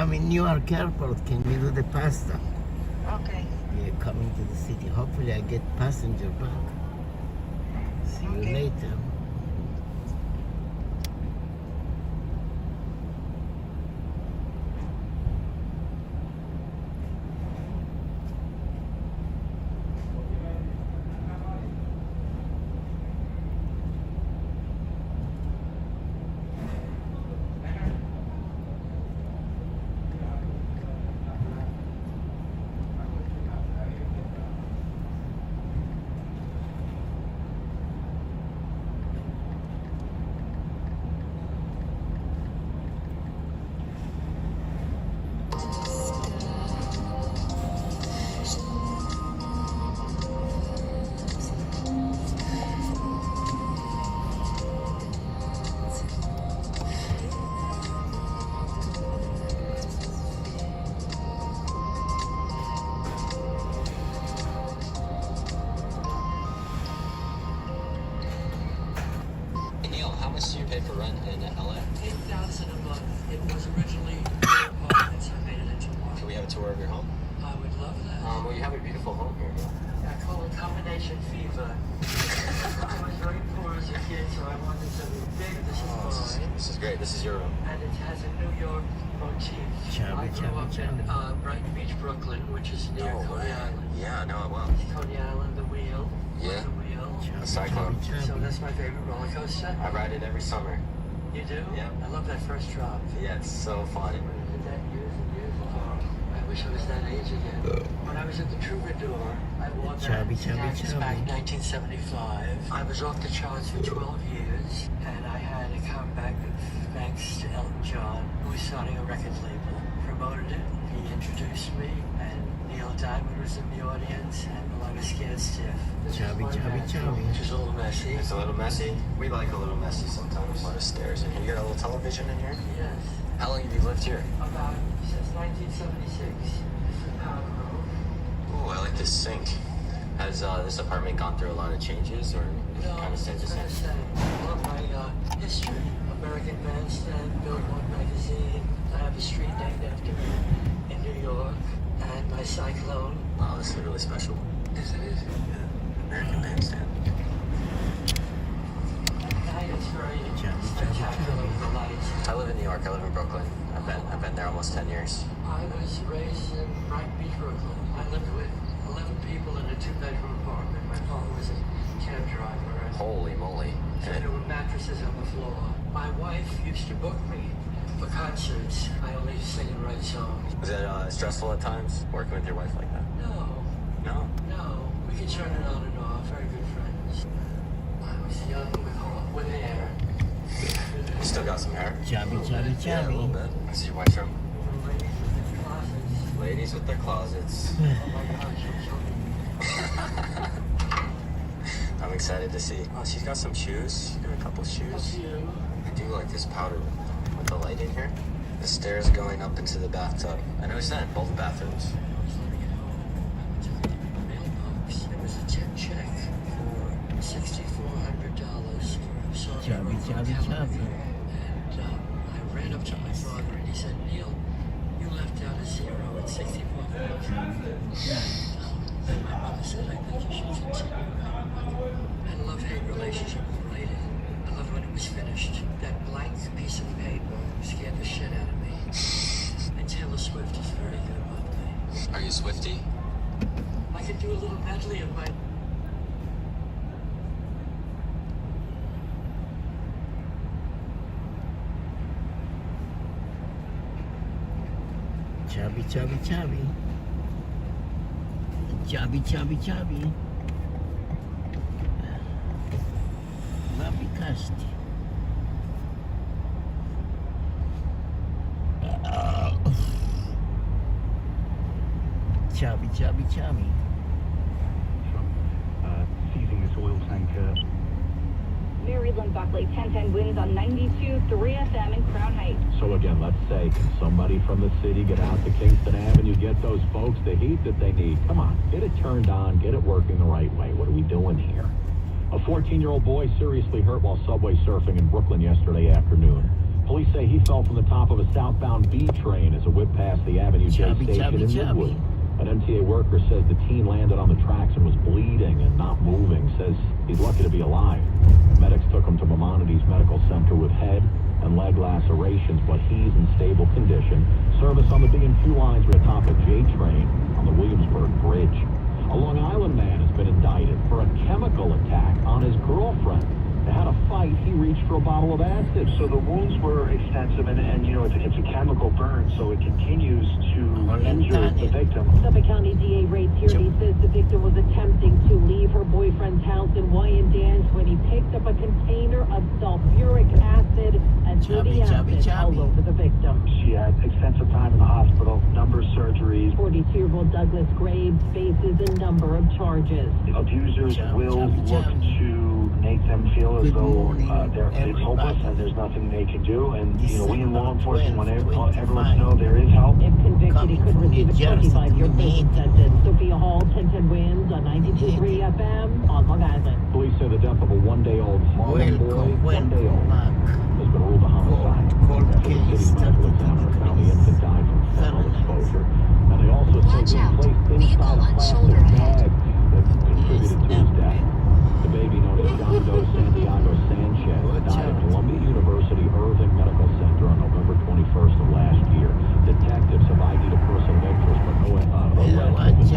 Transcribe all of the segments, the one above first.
I'm in Newark Airport. Can you do the pasta? Okay. We're coming to the city. Hopefully I get passenger back. See you later. How much do you pay for rent in LA? $8,000 a month. It was originally apartments. I made it into one. Can we have a tour of your home? I would love that. Well, you have a beautiful home here. I call it combination fever. I was very poor as a kid, so I wanted something big. This is mine. This is great. This is your room. And it has a New York motif. I grew up in Brighton Beach, Brooklyn, which is near Coney Island. Yeah, no, well. Coney Island, the wheel. Yeah. The wheel. A cyclone. So that's my favorite roller coaster. I ride it every summer. You do? Yeah. I love that first drop. Yeah, it's so fun. I did that years and years ago. I wish I was that age again. When I was at the Troubadour, I wore that tax back in 1975. I was off the charts for 12 years, and I had a comeback thanks to Elton John, who was starting a record label. Promoted it, he introduced me, and Neil Diamond was in the audience, and I was scared stiff. Chubby. Which is a little messy. It's a little messy. We like a little messy sometimes. A lot of stairs in here. You got a little television in here? Yes. How long have you lived here? About since 1976. Ooh, I like this sink. Has this apartment gone through a lot of changes, or No, kind of stayed the same? I love my history. American Bandstand, Billboard magazine. I have a street named after me in New York. And my cyclone. Wow, this is really special. Is it? Yeah, American Bandstand. It's very spectacular with the lights. I live in New York. I live in Brooklyn. I've been there almost 10 years. I was raised in Brighton Beach, Brooklyn. I lived with 11 people in a 2-bedroom apartment. My father was a cab driver. Holy moly. So there were mattresses on the floor. My wife used to book me for concerts. I only sing and write songs. Was it stressful at times, working with your wife like that? No. We could turn it on and off. Very good friends. I was young with hair. You still got some hair? Chubby. Yeah, a little bit. This is your wife's room. Ladies with their closets. Ladies with their closets. Oh my gosh, you'll kill me. I'm excited to see. Oh, she's got some shoes. She's got a couple shoes. I do like this powder with the light in here. The stairs going up into the bathtub. I noticed that in both bathrooms. I was living at home. I went to the mailbox. There was a check for $6,400 for a song I wrote for California. And I ran up to my father and he said, Neil, you left out a zero at $6,400. And my mother said, I think you should continue writing. I had a love-hate relationship with writing. I loved when it was finished. That blank piece of paper scared the shit out of me. And Taylor Swift is very good about me. Are you Swiftie? I could do a little medley of my... Chubby. Lovely casti. Chubby. Seizing this oil tanker. Maryland Buckley, 1010 winds on 92.3 FM in Crown Heights. So again, let's say, can somebody from the city get out to Kingston Avenue, get those folks the heat that they need? Come on, get it turned on, get it working the right way. What are we doing here? A 14-year-old boy seriously hurt while subway surfing in Brooklyn yesterday afternoon. Police say he fell from the top of a southbound B train as it whipped past the Avenue J station in Midwood. An MTA worker says the teen landed on the tracks and was bleeding and not moving. Says he's lucky to be alive. Medics took him to Maimonides Medical Center with head and leg lacerations, but he's in stable condition. Service on the B and Q lines were atop a J train on the Williamsburg Bridge. A Long Island man has been indicted for a chemical attack on his girlfriend. They had a fight. He reached for a bottle of acid. So the wounds were extensive, and you know, it's a chemical burn, so it continues to injure the victim. Suffolk County DA Ray Tierney says the victim was attempting to leave her boyfriend's house in Wyandanch when he picked up a container of sulfuric acid and threw the acid all over the victim. She had extensive time in the hospital, number of surgeries. 42-year-old Douglas Graves faces a number of charges. Abusers will look to make them feel as though it's hopeless and there's nothing they can do. And you know, we in law enforcement want everyone to know there is help. If convicted, he could receive a 25-year prison sentence. Sophia Hall, 1010 Wins on 92.3 FM on Long Island. Police say the death of a one-day-old Harlem boy, has been ruled a homicide. After the city's medical examiner found the infant died from fentanyl exposure. And they also say being placed inside a plastic bag that contributed to his death. The baby, known as John Doe Santiago Sanchez, died at Columbia University Irving Medical Center on November 21st of last year. Detectives have ID'd a person of interest, but no arrest.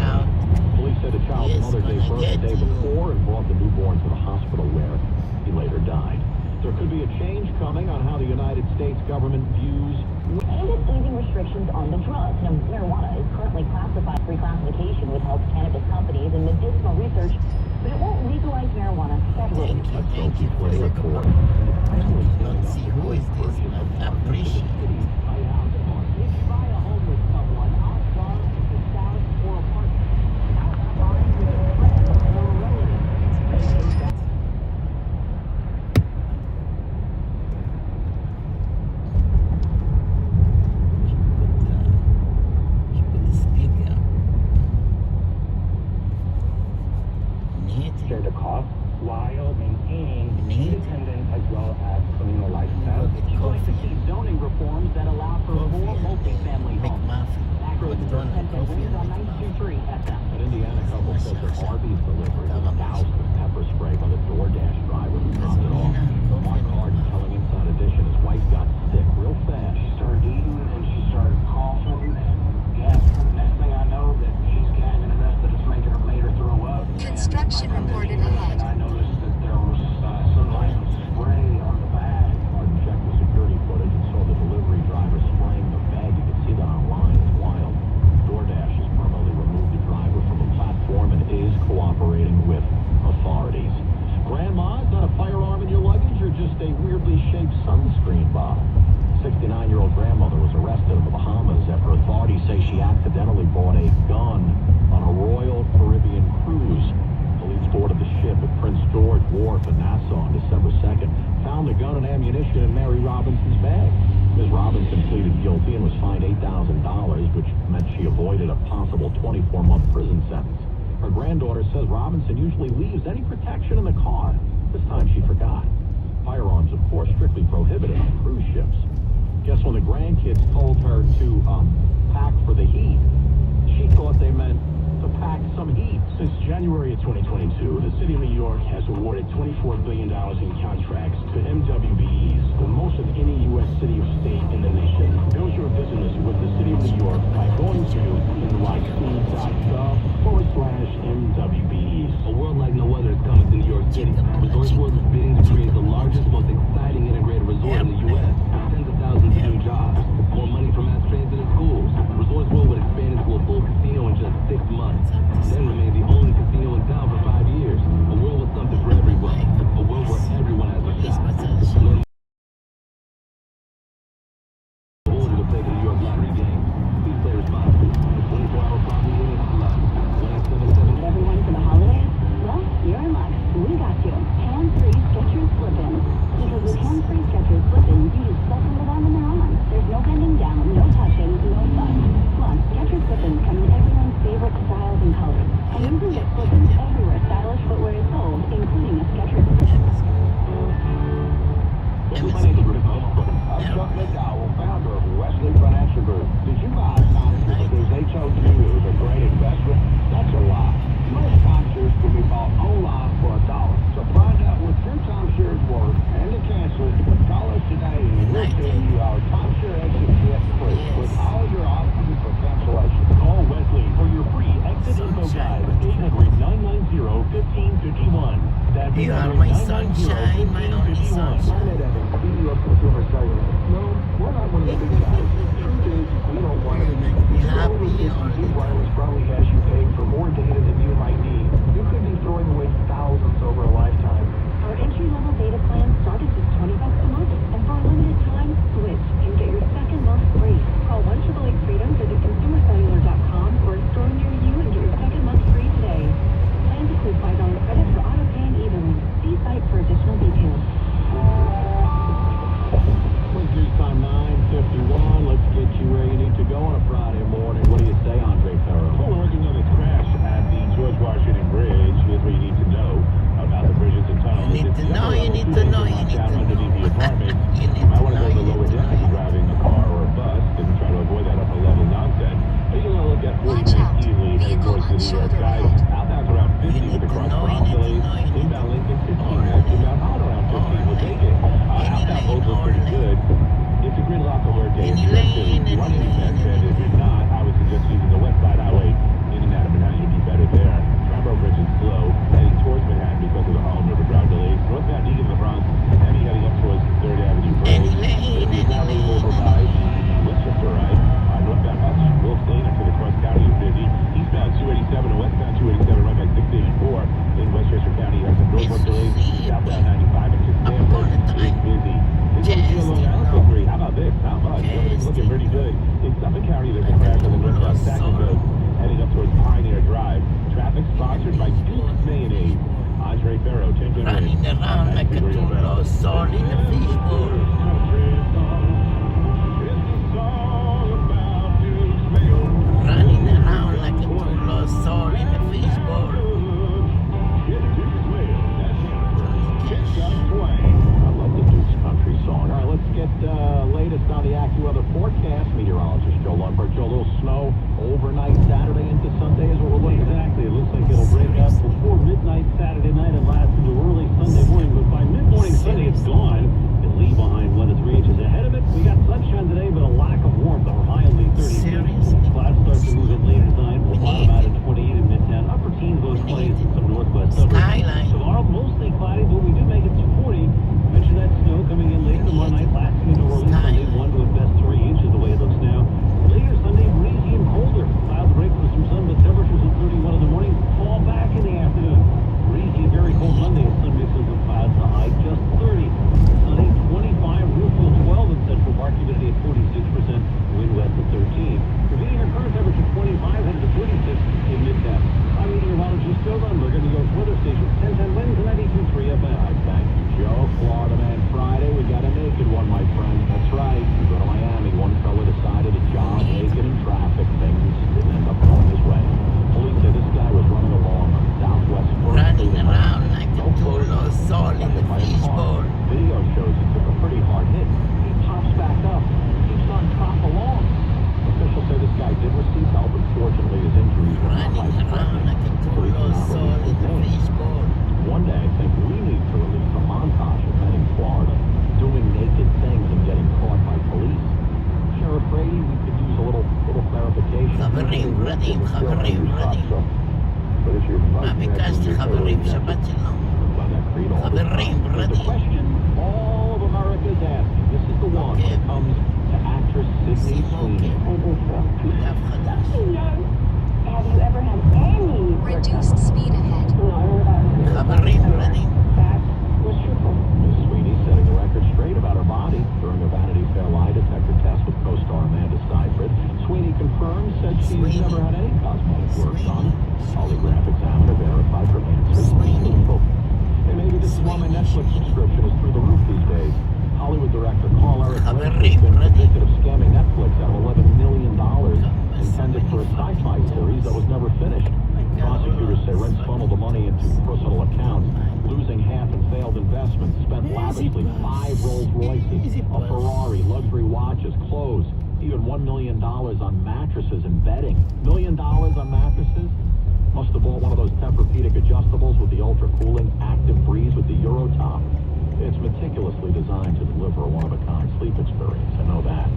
Police said the child's mother gave birth the day before and brought the newborn to the hospital where he later died. There could be a change coming on how the United States government views And it's easing restrictions on the drug. Now, marijuana is currently classified for reclassification, which helps cannabis companies in medicinal research, but it won't legalize marijuana federally. Thank you for the report. Let's see, who is this? I appreciate it. Share the cost while maintaining independent as well as communal lifestyle. Zoning reforms that allow for more multi-family homes. An Indiana couple says their Arby's delivery was doused with pepper spray by the DoorDash driver who dropped it off. Mark Harden telling Inside Edition his wife got sick real fast. She started eating and she started coughing and gasping. Next thing I know, that she's gagging and that's making her later throw up. Construction reported ahead. And I noticed that there was some type of spray on the bag. Harden checked the security footage and saw the delivery driver spraying the bag. You can see that online. It's wild. DoorDash has permanently removed the driver from the platform and is cooperating with authorities. Grandma, is that a firearm in your luggage or just a weirdly shaped sunscreen bottle? 69-year-old grandmother was arrested in the Bahamas after authorities say she accidentally bought a gun on a Royal Caribbean cruise. Police boarded the ship at Prince George Wharf in Nassau on December 2nd, found the gun and ammunition in Mary Robinson's bag. Ms. Robinson pleaded guilty and was fined $8,000, which meant she avoided a possible 24-month prison sentence. Her granddaughter says Robinson usually leaves any protection in the car. This time she forgot. Firearms, of course, strictly prohibited on cruise ships. Guess when the grandkids told her to pack for the heat, she thought they meant to pack some heat. Since January of 2022, the city of New York has awarded $24 billion in contracts to MWBEs, the most of any U.S. city or state in the nation. Build your business with the city of New York by going to nyc.gov/MWBEs. A world like no other is coming to New York City. Resorts World is bidding to create the largest, most exciting integrated resort in the U.S. Tens of thousands of new jobs, more money for mass transit and schools. Resorts World would expand into a full casino in just 6 months. Then remain the only casino in town for 5 years. A world with something for everyone. A world where everyone has a shot. Learn will play the New York lottery game. Please play responsibly. 24-hour problem unit is allowed. 1-877. Everyone to the County, there's a crash on the northbound Sackville Road heading up towards Pioneer Drive. Traffic sponsored by Duke's Mayonnaise. Andre Barrow, 10 Running around like a two lost soul in a fishbowl. Running around like a two lost soul in a fishbowl. I love the Duke's country song. All right, let's get latest on the AccuWeather forecast. Meteorologist Joe Lundberg. Joe, a little snow overnight Saturday into Sunday is what we're looking at. Exactly. It looks like it'll break up before midnight Saturday night and last into early Sunday morning. But by mid-morning Sunday, it's gone. It'll leave behind 1 to 3 inches. Ahead of it, we got sunshine today, but a lack of warmth. Our high will be 36. Clouds start to move in later tonight. We'll bottom out at 28 in Midtown. Upper teens, low 20s in some northwest suburbs. Tomorrow, mostly cloudy, but we do make it to 40. Mention that snow coming in later tomorrow night, lasting into early Sunday. 1 to at best 3 inches the way it looks now. Later Sunday, breezy and colder. Clouds break with some sun, but temperatures at 31 in the morning fall back in the afternoon. Breezy and very cold Monday. Sun mixes with clouds. The high just 30. Sunday 25. Roofville 12 in Central Park. Humidity at 46%. Wind west at 13. Revealing our current temperature 25 headed to 46 in Midtown. I'm meteorologist Joe Lundberg in New York weather station 1010 winds and 92.3 FM. Thank you, Joe. Florida Man Friday. We got a naked one, my friend. That's right. We go to Miami. One fella decided to jog naked in traffic. Things didn't end up going his way. Police say this guy was running along on Southwest First. Running around like a two lost soul in a fishbowl. Video shows he took a pretty hard hit. He pops back up. Keeps on top along. Officials say this guy did receive help. Unfortunately, his injuries were not Running around like a two lost soul in a fishbowl. One day, I think we need to release a montage of men in Florida doing naked things and getting caught by police. Sheriff Brady, we could use a little clarification. חברים, מה ביקשתי חברים? שבת שלום. חברים, The question all of America is asking, this is the one that comes to actress Sydney Sweeney. דף חדש. Have you ever had any Reduced speed ahead. חברים, רדים. That was truthful. Miss Sweeney setting the record straight about her body during a Vanity Fair lie detector test with co-star Amanda Seyfried. Sweeney confirmed, said she's never had any cosmetic work done. Polygraph examiner verified her answers. Hey, maybe this is why my Netflix subscription is through the roof these days. Hollywood director Carl Eric Lynch has been convicted of scamming Netflix out of $11 million intended for a sci-fi series that was never finished. Prosecutors say Lynch funneled the money into personal accounts, losing half in failed investments, spent lavishly 5 Rolls Royces, a Ferrari, luxury watches, clothes, even $1 million on mattresses and bedding. $1 million on mattresses? Must have bought one of those Tempur-Pedic adjustables with the ultra-cooling Active Breeze with the Euro top. It's meticulously designed to deliver a one-of-a-kind sleep experience, I know that.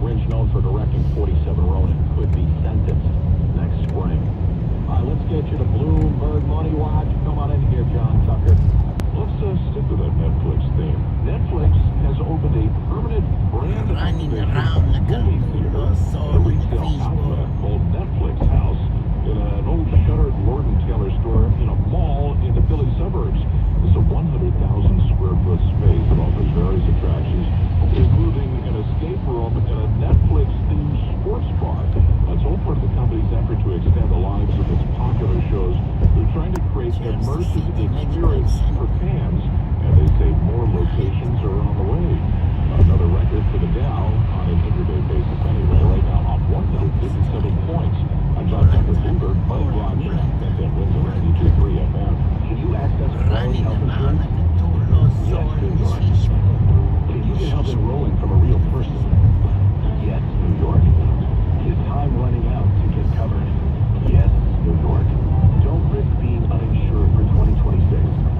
Lynch, known for directing 47 Ronin, could be sentenced next spring. All right, let's get you to Bloomberg Money Watch. Come on in here, John Tucker. Let's stick with that Netflix theme. Netflix has opened a permanent brand Running around like a movie theater, soul a in a retail fishbowl. outlet called Netflix House in an old shuttered Lord & Taylor store in a mall in the Philly suburbs. It's a 100,000 square foot space that offers various attractions, including an escape room and a Netflix-themed sports bar. That's all part of the company's effort to extend the lives of its popular shows. They're trying to create an immersive experience for fans, and they say more locations are on the way. Another record for the Dow on an intraday basis anyway, right now up 157 points. I'm John Tucker Bloomberg, Money Watch, and then Windsor 92.3 FM. Can you access quality health insurance? Yes, New York. Can you get help enrolling from a real person? Yes, New York. Is time running out to get covered? Yes, New York. Don't risk being uninsured for 2026.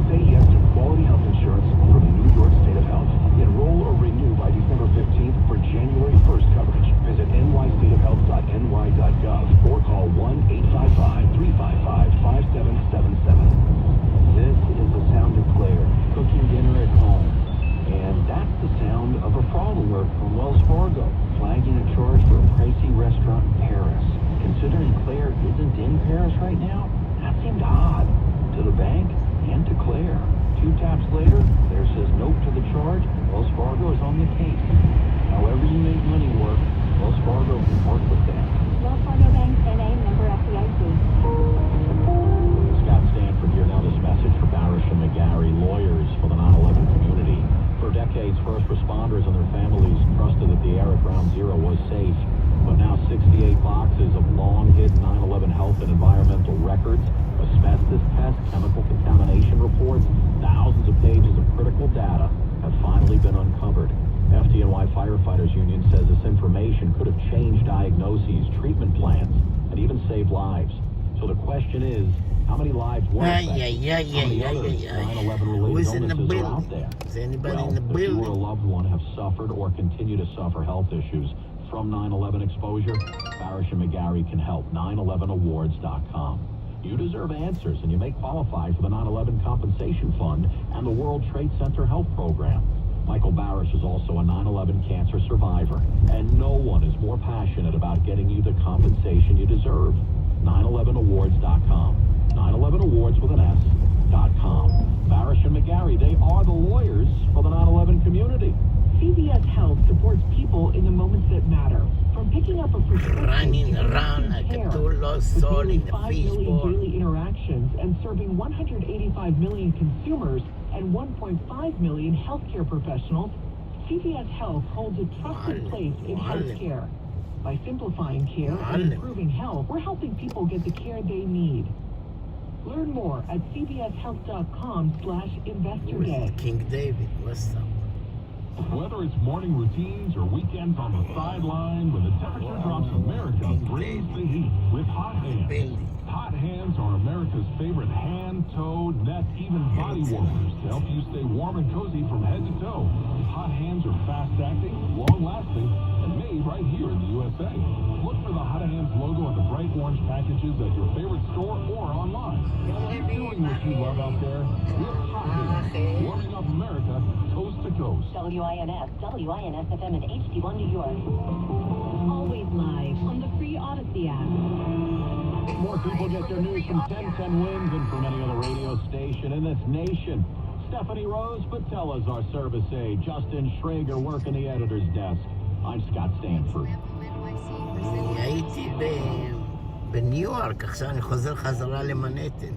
Say yes to quality health insurance from the New York State of Health. Enroll or renew by December 15th for January 1st coverage. Visit nystateofhealth.ny.gov or call 1-855-355-5777. This is the sound of Claire cooking dinner at home. And that's the sound of a fraud alert from Wells Fargo, flagging a charge for a pricey restaurant in Paris. Considering Claire isn't in Paris right now, that seemed odd to the bank and to Claire. 2 taps later, Claire says nope to the charge. Wells Fargo is on the case. However you make money work, Wells Fargo can work with that. compensation could have changed diagnoses, treatment plans, and even saved lives. So the question is, how many lives were affected? How many others 9/11 related illnesses are out there? Is anybody Well, in the if you or a building? loved one have suffered or continue to suffer health issues from 9/11 exposure, Barish and McGarry can help. 911awards.com. You deserve answers, and you may qualify for the 9/11 Compensation Fund and the World Trade Center Health Program. Michael Barish is also a 9/11 cancer survivor, and no one is more passionate about getting you the compensation you deserve. 911awards.com. 911awards with an S.com. Barish and McGarry, they are the lawyers for the 9/11 community. CVS Health supports people in the moments that matter. From picking up a prescription Running to around like care, a two-lost with soul nearly in the 5 million fishbowl. daily interactions and serving 185 million consumers and 1.5 million healthcare professionals, CVS Health holds a trusted place in healthcare. By simplifying care and improving health, we're helping people get the care they need. Learn more at cvshealth.com/investor day. King David, what's up? Whether it's morning routines or weekends on the sideline, when the temperature drops, America brings the heat with Hot Hands. Hot Hands are America's favorite hand, toe, neck, even body warmers to help you stay warm and cozy from head to toe. Hot Hands are fast-acting, long-lasting, and made right here in the USA. Look for the Hot Hands logo on the bright orange packages at your favorite store or online. Keep doing what you love out there with Hot Hands, warming up America coast to coast. WINS FM in HD1 New York. Always live on the free Odyssey app. More people get their news from 1010 Wins than from any other radio station in this nation. Stephanie Rose Patella's our service aide. Justin Schrager working the editor's desk. I'm Scott Stanford. אני הייתי בניו יורק, עכשיו אני חוזר חזרה למנהטן.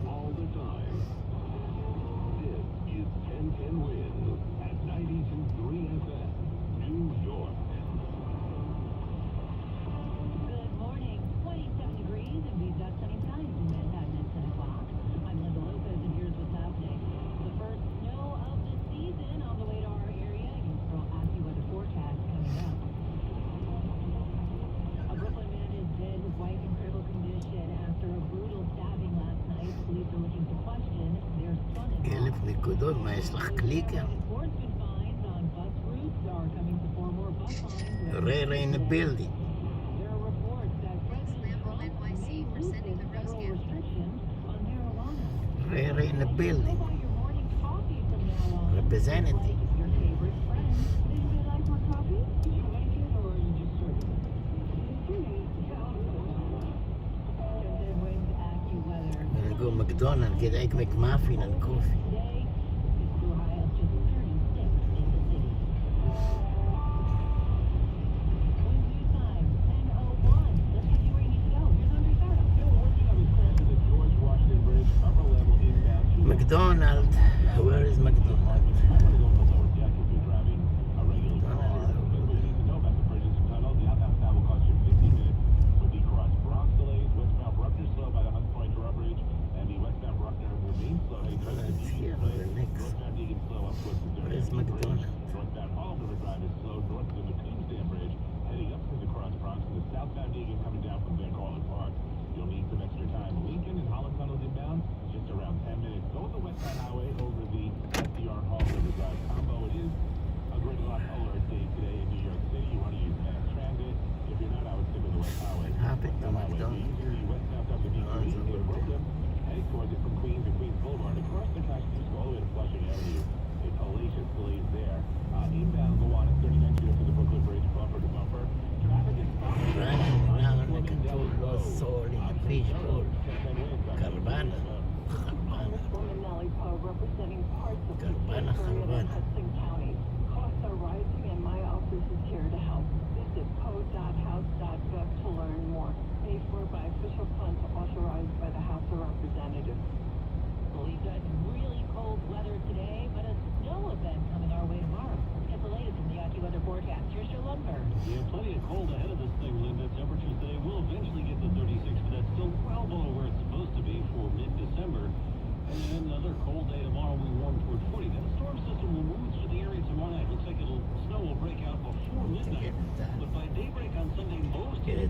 נקודות, מה יש לך קליקר? Ray in the building. Ray in the building. Representative. Go McDonald's, get Egg McMuffin and coffee. McDonald's, where is McDonald's?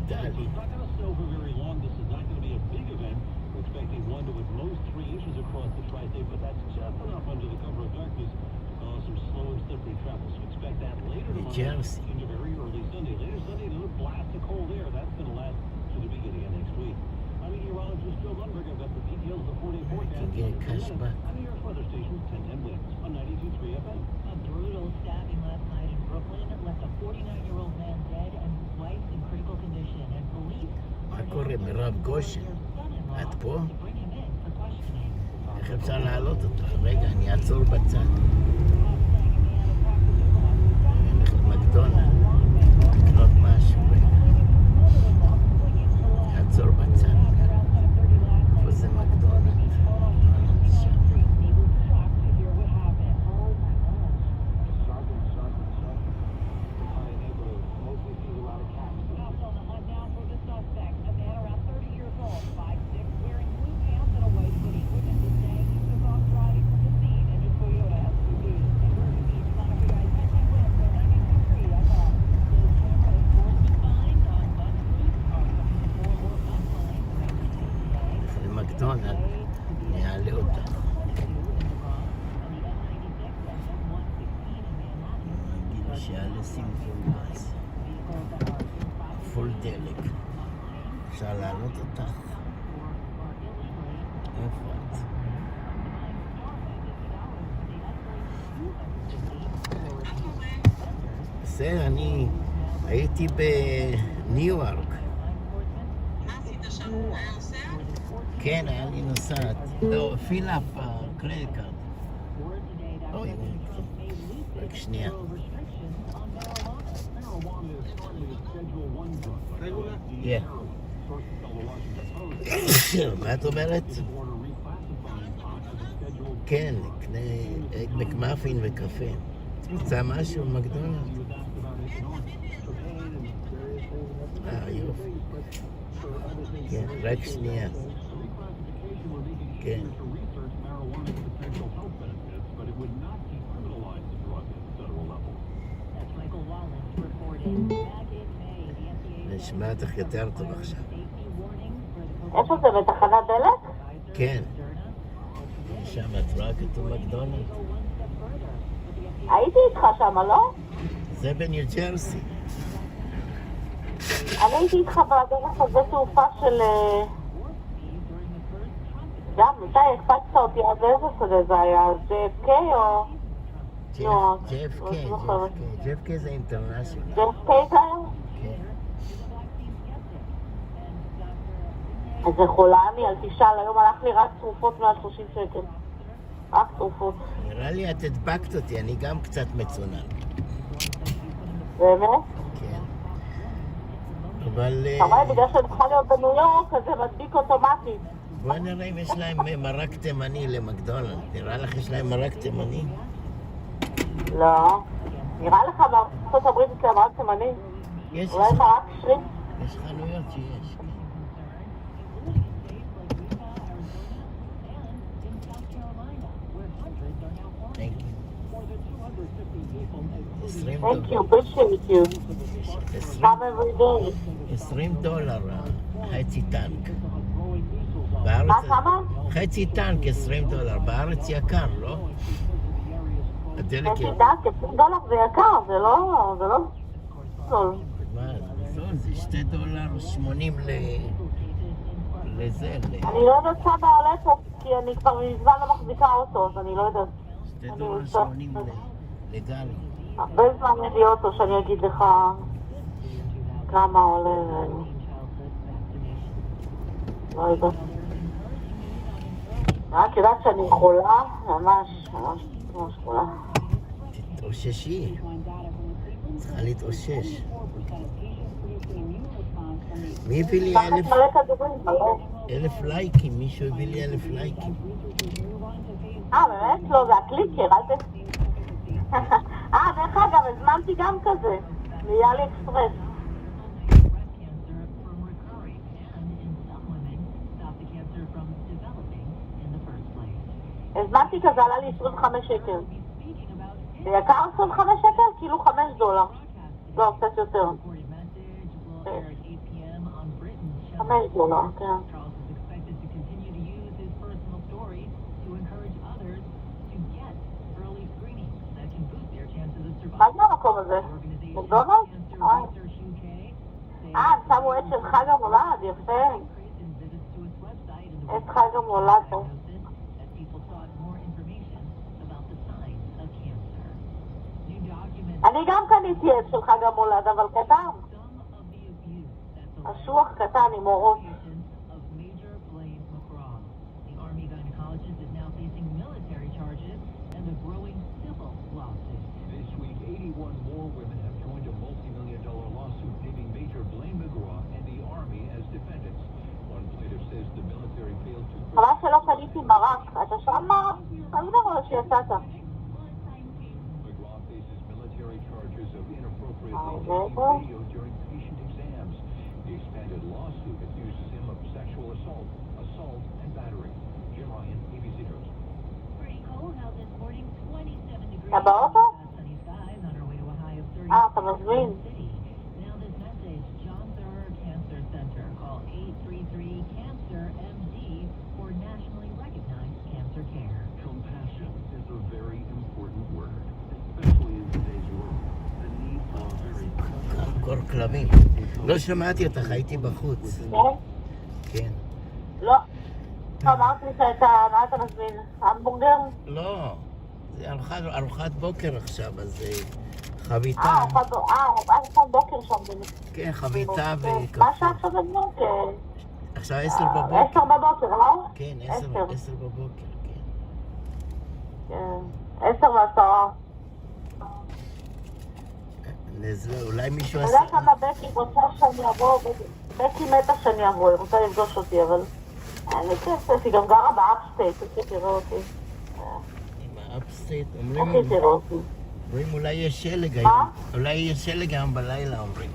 דיגיטלי. It's not going to snow for very long. This is not going to be a big event. We're expecting 1 to at most 3 inches across the tri-state, but that's just enough under the cover of darkness to cause some slow and slippery travel. So expect that later tomorrow into very early Sunday. Later Sunday, another blast of cold air. That's going to last to the beginning of next week. I'm meteorologist Joe Lundberg. I've got the details of the 4-day forecast. Can get a cashback. I'm New York's weather station, 1010 Winds on 92.3 FM. A brutal stabbing last night in Brooklyn left a 49-year-old man dead and his wife in critical condition. And police מה קורה, מירב גושן? את פה? איך אפשר להעלות אותך? רגע, אני אעצור בצד. אני הולך למקדונלד, לקנות משהו, רגע. אעצור בצד. איפה זה מקדונלד? מקדונלד שם. מקדונלד, אני אעלה אותך. נגיד לי שיעלה סימפול גז. פול דלק. אפשר להעלות אותך? איפה את? בסדר, אני הייתי בניו יורק. כן, היה לי נוסעת. לא, פילאפ, קרדיט קארד. אוי, רק שנייה. מה את אומרת? כן, מקמאפין וקפה. רוצה משהו מקדונלד? יופי. כן, רק שנייה. כן. נשמע אותך יותר טוב עכשיו. איפה זה? בתחנת דלק? כן. שם את רואה כתוב מקדונלד? הייתי איתך שם, לא? זה בניו ג'רסי. אני הייתי איתך בדרך הזה תעופה של... גם, מתי הקפצת אותי עד איזה שדה זה היה? JFK או... JFK זה אינטרנשיונל. JFK זה היה? כן. אז זה חולה אני, אל תשאל, היום הלך לי רק תרופות 130 שקל. רק תרופות. נראה לי את הדבקת אותי, אני גם קצת מצונן. באמת? כן. אבל... אבל בגלל שאני צריכה להיות בניו יורק, אז זה מדביק אוטומטית. בואי נראה אם יש להם מרק תימני למקדונלד. נראה לך יש להם מרק תימני? לא. נראה לך בארצות הברית יש להם מרק תימני? אולי מרק שרימפ? יש חנויות שיש. Thank you, appreciate you. Come every day. $20, חצי טנק. מה כמה? חצי טנק, $20. בארץ יקר, לא? הדלק חצי טנק, $20 זה יקר, זה לא זול. מה, זול, זה $2.80 לזה. אני לא יודעת כמה עולה פה, כי אני כבר מזמן לא מחזיקה אותו, אז אני לא יודעת. $2.80 לגלי. הרבה זמן מביא אותו שאני אגיד לך כמה עולה. לא יודעת. רק יודעת שאני חולה, ממש חולה. תתאוששי. צריכה להתאושש. מי הביא לי 1,000 לייקים? מישהו הביא לי 1,000 לייקים. באמת? לא, זה הקליקר, אל ת... דרך אגב, הזמנתי גם כזה, מאלי אקספרס. הזמנתי כזה, עלה לי 25 שקל. זה יקר 25 שקל? כאילו $5. לא, קצת יותר. $5, כן. Charles is expected to continue to use his personal stories to encourage others to get early screenings that can boost their chances of מה survival. זה המקום הזה? Organization מקדונלדס? Cancer Research UK say הם שמו עץ של חג המולד, יפה. increase in visits to its website in the עץ week חג המולד פה. as people sought more information about the signs of cancer. New documents אני גם קניתי עץ של חג המולד, אבל קטן. some of the abuse that's אשוח קטן עם אורות. of Major Blaine McGraw. The Army gynecologist is now facing military charges and a growing civil lawsuit. This week, 81 more women have joined a multi-million-dollar lawsuit naming Major Blaine McGraw and the Army as defendants. One plaintiff says the military failed to... חבל שלא קניתי מרק. אתה שם מה? אני לא רואה שיצאת. McGraw faces military charges of inappropriately Okay. taking video during patient exams. The expanded lawsuit accuses him of sexual assault, and battery. Jim Ryan, ABC News. Pretty cold out this morning, 27 degrees. אתה באוטו? Sunny skies on our way to a high of 30 אתה מזמין. city. Now this message, John Thurr Cancer Center. Call 833-CANCER MD for nationally recognized cancer care. Compassion is a very important word, especially in today's world. The need for a very קור כלבים. לא שמעתי אותך, הייתי בחוץ. כן? כן. לא. אמרתי שאתה, מה אתה מזמין? המבורגר? לא, זה ארוחת בוקר עכשיו, אז חביתה. ארוחת בוקר שם. כן, חביתה מה וקפה. שעה עכשיו בבוקר? עכשיו 10 בבוקר. 10 בבוקר, לא? כן, 10 בבוקר, כן. כן. 10:10. אולי מישהו אתה עשה... יודע כמה בקי רוצה שאני אבוא? בקי מתה שאני אבוא, היא רוצה לפגוש אותי, אבל... אין לי כסף, היא גם גרה באפסטייט, איך תראה אותי. עם האפסטייט, איך היא תראה אותי? אומרים אולי יש שלג היום. מה? אולי יש שלג היום בלילה, אומרים.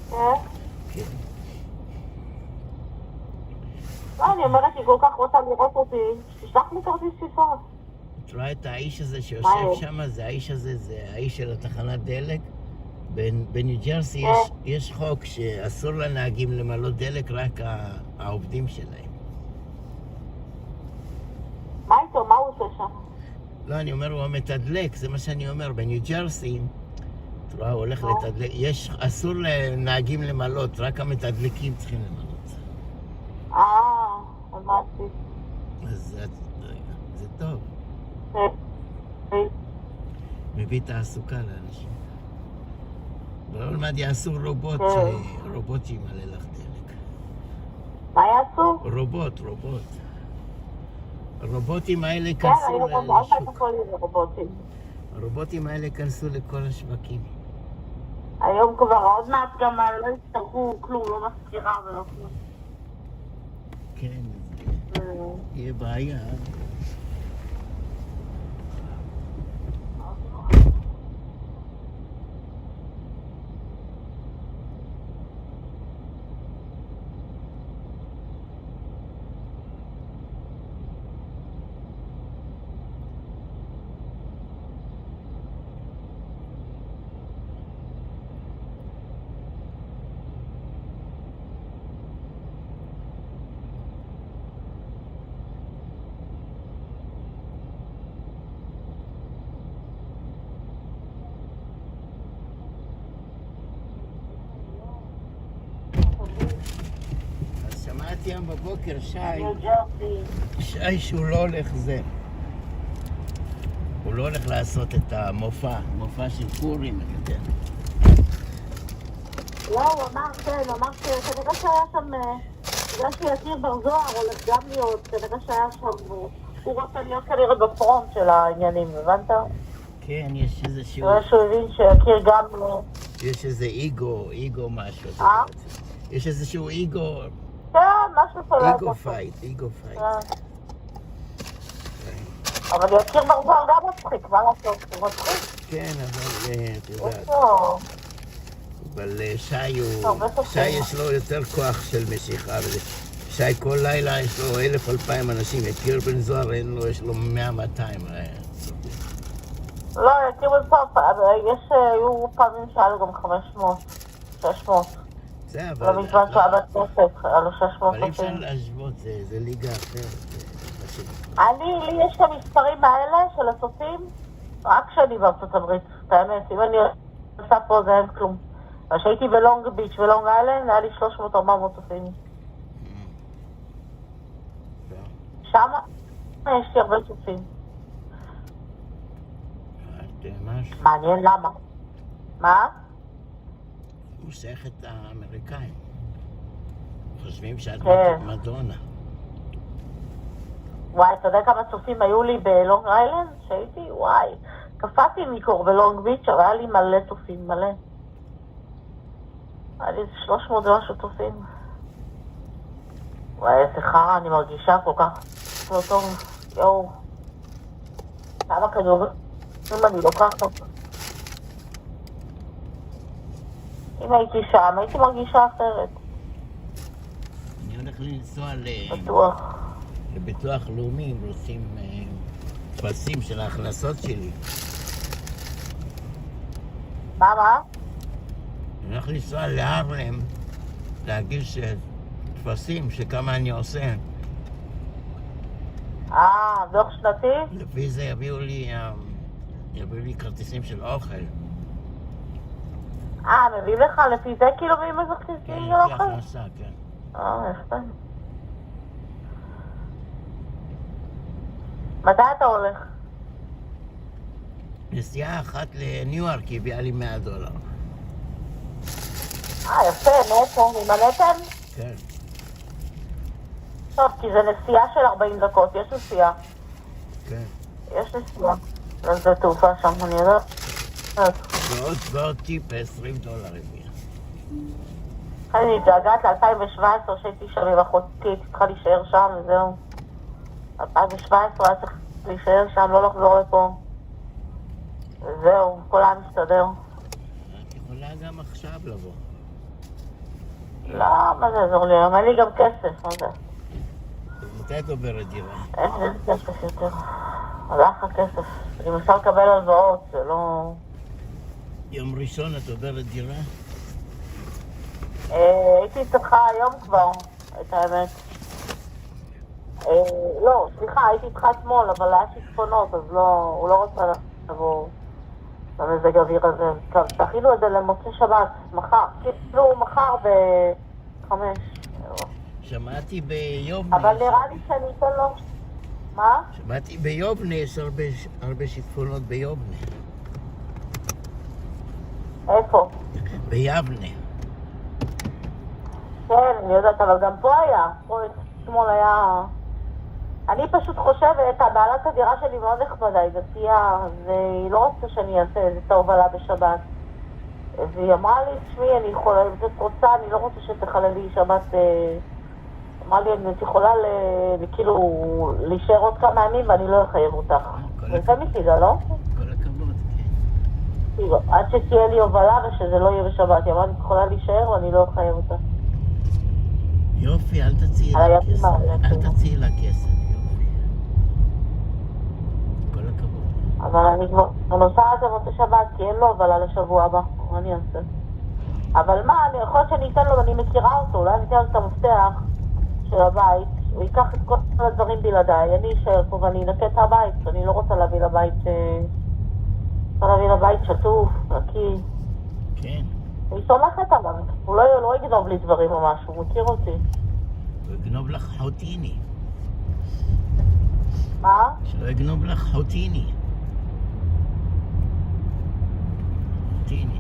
כן? כן. לא, אני אומרת שהיא כל כך רוצה לראות אותי, תשלח לי כרטיס טיסה. את רואה את האיש הזה מה שיושב יש? שם, זה האיש הזה, זה האיש של התחנת דלק. בניו ג'רסי יש חוק שאסור לנהגים למלא דלק, רק העובדים שלהם. מה איתו? מה הוא עושה שם? לא, אני אומר, הוא המתדלק, זה מה שאני אומר. בניו ג'רסי, את רואה, הוא הולך לתדלק, אסור לנהגים למלות, רק המתדלקים צריכים למלות. אמרתי. אז זה טוב. מביא תעסוקה לאנשים. אבל עוד מעט יעשו רובוט שימלא לך דלק. מה יעשו? רובוט. הרובוטים האלה כן, כנסו היום עוד לשוק. מעט הכל יהיה רובוטים. הרובוטים האלה כנסו לכל השווקים. היום כבר עוד מעט גם לא יצטרכו כלום, לא מזכירה ולא כלום. כן, יהיה בעיה. שמעתי היום בבוקר שי שהוא לא הולך זה. הוא לא הולך לעשות את המופע של פורים, אני יודע. לא, הוא אמר, כן, הוא אמר שכנראה שהיה שם, בגלל שיקיר בר זוהר הולך גם להיות, כנראה שהיה שם, הוא רוצה להיות כנראה בפרונט של העניינים, הבנת? כן, יש איזשהו... שהוא הבין שיקיר גם לא... יש איזה איגו משהו. יש איזשהו איגו... כן, משהו סולד. איגו פייט. אבל יקיר בר זוהר גם מצחיק, מה לעשות? הוא מצחיק. כן, אבל את יודעת. אבל שי יש לו יותר כוח של משיכה. שי כל לילה יש לו 1,000-2,000 אנשים. יקיר בן זוהר יש לו 100-200. לא, יקיר בן זוהר, היו פעמים שהיה לו גם 500, 600. זה, אבל... לא מזמן שעה בכנסת, עלו 600 אבל אי אפשר צופים. להשוות, זה ליגה אחרת. לי יש את המספרים האלה של הצופים, רק כשאני בארצות הברית, את האמת, אם אני עושה פה זה אין כלום. כשהייתי בלונג ביץ' ולונג איילנד, היה לי 300-400 צופים. שם יש לי הרבה צופים. מעניין למה. מה? מושך את האמריקאים. חושבים שאת מדונה. וואי, אתה יודע כמה צופים היו לי בלונג איילנד? שהייתי? וואי. קפאתי מקור בלונג ביץ', אבל היה לי מלא צופים, מלא. היה לי 300 ומשהו צופים. וואי, איזה חרא, אני מרגישה כל כך לא טוב. יואו. כמה כדור, אם אני לוקחת. אם הייתי שם, הייתי מרגישה אחרת. אני הולך לנסוע בטוח. לביטוח לאומי, הם עושים טפסים של ההכנסות שלי. מה? אני הולך לנסוע להרלם, להגיש טפסים שכמה אני עושה. דוח שנתי? לפי זה יביאו לי כרטיסים של אוכל. מביאים לך לפי זה כאילו מביאים איזה כרטיסים של אוכל? כן, לפי הכנסה, כן. יפה. מתי אתה הולך? נסיעה אחת לניו-יורק הביאה לי $100. יפה, נטו, ממנהטן? כן. טוב, כי זה נסיעה של 40 דקות, יש נסיעה. כן. יש נסיעה. זה תעופה שם, אני יודעת. ועוד טיפ $20 הביאה. אני התגעגעת ל-2017 שהייתי שם עם אחותי, הייתי צריכה להישאר שם וזהו. 2017 היה צריך להישאר שם, לא לחזור לפה. וזהו, כל העם מסתדר. את יכולה גם עכשיו לבוא. לא, מה זה יעזור לי? אין לי גם כסף, מה זה? מתי את עוברת דירה? אין לי כסף יותר. הלך הכסף. אני מנסה לקבל הלוואות, זה לא... יום ראשון את עוברת דירה? הייתי צריכה היום כבר, את האמת. לא, סליחה, הייתי צריכה אתמול, אבל היה שיטפונות, אז הוא לא רוצה לבוא במזג האוויר הזה. תכינו את זה למוצאי שבת, מחר. כאילו מחר ב-5. שמעתי ביובנה. אבל נראה לי שאני אתן לו... מה? שמעתי ביובנה, יש הרבה שיטפונות ביובנה. איפה? ביבנה. כן, אני יודעת, אבל גם פה היה. פה אתמול היה... אני פשוט חושבת, הבעלת הדירה שלי מאוד נחמדה, היא דתייה, והיא לא רוצה שאני אעשה את ההובלה בשבת. והיא אמרה לי, תשמעי, אני יכולה, אם את רוצה, אני לא רוצה שתחלל לי שבת... אמרה לי, את יכולה כאילו להישאר עוד כמה ימים ואני לא אחייב אותך. זה מצידה, לא? כל הכבוד, כן. עד שתהיה לי הובלה ושזה לא יהיה בשבת. היא אמרה לי, את יכולה להישאר ואני לא אחייב אותך. יופי, אל תציעי לה כסף. אל תציעי לה כסף, יופי. כל הכבוד. אבל אני כבר נוסעת במוצאי שבת, כי אין לו הובלה לשבוע הבא. מה אני אעשה? אבל מה, אני יכול להיות שאני אתן לו, אני מכירה אותו, אולי אני אתן לו את המפתח של הבית, הוא ייקח את כל הדברים בלעדיי, אני אשאר פה ואני אנקה את הבית, אני לא רוצה להביא לבית שטוף, נקי. כן. אני סומכת עליו, הוא לא יגנוב לי דברים או משהו, הוא מכיר אותי. הוא יגנוב לך חוטיני. מה? שלא יגנוב לך חוטיני.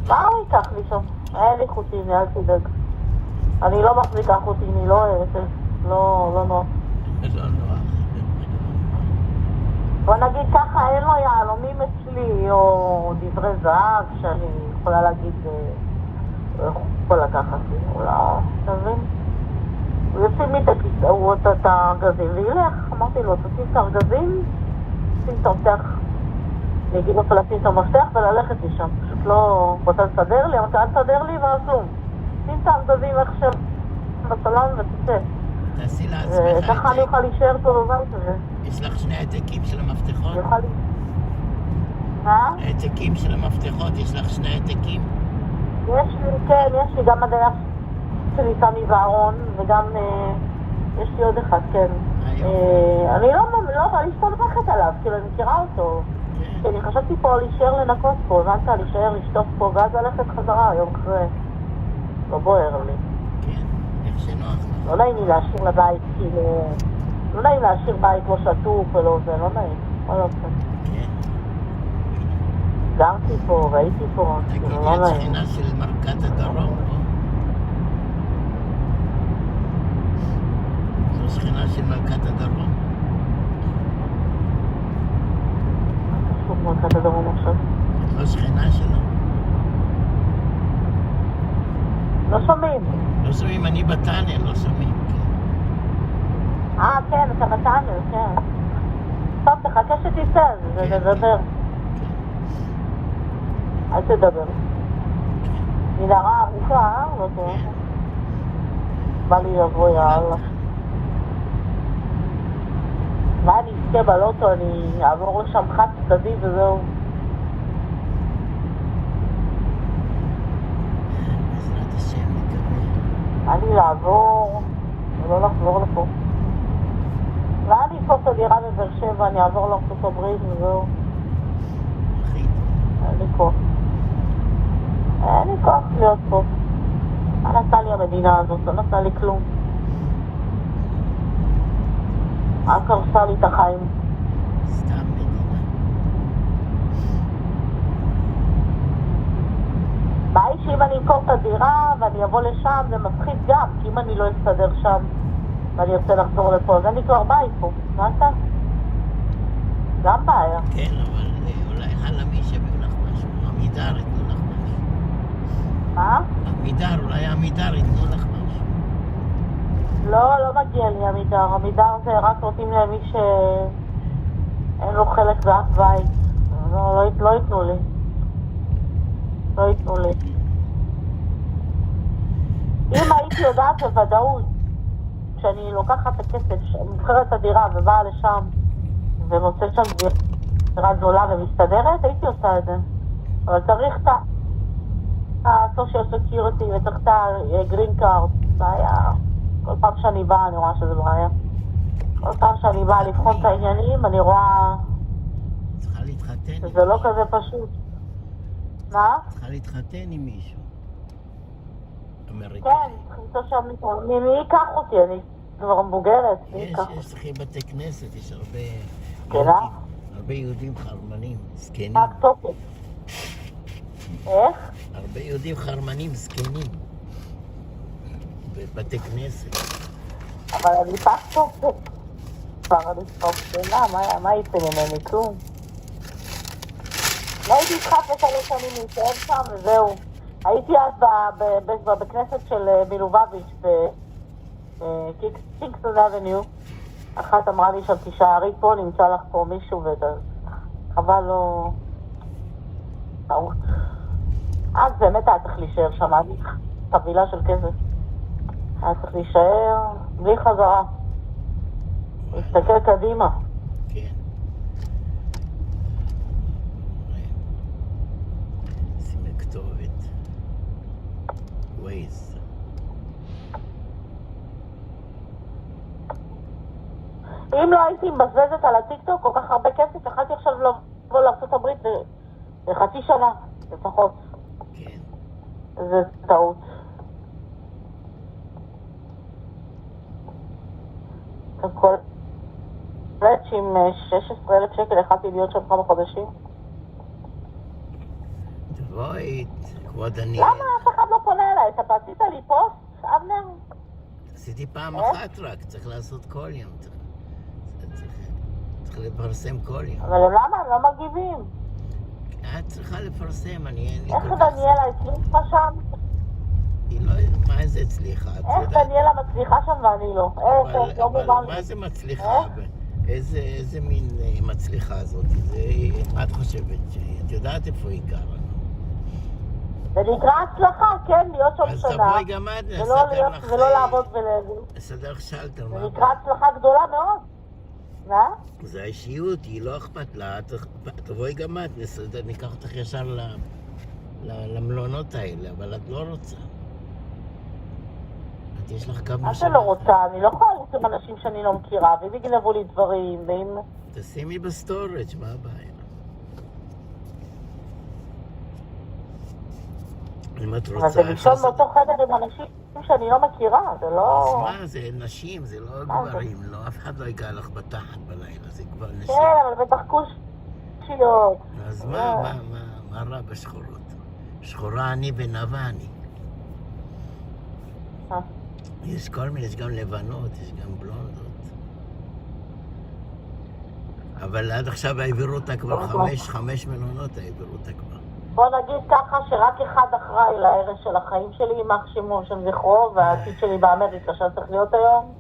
מה הוא ייקח לי שם? אין לי חוטיני, אל תדאג. אני לא מחזיקה חוטיני, לא אוהבת, לא נוח. לא נוח. בוא נגיד ככה, אין לו יהלומים אצלי, או דברי זהב, שאני יכולה להגיד, הוא יכול לקחת לי, הוא לא, תבין? הוא יוצא הוא רוצה את הארגזים וילך, אמרתי לו, תוציא את הארגזים, שים את המפתח, אני אגיד לו לשים את המפתח וללכת לשם, פשוט לא רוצה לסדר לי, אמרתי, אל תסדר לי ואז כלום, שים את הארגזים איך שם בסלון ותצא. תעשי לעצמך ככה אני אוכל להישאר פה בבית הזה. יש לך שני העתקים של המפתחות? מה? העתקים של המפתחות, יש לך שני העתקים? יש לי, כן, יש לי גם מדעי שלי סמי בארון, וגם יש לי עוד אחד, כן. אני לא בא להסתמכת עליו, כאילו אני מכירה אותו. כי אני חשבתי פה להישאר לנקות פה, הבנת? להישאר לשטוף פה, ואז ללכת חזרה יום אחרי. לא בוער לי. כן, איך שנוח. לא נעים לי להשאיר לבית, כאילו... לא נעים להשאיר בית לא שטוף ולא זה, לא נעים. מה לא עושה? כן. גרתי פה, ראיתי פה, תגידי, לא את נעים. שכנה של מלכת הדרום, לא? זו שכנה של מלכת הדרום. איפה מלכת הדרום עכשיו? את לא שכנה שלה? לא שומעים. לא שומעים, אני בטניה, לא שומעים. כן, אתה בטניה, כן. טוב, תחכה שתיסע, נדבר. אל תדבר. מנהרה ארוכה, לא טוב. בא לי לבוא, יאללה. מה אני אזכה בלוטו, אני אעבור לשם חד צדדי וזהו. בעזרת השם נקווה. בא לי לעבור ולא לחזור לפה. מה אני אקוף את הדירה בבאר שבע, אני אעבור לארצות הברית וזהו. אין לי כוח. אין לי כוח להיות פה. מה נתנה לי המדינה הזאת? לא נתנה לי כלום. רק הרסה לי את החיים. סתם מדינה. בעיה שאם אני אמכור את הדירה ואני אבוא לשם זה מפחיד גם, כי אם אני לא אסתדר שם ואני רוצה לחזור לפה, אז אני כבר בית פה. מה אתה? גם בעיה. כן, אבל אולי חלמי שביאו לך משהו. עמידר יתנו לך משהו. מה? עמידר, אולי עמידר יתנו לך משהו. לא מגיע לי עמידר. עמידר זה רק נותנים להם מי שאין לו חלק באף בית. לא ייתנו לי. לא ייתנו לי. אם הייתי יודעת בוודאות שאני לוקחת את הכסף, שאני מוכרת את הדירה ובאה לשם ומוצאת שם דירה זולה ומסתדרת, הייתי עושה את זה. אבל צריך את ה-social security וצריך את ה-green card. בעיה. כל פעם שאני באה אני רואה שזה בעיה. כל פעם שאני באה לבחון את העניינים אני רואה צריכה להתחתן. שזה לא כזה פשוט. מה? צריכה להתחתן עם מישהו. אמריקאי. כן, צריך שם לטעון. מי ייקח אותי? אני כבר מבוגרת. יש לכי בתי כנסת, יש הרבה יהודים חרמנים, זקנים. רק תוקף. איך? הרבה יהודים חרמנים, זקנים. בבתי כנסת. אבל אני פח תוקף. כבר אני תוקף. מה יצא ממני? כלום. לא הייתי צריכה לשלוש שנים להישאר שם וזהו. הייתי אז בכנסת של מילובביץ' בקינגסטון אבניו. אחת אמרה לי שם תישארי פה, נמצא לך פה מישהו חבל לא... טעות. אז באמת היה צריך להישאר שם, היה חבילה של כסף. היה צריך להישאר בלי חזרה. להסתכל קדימה. כן. שימי כתובת. ווייז. אם לא הייתי מבזבזת על הטיקטוק כל כך הרבה כסף, יכלתי עכשיו לבוא לארצות הברית לחצי שנה לפחות. כן. זה טעות. כל פלט עם 16,000 שקל יכלתי להיות שם כמה חודשים. תבואי, כבוד אני... למה אף אחד לא פונה אליי? אתה עשית לי פוסט, אבנר? עשיתי פעם אחת רק, צריך לעשות כל יום. צריך לפרסם כל יום. אבל למה? הם לא מגיבים. את צריכה לפרסם, אין לי איך כל כך... דניאלה הצליחה שם? היא לא... מה זה הצליחה? איך דניאלה מצליחה שם ואני לא? אבל מה זה מצליחה? איזה מין מצליחה זאת? מה את חושבת? את יודעת איפה היא גרה? זה נקרא הצלחה, כן, להיות שם אז שנה. אז תבואי גם את, נסדר לך... ולא לעבוד ולהגיד. נסדר לך שלטר, מה? זה נקרא הצלחה גדולה מאוד. מה? זה האישיות, היא לא אכפת לה. תבואי גם את, ניקח אותך ישר למלונות האלה, אבל את לא רוצה. יש לך קו מה משלך. זה לא רוצה? אני לא יכולה לראות עם אנשים שאני לא מכירה, ואם יגנבו לי דברים, ואם... תשימי בסטורג', מה הבעיה? אם את רוצה... אבל זה לישון באותו חדר עם אנשים שאני לא מכירה, זה לא... אז מה, זה נשים, זה לא גברים, לא, אף אחד לא ייגע לך בתחת בלילה, זה כבר נשים. כן, אבל בטח קושיות. אז מה רע בשחורות? שחורה אני ונאווה אני. יש כל מיני, יש גם לבנות, יש גם בלונדות. אבל עד עכשיו העבירו אותה כבר 5 מלונות העבירו אותה כבר. בוא נגיד ככה שרק אחד אחראי להרס של החיים שלי, יימח שמו של זכרו, והעתיד שלי באמריקה שצריך להיות היום,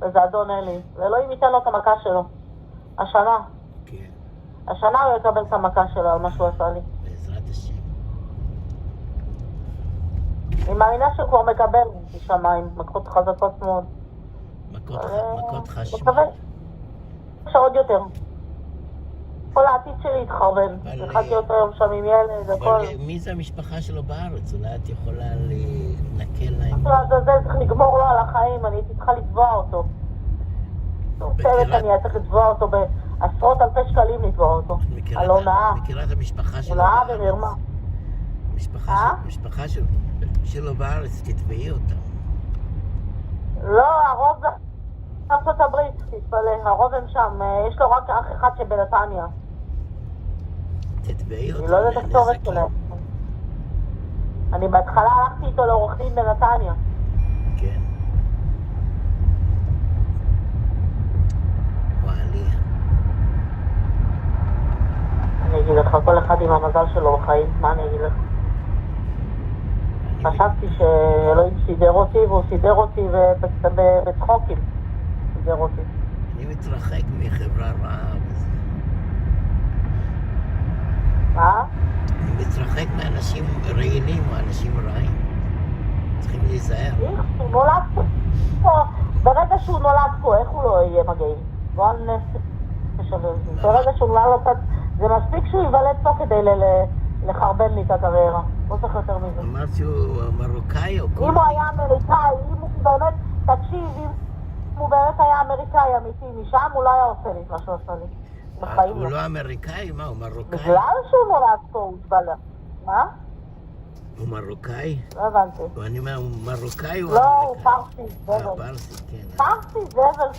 וזה אדון אלי. ואלוהים ייתן לו את המכה שלו. השנה. כן. השנה הוא יקבל את המכה שלו על מה שהוא עשה לי. בעזרת השם. אני מאמינה שהוא כבר מקבל משמיים, מכות חזקות מאוד. מכות חשמל. מקווה שעוד יותר. כל העתיד שלי התחרבן. התחלתי אותו היום שם עם ילד, הכל. אבל מי זה המשפחה שלו בארץ? אולי את יכולה לנקל להם? זה צריך לגמור לו על החיים, אני הייתי צריכה לתבוע אותו. צוות אני היה צריך לתבוע אותו בעשרות אלפי שקלים לתבוע אותו. על הונאה. מכירה את המשפחה שלו הונאה בארץ? ומרמה. משפחה שלו בארץ, תתבעי אותה. לא, הרוב זה ארצות הברית, תתפלא, הרוב הם שם. יש לו רק אח אחד שבנתניה. תתבעי אותה. אני לא יודעת הכתובת שלהם. אני בהתחלה הלכתי איתו לעורך דין בנתניה. כן. וואלי. אני אגיד לך, כל אחד עם המזל שלו בחיים, מה אני אגיד לך? חשבתי שאלוהים סידר אותי, והוא סידר אותי בצחוקים. סידר אותי. אני מתרחק מחברה רעה וזה. מה? אני מתרחק מאנשים רעילים או אנשים רעים. צריכים להיזהר. הוא נולד פה. ברגע שהוא נולד פה, איך הוא לא יהיה מגעיל? בוא נשווה. ברגע שהוא נולד פה, זה מספיק שהוא ייוולד פה כדי לחרבן לי את הקריירה. לא צריך יותר מזה. אמרת שהוא מרוקאי או קורדי? אם הוא היה אמריקאי, אם הוא באמת, תקשיב, אם הוא באמת היה אמריקאי אמיתי משם, הוא לא היה עושה לי את מה שהוא עושה לי. בחיים הוא לא אמריקאי? מה, הוא מרוקאי? בגלל שהוא נולד פה, הוא התבלע. מה? הוא מרוקאי? לא הבנתי. אני אומר, הוא מרוקאי או לא, הוא אמריקאי? פרסי, זבל. פרסי, כן. פרסי, זבל,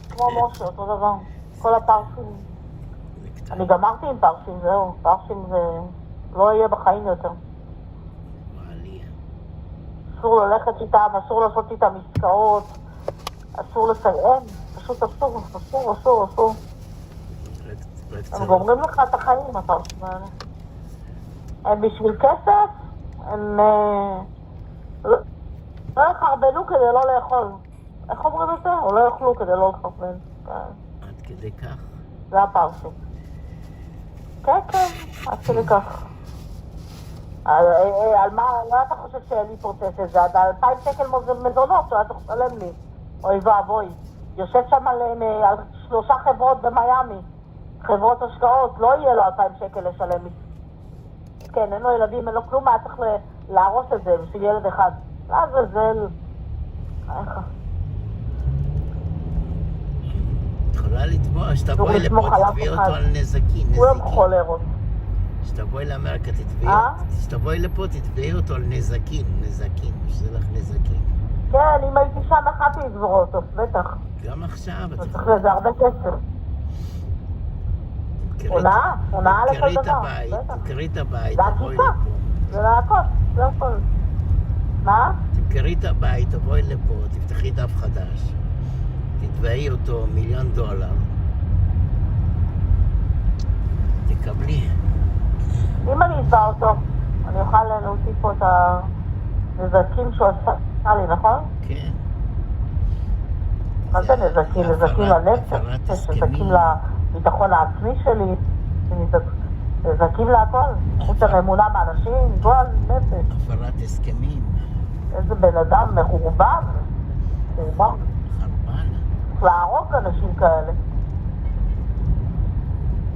כמו משה, אותו דבר. כל הפרסים. אני גמרתי עם פרסים, זהו. פרסים זה לא יהיה בחיים יותר. אסור ללכת איתם, אסור לעשות איתם עסקאות, אסור לסיים, פשוט אסור. הם גומרים לך את החיים, הפרסים האלה. הם בשביל כסף, הם לא יחרבנו כדי לא לאכול. איך אומרים את זה? או לא יאכלו כדי לא לחרבן. עד כדי כך? זה הפרסים. כן, עד כדי כך. על מה אתה חושב שאני פורטט את זה? עד 2,000 שקל מזונות שאתה צריך לשלם לי. אוי ואבוי. יושב שם על 3 חברות במיימי. חברות השקעות, לא יהיה לו 2,000 שקל לשלם לי. כן, אין לו ילדים, אין לו כלום, היה צריך להרוס את זה בשביל ילד אחד. לעזאזל. יכולה לתבוע, שתבואי לפה, תתביעי אותו על נזקים. כולם חולרות. שתבואי לאמריקה, שתבואי לפה, תתביעי אותו על נזקים, שזה לך נזקים. כן, אם הייתי שם אחת לתבור אותו, בטח. גם עכשיו. צריך לזה הרבה כסף. הונאה לכל דבר. תמכרי את הבית, תבואי לפה. זה להכות, זה הכל. מה? תמכרי את הבית, תבואי לפה, תפתחי דף חדש. תתבעי אותו $1,000,000. תקבלי. אם אני אתבע אותו, אני אוכל להוציא פה את הנזקים שהוא עשה לי, נכון? כן. מה זה נזקים? נזקים לנפש, נזקים לביטחון העצמי שלי, נזקים להכל. חוץ האמונה באנשים, גועל נפש. הפרת הסכמים. איזה בן אדם מחורבן. חרבן. צריך להרוג אנשים כאלה.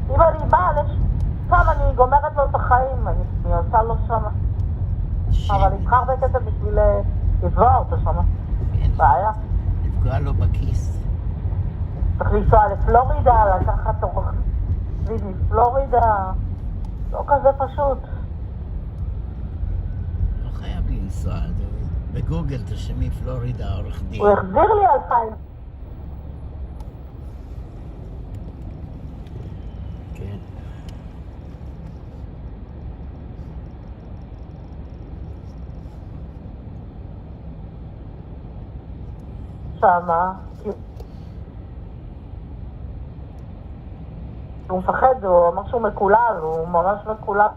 אם אני באה לשם, אני גומרת לו את החיים, אני עושה לו שמה. אבל אני צריכה הרבה כסף בשביל לתבוע אותו שמה. בעיה. לפגוע לו בכיס. צריך לנסוע לפלורידה, לקחת עורך דין מפלורידה. לא כזה פשוט. לא חייב לנסוע, בגוגל תשמי פלורידה עורך דין. הוא החזיר לי 2,000. כן. שמה, הוא מפחד, הוא אמר שהוא מקולל, הוא ממש מקולל.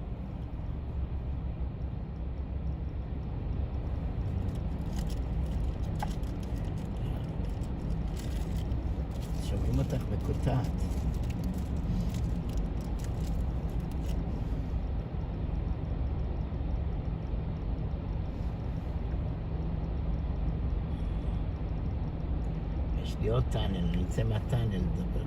שומעים אותך מקוטעת. יש לי עוד טאנל, אני אצא מהטאנל לדבר.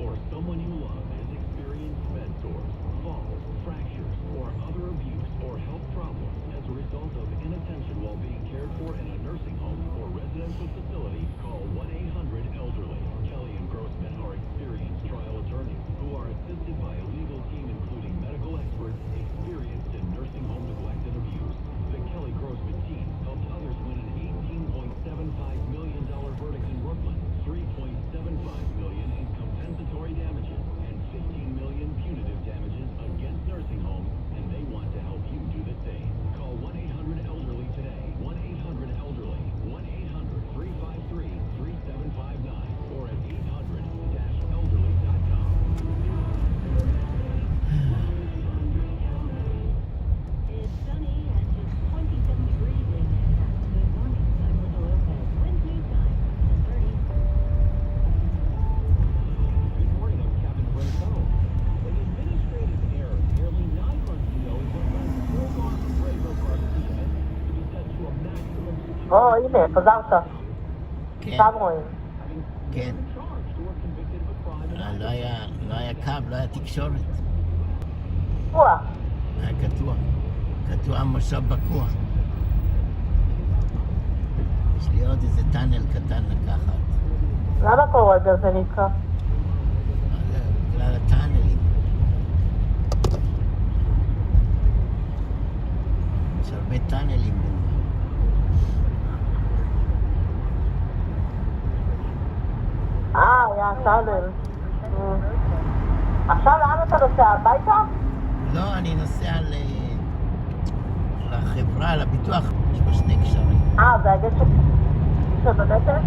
Or someone you love has experienced bed sores, falls, fractures, or other abuse or health problems as a result of inattention while being cared for in a nursing home or residential facility, call 1-800-ELDERLY. Kelly and Grossman are experienced trial attorneys who are assisted by a legal team including medical experts experienced in nursing home neglect and abuse. The Kelly Grossman team helped others win an $18.75 million verdict in Brooklyn, $3.75 million in compensatory damages, and $15 million punitive damages against nursing homes, and they want to help you do the same. Call 1-800-ELDERLY today. 1-800-ELDERLY. 1-800-353-3759 or at 800-elderly.com. It's sunny and just 27 degrees in Manhattan. Good morning. I'm Linda Lopez. Wind speed time 30. Good morning, I'm Captain Brentone. An administrative error nearly 9 months ago is what led full-on Fuego Garcia to be sent to a maximum security. הנה, חזרת. כן, שם רואים. כן. Charged or convicted of a crime. לא היה קו, לא היה תקשורת. וואו. היה קטוע. קטוע מושב בקוע. יש לי עוד איזה טאנל קטן לקחת. למה קורה זה נקרא? בגלל הטאנלים. יש הרבה טאנלים. היה טאנל. עכשיו לאן אתה נוסע? הביתה? לא, אני נוסע לחברה, לביטוח. יש בה 2 קשרים. זה הגט שבנטל?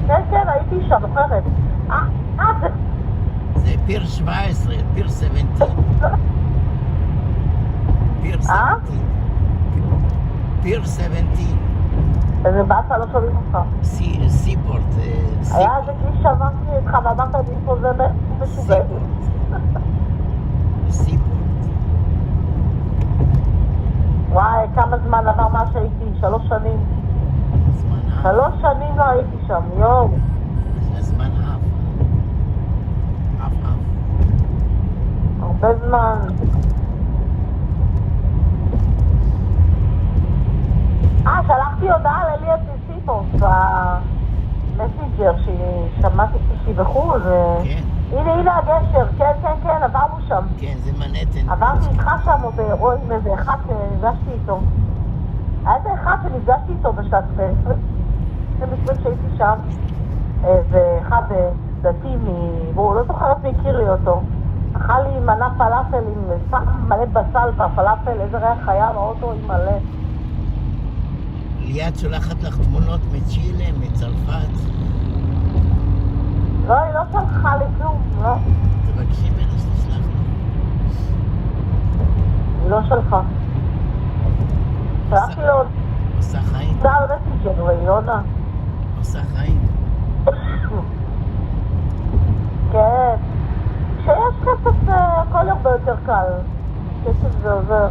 כן. כן, הייתי שם, זוכרת. זה פיר 17, פיר 17. פיר 17. פיר 17. איזה באסה, לא שומעים אותך. סיפורט. היה איזה כביש שאמרתי איתך ואמרת לי פה זה משוגעת. סיפורט. וואי, כמה זמן עבר מה שהייתי? 3 שנים. 3 שנים לא הייתי שם, יואו. הזמן אף. הרבה זמן. שלחתי הודעה לאליאס סיפורט במסנג'ר ששמעתי שהיא בחו"ל הנה הגשר, כן, עברנו שם. כן, זה מנהטן. עברתי איתך שם או עם איזה אחד שנפגשתי איתו. היה איזה אחד שנפגשתי איתו בשעת פסק. זה מספיק שהייתי שם. איזה אחד דתי והוא לא זוכרת מי הכיר לי אותו. אכל לי מנה פלאפל עם סך מלא בסל והפלאפל, איזה ריח חיה באוטו עם מלא. ליאת שולחת לך תמונות מצ'ילה, מצרפת. לא, היא לא שלחה לי כלום, לא. תבקשי ממנה שתשלח לך. היא לא שלחה. שלחתי לו עוד. עושה חיים. זה על מסנג'ר, והיא לא עונה. עושה חיים. כן. כשיש כסף הכל הרבה יותר קל. כסף זה עוזר.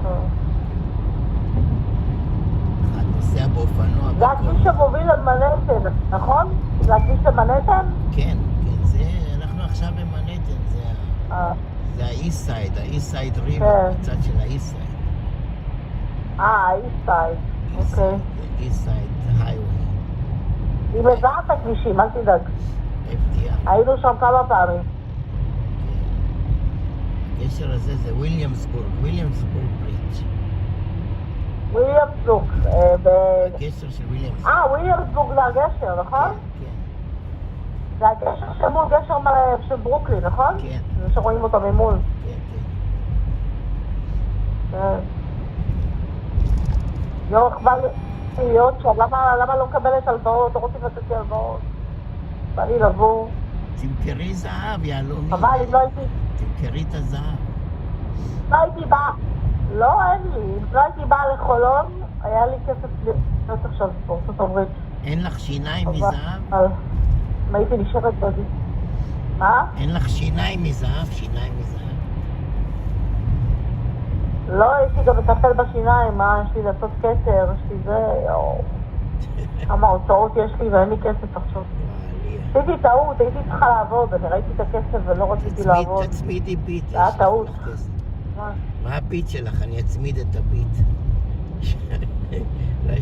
אחד נוסע באופנוע. זה הכביש שמוביל על מנהטן, נכון? זה הכביש למנהטן? כן, זה, אנחנו עכשיו במנהטן, זה זה האיסט סייד, האיסט סייד ריבר, בצד של האיסט סייד. האיסט סייד, אוקיי. איסט סייד, הייווי. היא מזהה את הכבישים, אל תדאג. היינו שם כמה פעמים. הגשר הזה זה וויליאמסבורג ברידג'. וויליאמסבורג. הגשר של וויליאמסבורג. וויליאמסבורג זה הגשר, נכון? כן. זה הגשר שמול גשר של ברוקלין, נכון? כן. זה שרואים אותו ממול. כן. יורך בא להיות שם, למה לא מקבלת הלוואות? לא רוצים לתת לי הלוואות? בא לי לבוא. תמכרי זהב, יעלומי. אבל אם לא הייתי... תמכרי את הזהב. לא הייתי באה... לא, אין לי. אם לא הייתי באה לחולון, היה לי כסף להיות עכשיו בארצות הברית. אין לך שיניים מזהב? אם הייתי נשארת בזה. מה? אין לך שיניים מזהב? שיניים מזהב? לא, הייתי גם לטפל בשיניים, יש לי לעשות כתר, יש לי זה, כמה הוצאות יש לי ואין לי כסף עכשיו. עשיתי טעות, הייתי צריכה לעבוד, אני ראיתי את הכסף ולא רציתי לעבוד. תצמידי ביט. זה היה טעות. מה הביט שלך? אני אצמיד את הביט.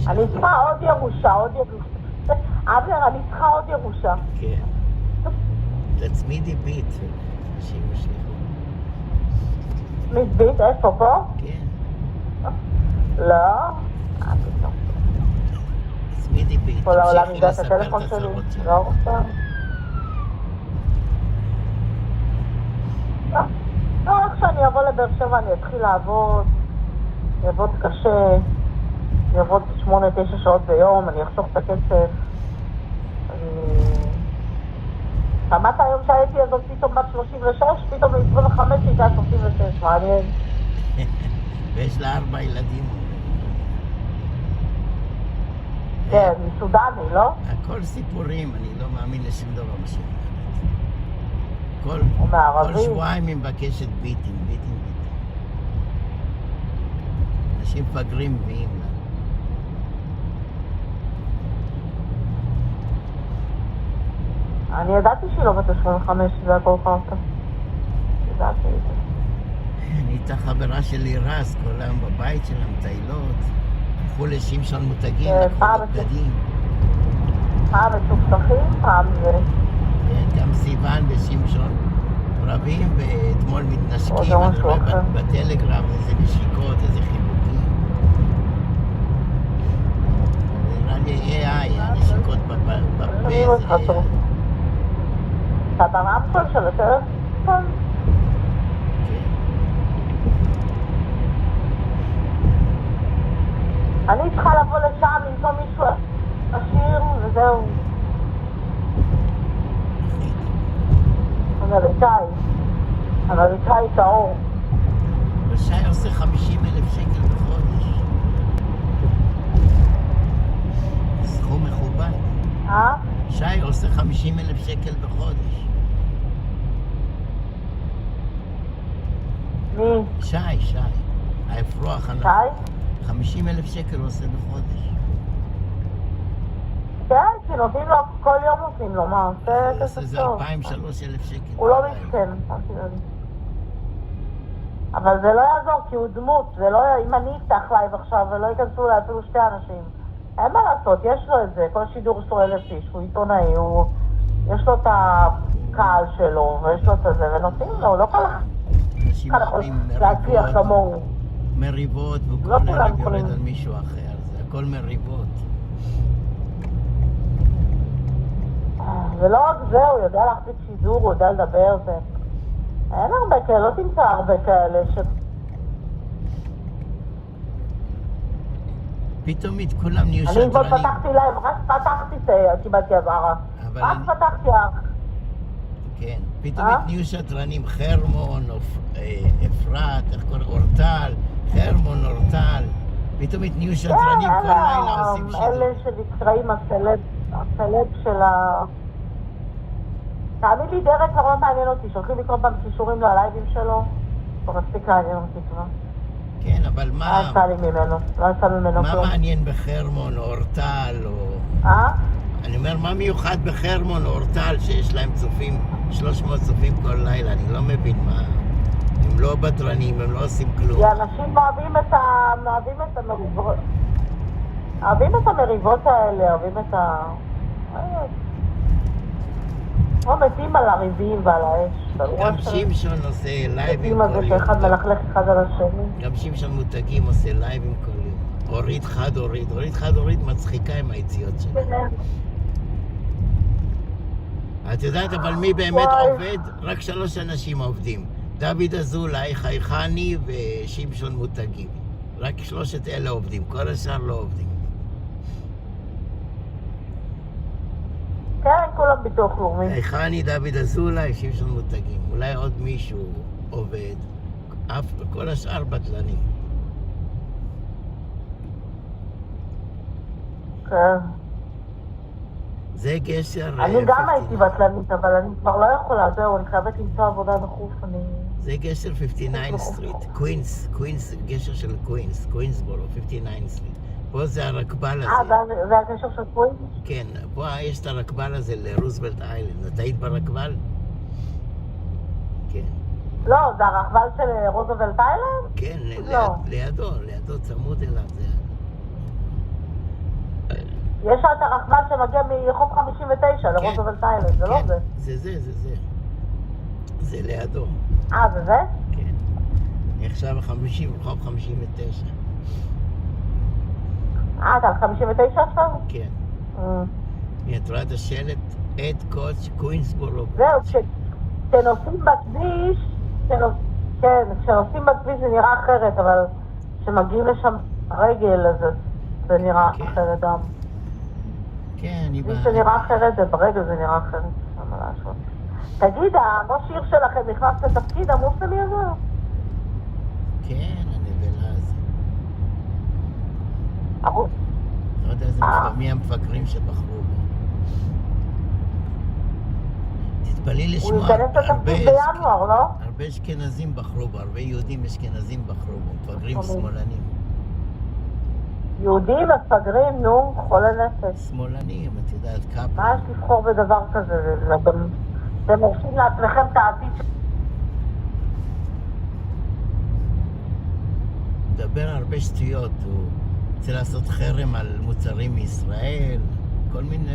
אני צריכה עוד ירושה, אבנר, אני צריכה עוד ירושה. כן. תצמידי ביט. אנשים ישלחו. תצמיד ביט? איפה, פה? כן. לא. פתאום. תצמידי ביט. כל העולם ידע את הטלפון שלי. לא רוצה. לא, איך שאני אבוא לבאר שבע, אני אתחיל לעבוד. אני אעבוד קשה. אני אעבוד 8-9 שעות ביום, אני אחסוך את הכסף. שמעת היום שהייתי הזאת פתאום בת 36, פתאום ב-25 הייתה 36, מעניין. ויש לה 4 ילדים. כן, מסודני, לא? הכל סיפורים, אני לא מאמין לשום דבר מה שהיא אומרת. כל שבועיים היא מבקשת ביטים. אנשים פגרים מביאים לה. אני ידעתי שהיא לא בת 25, זה הכל חרטה. ידעתי את זה. אני איתה חברה שלי רז, כל היום בבית שלה, מטיילות. הלכו לשמשון מותגים, לקחו בגדים. פעם מצופצחים, פעם זה... כן, גם סיוון ושמשון רבים, ואתמול מתנשקים, אני רואה בטלגרם איזה נשיקות, איזה חיבוקים. נראה לי AI, הנשיקות בפה זה AI. אתה ברמקול של הטלפון? אני צריכה לבוא לשם, למצוא מישהו עשיר, וזהו. אמריקאי טהור. ושי עושה 50,000 שקל בחודש. סכום מכובד. שי עושה 50,000 שקל בחודש. מי? שי. האפרוח. שי? 50,000 שקל עושה בחודש. כן, כי נותנים לו, כל יום נותנים לו, מה? זה כסף טוב. זה 2,000-3,000 שקל. הוא לא מסכן, אבל זה לא יעזור, כי הוא דמות, זה לא, אם אני אפתח לייב עכשיו ולא ייכנסו לה אפילו 2 אנשים, אין מה לעשות, יש לו את זה, כל שידור יש לו 1,000 איש, הוא עיתונאי, יש לו את הקהל שלו, ויש לו את זה, ונותנים לו, לא כל אחד יכול להצליח כמוהו. מריבות, וכל ערב יורד על מישהו אחר, זה הכל מריבות. ולא רק זה, הוא יודע להחזיק שידור, הוא יודע לדבר, זה... אין הרבה כאלה, לא תמצא הרבה כאלה ש... פתאומית כולם נהיו שדרנים. אני כבר פתחתי להם, רק פתחתי קיבלתי הבהרה. רק פתחתי כן, פתאומית נהיו שדרנים, חרמון, אפרת, איך קוראים, אורטל, חרמון, אורטל. פתאומית נהיו שדרנים, כל לילה עושים שידור. אלה שנקראים הסלב של ה... תעמיד לי דרך כבר לא מעניין אותי, שולחים לי כל פעם קישורים ללייבים שלו, כבר מספיק לעניין אותי כבר. כן, אבל מה... לא יצא לי ממנו. מה מעניין בחרמון או אורטל או... אני אומר, מה מיוחד בחרמון או אורטל שיש להם צופים, 300 צופים כל לילה, אני לא מבין מה... הם לא בדרנים, הם לא עושים כלום. כי אנשים אוהבים את המריבות. אוהבים את המריבות האלה, אוהבים את ה... או מתים על הריבים ועל האש. גם שמשון עושה לייבים מתים על זה שאחד מלכלך אחד על השני. גם שמשון מותגים עושה לייבים כל יום. אורית חד אורית. אורית חד אורית מצחיקה עם היציאות שלה. את יודעת אבל מי באמת עובד? רק 3 אנשים עובדים. דוד אזולאי, חייכני ושמשון מותגים. רק 3 אלה עובדים, כל השאר לא עובדים. כן, כולם ביטוח לאומי. חייכני, דוד אזולאי, שמשון מותגים. אולי עוד מישהו עובד. כל השאר בטלנים. כן. זה גשר... אני גם הייתי בטלנית, אבל אני כבר לא יכולה, זהו, אני חייבת למצוא עבודה דחוף, אני... זה גשר 59 סטריט, קווינס, גשר של קווינסבורו, 59 סטריט. פה זה הרכבל הזה. זה הגשר של קווינס? כן, פה יש את הרכבל הזה לרוזוולט איילנד. את היית ברכבל? כן. לא, זה הרכבל של רוזוולט איילנד? כן, לידו, צמוד אליו. יש את הרכבל שמגיע מרחוב 59 לרוזוולט איילנד, זה לא זה? זה. זה לידו. זה זה? כן. עכשיו רחוב 59. אתה על 59 עכשיו? כן. את רואה את השלט אד קוץ' קווינסבורו. זהו, כשנוסעים בכביש, כן, כשנוסעים בכביש זה נראה אחרת, אבל כשמגיעים לשם רגל, אז זה נראה אחרת גם. כן, אני מי שנראה אחרת, ברגל זה נראה אחרת. תגיד, הראש עיר שלכם נכנס לתפקיד המוסלמי הזה? כן, הנבלה הזה. ערוץ. לא יודע מי המפגרים שבחרו בו. תתפלאי לשמוע, הוא ייכנס לתפקיד בינואר, לא? הרבה אשכנזים בחרו בו, הרבה יהודים אשכנזים בחרו בו, מפגרים שמאלנים. יהודים, מפגרים, נו, חולה נפש. שמאלנים, את יודעת, קאפ. מה יש לבחור בדבר כזה? אתם עושים לעצמכם את העתיד של... מדבר הרבה שטויות, הוא רוצה לעשות חרם על מוצרים מישראל,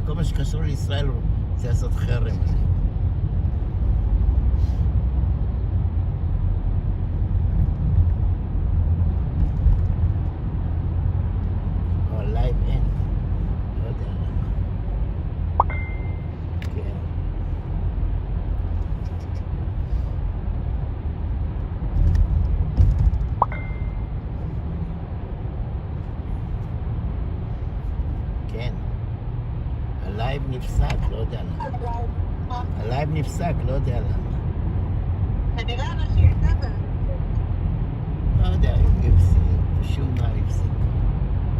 כל מה שקשור לישראל הוא רוצה לעשות חרם עליהם. לייב אין, לא יודע למה. כן. כן. הלייב נפסק, לא יודע למה. הלייב נפסק, לא יודע למה. כנראה אנשים נבל. לא יודע, הפסיק, שום מה הפסיק.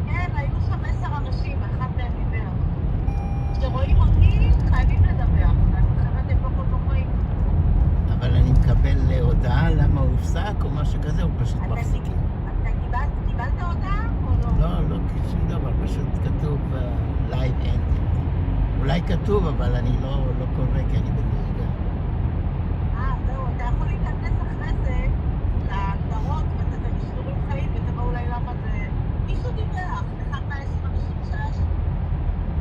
כן, היו שם 10 אנשים, אחד מהם דיבר. כשרואים אותי, חייבים לדבר. אחרת הם לא כל כך רואים. אבל אני מקבל הודעה למה הוא הופסק או משהו כזה, או פשוט מפסיקים. אתה קיבלת הודעה או לא? לא, שום דבר, פשוט כתוב לייב אין. אולי כתוב, אבל אני לא קורא כי אני בנהיגה. זהו, אתה יכול להיכנס אחרי זה להגדרות ואתה בשידורים חיים ותבוא אולי למה זה... מישהו דיווח, אחד מה-10 אנשים שהיה שם.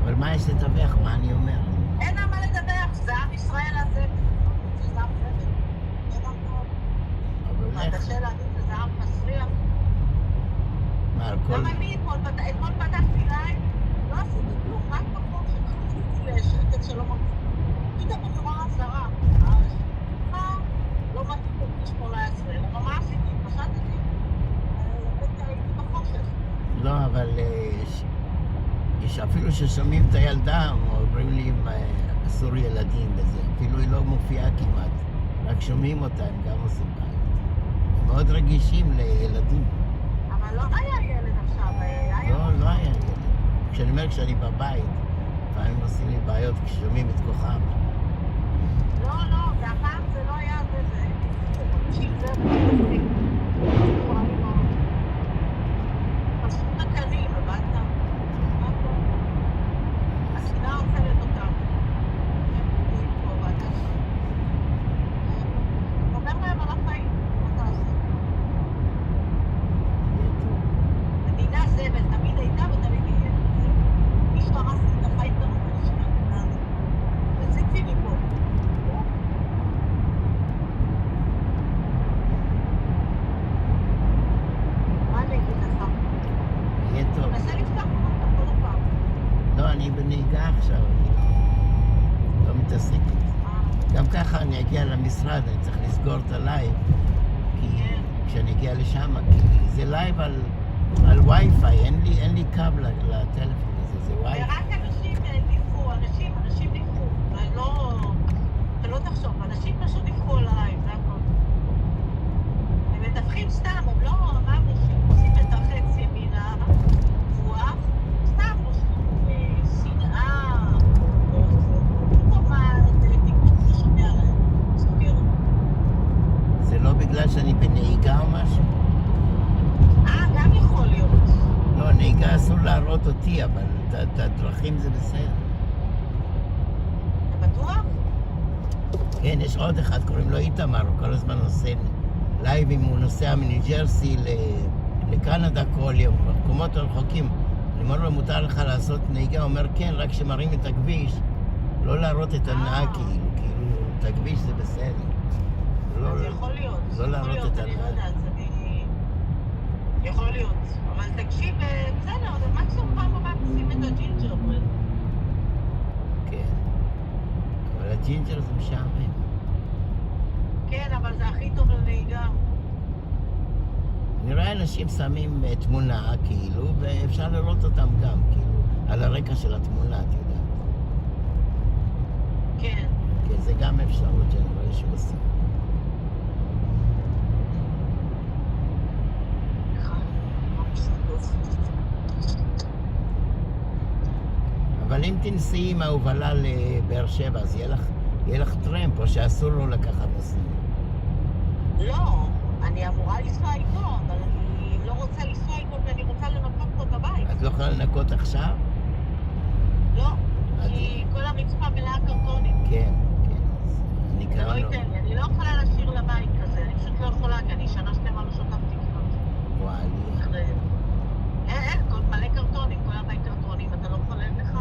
אבל מה יש לדווח? מה אני אומר? אין מה לדווח, זה עם ישראל הזה. זה עם חבר. זה עם טוב. מה, קשה להגיד שזה עם מסריח? מה, על כל... למה אני אתמול פתחתי לייב? לא עשיתי כלום, רק בחור שחזיתי לשקט שלא מגיע. פתאום אני רואה עזרה. לא מתאים בגיל 18, אבל מה עשיתי? פשטתי. הייתי בחושך. לא, אבל יש אפילו ששומעים את הילדה, אומרים לי אם אסור ילדים וזה, אפילו היא לא מופיעה כמעט, רק שומעים אותה, הם גם עושים בעיות. הם מאוד רגישים לילדים. אבל לא היה ילד עכשיו, לא היה ילד. כשאני אומר כשאני בבית, לפעמים עושים לי בעיות כששומעים את כוחם. לא, והפעם זה לא היה זה. שזה פשוט מכרים, הבנת? השנאה אוכלת אותם. הם פוגעים פה, ואתה אומר להם על החיים, מה אתה עושה? אני בנהיגה עכשיו, אני לא מתעסק עם זה. גם ככה אני אגיע למשרד, אני צריך לסגור את הלייב, כי כשאני אגיע לשם, כי זה לייב על וי-פיי, אין לי קו לטלפון הזה, זה וי-פיי. ורק אנשים דיווחו, אנשים דיווחו, אתה לא תחשוב, אנשים פשוט דיווחו על הלייב, זה הכל. הם מדווחים סתם, הם לא אמרנו שעושים את החץ ימינה, רוח, סתם שנאה, או מה, תקנות ששומע להם, סבירו. זה לא בגלל שאני בנהיגה או משהו? גם יכול להיות. לא, נהיגה אסור להראות אותי, אבל את הדרכים זה בסדר. אתה בטוח? כן, יש עוד אחד, קוראים לו איתמר, הוא כל הזמן עושה לייבים, הוא נוסע מניו ג'רסי לקנדה כל יום, במקומות הרחוקים. אני אומר לו, מותר לך לעשות נהיגה? הוא אומר, כן, רק שמראים את הכביש, לא להראות את הנהג כאילו, את הכביש זה בסדר. אז יכול להיות, לא להראות את אני לא הנהג. יודעת, יכול להיות, אבל תקשיב, בסדר, זה מקסימום פעם הבאה תשים את הג'ינג'ר. כן, אבל הג'ינג'ר זה משעמם. כן, אבל זה הכי טוב לנהיגה. אני רואה אנשים שמים תמונה, כאילו, ואפשר לראות אותם גם, כאילו, על הרקע של התמונה, את יודעת. כן. כן, זה גם אפשרות שאני רואה שעושים. אבל אם תנסי עם ההובלה לבאר שבע, אז יהיה לך טרמפ, או שאסור לו לקחת נוסעים. לא, אני אמורה לנסוע איתו, אבל אני לא רוצה לנסוע איתו ואני רוצה לנקות פה את הבית. את לא יכולה לנקות עכשיו? לא, כי כל הרצפה מלאה קרטונים. כן, אז אני זה לא ייתן לי, אני לא יכולה להשאיר לבית כזה, אני פשוט לא יכולה, כי אני שנה שלמה לא שותפתי כבר. וואלי. אין, מלא קרטונים, כל הבית קרטונים, אתה לא חולם לך?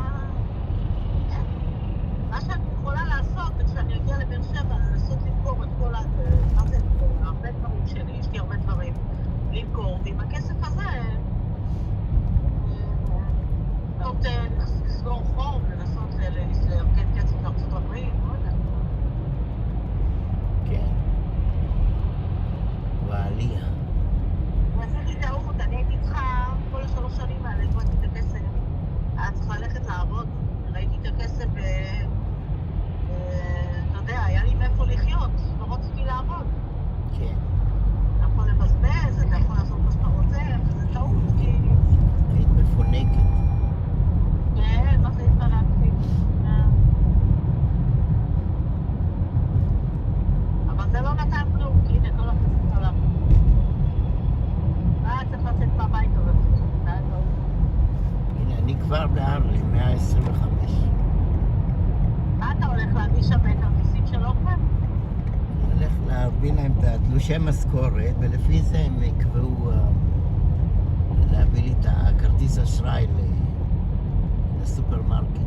מה שאני יכולה לעשות, כשאני אגיע לבאר שבע, לנסות למכור את כל מה זה, הרבה דברים שלי, יש לי הרבה דברים למכור, ועם הכסף הזה, לנסות לסגור חום, לנסות להרכן כסף לארצות הברית, לא יודע. כן. ועליה. ועשיתי טעות, אני הייתי צריכה כל 3 שנים האלה, ראיתי את הכסף. היה צריכה ללכת לעבוד, ראיתי את הכסף אתה יודע, היה לי מאיפה לחיות, לא רציתי לעבוד. כן. אתה יכול לבזבז, אתה יכול לעשות מה שאתה רוצה, וזה טעות, כי... היית מפונקת. כן, מה זה התפלקתי? אבל זה לא נתן כלום, כי הנה, כל הכסף עליו. צריך לצאת מהבית הזה, זה היה טוב. הנה, אני כבר בארלי, 125. מה אתה הולך להביא שם את הכרטיסים של אוכל? אני הולך להביא להם את התלושי משכורת, ולפי זה הם יקבעו להביא לי את הכרטיס אשראי לסופרמרקט.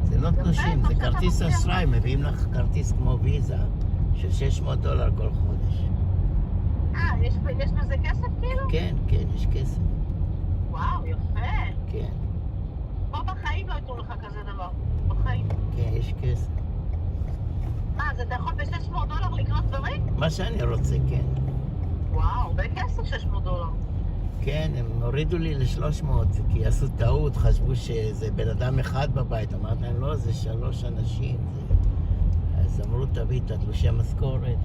זה לא תלושים, זה כרטיס אשראי, מביאים לך כרטיס כמו ויזה של $600 כל חודש. יש בזה כסף כאילו? כן, כן, יש כסף. וואו, יפה. כן. פה בחיים לא יתנו לך כזה דבר. בחיים. כן, יש כסף. מה, אז אתה יכול $600 לקנות דברים? מה שאני רוצה, כן. וואו, בכסף $600. כן, הם הורידו לי ל-300, כי עשו טעות, חשבו שזה בן אדם אחד בבית. אמרתי להם, לא, זה 3 אנשים. אז אמרו, תביא את התלושי המשכורת,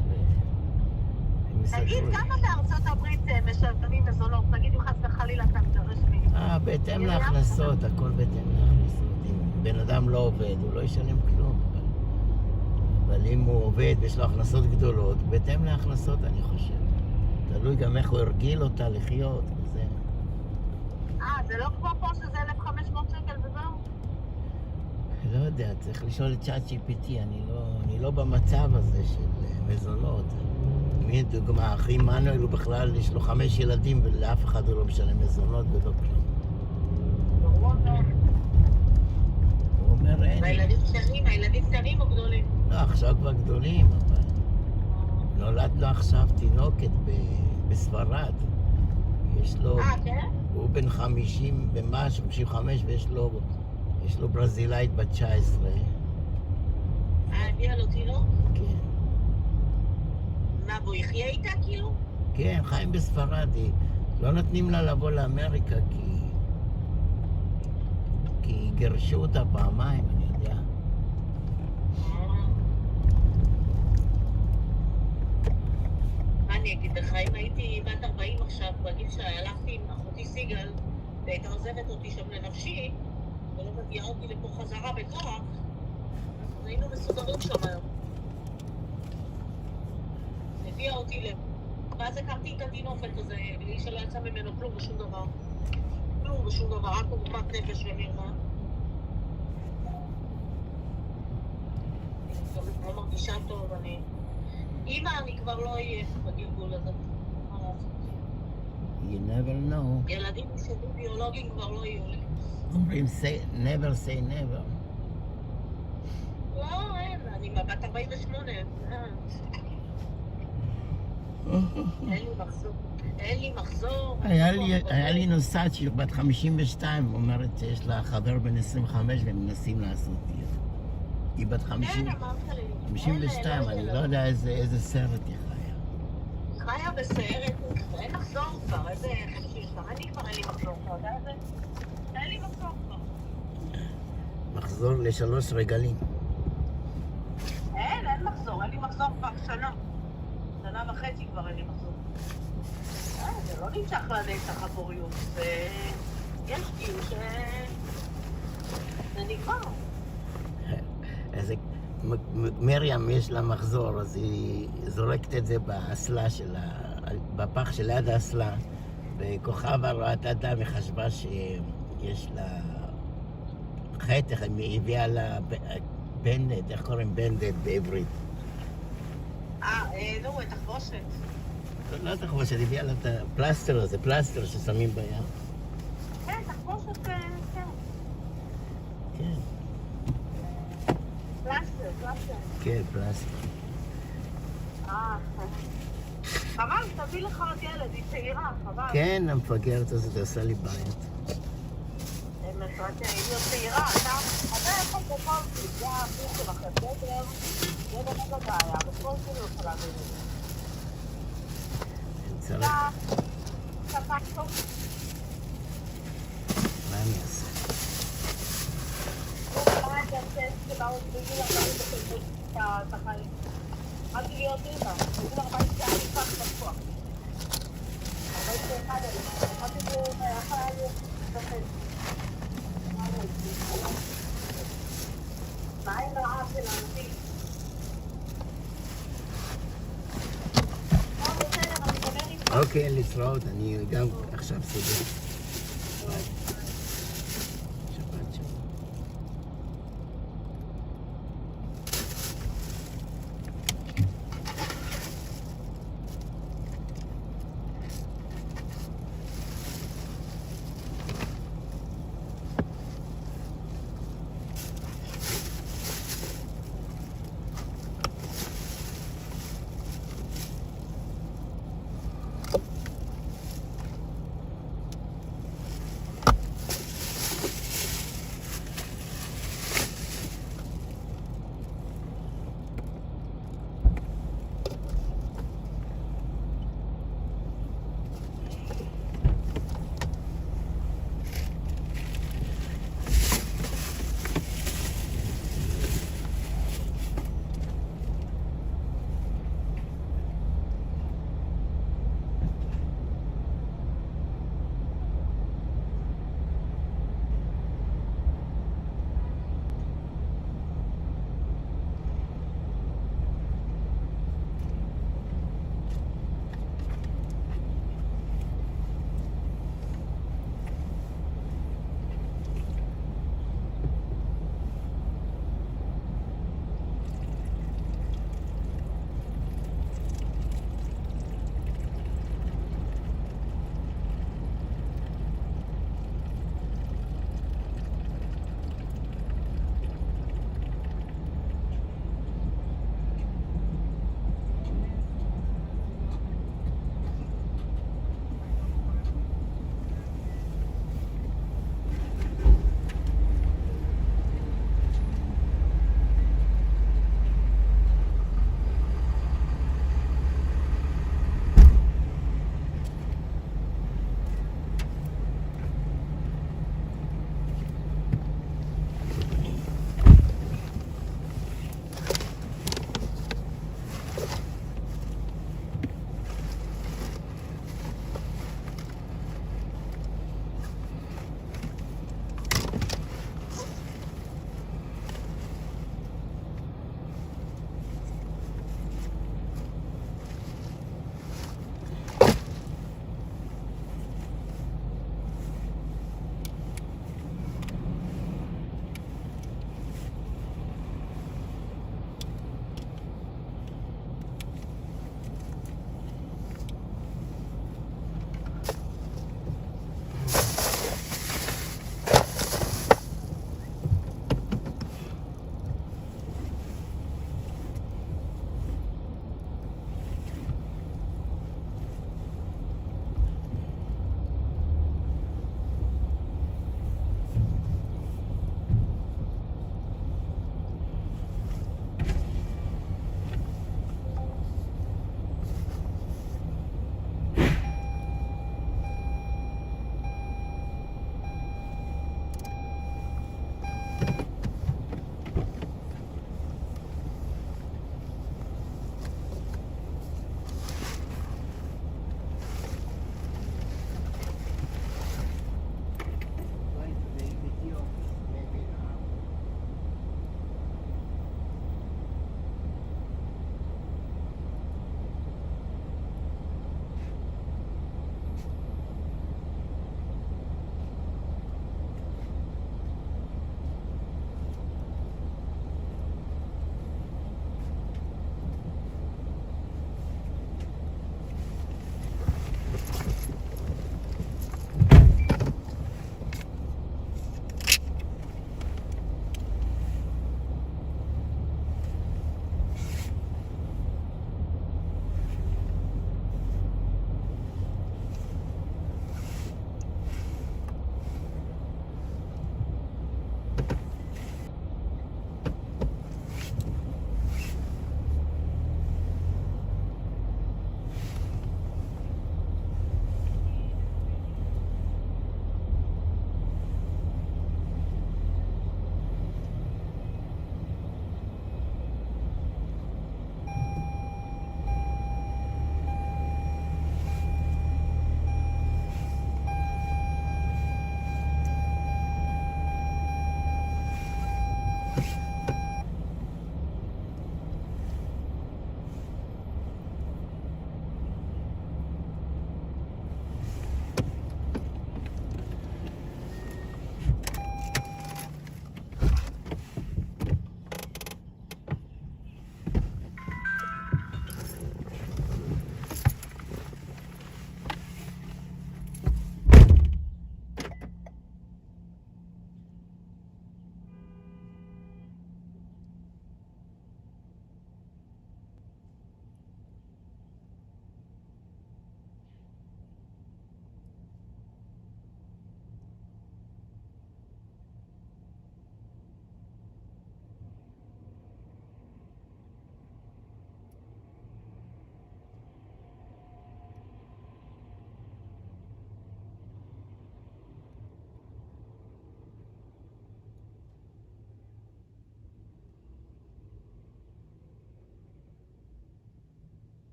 תגיד, כמה בארצות הברית משלמים מזונות? תגיד, אם חס וחלילה אתה מתגרש לי. בהתאם להכנסות, הכל בהתאם להכנסות. אם בן אדם לא עובד, הוא לא ישלם כלום. אבל אם הוא עובד ויש לו הכנסות גדולות, בהתאם להכנסות אני חושב. תלוי גם איך הוא הרגיל אותה לחיות וזה. זה לא כמו פה שזה 1,500 שקל וזהו? לא יודע, צריך לשאול את ChatGPT, אני לא במצב הזה של מזונות. הנה דוגמה, האחי מנואל הוא בכלל, יש לו 5 ילדים ולאף אחד הוא לא משלם מזונות ולא כלום. הוא אומר, אין. הילדים קטנים או גדולים? לא, עכשיו כבר גדולים, אבל נולד לו עכשיו תינוקת בספרד. יש לו... כן? הוא בן 50 ומשהו, 55, ויש לו ברזילאית בת 19. הביאה לו תינוק? כן. מה, והוא יחיה איתה כאילו? כן, חיים בספרד. לא נותנים לה לבוא לאמריקה כי גירשו אותה פעמיים, אני יודע. מה אני אגיד לך, אם הייתי בת 40 עכשיו, בגיל שהלכתי עם אחותי סיגל, והייתה עוזבת אותי שם לנפשי, ולא מביאה אותי לפה חזרה בכוח, אז היינו מסודרים שם היום. הביאה אותי ואז הקמתי את הדינופת הזה, בלי שלא יצא ממנו כלום ושום דבר. כלום ושום דבר, רק עוגמת נפש ומרמה. אני לא מרגישה טוב, אמא, אני כבר לא אהיה בגלגול הזה. מה לעשות? You never know. ילדים שלי ביולוגיים כבר לא יהיו לי. אומרים never say never. לא, אין, אני בת 48. אין לי מחזור. היה לי נוסעת שהיא בת 52, אומרת שיש לה חבר בן 25 והם מנסים לעשות איתה. היא בת 52, אני לא יודע איזה סרט היא חיה. חיה בסרט, אין מחזור כבר, איזה 52, אין לי מחזור כבר, אתה יודע? אין לי מחזור כבר. מחזור ל3 רגלים. אין מחזור, אין לי מחזור כבר שנה וחצי כבר אין לי מחזור. זה לא נמשך לנצח הפוריות, יש כאילו זה נגמר. מרים יש לה מחזור, אז היא זורקת את זה באסלה בפח שליד האסלה, וכוכבה ראתה אדם וחשבה שיש לה חטא, היא הביאה לה בנדד, איך קוראים בנדד בעברית? נו, תחבושת. לא תחבושת, הביאה לה את הפלסטר הזה, פלסטר ששמים בים. כן, תחבושת, כן. כן. פלסטר. כן, פלסטר. חבל, תביא לך עוד ילד, היא צעירה, חבל. כן, המפגרת הזאת עושה לי בעיות. היא עוד צעירה, אתה יכול בכל זאת, זה האחים שלכם, זה באמת הבעיה, בכל זאת לא יכולה בזה. צריך... מה אני אעשה? רק להיות אימא, בגיל 40 שעה נפח בכוח. 41 אמרתי זה אחר תחל. מה עם רעב של אנשים? אוקיי, להתראות, אני גם עכשיו סוגר. שבת שלום.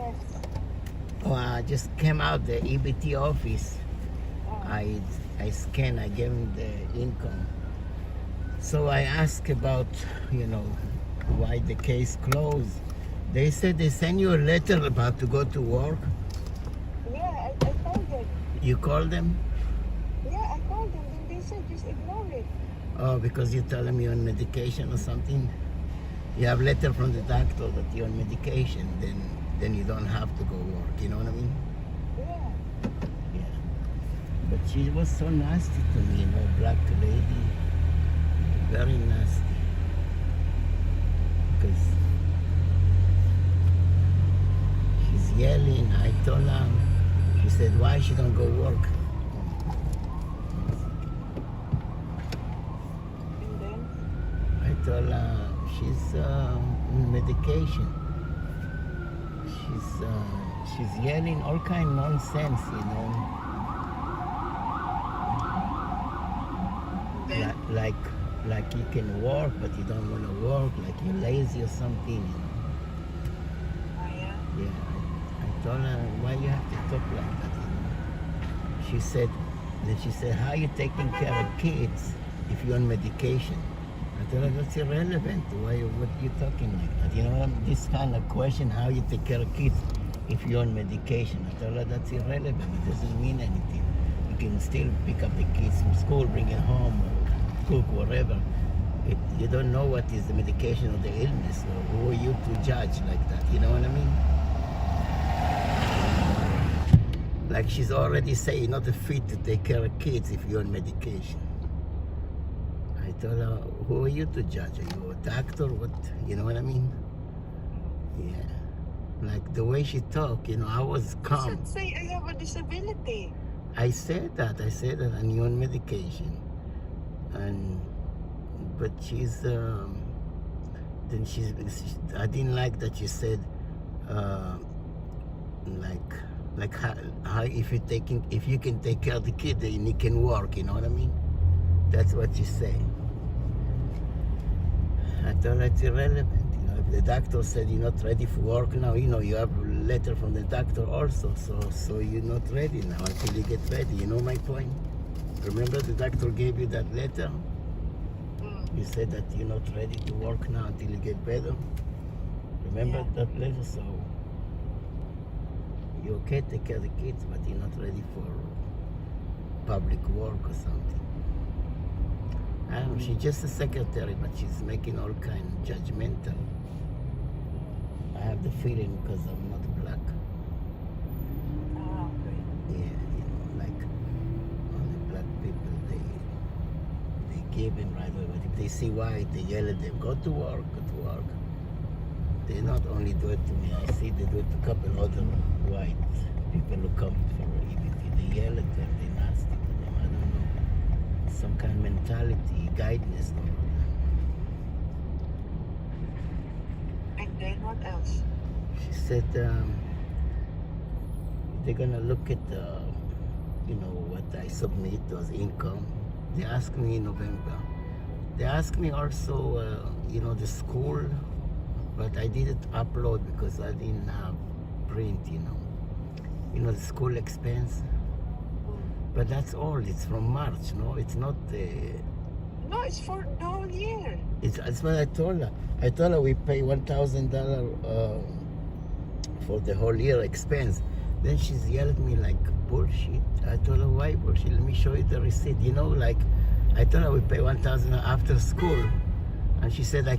Yes. Oh, I just came out the EBT office. Oh. I scanned, I gave him the income. So I asked about, why the case closed. They said they sent you a letter about to go to work. Yeah, I called them. You called them? Yeah, I called them. Then they said just ignore it. Oh, because you tell them you're on medication or something? You have letter from the doctor that you're on medication, then you don't have to go work, you know what I mean? Yeah. Yeah. But she was so nasty to me, black lady. Very nasty. Because she's yelling. I told her, she said, why she don't go work? And then? I told her she's on medication. She's yelling all kind of nonsense, Then? Like you can work, but you don't want to work, like you're lazy or something, Oh, yeah? Yeah, I told her, why you have to talk like that, She said, how you taking care of kids if you're on medication? I told her, that's irrelevant. What are you talking like that? This kind of question, how you take care of kids if you're on medication? I told her, that's irrelevant. It doesn't mean anything. You can still pick up the kids from school, bring it home, or cook, whatever. You don't know what is the medication or the illness, or who are you to judge like that? You know what I mean? Like she's already saying you're not fit to take care of kids if you're on medication. I told her, who are you to judge? Are you a doctor? What? You know what I mean? Yeah. Like the way she talk, I was calm. You should say I have a disability. I said that, and you're on medication. But she's, I didn't like that she said, like how if you can take care of the kid, then you can work, you know what I mean? That's what she said. I thought that's irrelevant. If the doctor said you're not ready for work now, you have a letter from the doctor also, so you're not ready now until you get ready. You know my point? Remember the doctor gave you that letter? You said that you're not ready to work now until you get better. Remember that letter? So you're okay, take care of the kids, but you're not ready for public work or something. I don't know, she's just a secretary, but she's making all kind of judgmental. I have the feeling because I'm not black. Oh, okay. Yeah, like only black people, they give in right away. But if they see white, they yell at them, go to work, go to work. They not only do it to me, I see they do it to a couple other white people who come for EBT. They yell at them, they nasty to them, I don't know. Some kind of mentality, guidance over them. And then what else? She said they're gonna look at what I submit as income. They asked me in November. They asked me also, the school, but I didn't upload because I didn't have print, the school expense. But that's all. It's from March, no? It's not. No, it's for the whole year. That's what I told her. I told her we pay $1,000 for the whole year expense. Then she's yelled at me like bullshit. I told her, why bullshit? Let me show you the receipt. I told her we pay $1,000 after school. And she said, I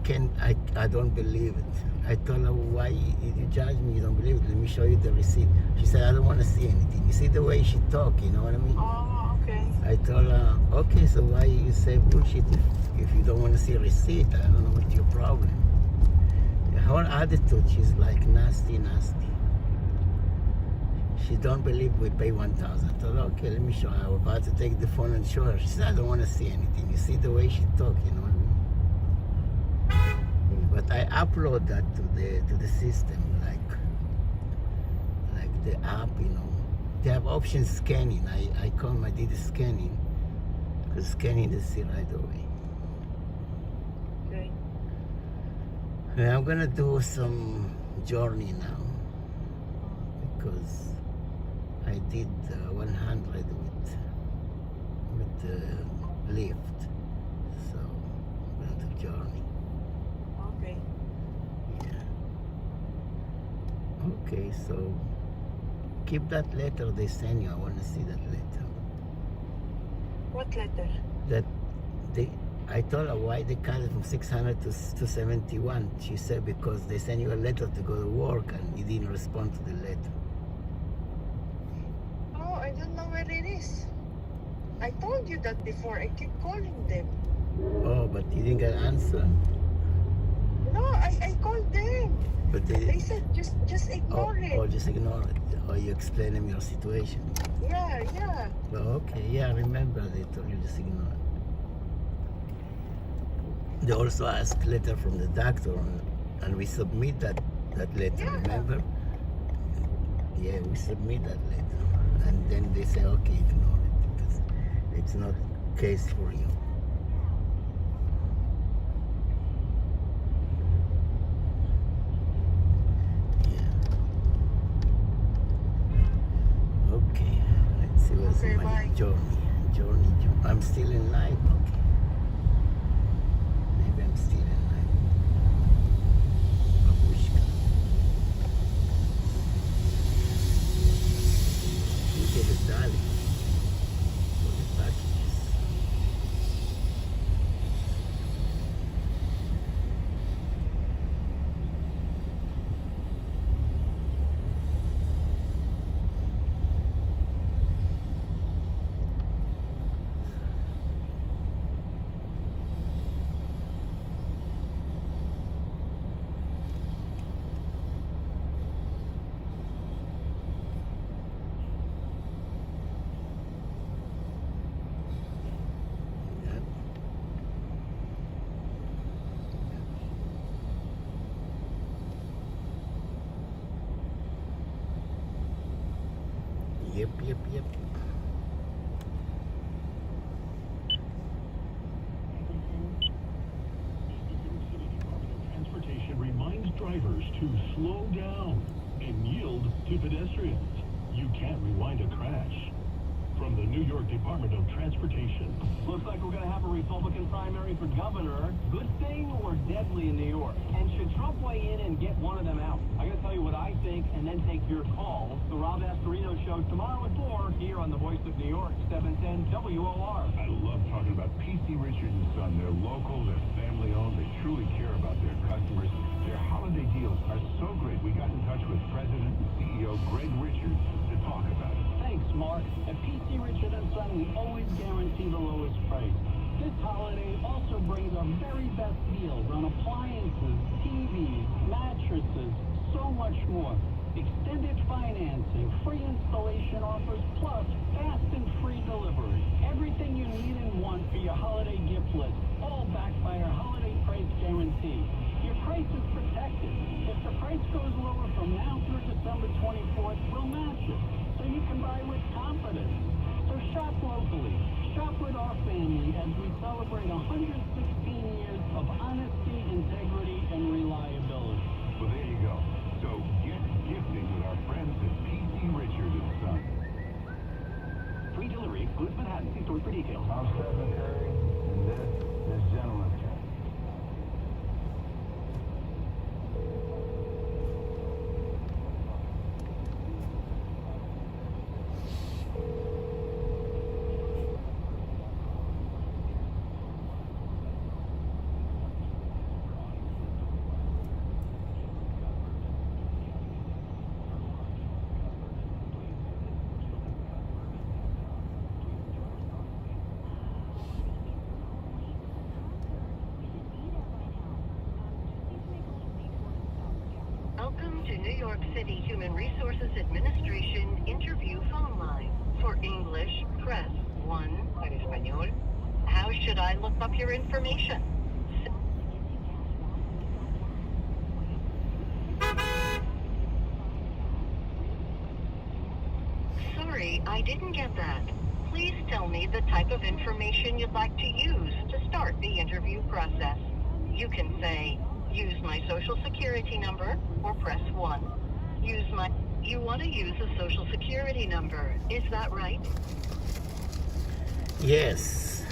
don't believe it. I told her, why you judge me? You don't believe it. Let me show you the receipt. She said, I don't want to see anything. You see the way she talk, you know what I mean? Oh, okay. I told her, okay, so why you say bullshit if you don't want to see a receipt? I don't know what's your problem. Her attitude, she's like nasty. She don't believe we pay $1,000. I told her, okay, let me show her. I was about to take the phone and show her. She said, I don't want to see anything. You see the way she talk, you know what I mean? But I upload that to the system, like the app, They have option scanning. I did the scanning. Because scanning they see right away. Okay. I'm gonna do some journey now. because I did 100 with Lyft. So I'm going to Journey. Okay. Yeah. Okay, so keep that letter they send you. I want to see that letter. What letter? That I told her why they cut it from 600 to 71. She said because they send you a letter to go to work and you didn't respond to the letter. Oh, I don't know where it is. I told you that before. I keep calling them. Oh, but you didn't get an answer. No, I called them. But They said just ignore it. Oh, just ignore it. Or you explain them your situation. Yeah. Oh, okay, yeah, I remember they told you just ignore it. They also asked letter from the doctor, and we submit that letter, remember? Yeah, we submit that letter. And then they say, okay, ignore it, because it's not case for you. Yeah. Okay, let's see what's Okay, my bye. journey. I'm still in line, okay. Maybe I'm still in line. Babushka. Look at the dolly for the packages. Yep. Transportation reminds drivers to slow down and yield to pedestrians. You can't rewind a crash. From the New York Department of Transportation. Looks like we're going to have a Republican primary for governor. Good thing or deadly in New York? And should Trump weigh in and get one of them out? I'm going to tell you what I think and then take your calls. The Rob Astorino Show tomorrow at 4 here on the Voice of New York, 710 WOR. I love talking about P.C. Richard & Son. They're local, they're family-owned, they truly care about their customers. Their holiday deals are so great. We got in touch with President and CEO Greg Richards to talk about it. Thanks, Mark. At P.C. Richard & Son, we always guarantee the lowest price. This holiday also brings our very best deals on appliances, TVs, mattresses, so much more. Extended financing, free installation offers, plus fast and free delivery. Everything you need and want for your holiday gift list, all backed by our holiday price guarantee. Your price is protected. If the price goes lower from now through December 24th, we'll match it, so you can buy with confidence. So shop locally. Shop with our family as we celebrate 116 years of honesty, integrity, and reliability. Well, there you go. So get gifting with our friends at P.C. Richard & Son. Free delivery excludes Manhattan. See store for details. I'm Stephen Curry, and this gentleman Curry. Welcome to New York City Human Resources Administration interview phone line. For English, press 1. Para español. How should I look up your information? Sorry, I didn't get that. Please tell me the type of information you'd like to use to start the interview process. You can say, use my social security number, or press 1. Use my You want to use a social security number, is that right? Yes.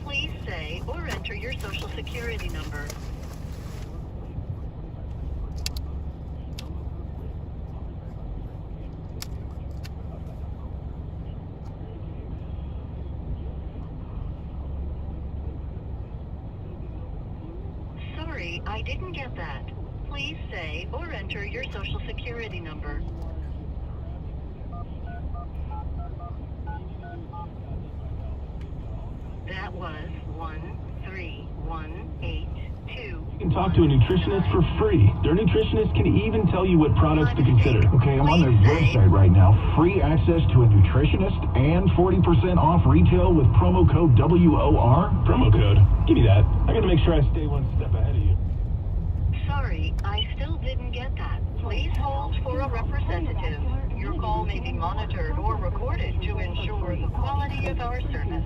Please say or enter your social security number. Sorry, I didn't get that. Please say or enter your social security number. That was 13182. You can talk to a nutritionist for free. Their nutritionist can even tell you what products to consider. Okay, I'm on their website right now. Free access to a nutritionist and 40% off retail with promo code WOR. Promo code? Give me that. I gotta make sure I stay one step ahead of you. Sorry, I still didn't get that. Please hold for a representative. Your call may be monitored or recorded to ensure the quality of our service.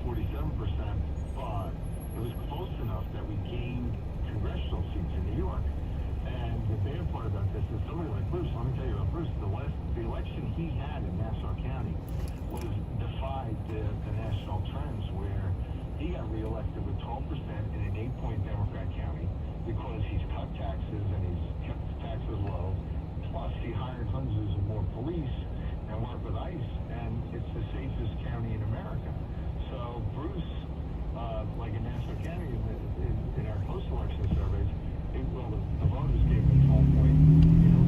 47%, but it was close enough that we gained congressional seats in New York. And the bad part about this is somebody like Bruce, let me tell you about Bruce, the election he had in Nassau County was defied the national trends where he got reelected with 12% in an 8-point Democrat county because he's cut taxes and he's kept taxes low. Plus, he hired hundreds of more police and worked with ICE, and it's the safest county in America. So Bruce, like in Nassau County, in our post-election surveys, the voters gave him 12-point,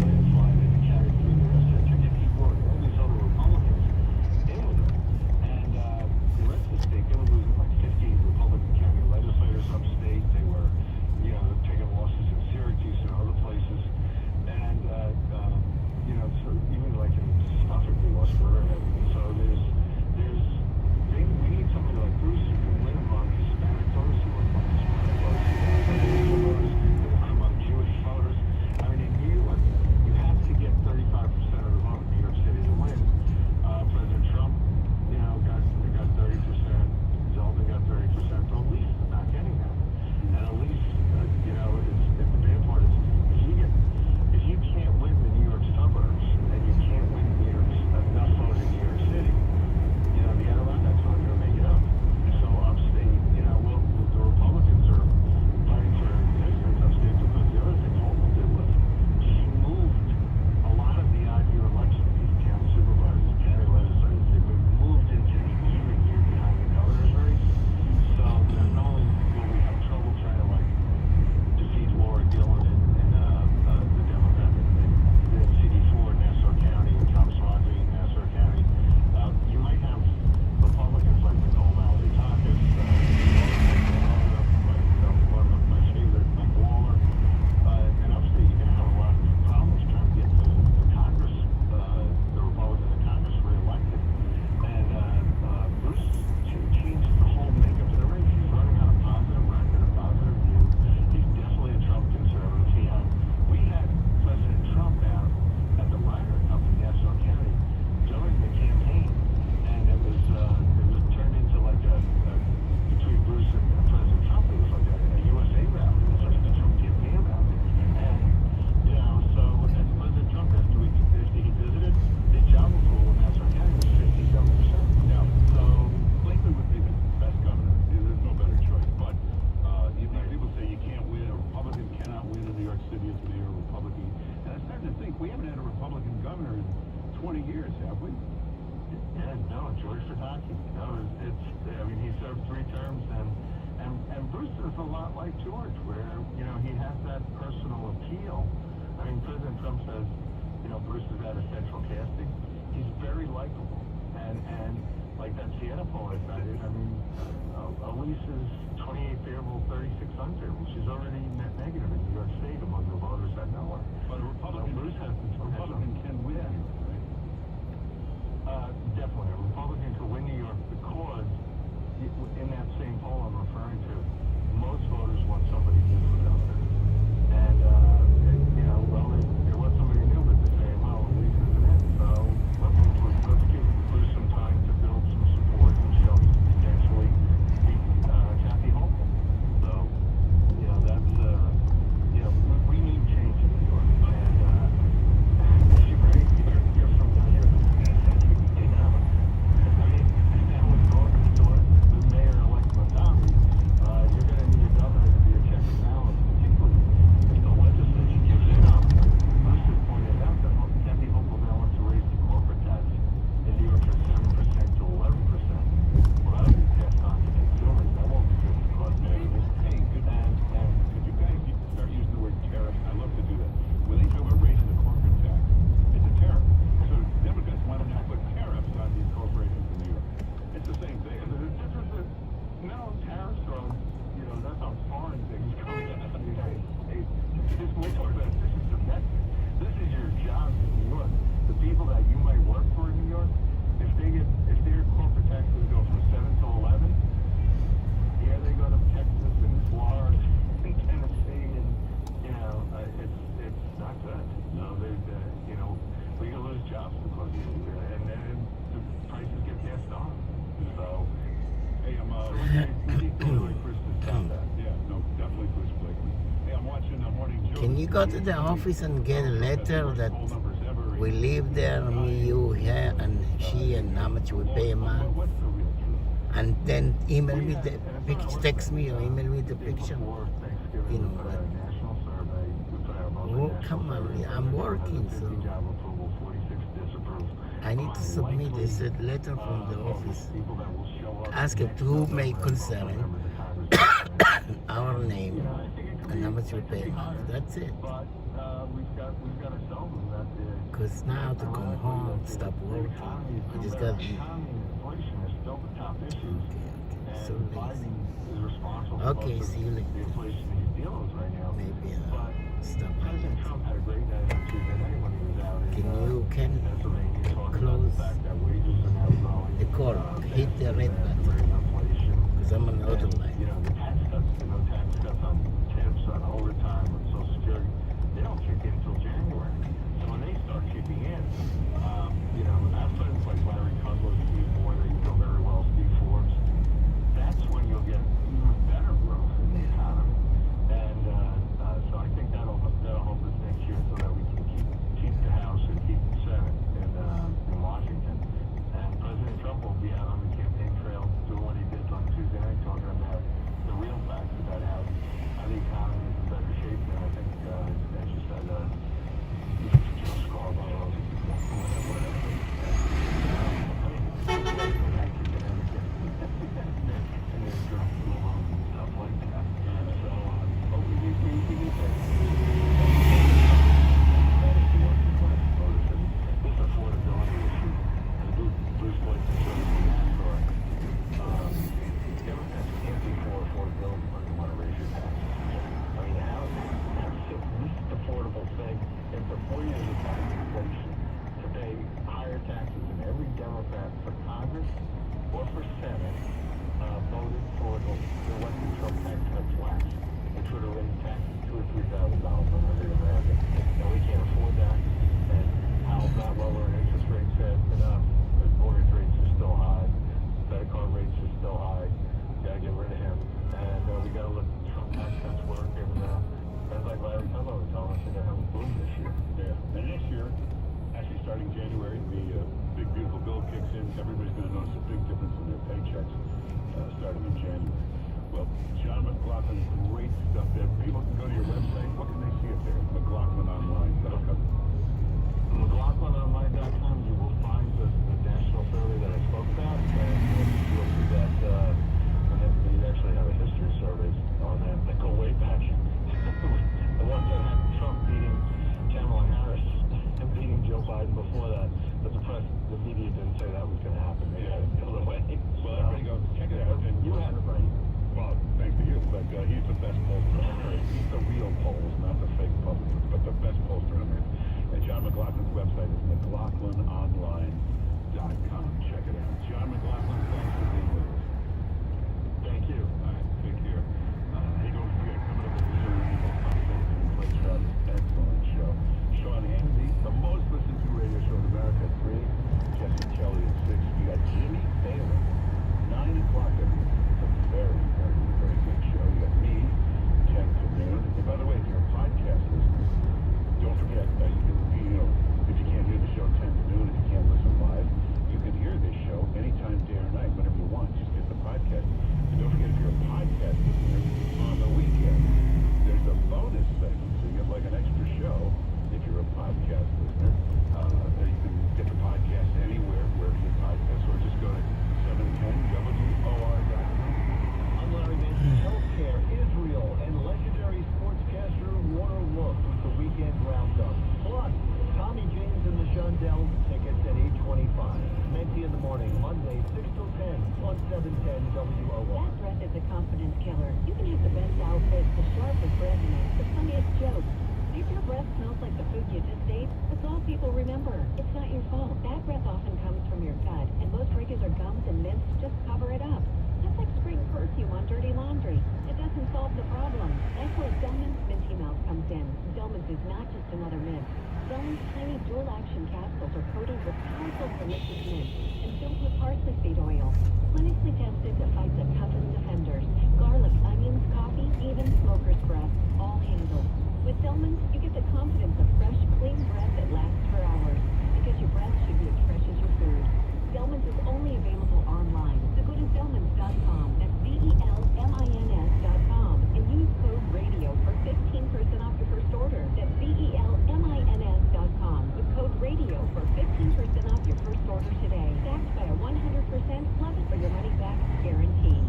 landslide, and it carried through the rest of the ticket. He brought all these other Republicans in with him, and the rest of the state, they were losing like 50 Republican county legislators upstate. They were, taking losses in Syracuse and other places, and so even like in Suffolk, we lost Riverhead. So we need somebody like Bruce who can win among Hispanic voters, who will among Hispanic voters, who will win among Jewish voters. I mean, in New York, you have to get 35% of the vote in New York City to win. President Trump, got 30%. Zeldin got 30%. But Elise is not getting that. And Elise, the bad part is, if you can't win the New York suburbs and you can't win enough votes in New York City, the Adirondacks aren't going to make it up. So upstate, the Republicans are fighting for existence upstate because the other thing Hochul did was she moved a lot of the odd year elections, these town supervisors, county legislators, they moved into the even year behind the governor's race. So not only will we have trouble trying to defeat Laura Gillen and the Democrat in CD4 in Nassau County and Tom Swansea in Nassau County, you might have Republicans like Nicole Mallory-Takis, one of my favorite, Mike Waller, and upstate you're going to have a lot of problems trying to get the Congress, the Republicans in Congress reelected. And Bruce changed the whole makeup of the race. He's running on a positive record, a positive view. He's definitely a Trump conservative. We had President Trump out at the Ryder Cup in Nassau County during the campaign, and it was turned into like between Bruce and President Trump, it was like a USA rally. It was like the Trump campaign rally. And, so as President Trump, after he visited, his job pool in Nassau County was 57%. Yeah. So Lincoln would be the best governor. There's no better choice. But people say you can't win, a Republican cannot win in New York City as mayor, a Republican. And I'm starting to think we haven't had a Republican governor in 20 years, have we? Yeah, no, George Pataki. He served 3 terms, and Bruce is a lot like George, where, he has that personal appeal. President Trump says, Bruce is at a central casting. He's very likable. And like that Siena poll I cited, Elise is 28 favorable, 36 unfavorable. She's already net negative in New York State among the voters that know her. But a Republican, Bruce can win, right? Definitely. A Republican could win New York because in that same poll I'm referring to, most voters want somebody different out there. And, there was somebody new, but they're saying, well, Elise isn't it. So let's give Bruce some time to build some support and show potentially beat Kathy Hochul. So, that's, we need change in New York. And Can you go to the office and get a letter that we live there, me, you, here, and she, and how much we pay a month? And then email me the picture, text me or email me the picture. You know what? Oh, come on, I'm working, so I need to submit this letter from the office. Ask it who may concern, our name, and how much we pay a month. That's it. Because now to come home, stop working, I just got to... So lazy. Okay, see you later. Maybe stop. Can close the call, hit the red button, because I'm on the other line. They don't kick in until January. So when they start kicking in, our friends like Larry Kudlow, Steve Moore, they know very well, Steve Forbes, that's when you'll get even better growth in the economy. And so I think that'll help us next year so that we can keep the House and keep the Senate in Washington. And President Trump will be out on the campaign trail doing what he did on Tuesday night, talking about the real facts about how the economy is in better shape. And I think, as you said, Joe Scarborough, whatever. Stuff like that. So, but we need to this affordability issue, and Bruce Boyd can show you the NASCAR. Democrats can't be for affordability, but they want to raise your taxes. I mean, that's the least affordable thing. And for 4 years of tax inflation, to pay higher taxes than every Democrat for Congress or for Senate voted for the elected Trump tax cuts last, which would have raised taxes $2,000 or $3,000 on every American. Now we can't afford that, and Hal's not lowering interest rates fast enough. The mortgage rates are still high. Credit card rates are still high. Gotta get rid of him, and we gotta let Trump tax cuts work. And guys like Larry Kudlow are telling us they're gonna have a boom this year. Yeah, and this year, actually starting January, the big beautiful bill kicks in. Everybody's gonna notice a big difference in their paychecks starting in January. Well, John McLaughlin, great stuff there. People can go to your website. What can they see up there? McLaughlinonline.com. McLaughlinonline.com. You will find the national survey that I spoke about, and you'll see that we actually have a history surveys on that go way back. The ones that had Trump beating Kamala Harris and beating Joe Biden before that, but the media didn't say that was going to happen. They had it the other way. Well, everybody go check it out. And you had it right. Well, thanks to you, but he's the best pollster on earth. He's the real polls, not the fake publicists, but the best pollster on earth. And John McLaughlin's website is McLaughlinonline.com. Check it out. John McLaughlin, thanks for being with us. Thank you. All right, take care. Hey, don't forget, coming up at Zoom, Place Shot, excellent show. Sean Hannity, the most listened to radio show in America at 3. Jesse Kelly at 6. You got Jimmy Baylor, 9 o'clock every day. It's a very, very, very good show. You got me, 10 to noon. And by the way, if you're a podcast listener, don't forget, if you can't hear the show 10 to noon, if you can't listen live, you can hear this show anytime, day or night, whenever you want. Just get the podcast. And don't forget, if you're a podcast listener, on the weekend, there's a bonus segment, so you get like an extra show if you're a podcast listener. You can get the podcast anywhere, wherever you podcast, or just go to 710WOR.com. I'm Larry Mason. Healthcare, Israel, and legendary sportscaster Warner Wolf with the weekend roundup. Plus, Tommy James and the Shondells tickets at 8:25. Menti in the morning, Monday, 6 till 10 on 710 WOR. That breath is a confidence killer. You can have the best outfit, the sharpest resume, the funniest jokes. If your breath smells like the food you just ate, that's all people remember. It's not your fault. Bad breath often comes from your gut, and most regular gums and mints just cover it up. Just like spring perfume on dirty laundry. It doesn't solve the problem. That's where Delman's Minty Mouth comes in. Delman's is not just another mint. Delman's tiny dual-action capsules are coated with powerful delicious mint and filled with parsley seed oil. Clinically tested to fight the toughest offenders. Garlic, onions, coffee, even smoker's breath. All handled. With Selman's, you get the confidence of fresh, clean breath that lasts for hours. Because your breath should be as fresh as your food. Selman's is only available online. So go to Selmans.com. That's Zelmins.com. And use code RADIO for 15% off your first order. That's Zelmins.com. With code RADIO for 15% off your first order today. Backed by a 100% plus for your money back guarantee.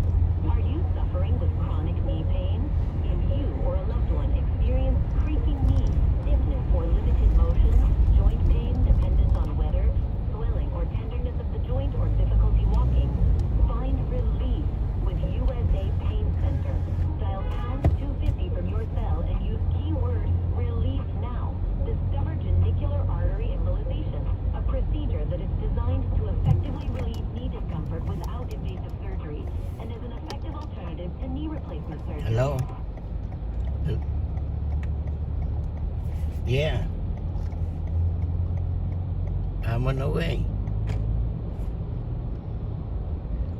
Are you suffering with chronic knee pain? If you or a loved one experience creaking knees, stiffness or limited motion, joint pain dependent on weather, swelling or tenderness of the joint or difficulty walking, find relief with USA Pain Center. Dial pound 250 from your cell and use keyword relief now. Discover genicular artery embolization, a procedure that is designed to effectively relieve knee discomfort without invasive surgery and is an effective alternative to knee replacement surgery. Hello? Yeah. I'm on the way.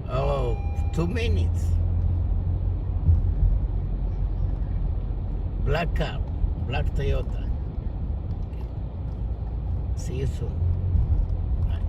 Oh, 2 minutes. Black car, black Toyota. See you soon. Bye.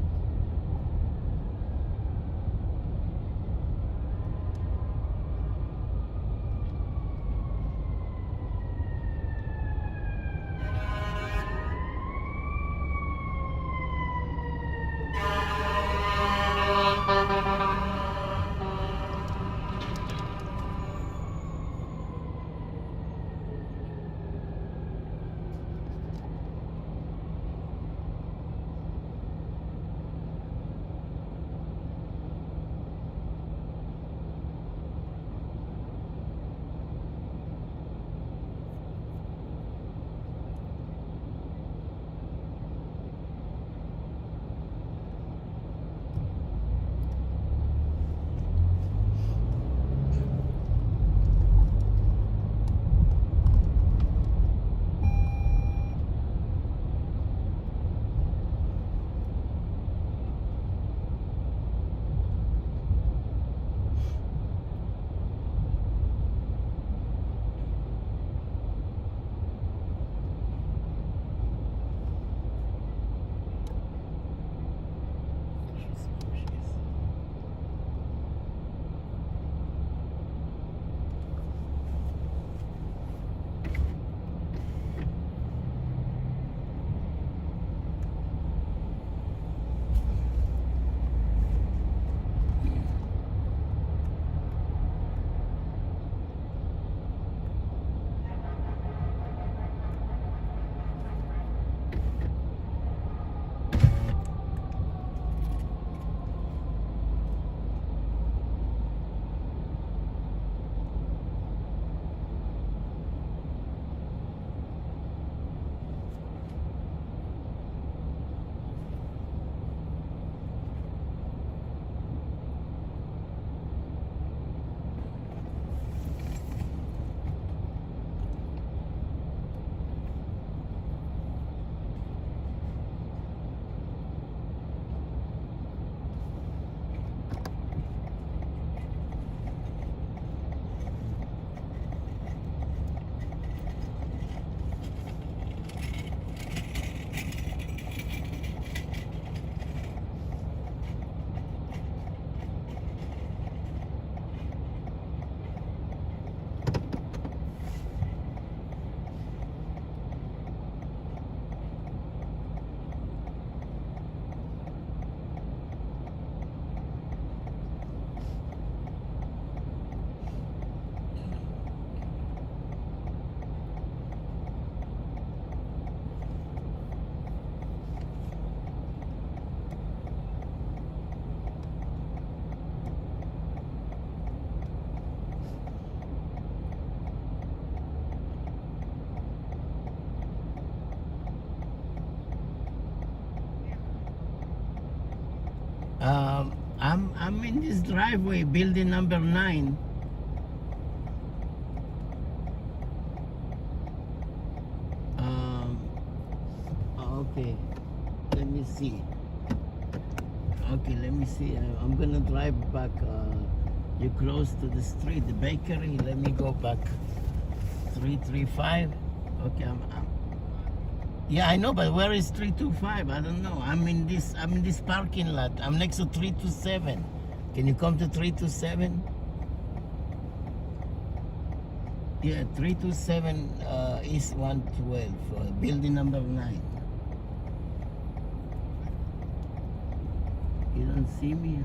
I'm in this driveway, building number 9. Okay, let me see. Okay, let me see. I'm gonna drive back. You're close to the street, the bakery. Let me go back. 335. Okay, yeah, I know, but where is 325? I don't know. I'm in this parking lot. I'm next to 327. Can you come to 327? Yeah, 327 East 112, building number 9. You don't see me?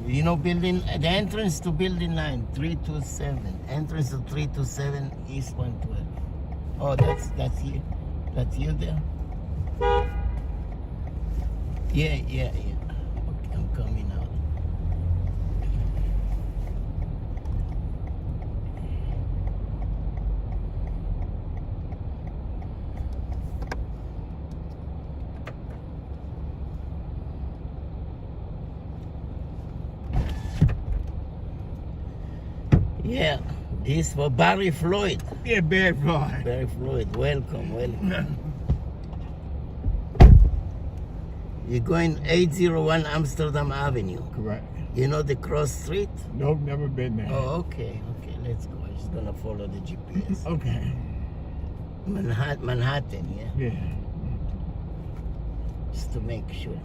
You know, building, the entrance to building 9, 327. Entrance to 327 East 112. Oh, that's you. That's you there? Yeah. Okay, I'm coming out. Yeah, this for Barry Floyd. Yeah, Barry Floyd. Barry Floyd, welcome. You're going 801 Amsterdam Avenue. Correct. You know the cross street? Nope, never been there. Oh, okay, let's go. I'm just gonna follow the GPS. Okay. Manhattan, yeah? Yeah. Just to make sure.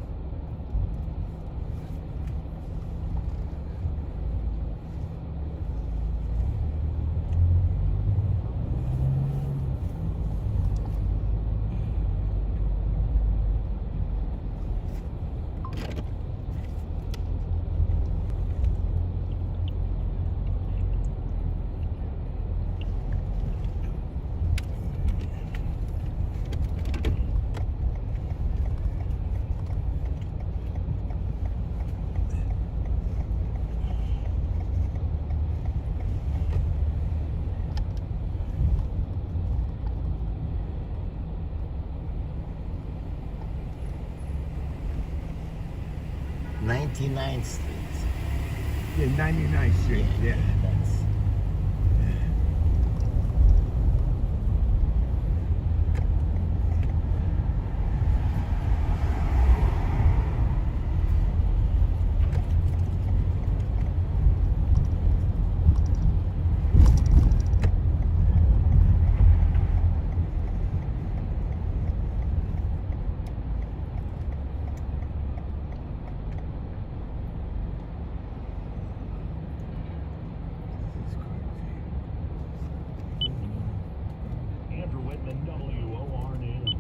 '99th Street. Yeah, 99th Street. Yeah. That's. Andrew Whitman, WOR News.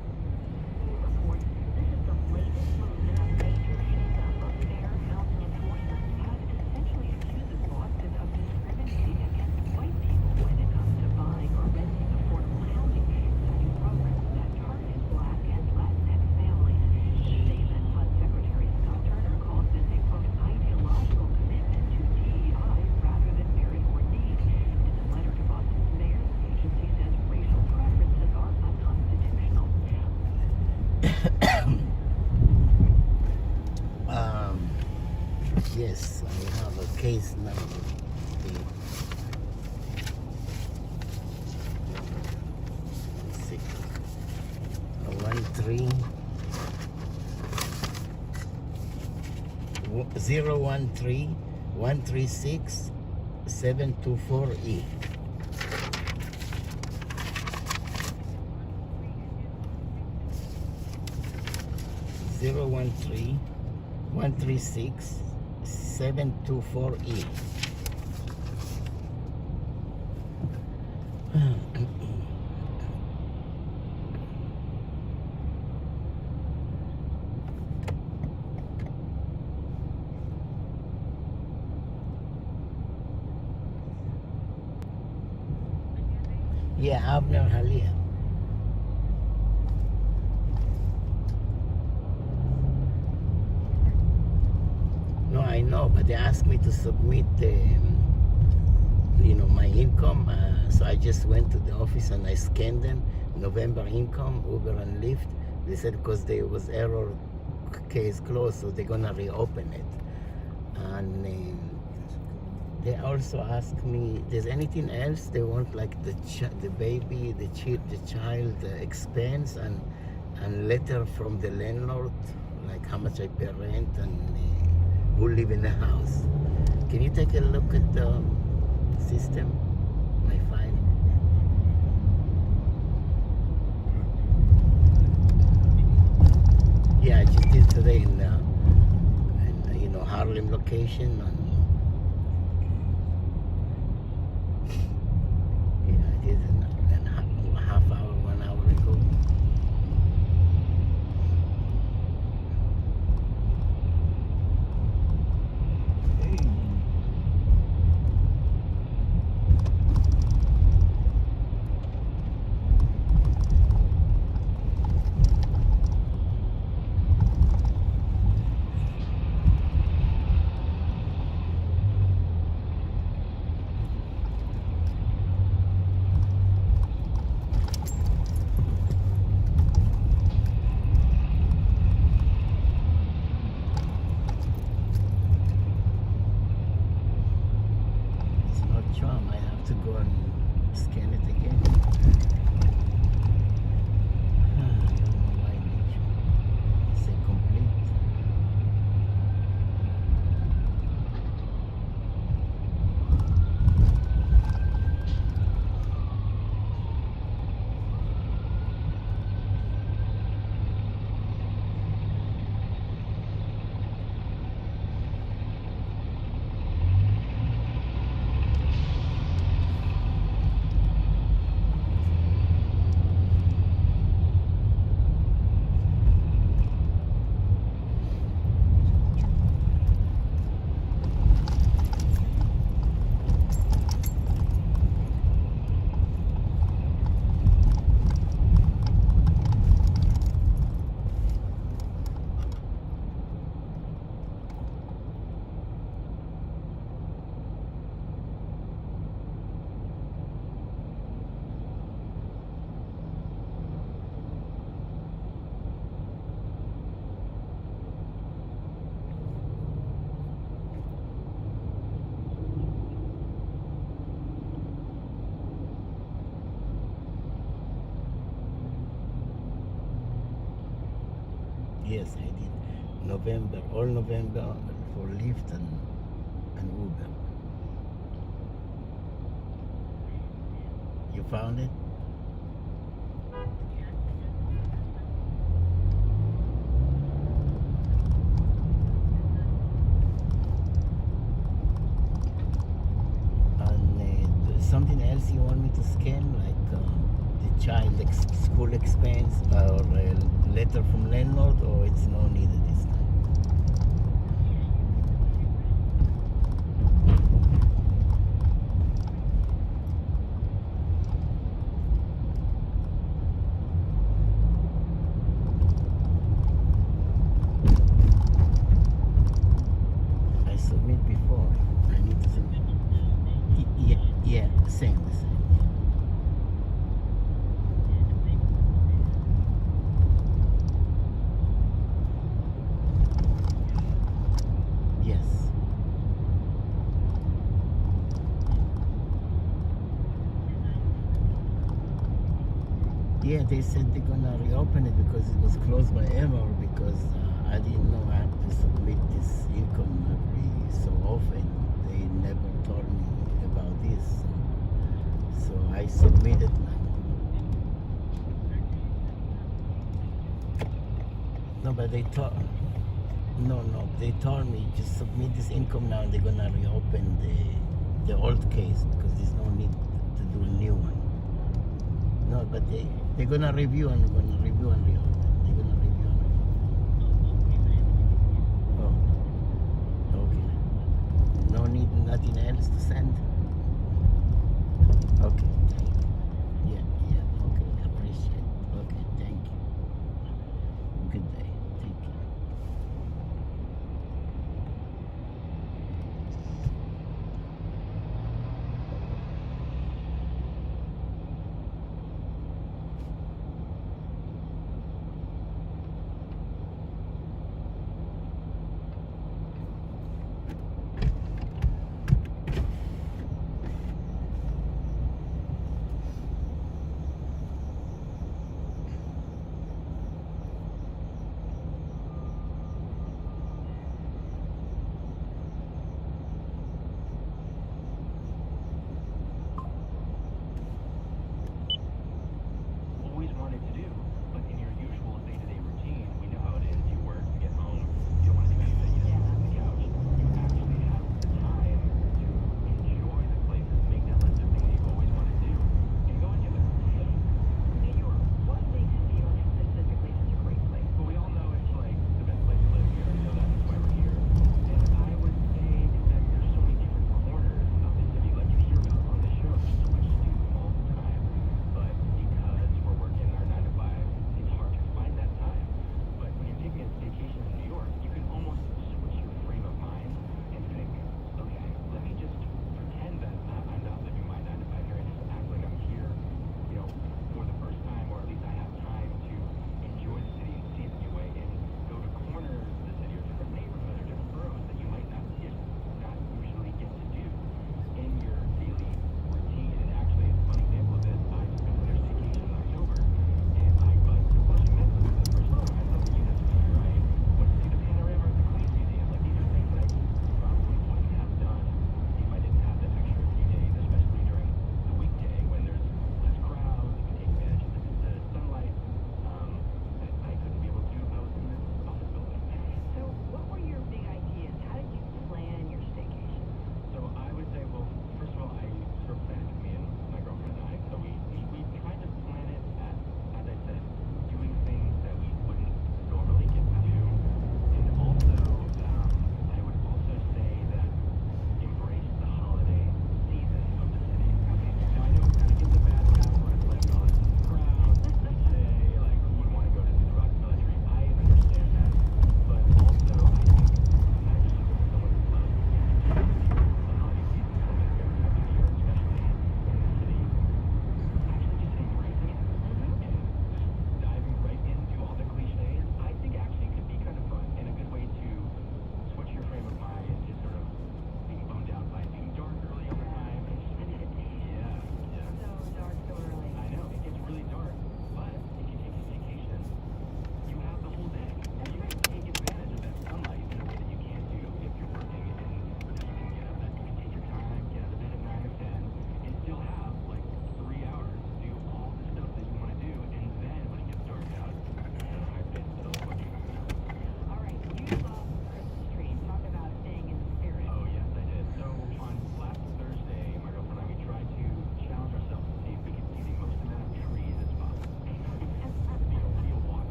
Reports. This is the latest move in a major shakeup of fair housing enforcement as it essentially accuses Boston of discriminating against white people when it comes to buying or renting affordable housing, citing programs that target Black and Latinx families. The statement, HUD Secretary Scott Turner calls this a, quote, ideological commitment to DEI rather than merit or need. In a letter to Boston's mayor, the agency says racial preferences are unconstitutional. Yes, I have a case number. 013-136-724E. Zero 136-724E. Yeah, Abner Halia. No, I know, but they asked me to submit, my income. So I just went to the office and I scanned them. November income, Uber and Lyft. They said because there was error, case closed, so they're gonna reopen it. And they also asked me, there's anything else they want, like the baby, the child expense and letter from the landlord, like how much I pay rent and who live in the house. Can you take a look at the system, my file? yesterday in Harlem location. I did in half hour, 1 hour ago. I have to go and scan it again. I don't know why it say complete. Yes, I did. November, all November for Lyft and Uber. You found it? And there's something else you want me to scan, like the child school expense or a letter from landlord, or it's no needed this time? I submit before. I need to submit. Yeah, same. Yes. Yeah, they said they're gonna reopen it because it was closed by error, because I didn't know I have to submit this income every so often. They never told me about this. So I submitted now. No, but they told... No, they told me just submit this income now and they're gonna reopen the old case because there's no need to do a new one. No, but they're gonna review and reopen. They're gonna review and reopen. Oh, okay. No need, nothing else to send. Okay. Yeah. Okay, appreciate it. Okay, thank you. Good day. Thank you.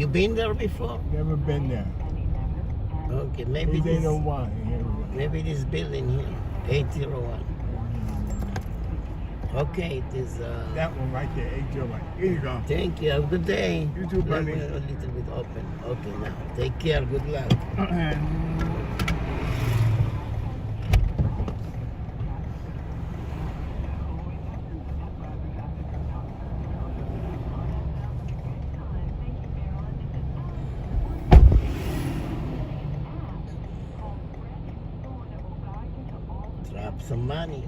You been there before? Never been there. Okay, maybe this, 801. Here we go. maybe this building here, 801. Okay, it is. That one right there, 801. Here you go. Thank you. Have a good day. You too, buddy. A little bit open. Okay, now take care. Good luck. Drop some money.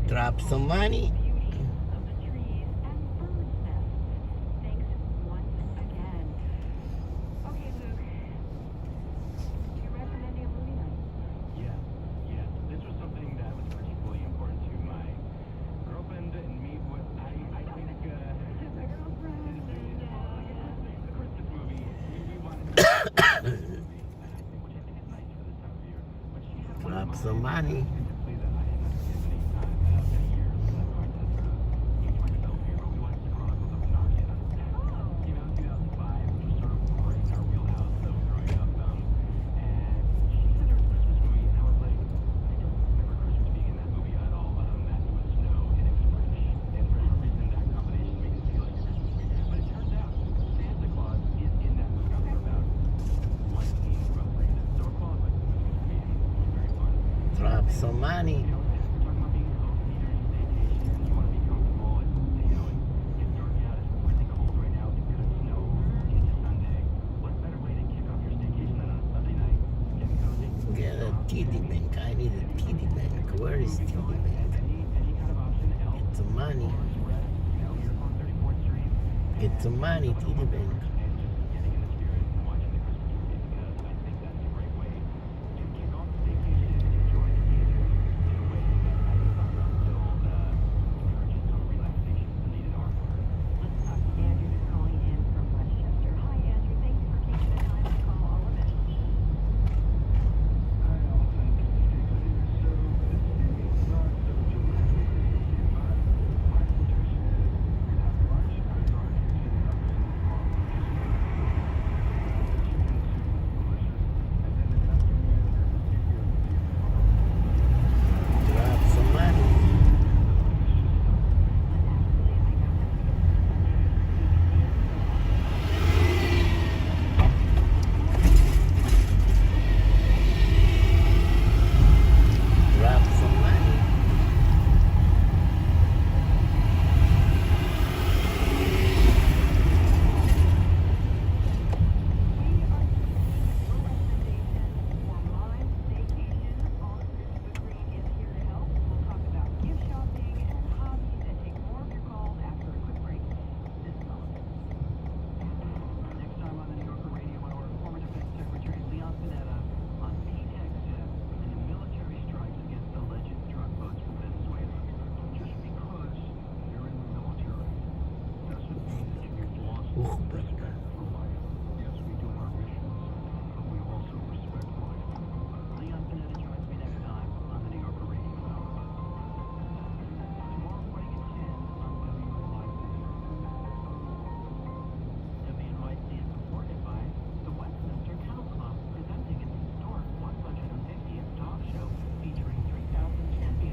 Drop some money. This was something that was particularly important to my girlfriend and me. I think, of course, this movie, we wanted to which I think is nice for this time of year. But she had Drop some money. Drop some money. Get a TD Bank. I need a TD Bank. Where is TD Bank? Get some money. Get some money, TD Bank.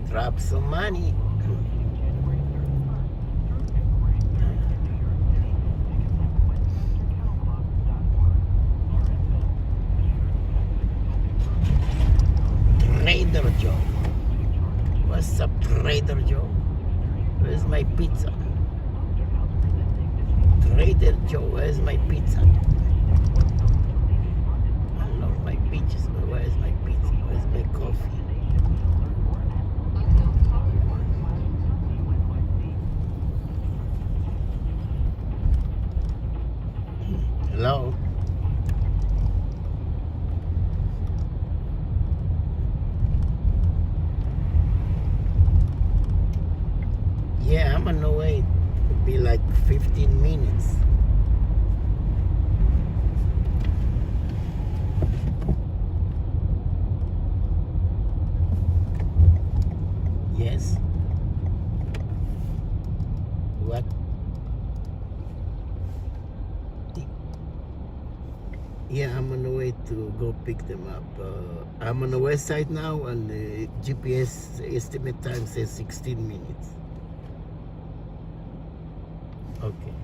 Drop some money. Trader Joe. What's up, Trader Joe? Where's my pizza? Trader Joe, where's my pizza? I love my peaches, but where's my pizza? Where's my coffee? Hello? Yeah, I'm on the way to go pick them up. I'm on the west side now, and the GPS estimate time says 16 minutes. Okay.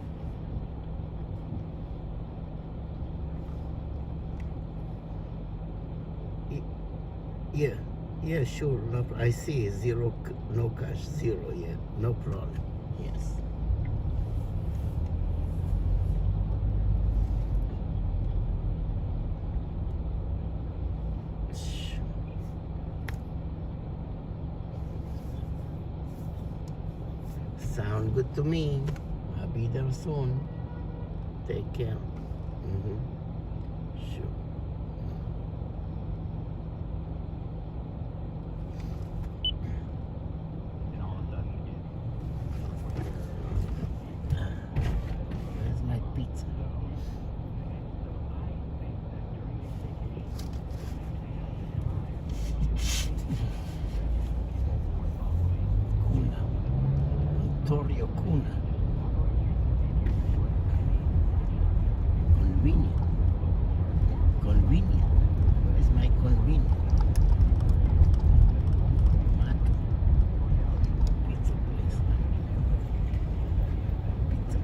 Yeah, sure. No, I see zero, no cash, zero. Yeah, no problem. Yes. Sound good to me. I'll be there soon. Take care. Sure. Where's my pizza? Kuna. Ontario Kuna. Convenient. Convenient. Where's my convenient? Mato. Pizza place. Pizza.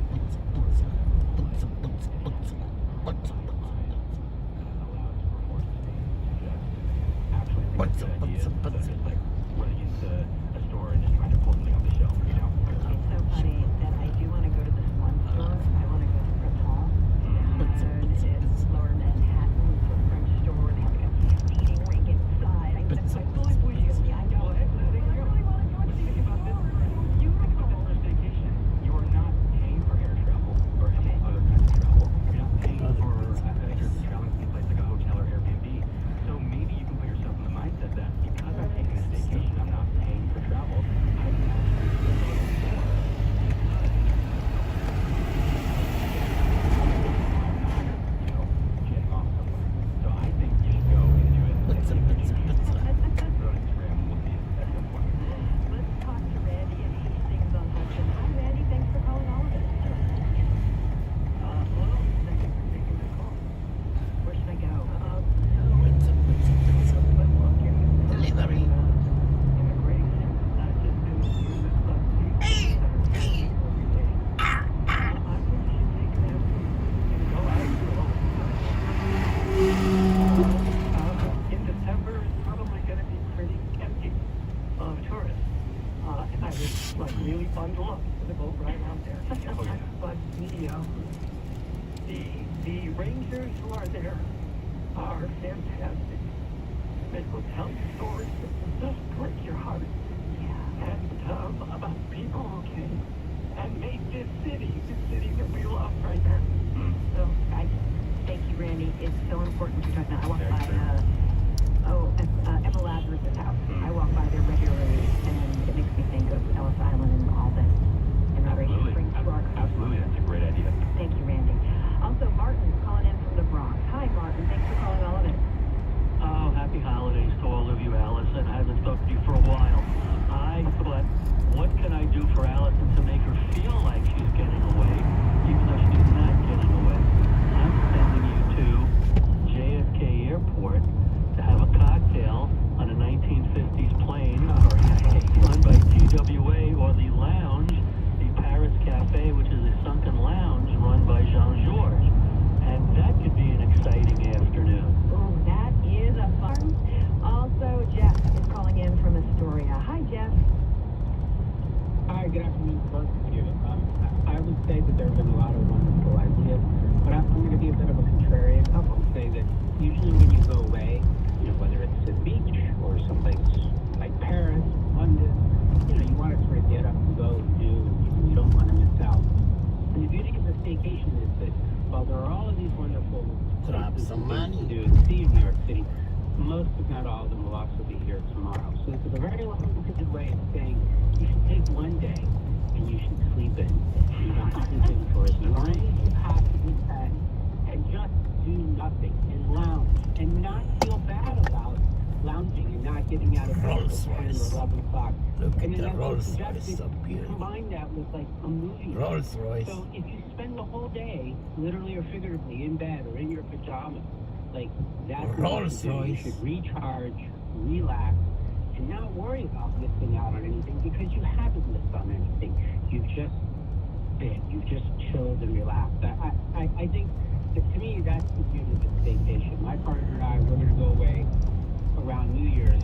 Running into a store and just trying to pull something off the shelf, you know? It's so funny that I do want to go to this one store. I want to go to Profanity. And it's Lower Manhattan. It's a French store. They have like a seating rink inside. I mean, it's like fully bougie of me. I know it. I really want to go to Think about this. You think about this first vacation. You are not paying for air travel or any other kind of travel. You're not paying for if you're traveling to a place like a hotel or Airbnb. So maybe you can put yourself in the mindset that because I'm taking this vacation, I'm not paying for travel. I can actually do a little more because getting off somewhere. So I think you should go and do it. Let's talk to Randy in Hastings on Hudson. Hi, Randy. Thanks for calling all of us. Hello. Thank you for taking the call. Where should I go? Delivery. In December, it's probably going to be pretty empty of tourists. And I would like really bundle up for the boat ride out there. But the rangers who are there are fantastic. They will tell you stories that will just break your heart. And about people who came and made this city the city that we love right now. So, thank you, Randy. It's so important to talk now. I walk by, Emma Lazarus' house. I walk by there regularly, and it makes me think of Ellis Island and all that immigration brings to our country. Absolutely, that's a great idea. Thank you, Randy. Also, Martin calling in from the Bronx. Hi, Martin. Thanks for calling all of it. Oh, happy holidays to all of you, Allison. I haven't talked to you for a while. I thought, what can I do for Allison to make her feel like she's getting away, even though she's not getting away? I'm sending you to JFK Airport to have a cocktail on a 1950s plane run by TWA, or the lounge, the Paris Cafe, which is a sunken lounge run by Jean-Georges. And that could be an exciting afternoon. Oh, that is a fun. Also, Jeff is calling in from Astoria. Hi, Jeff. Hi, good afternoon to both of you. I would say that there have been a lot of wonderful ideas, but I'm going to be a bit of a contrarian and say that usually when you go away, you know, whether it's a beach or someplace like Paris, London, you know, you want to sort of get up and go and do, and you don't want to miss out. And the beauty of this vacation is that while there are all of these wonderful places and things to do and see in New York City, most, if not all of them, will also be here tomorrow. So this is a very long-winded way of saying you should take one day and you should sleep in. You don't have to do for as long as you possibly can, and just do nothing and lounge and not feel bad about lounging and not getting out of bed until 10 or 11 o'clock. Look at And the then Rolls Royce, so you beautiful. combine that with like a movie. Rolls Royce. So if you spend the whole day, literally or figuratively, in bed or in your pajamas. Like, that's what you Rolls should do. You Royce. should recharge, relax, and not worry about missing out on anything because you haven't missed on anything. You've just been. You've just chilled and relaxed. I think, to me, that's the beauty of a staycation. My partner and I, we're going to go away around New Year's,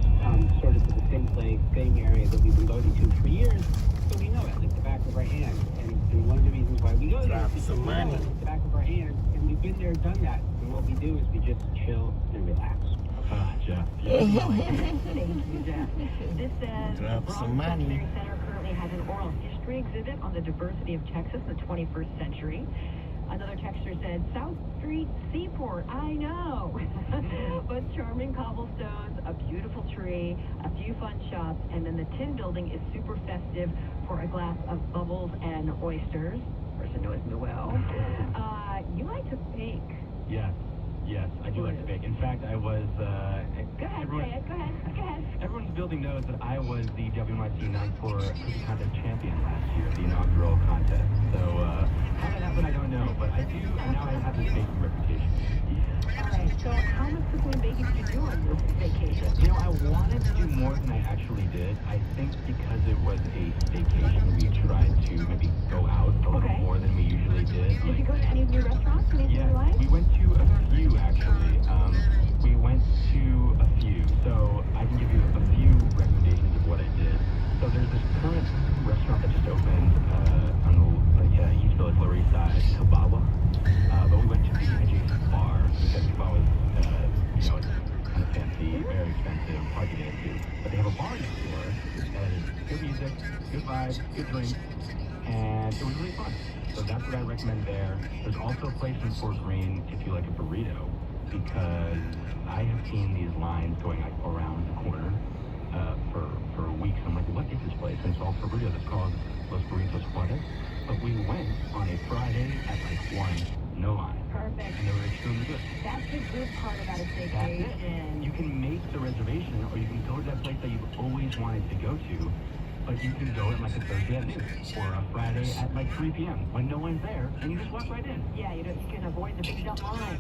sort of to the same place, same area that we've been going to for years, so we know it like the back of our hand. And one of the reasons why we go there is because we know it like the back of our hand, and we've been there, done that. And what we do is we just chill and relax. Jeff. Thank you, Jeff. This says the Drop Bronx some money. Culinary Center currently has an oral history exhibit on the diversity of Texas in the 21st century. Another texter said, South Street Seaport, I know. But charming cobblestones, a beautiful tree, a few fun shops, and then the Tin Building is super festive for a glass of bubbles and oysters. Person knows me well. You like to bake. Yes, I do like to bake. In fact, I was, Go ahead, say it. Go ahead. everyone's building knows that I was the WMIT 9-4 cookie contest champion last year, the inaugural contest. So, how that happened, I don't know, but I do, and now I have this baking reputation. Alright, so how much cooking and baking did you do on your vacation? You know, I wanted to do more than I actually did. I think because it was a staycation, we tried to maybe go out a little more than we usually did. Did you go to any of your restaurants? Anything you like? We went to a few, actually. We went to a few, so I can give you a few recommendations of what I did. So there's this current restaurant that just opened on the East Village, Lower East Side, Kabawa. But we went to the adjacent bar because Kabawa is, it's kind of fancy, very expensive, hard to get into. But they have a bar next door that is good music, good vibes, good drinks, and it was really fun. So that's what I recommend there. There's also a place in Fort Greene if you like a burrito, because I have seen these lines going like around the corner for weeks. I'm like, what is this place? And it's all for burritos. It's called Los Burritos Juarez. But we went on a Friday at like 1, no line. Perfect. And they were extremely good. That's the good part about a staycation. You can make the reservation, or you can go to that place that you've always wanted to go to, but you can go at like a Thursday at noon, or a Friday at like 3 p.m. when no one's there, and you just walk right in. Yeah, you can avoid the big dumb line.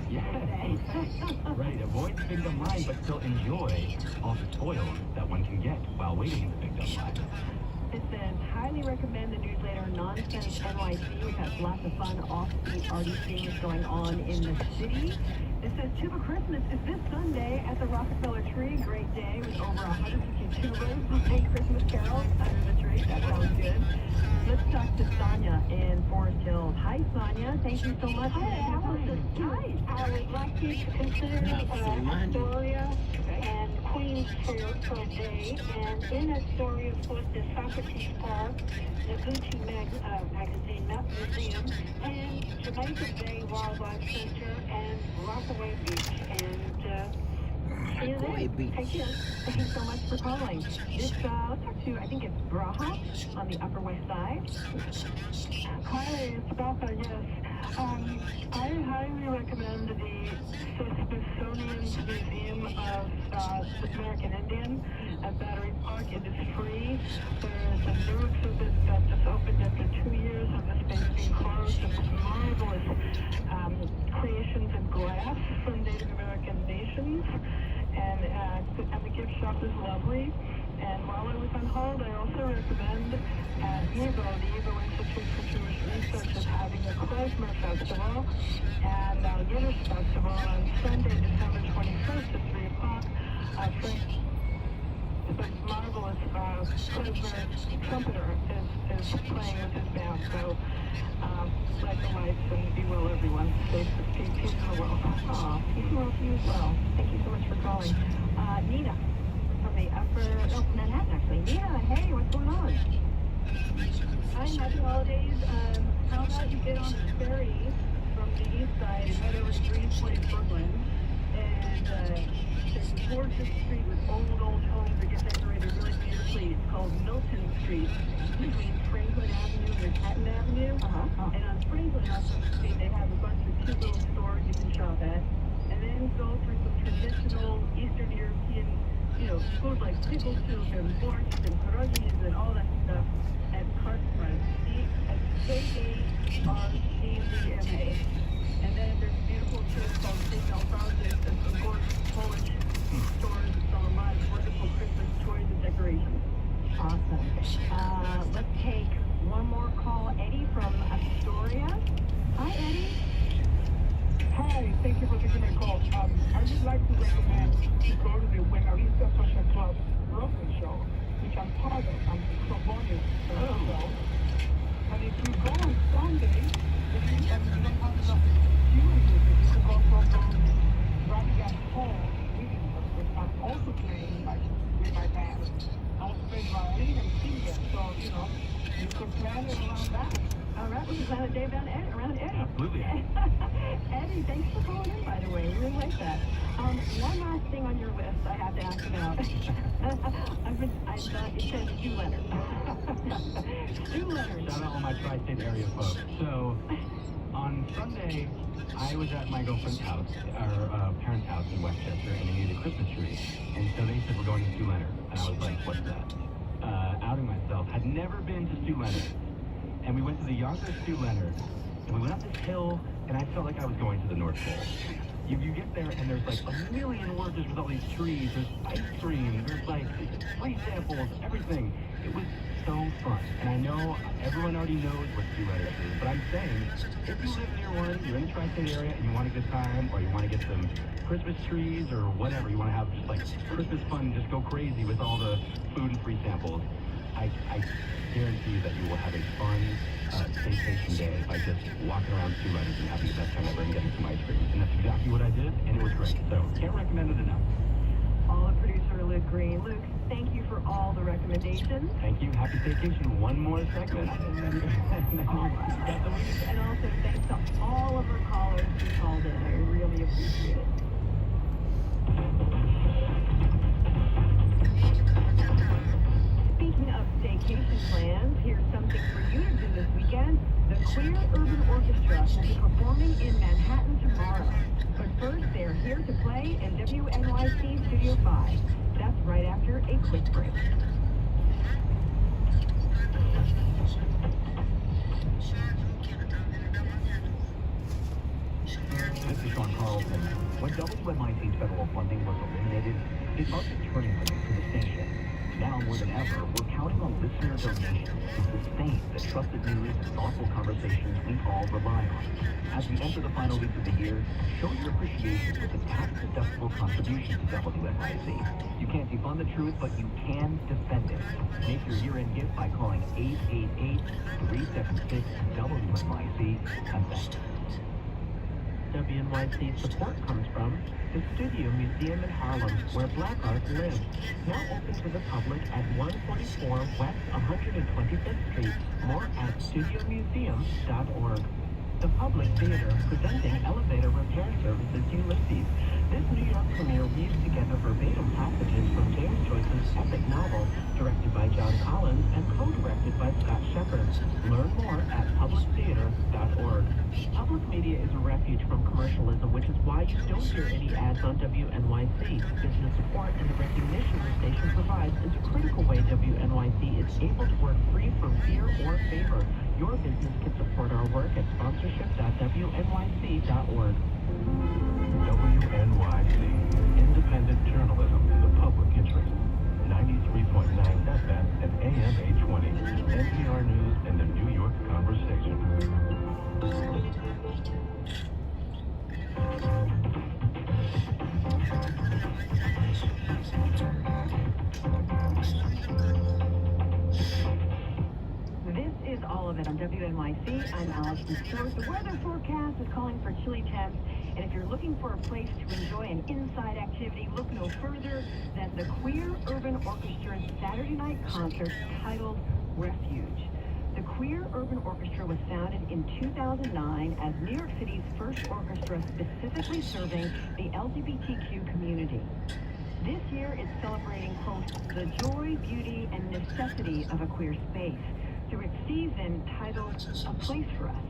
Right, avoid the big dumb line, but still enjoy all the spoils that one can get while waiting in the big dumb line. It says, highly recommend the newsletter Nonsense NYC, which has lots of fun off-beat arty things going on in the city. It says, Tuba Christmas is this Sunday at the Rockefeller Tree. Great day with over 150 tubas playing Christmas carols under the tree. That sounds good. Let's talk to Sonia in Forest Hills. Hi, Sonia. Thank you so much. Hi, I would like you to consider Astoria and Queens for a day. And in Astoria, of course, there's Socrates Park, the Gucci magazine, not museum, and Jamaica Bay Wildlife Center, and Rockaway Beach. And see you there. Thank you. Thank you so much for calling. This, let's talk to, I think it's Braha on the Upper West Side. Hi, it's Braha, yes. I highly recommend the Smithsonian Museum of American Indian at Battery Park. It is free. There's a new exhibit that just opened after 2 years of the space being closed. It's marvelous creations of glass from Native American nations. And the gift shop is lovely. And while I was on hold, I also recommend YIVO, the YIVO Institute for Jewish Research, is having a Klezmer Festival and a Yiddish Festival on Sunday, December 21st at 3 o'clock. The marvelous Klezmer trumpeter is playing with his band. So, light the lights and be well, everyone. Stay peace in the world. Peace and love to you as well. Thank you so much for calling. Nina from the from Manhattan, actually. Nina, hey, what's going on? Hi, happy holidays. How about you get on the ferry from the east side and head over to Green Point, Brooklyn, and there's a gorgeous street with old homes that get decorated really beautifully. It's called Milton Street, between Franklin Avenue and Manhattan Avenue. And on Franklin Street, they have a bunch of cute little stores you can shop at, and then go through some traditional Eastern European, food like pickle soup and borscht and pierogies and all that stuff at Cartfront. See, KARCDMA. And then there's a beautiful church called St. Alphonsus and some gorgeous Polish stores that sell a lot of wonderful Christmas toys and decorations. Awesome. Let's take one more call. Eddie from Astoria. Hi, Eddie. Hi, thank you for taking my call. I would like to recommend to go to the Buenavista Social Club Broadway show, which I'm part of. I'm pro bono show. And if you go on Sunday, if you don't have enough viewing with it, you can go from driving at home, reading, which I'm also playing with my band. I also play violin and sing there, so, you can plan it around that. All right, we can plan a day around Eddie. Absolutely. Eddie, thanks for calling in, by the way. We really like that. One last thing on your list I have to ask about. I thought it says Stu Leonard. Stu Leonard. Shout out all my tri-state area folks. So, on Sunday, I was at my girlfriend's house, our parents' house in Westchester, and they needed a Christmas tree. And so they said, we're going to Stu Leonard. And I was like, what's that? Outing myself. Had never been to Stu Leonard. And we went to the Yonkers Stu Leonard, and we went up this hill, and I felt like I was going to the North Pole. You get there, and there's like a million orchards with all these trees, there's ice cream, there's like free samples, everything. It was so fun. And I know everyone already knows what Stu Leonard is, but I'm saying, if you live near one, you're in the tri-state area, and you want a good time, or you want to get some Christmas trees, or whatever, you want to have just like Christmas fun, just go crazy with all the food and free samples, I guarantee you that you will have a fun staycation day by just walking around Stu Leonard and having the best time ever and getting some ice cream. And that's exactly what I did, and it was great. So, can't recommend it enough. All the producer Luke Green. Luke, thank you for all the recommendations. Thank you. Happy staycation. One more segment. And also thanks to all of our callers who called in. I really appreciate it. Speaking of staycation plans, here's something for you to do this weekend. The Queer Urban Orchestra will be performing in Manhattan tomorrow. But first, they're here to play in WNYC Studio 5. That's right after a quick break. This is Sean Carlson. When WNYC's federal funding was eliminated, it marked a turning point for the station. Now more than ever, we're counting on listener donations to sustain the trusted news and thoughtful conversations we all rely on. As we enter the final weeks of the year, show your appreciation with a tax-deductible contribution to WNYC. You can't defund the truth, but you can defend it. Make your year-end gift by calling 888-376-WNYC, and thanks. WNYC support comes from the Studio Museum in Harlem, where Black art lives, now open to the public at 144 West 125th Street. More at studiomuseum.org. The Public Theater, presenting Elevator Repair Services Ulysses. This New York premiere weaves together verbatim passages from James Joyce's epic novel, directed by John Collins and co-directed by Scott Shepard. Learn more at publictheater.org. Public media is a refuge from commercialism, which is why you don't hear any ads on WNYC. Business support and the recognition the station provides is a critical way WNYC is able to work free from fear or favor. Your business can support our work at sponsorship.wnyc.org. WNYC, independent journalism in the public interest. 93.9 FM and AM 820. NPR News and the New York Conversation. This is all of it on WNYC. I'm Allison Stewart. The weather forecast is calling for chilly temps, and if you're looking for a place to enjoy an inside activity, look no further than the Queer Urban Orchestra's Saturday night concert titled Refuge. The Queer Urban Orchestra was founded in 2009 as New York City's first orchestra specifically serving the LGBTQ community. This year it's celebrating, quote, the joy, beauty, and necessity of a queer space through its season titled A Place for Us.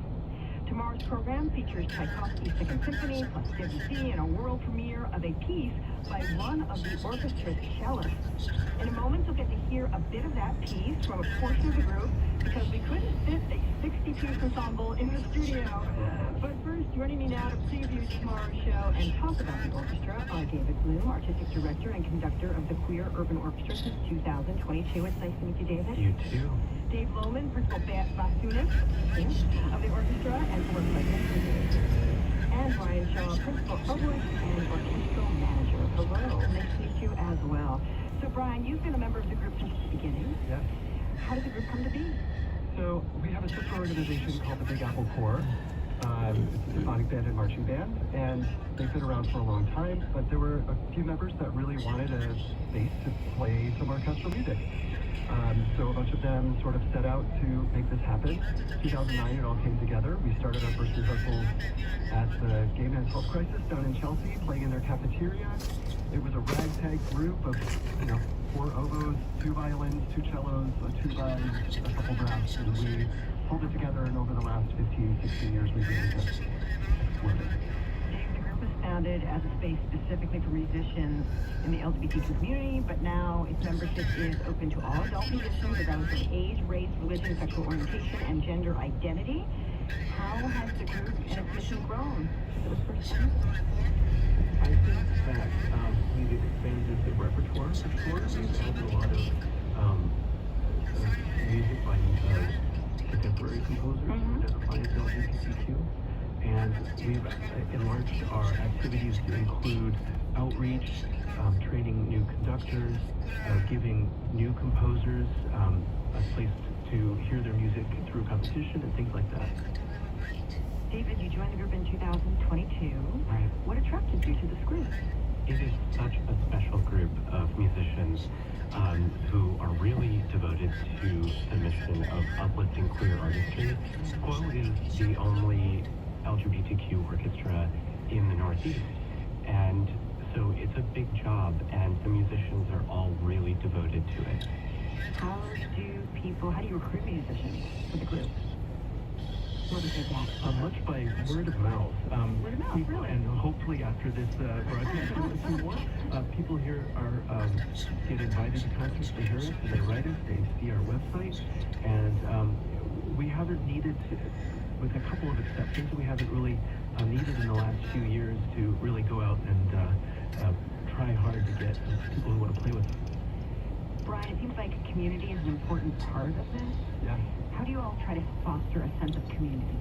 Tomorrow's program features Tchaikovsky's Second Symphony plus Debussy and a world premiere of a piece by one of the orchestra's cellists. In a moment, you'll get to hear a bit of that piece from a portion of the group because we couldn't fit a 60-piece ensemble in the studio. But first, joining me now to preview tomorrow's show and talk about the orchestra are David Bloom, Artistic Director and Conductor of the Queer Urban Orchestra since 2022. It's nice to meet you, David. You too. Dave Lohman, Principal Bassoonist of the orchestra and former president. And Brian Shaw, Principal Oboist and Orchestral Manager. Hello, nice to meet you as well. So Brian, you've been a member of the group since the beginning. Yes. How did the group come to be? So we have a sister organization called the Big Apple Corps. It's a symphonic band and marching band, and they've been around for a long time, but there were a few members that really wanted a space to play some orchestral music. So a bunch of them sort of set out to make this happen. 2009, it all came together. We started our first rehearsals at the Gay Men's Health Crisis down in Chelsea, playing in their cafeteria. It was a ragtag group of, 4 oboes, 2 violins, 2 cellos, a tuba, and a couple brass, and we pulled it together, and over the last 15, 16 years, we've really just exploded. The group was founded as a space specifically for musicians in the LGBTQ community, but now its membership is open to all adult musicians, regardless of age, race, religion, sexual orientation, and gender identity. How has the group and its mission grown since it was first founded? I think that we've expanded the repertoire for sure. We've added a lot of music by contemporary composers who identify as LGBTQ. And we've enlarged our activities to include outreach, training new conductors, giving new composers a place to hear their music through competition and things like that. David, you joined the group in 2022. Right. What attracted you to this group? It is such a special group of musicians who are really devoted to the mission of uplifting queer artistry. Quo is the only LGBTQ orchestra in the Northeast, and so it's a big job, and the musicians are all really devoted to it. How do you recruit musicians for the group? Much by word of mouth. Word of mouth, people, really? and hopefully after this broadcast, a few more people here are get invited to concerts. They hear us, they write us, they see our website, and we haven't needed to, with a couple of exceptions, we haven't really needed in the last few years to really go out and try hard to get people who want to play with us. Brian, it seems like community is an important part of this. Yeah. How do you all try to foster a sense of community?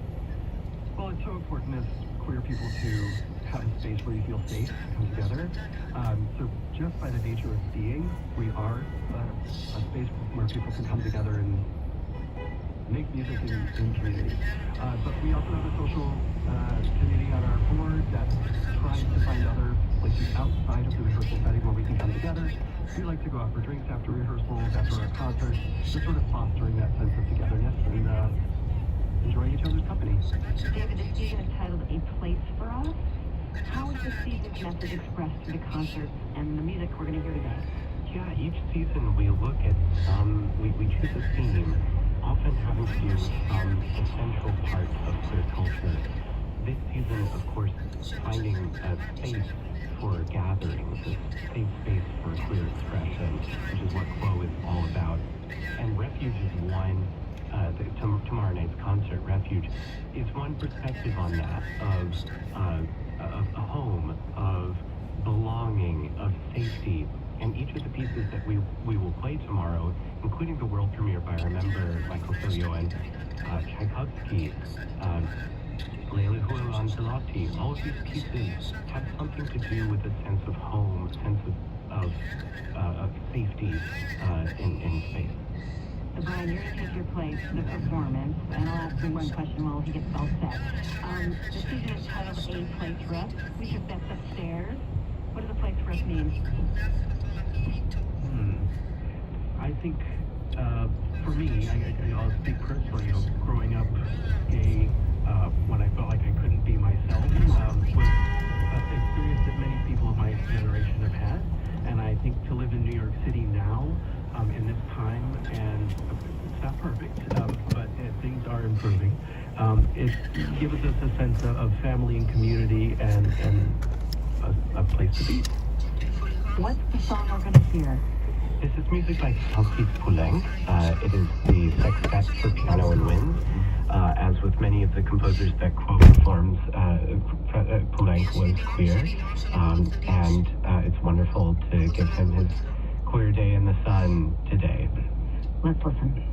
Well, it's so important as queer people to have a space where you feel safe to come together. So just by the nature of being, we are a space where people can come together and make music in community. But we also have a social committee on our board that tries to find other places outside of the rehearsal setting where we can come together. We like to go out for drinks after rehearsals, after our concerts, just sort of fostering that sense of togetherness and enjoying each other's company. David, this season is titled A Place for Us. How is this season's message expressed through the concerts and the music we're going to hear today? Yeah, each season we look at we choose a theme, often having to do with some essential parts of queer culture. This season, of course, finding a space for gatherings, a safe space for queer expression, which is what Quo is all about. And Refuge is one, tomorrow night's concert, Refuge, is one perspective on that, of a home, of belonging, of safety. And each of the pieces that we will play tomorrow, including the world premiere by our member Michael Filio and Tchaikovsky, Leila Ancelotti, all of these pieces have something to do with a sense of home, a sense of safety in space. So Brian, you're going to take your place for the performance, and I'll ask him one question while he gets all set. The season is titled A Place for Us. We took that upstairs. What does a place for us mean? I think, for me, I'll speak personally, growing up gay, when I felt like I couldn't be myself, was an experience that many people of my generation have had. And I think to live in New York City now, in this time, and it's not perfect, but things are improving, it gives us a sense of family and community and a place to be. What's the song we're going to hear? This is music by Sophie Poulenc. It is the sextet for piano and wind. As with many of the composers that Quo performs, Poulenc was queer, and it's wonderful to give him his queer day in the sun today. Let's listen.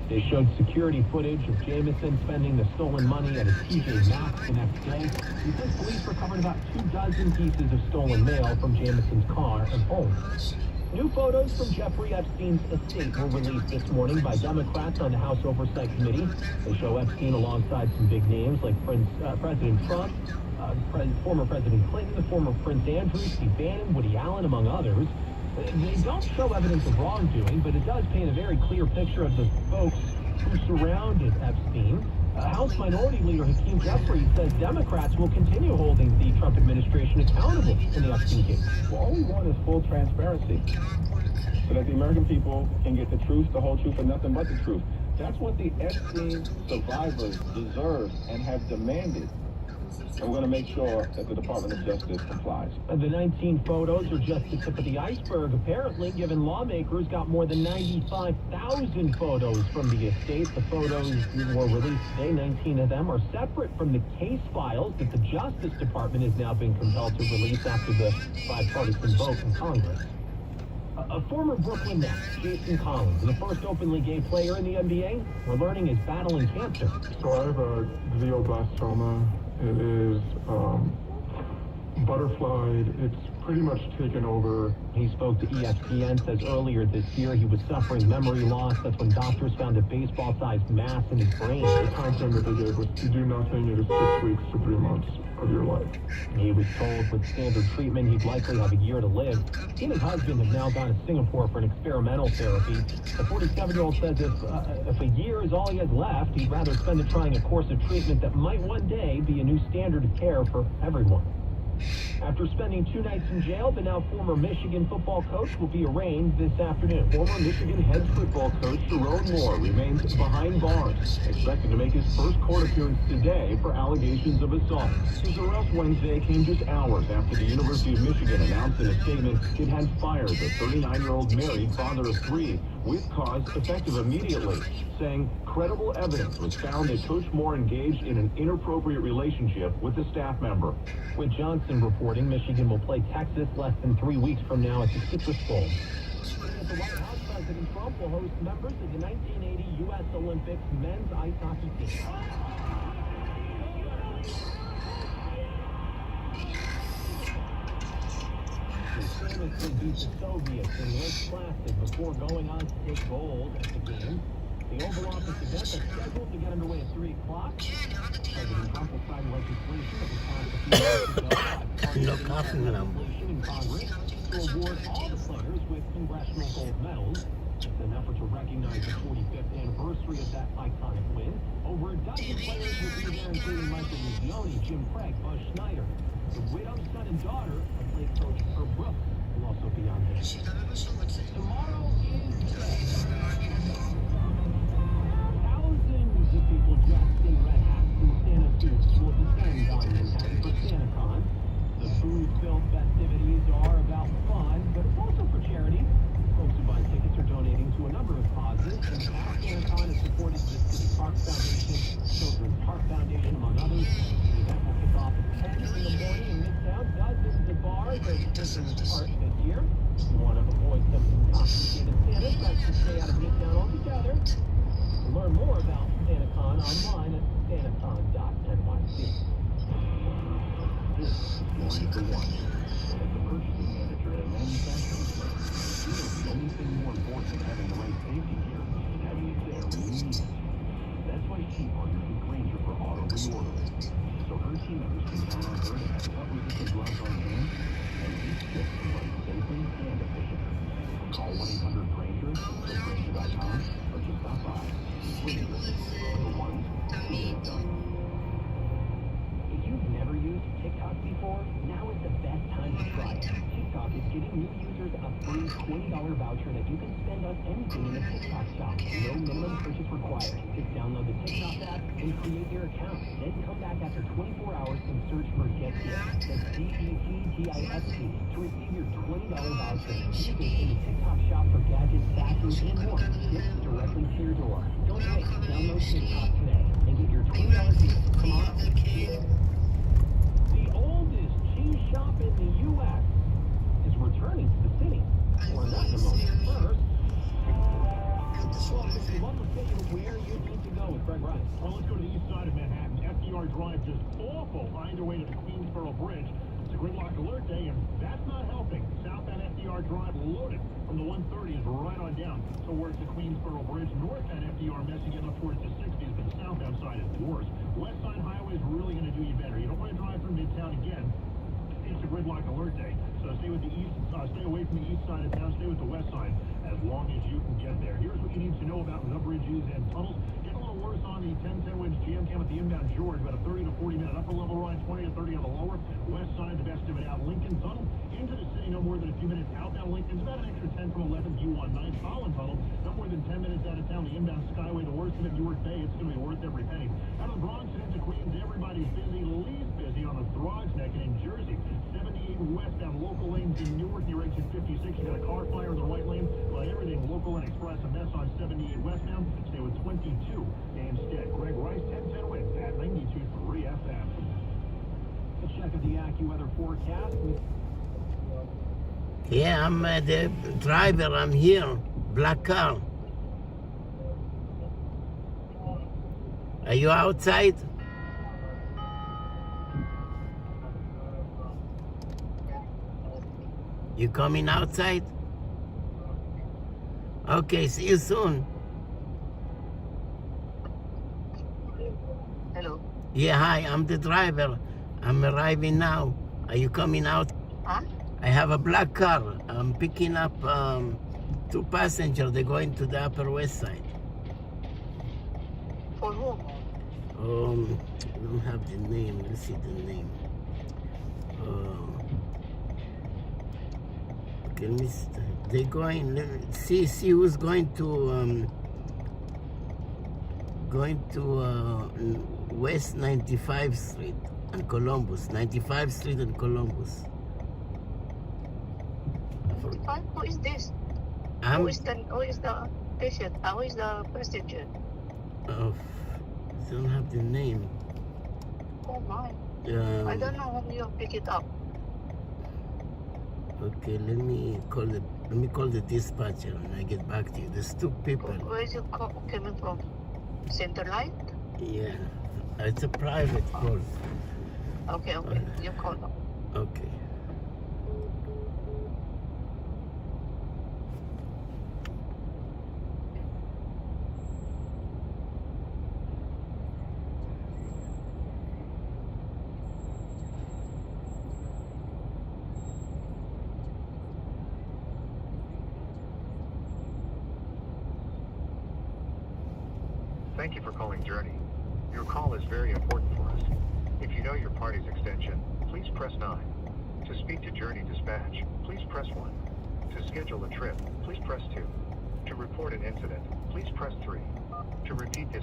They showed security footage of Jameson spending the stolen money at his TJ Maxx the next day. He says police recovered about 24 pieces of stolen mail from Jameson's car and home. New photos from Jeffrey Epstein's estate were released this morning by Democrats on the House Oversight Committee. They show Epstein alongside some big names like President Trump, former President Clinton, the former Prince Andrew, Steve Bannon, Woody Allen, among others. They don't show evidence of wrongdoing, but it does paint a very clear picture of the folks who surrounded Epstein. House Minority Leader Hakeem Jeffries says Democrats will continue holding the Trump administration accountable in the Epstein case. Well, all we want is full transparency, so that the American people can get the truth, the whole truth, and nothing but the truth. That's what the Epstein survivors deserve and have demanded. And we're going to make sure that the Department of Justice complies. The 19 photos are just the tip of the iceberg, apparently, given lawmakers got more than 95,000 photos from the estate. The photos were released today. 19 of them are separate from the case files that the Justice Department has now been compelled to release after the bipartisan vote in Congress. A former Brooklyn Nets, Jason Collins, the first openly gay player in the NBA, we're learning is battling cancer. So I have a glioblastoma. It is butterflied. It's pretty much taken over. He spoke to ESPN, says earlier this year he was suffering memory loss. That's when doctors found a baseball-sized mass in his brain. The time frame that they gave was to do nothing. It is 6 weeks to 3 months of your life. He was told with standard treatment he'd likely have a year to live. He and his husband have now gone to Singapore for an experimental therapy. The 47-year-old says if a year is all he has left, he'd rather spend it trying a course of treatment that might one day be a new standard of care for everyone. After spending 2 nights in jail, the now former Michigan football coach will be arraigned this afternoon. Former Michigan head football coach Sharon Moore remains behind bars, expected to make his first court appearance today for allegations of assault. His arrest Wednesday came just hours after the University of Michigan announced in a statement it had fired the 39-year-old married father of 3 with cause effective immediately, saying credible evidence was found that Coach Moore engaged in an inappropriate relationship with a staff member. With Johnson reporting, Michigan will play Texas less than 3 weeks from now at the Citrus Bowl. At the White House, President Trump will host members of the 1980 U.S. Olympics men's ice hockey team. The famous could beat the Soviets in lift plastic before going on to take gold at the games. The Oval Office event is scheduled to get underway at 3 o'clock. President Trump will sign legislation that was passed a few months ago by legislation in Congress to award all the players with congressional gold medals. It's an effort to recognize the 45th anniversary of that iconic win. Over a dozen players will be there, including Michael Mignoni, Jim Craig, Buzz Schneider. The widowed son and daughter of late coach Herb Brooks will also be on there. Tomorrow is today. Thousands of people dressed in red hats and Santa suits will descend on Manhattan for SantaCon. The food-filled festivities are about fun, but it's also for charity. Folks who buy tickets are donating to a number of causes. And SantaCon is supported the City Park Foundation, Children's Park Foundation, among others. The event will kick off at 10 in the morning in Midtown. Dozens of bars are taking part this year. If you want to avoid some intoxicated Santa, best to stay out of Midtown altogether. Learn more about SantaCon online at santacon.nyc. This is Line for One. As the purchasing manager at a manufacturing plant, you know the only thing more important than having the right safety gear is having it there when you need it. That's why she partnered with Granger for auto reordering, so her team members can count on her to have cut-resistant gloves on hand and each shift can run safely and efficiently. Call 1-800-GRANGER or Granger.com or just stop by. Granger, the ones who get it done. If you've never used TikTok before, now is the best time to try it. TikTok is giving new users a free $20 voucher that you can spend on anything in the TikTok shop. No minimum purchase required. Just download the TikTok app and create your account. Then come back after 24 hours and search for Get Gift. That's GETGIFT to receive your $20 voucher. Use it in the TikTok shop for gadgets, fashion, and more. Gifts directly to your door. Don't wait. Download TikTok today and get your $20 gift. Come on. The oldest cheese shop in the U.S. is returning to the city. Or not in a moment. First, well, will tell you where you need to go with Greg Rice. Well, let's go to the east side of Manhattan. FDR Drive just awful. Find your way to the Queensboro Bridge. It's a gridlock alert day, and that's not helping. Southbound FDR Drive loaded from the 130s right on down towards the Queensboro Bridge. Northbound FDR messing it up towards the 60s, but the southbound side is worse. West side highway is really going to do you better. You don't want to drive through Midtown again. It's a gridlock alert day, so stay with the east. Stay away from the east side of town. Stay with the west side as long as you can get there. Here's what you need to know about the bridges and tunnels. Getting a little worse on the 10-10 wedge jam cam at the inbound George. About a 30 to 40 minute upper level ride, 20 to 30 on the lower west side. The best of it out Lincoln Tunnel into the city. No more than a few minutes outbound Lincoln's about an extra 10 from 11 U19 Holland Tunnel. No more than 10 minutes out of town. The inbound Skyway. The worst of it, Newark Bay. It's going to be worth every penny. Out of the Bronx and into Queens, everybody's busy. Least busy on the Throgs Neck and in Jersey. 78 westbound local lanes in Newark near exit 56. You got a car fire in the right lane. Everything local and express a mess on 78 westbound. Stay with 22 instead. Greg Rice, 1010 wins at 92.3 FM. A check of the AccuWeather forecast. Yeah, I'm the driver. I'm here. Black car. Are you outside? You coming outside? Okay, see you soon. Hello. Yeah, hi, I'm the driver. I'm arriving now. Are you coming out? Huh? I have a black car. I'm picking up 2 passengers. They're going to the Upper West Side. For whom? I don't have the name. Let's see the name. Okay, they're going. See who's going to West 95th Street and Columbus. 95th Street and Columbus. 95? Who is this? Who is the patient? Who is the passenger? Oh, I don't have the name. Oh my. I don't know whom you pick it up. Okay, let me call the dispatcher and I get back to you. There's 2 people. Where is your call coming from? Center Light? Yeah, it's a private call. Okay. You call them. Okay. Thank you for calling Journey. Your call is very important for us. If you know your party's extension, please press 9. To speak to Journey Dispatch, please press 1. To schedule a trip, please press 2. To report an incident, please press 3. To repeat this...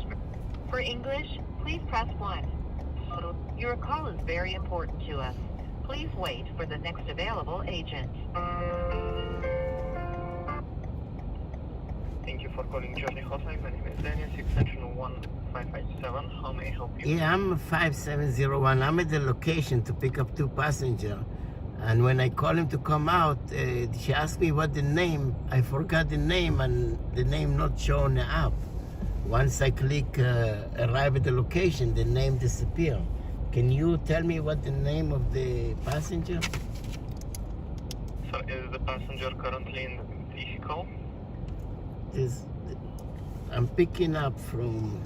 For English, please press 1. Your call is very important to us. Please wait for the next available agent. Thank you for calling Journey Hotline. My name is Daniel, extension 1557. How may I help you? Yeah, I'm 5701. I'm at the location to pick up 2 passengers. And when I call him to come out, she asked me what the name. I forgot the name, and the name not shown the app. Once I click arrive at the location, the name disappear. Can you tell me what the name of the passenger? So is the passenger currently in the vehicle? I'm picking up from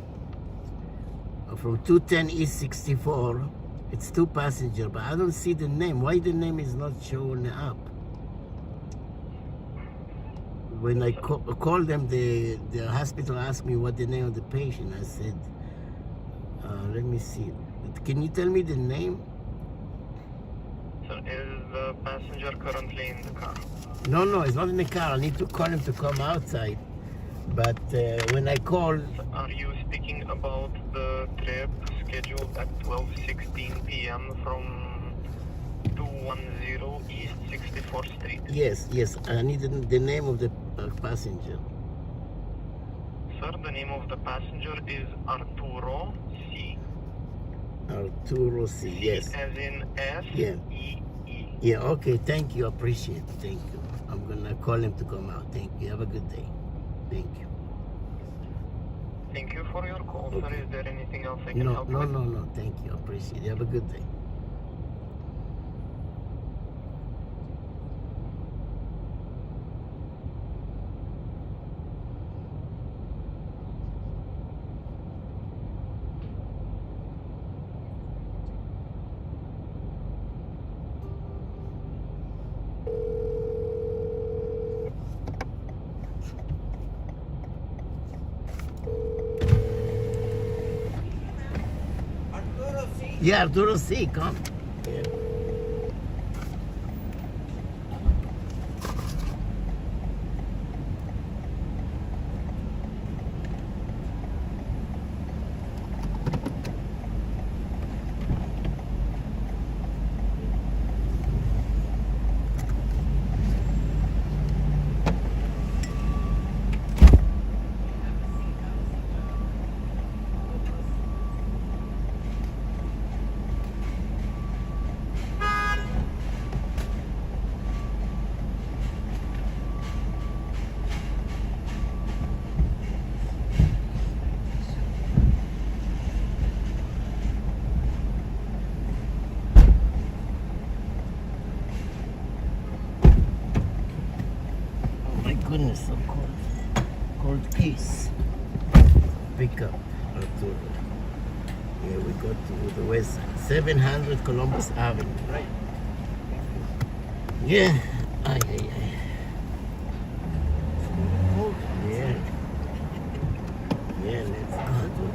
210 East 64. It's 2 passengers, but I don't see the name. Why the name is not showing up? When I call them, the hospital asked me what the name of the patient. I said, let me see. Can you tell me the name? So is the passenger currently in the car? No, it's not in the car. I need to call him to come outside. But when I call... Are you speaking about the trip scheduled at 12:16 p.m. from 210 East 64th Street? Yes. I need the name of the passenger. Sir, the name of the passenger is Arturo C. Arturo C, yes. As in S-E-E. Yeah, okay, thank you. Appreciate it. Thank you. I'm going to call him to come out. Thank you. Have a good day. Thank you. Thank you for your call, sir. Is there anything else I can help No, with? no. Thank you. Appreciate it. Have a good day. Yeah, Arturo C, come. Yeah. Goodness, so cold case. Pick up Arturo. Yeah, we go to the west side. 700 Columbus Avenue, right? Yeah. Ay. Yeah. Yeah, let's go.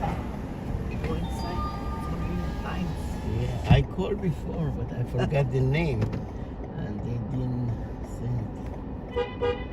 You go inside 3 times. Yeah, I called before, but I forgot the name. And they didn't say it.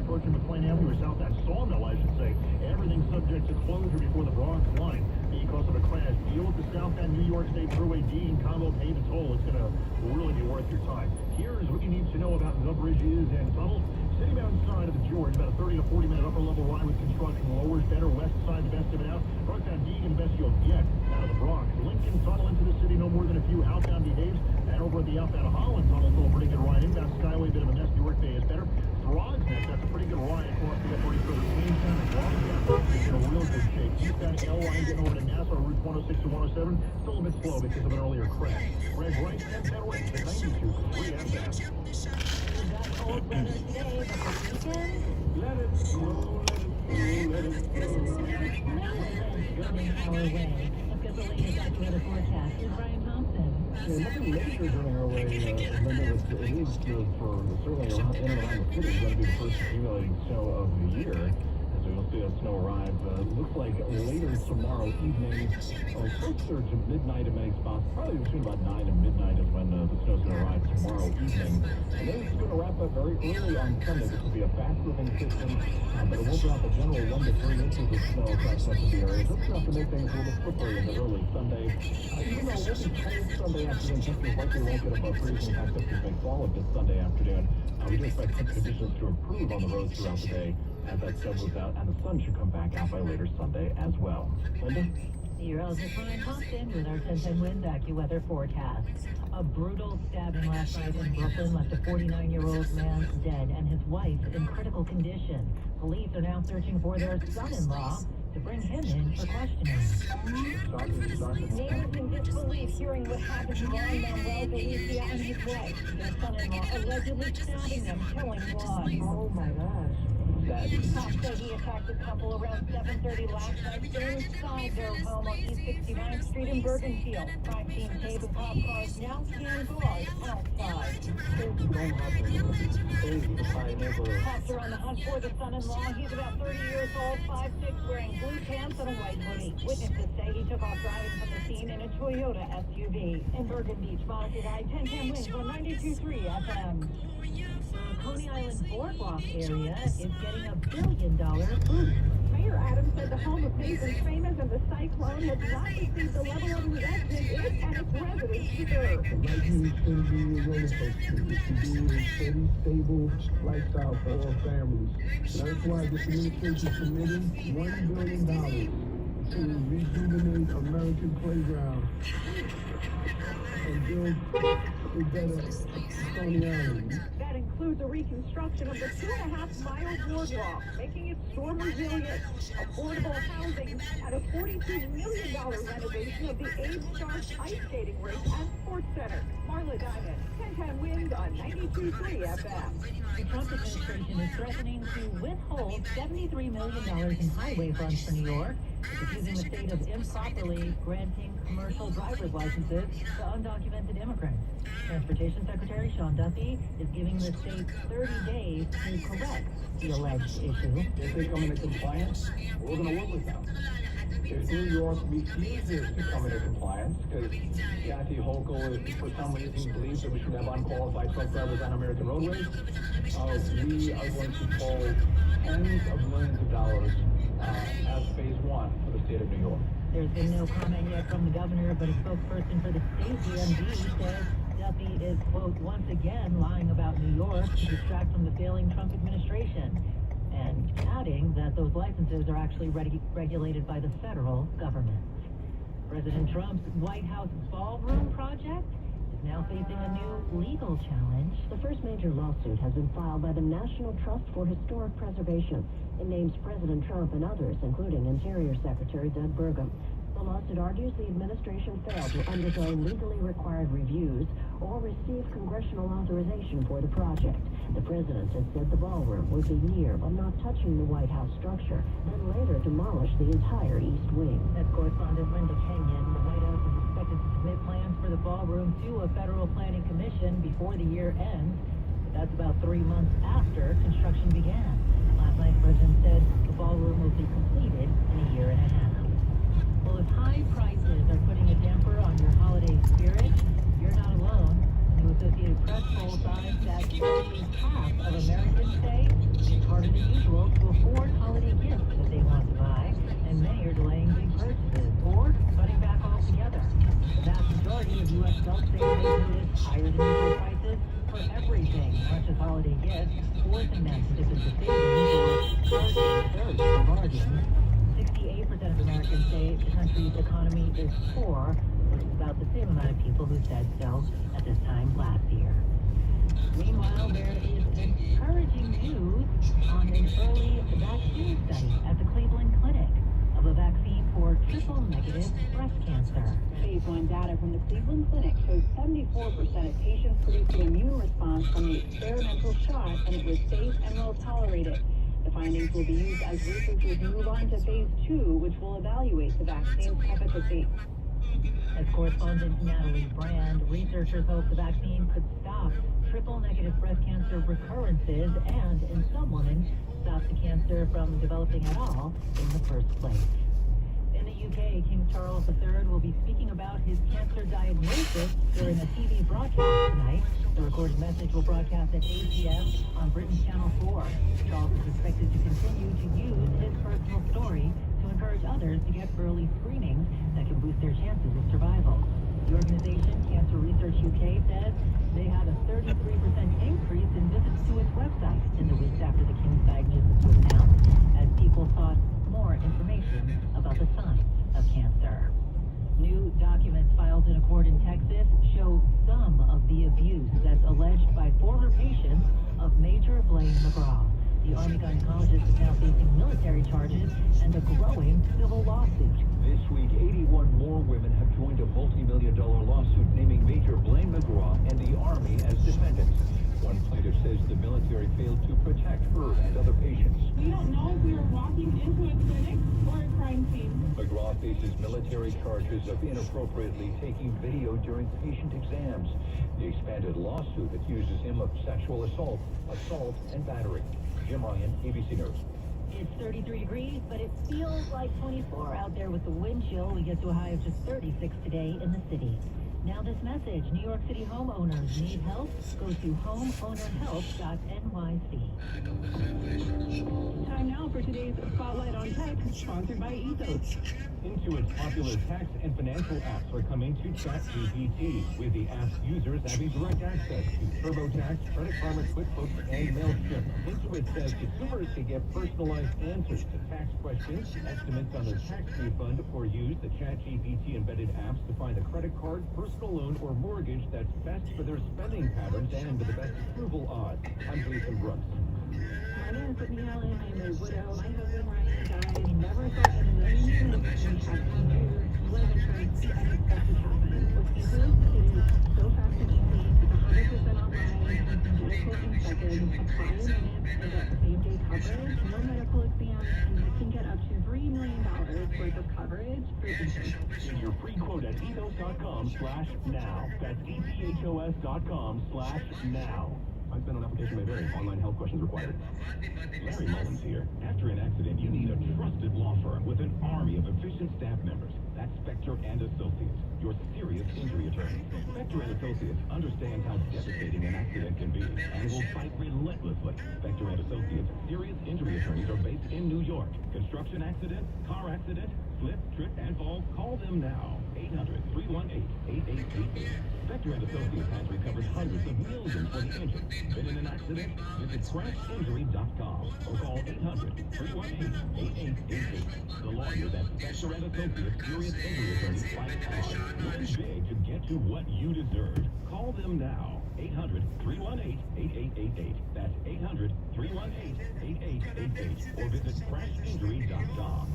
approaching McLean Avenue or south that Sawmill, I should say. Everything's subject to closure before the Bronx line because of a crash. Deal with the southbound New York State Thruway D and Combo Paved Toll. It's going to really be worth your time. Here's what you need to know about the bridges and tunnels. Citybound side of the George, about a 30 to 40 minute upper level ride with construction. Lowers better, west side the best of it out. Northbound D and the best you'll get out of the Bronx. Lincoln Tunnel into the city, no more than a few. Outbound behaves. And over at the outbound Holland Tunnel, still a pretty good ride. Inbound Skyway, bit of a mess. New York Bay is better. Throgs Neck, that's a pretty good ride across the F-40 for the Queenstown and Broadway. It's in a real good shape. Eastbound L line getting over to Nassau, Route 106 to 107. Still a bit slow because of an earlier crash. Red right, 10 right, the 92, 3 outbound. Cold weather today, but the weekend? Let it slow, let it slow, let it slow. Coming our way. Let's get the latest AccuWeather forecast with Brian Thompson. Yeah, nothing major coming our way, Linda. It is for certainly around, in and around the city. It's going to be the first accumulating snow of the year. As we'll see that snow arrive, looks like later tomorrow evening, closer to midnight in many spots. Probably between about 9 and midnight is when the snow's going to arrive tomorrow evening. And then it's going to wrap up very early on Sunday. This will be a fast-moving system, but it will drop a general 1 to 3 inches of snow across much of the area. That's enough to make things a little slippery in the early Sunday. Even though it will be cold Sunday afternoon, temperatures likely won't get above freezing. In fact, temperatures may fall a bit Sunday afternoon. We do expect conditions to improve on the roads throughout the day as that snow moves out, and the sun should come back out by later Sunday as well. Linda? Meteorologist Brian Thompson with our 10-10 winds AccuWeather forecast. A brutal stabbing last night in Brooklyn left a 49-year-old man dead and his wife in critical condition. Police are now searching for their son-in-law to bring him in for questioning. Neighbors in disbelief hearing what happened to Ron Manuel Galicia and his wife. Their son-in-law allegedly stabbing them, killing one. Oh my gosh. Cops say he attacked the couple around 7:30 last night inside their home on East 69th Street in Bergenfield. Crime team tape and cop cars now scan cars outside. Cops are on the hunt for the son-in-law. He's about 30 years old, 5'6", wearing blue pants and a white hoodie. Witnesses say he took off driving from the scene in a Toyota SUV. In Bergen Beach, monitored by 10-10 winds on 92.3 FM. The Coney Island Boardwalk area is getting $1 billion boost. Mayor Adams said the home of Mason's famous and the cyclone has not received the level of reaction it and its residents deserve. Right news shouldn't be a roller coaster. It should be a steady, stable lifestyle for all families. That's why this administration committed $1 billion to rejuvenate American playgrounds and build a better Smithsonian. That includes a reconstruction of the 2.5-mile boardwalk, making it storm resilient, affordable housing, and a $42 million renovation of the Abe Stark ice skating rink and sports center. Marla Diamond, 1010 wins on 92.3 FM. The Trump administration is threatening to withhold $73 million in highway funds for New York. It's accusing the state of improperly granting commercial driver's licenses to undocumented immigrants. Transportation Secretary Sean Duffy is giving the state 30 days to correct the alleged issue. If they come into compliance, we're going to work with them. If New York refuses to come into compliance, because Kathy Hochul, for some reason, believes that we should have unqualified truck drivers on American roadways, we are going to pull tens of millions of dollars as phase one for the state of New York. There's been no comment yet from the governor, but a spokesperson for the state DMV says Duffy is, quote, once again lying about New York to distract from the failing Trump administration, and adding that those licenses are actually regulated by the federal government. President Trump's White House ballroom project is now facing a new legal challenge. The first major lawsuit has been filed by the National Trust for Historic Preservation. It names President Trump and others, including Interior Secretary Doug Burgum. The lawsuit argues the administration failed to undergo legally required reviews or receive congressional authorization for the project. The president has said the ballroom would be near but not touching the White House structure, then later demolish the entire East Wing. That's correspondent Linda Kenyon. The White House is expected to submit plans for the ballroom to a federal planning commission before the year ends. But that's about 3 months after construction began. Last night, the president said the ballroom will be completed in a year and a half. Well, if high prices are putting a damper on your holiday spirit, you're not alone. The new Associated Press poll finds that roughly half of Americans say it's harder than usual to afford holiday gifts that they want to buy, and many are delaying big purchases or cutting back altogether. The vast majority of U.S. adults say they notice higher than usual prices for everything, not just holiday gifts, forcing them to dip into savings or search for bargains. 68% of Americans say the country's economy is poor, which is about the same amount of people who said so at this time last year. Meanwhile, there is encouraging news on an early vaccine study at the Cleveland Clinic of a vaccine for triple-negative breast cancer. Phase 1 data from the Cleveland Clinic shows 74% of patients produced an immune response from the experimental shot, and it was safe and well tolerated. The findings will be used as researchers move on to phase 2, which will evaluate the vaccine's efficacy. As correspondent Natalie Brand, researchers hope the vaccine could stop triple-negative breast cancer recurrences and, in some women, stop the cancer from developing at all in the first place. In the UK, King Charles III will be speaking about his cancer diagnosis during a TV broadcast tonight. The recorded message will broadcast at 8 p.m. on Britain's Channel 4. Charles is expected to continue to use his personal story to encourage others to get early screenings that can boost their chances of survival. The organization, Cancer Research UK, says they had a 33% increase in visits to its website in the weeks after the King's diagnosis was announced, as people sought more information about the signs of cancer. New documents filed in a court in Texas show some of the abuse that's alleged by former patients of Major Blaine McGraw. The Army gynecologist is now facing military charges and a growing civil lawsuit. This week, 81 more women have joined a multi-million-dollar lawsuit naming Major Blaine McGraw and the Army as defendants. One plaintiff says the military failed to protect her and other patients. We don't know if we were walking into a clinic or a crime scene. McGraw faces military charges of inappropriately taking video during patient exams. The expanded lawsuit accuses him of sexual assault, and battery. Jim Ryan, ABC News. It's 33 degrees, but it feels like 24 out there with the wind chill. We get to a high of just 36 today in the city. Now this message, New York City homeowners need help? Go to homeownerhelp.nyc. Time now for today's Spotlight on Tech, sponsored by Ethos. Intuit's popular tax and financial apps are coming to ChatGPT. With the app's users having direct access to TurboTax, Credit Karma, QuickBooks, and MailChimp. Intuit says consumers can get personalized answers to tax questions, estimates on their tax refund, or use the ChatGPT embedded apps to find the credit card, personal personal loan or mortgage that's best for their spending patterns and with the best approval odds. I'm Jason Brooks. My name is Whitney Allen. I'm a widow. My husband Ryan died. Never thought in a million years we'd have to do life insurance. The unexpected happened. With Eagles, it is so fast and easy. It's 100% online. You can get a quote in seconds. Apply in minutes and get same-day coverage. No medical exams, and you can get up to $3 million worth of coverage through Eagles. Get your free quote at ethos.com/now. That's ethos.com/now. I spent on application may vary. Online health questions required. Larry Mullins here. After an accident, you need a trusted law firm with an army of efficient staff members. That's Spector and Associates, your serious injury attorneys. Spector and Associates understands how devastating an accident can be and will fight relentlessly. Spector and Associates serious injury attorneys are based in New York. Construction accident, car accident, slip, trip, and fall. Call them now. 800-318-8888. Spector and Associates has recovered hundreds of millions for the injured. Been in an accident? Visit crashinjury.com or call 800-318-8888. The lawyers at Spector and Associates serious injury attorneys fight hard. Win big to get to what you deserve. Call them now. 800-318-8888. That's 800-318-8888. Or visit crashinjury.com.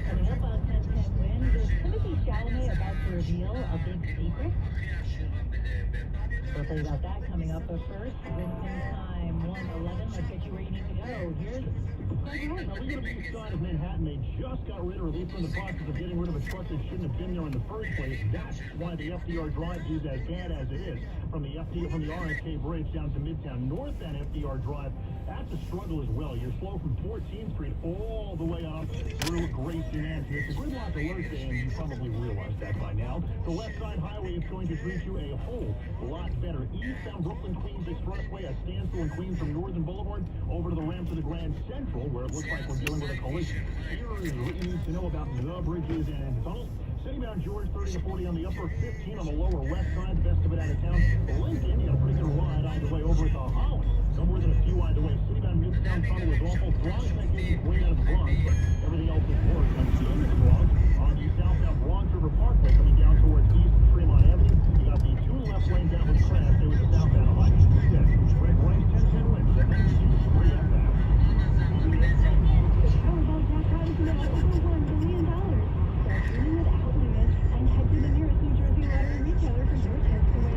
Coming up on 10-10 Win, is Timothy Chalamet about to reveal a big secret? We'll tell you about that coming up, but first, Winston time, 1:11. Let's get you where you need to go. Here's Now, we're going to the east side of Manhattan. They just got rid, or at least in the process of getting rid of a truck that shouldn't have been there in the first place. That's why the FDR Drive is as bad as it is. From the RSK Bridge down to Midtown, northbound FDR Drive, that's a struggle as well. You're slow from 14th Street all the way up through Gracie Mansion. It's a gridlock alert, and you probably realize that by now. The West Side Highway is going to treat you a whole lot better. Eastbound Brooklyn-Queens Expressway, a standstill in Queens from Northern Boulevard over to the ramp to the Grand Central, where it looks like we're dealing with a collision. Here is what you need to know about the bridges and tunnels. Citybound George, 30 to 40 on the upper, 15 on the lower west side, the best of it out of town. Lincoln, you got a pretty good ride either way over at the Holland. No more than a few either way. Citybound Midtown tunnel is awful. Bronx, that gives you way out of the Bronx, but everything else is worse. I'm seeing the Bronx on the southbound Bronx River Parkway coming down towards East Fremont Avenue. You got the two left lanes down with crash. There was the southbound high. Yes, Greg Rice, 10-10 wins. That makes you free at that. The Powerball jackpot is now over $1 billion. Start winning without limits and head to the nearest New Jersey lottery retailer for your chance to win.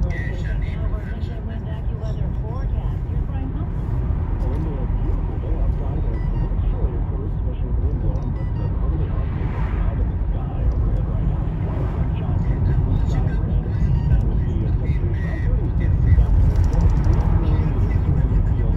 Let's take now for a 10-10 Win AccuWeather forecast. Here's Brian Thompson. We're into a beautiful day outside. It's a little chilly at first, especially with the wind blowing, but early on, there's a cloud in the sky overhead right now. White sunshine, blue sky overhead, and with the temperatures around 36 this afternoon. Feel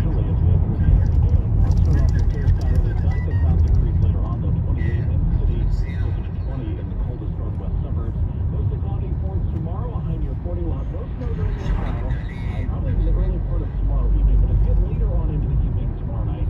chilly as we head through the afternoon. We'll start off with clear sky early tonight. The clouds increase later on, though 28 in the city, closer to 20 in the coldest northwest suburbs. Mostly cloudy for tomorrow, a high near 40. We'll have no snow during the hour, and probably in the early part of tomorrow evening. But as we get later on into the evening tomorrow night,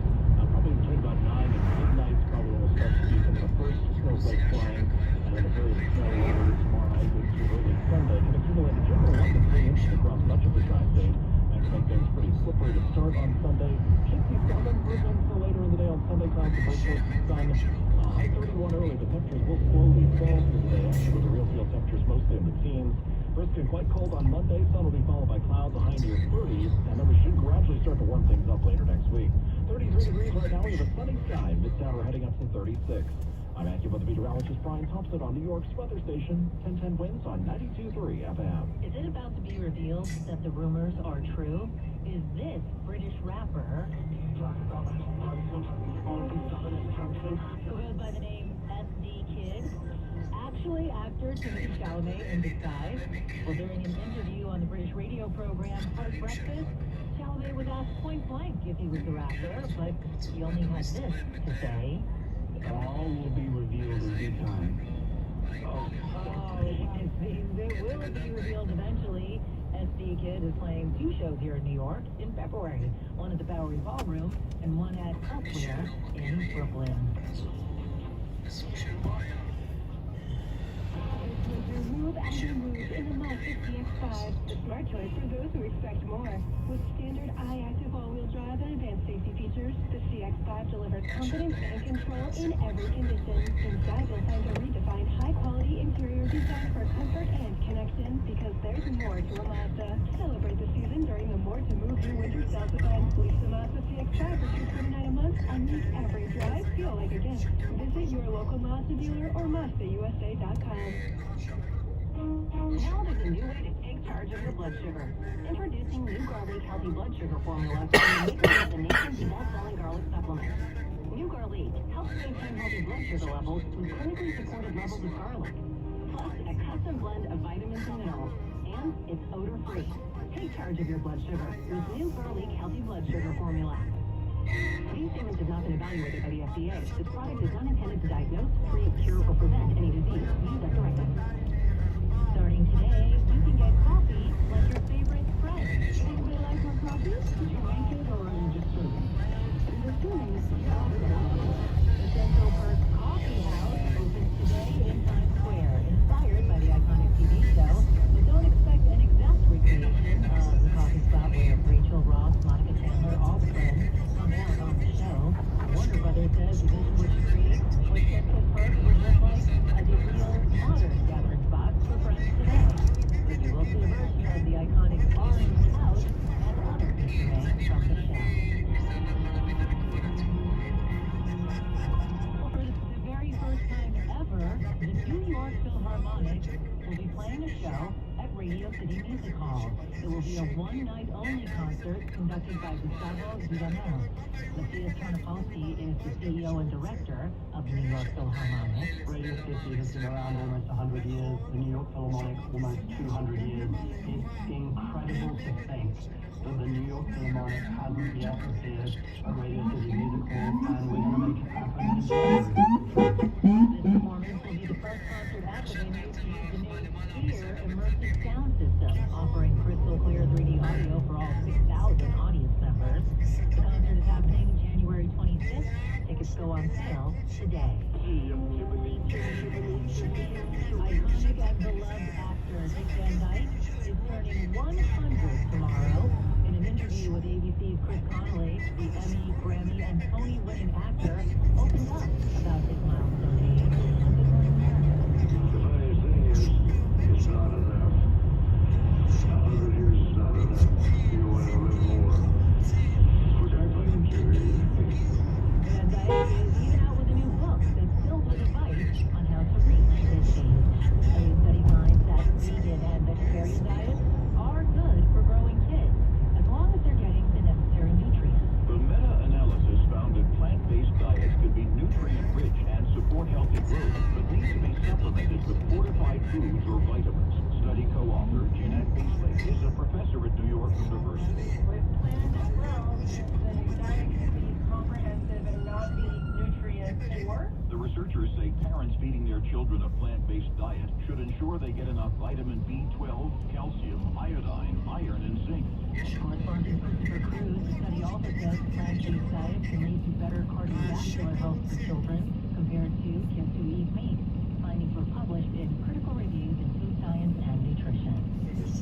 probably between about 9 and midnight, probably when we'll start to see some of the first snowflakes flying, and then a very snowy later tomorrow night into early Sunday. Can accumulate a general 1 to 3 inches across much of the tri-state. That can make things pretty slippery to start on Sunday. Should see some improvement for later in the day on Sunday. Clouds to break towards the sun. High 31 early, but temperatures will slowly fall through the day, actually with the real field temperatures mostly in the teens. Brisk and quite cold on Monday. Sun will be followed by clouds, a high near 30, and then we should gradually start to warm things up later next week. 33 degrees right now. We have a sunny sky. Midtown we're heading up to 36. I'm AccuWeather meteorologist Brian Thompson on New York's weather station. 10-10 Winds on 92.3 FM. Is it about to be revealed that the rumors are true? Is this British rapper, who goes by the name SD Kid, actually actor Timothy Chalamet in disguise? Well, during an interview on the British radio program Hard Breakfast, Chalamet was asked point blank if he was the rapper, but he only had this to say. All will be revealed in due time. Oh, it seems it will be revealed eventually. SD Kid is playing 2 shows here in New York in February. One at the Bowery Ballroom and one at Elsewhere in Brooklyn. Move and be moved in the Mazda CX-5, the smart choice for those who expect more. With standard I-Active all-wheel drive and advanced safety features, the CX-5 delivers confidence and control in every condition. Inside, you'll find a redefined high-quality interior designed for comfort and connection, because there's more to a Mazda. Celebrate the season during the More to Move You Winter Sales event. Lease the Mazda CX-5 for $229 a month and make every drive feel like a gift. Visit your local Mazda dealer or MazdaUSA.com. Now there's a new way to take charge of your blood sugar. Introducing New Garlic Healthy Blood Sugar Formula, the nation's best-selling garlic supplement. New Garlic helps maintain healthy blood sugar levels with clinically supported levels of garlic, plus a custom blend of vitamins and minerals, and it's odor-free. Take charge of your blood sugar with New Garlic Healthy Blood Sugar Formula. These statements have not been evaluated by the FDA. This product is not intended to diagnose, treat, cure, or prevent any disease. Use as directed. Starting today, you can get coffee like your favorite friend. Anybody like more coffee? Did you make it or are you just serving? I'm assuming this is the Central Park Coffee House opens today in Times Square, inspired by the iconic TV show. But don't expect an exact recreation of the coffee spot where Rachel Ross, Monica Chandler, all the friends hung out on the show. Warner Brothers says the vision was to create what Central Park would look like as a real modern gathering spot for friends today. But you will see a version of the iconic orange house and other Easter eggs from the show. For the very first time ever, the New York Philharmonic will be playing a show at Radio City Music Hall. It will be a one-night-only concert conducted by Gustavo Dudamel. Matthias Tarnopolsky is the CEO and director of the New York Philharmonic. Radio City has been around almost 100 years. The New York Philharmonic, almost 200 years. It's incredible to think that the New York Philharmonic hasn't yet appeared at Radio City Music Hall, and we're going to make it happen in January. This performance will be the first concert at the venue to use the new Sphere immersive sound system, offering crystal clear 3D audio for all 6,000 audience members. The concert is happening January 25th. Tickets go on sale today. Iconic and beloved actor Dick Van Dyke is turning 100 tomorrow. In an interview with ABC's Chris Connolly, the Emmy, Grammy, and Tony-winning actor opened up about his milestone age on Good Morning America. The funniest thing is, it's not enough. 100 years is not enough. You want to live more. Which I claim to. Van Dyke is even out with a new book that's filled with advice on how to reach this age. A new study finds that vegan and vegetarian diets are good for growing kids, as long as they're getting the necessary nutrients. The meta-analysis found that plant-based diets could be nutrient-rich and support healthy growth, but need to be supplemented with fortified foods or vitamins. Study co-author Jeanette Beasley is a professor at New York University. With plants as well, the diet can be comprehensive and not be nutrient poor. The researchers say parents feeding their children a plant-based diet should ensure they get enough vitamin B12, calcium, iodine, iron, and zinc. Correspondent Christopher Cruz, the study also says plant-based diets can lead to better cardiovascular health for children compared to kids who eat meat. Findings were published in critical reviews in Food Science and Nutrition.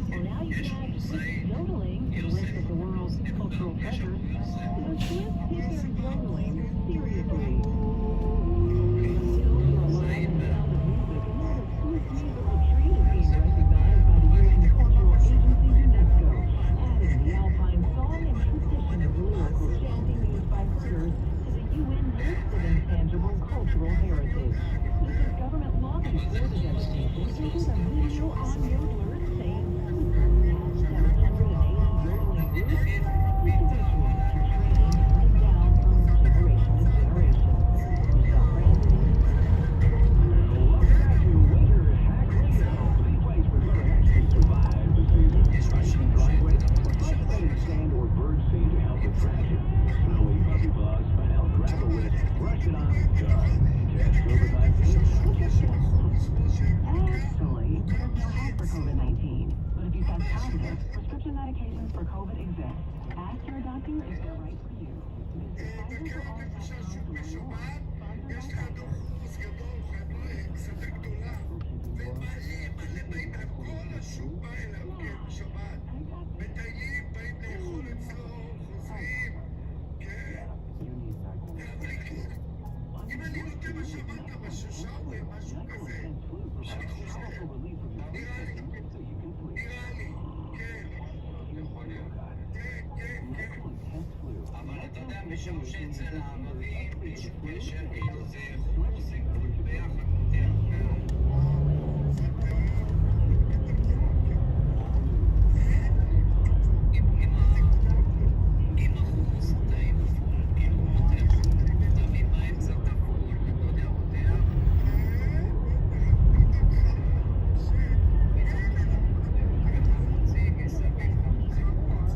Well, now you can add Swiss yodeling to the list of the world's cultural treasures. The Swiss take their yodeling seriously. Cultural heritage. This is government lobby for the designation. This is a video on yodelers saying 780 yodeling groups with the rituals and training handed down from generation to generation. Michelle Francis. Welcome back to Winter Hack Radio, the place where we're actually survive the season. Icy driveway, frustrated sand or bird seed to help with traction. Snowy puppy paws, find out gravel with, brush it off, done. Catch COVID-19? Actually, there's no help for COVID-19. But if you test positive, prescription medications for COVID exist. Ask your doctor if they're right for you. Visit Pfizer for all vaccines to learn more. Sponsored by Pfizer. מלא באים אליו, כל השוק בא אליו, כן, בשבת. מטיילים, באים לאכול אצלו, חוזרים, כן. אבל אם אני נותן בשבת בשוואווה, משהו כזה, אני חושב, נראה לי, כן, יכול להיות, כן. אבל אתה יודע, משום שאצל הערבים, בלי שום קשר, כאילו זה חומוס, זה ביחד, עם החומוס טעים בפול, כאילו פותח, תמיד באמצע תפול, אתה יודע, פותח. חמוצים, מסביב חמוצים,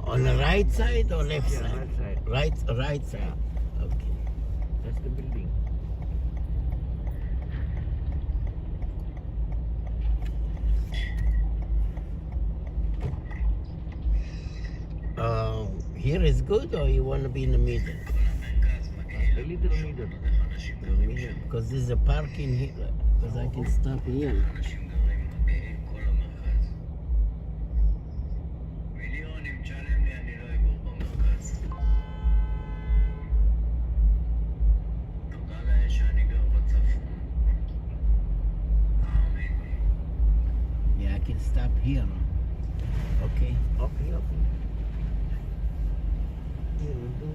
On the right side or left Yeah, side? right side. Right side. Okay. That's the building. Here is good, or you want to be in the middle? A little middle. Because there's a parking here. Because I can stop here. Yeah, I can stop here. Okay. Okay. Here we go.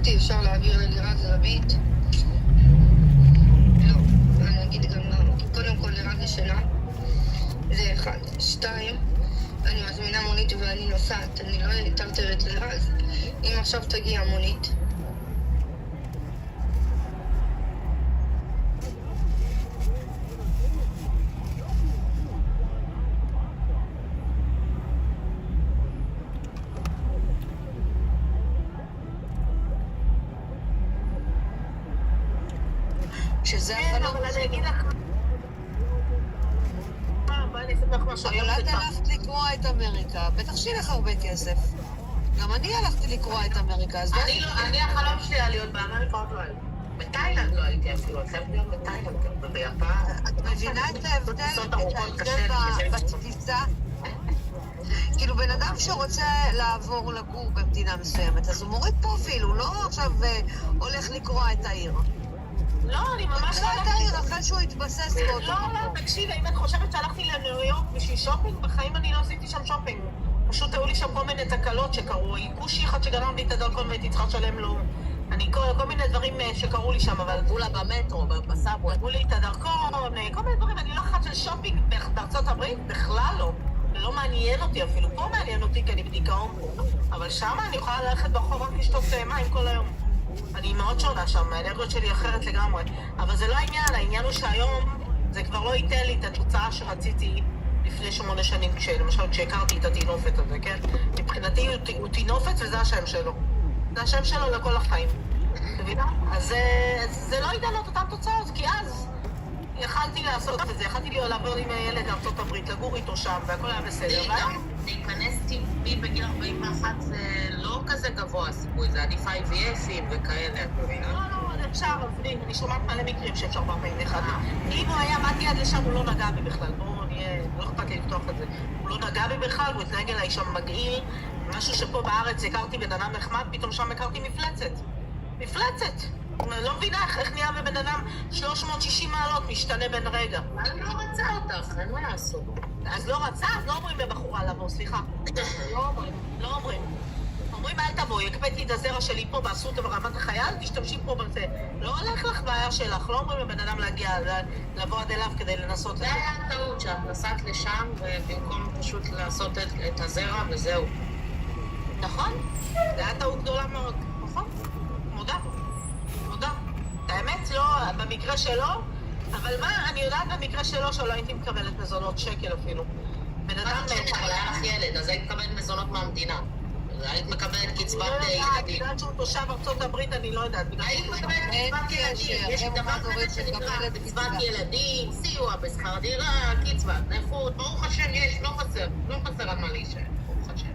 אותי אפשר להעביר ללירז רבית? לא, אני אגיד גם למה. קודם כל לירז ישנה, זה אחד. 2, אני מזמינה מונית ואני נוסעת, אני לא אטרטר את לירז. אם עכשיו תגיע מונית, שזה החלום. אבל אני אגיד לך... בואי נספר לך משהו. אבל את הלכת לקרוא את אמריקה, בטח שיהיה לך הרבה כסף. גם אני הלכתי לקרוא את אמריקה, אז... אני החלום שלי היה להיות באמריקה עוד לא הייתי. בתאילנד לא הייתי אפילו, אני חייבת להיות בתאילנד, וביפן. את מבינה את ההבדל בתפיסה? כאילו בן אדם שרוצה לעבור לגור במדינה מסוימת, אז הוא מוריד פרופיל, הוא לא עכשיו הולך לקרוא את העיר. לא, אני ממש לא את העיר, אחרי שהוא התבסס באותו מקום. לא, תקשיב, אם את חושבת שהלכתי לניו יורק בשביל שופינג, בחיים אני לא עשיתי שם שופינג. פשוט היו לי שם כל מיני תקלות שקרו, עיקושי אחד שגרם לי את הדרכון והייתי צריכה לשלם לו. כל מיני דברים שקרו לי שם, אבל גבולה במטרו, בסאבווי. גבו לי את הדרכון, כל מיני דברים, אני לא אחת של שופינג בארצות הברית, בכלל לא. זה לא מעניין אותי אפילו, פה מעניין אותי כי אני בדיכאון פה. אבל שם אני יכולה ללכת ברחוב רק לשתות מים כל היום. אני מאוד שונה שם, האנרגיות שלי אחרת לגמרי. אבל זה לא העניין, העניין הוא שהיום זה כבר לא ייתן לי את התוצאה שרציתי לפני 8 שנים, למשל כשהכרתי את התינופת הזה, כן? מבחינתי הוא תינופת וזה השם שלו. זה השם שלו לכל החיים. מבינה? אז זה לא ייתן לו את אותן תוצאות, כי אז יכלתי לעשות את זה, יכלתי לעבור עם ילד לארצות הברית, לגור איתו שם, והכל היה בסדר. להיכנס טבעי בגיל 41 זה לא כזה גבוה הסיכוי, זה עדיף IVF'ים וכאלה, את מבינה? לא, אפשר, אני שומעת מלא מקרים שאפשר ב-41. אם הוא היה מתי עד לשם, הוא לא נגע בי בכלל, בואו נהיה, לא אכפת לי לפתוח את זה. הוא לא נגע בי בכלל, הוא התנהג אליי שם מגעיל, משהו שפה בארץ הכרתי בן אדם נחמד, פתאום שם הכרתי מפלצת. מפלצת! אני לא מבינה איך נהיה בבן אדם 360 מעלות משתנה בין רגע. אני לא רצה אותך, אין מה לעשות. אז לא רצה? אז לא אומרים לבחורה לבוא, סליחה. לא אומרים. אומרים אל תבואי, הקפאתי את הזרע שלי פה באסותא ברמת החייל, תשתמשי פה בזה. לא הולך לך בעיה שלך, לא אומרים לבן אדם להגיע, לבוא עד אליו כדי לנסות. זה היה טעות שאת נסעת לשם ובמקום פשוט לעשות את הזרע וזהו. נכון? זה היה טעות גדולה מאוד. נכון? מודה. האמת לא, במקרה שלו, אבל מה, אני יודעת במקרה שלו שלא הייתי מקבלת מזונות שקל אפילו. בן אדם... אבל היה לך ילד, אז היית מקבלת מזונות מהמדינה. היית מקבלת קצבת ילדים. בגלל שהוא תושב ארצות הברית, אני לא יודעת. היית מקבלת קצבת ילדים. יש דבר כזה שנקרא קצבת ילדים, סיוע בשכר דירה, קצבת נכות. ברוך השם יש, לא חסר על מה להישאר. ברוך השם.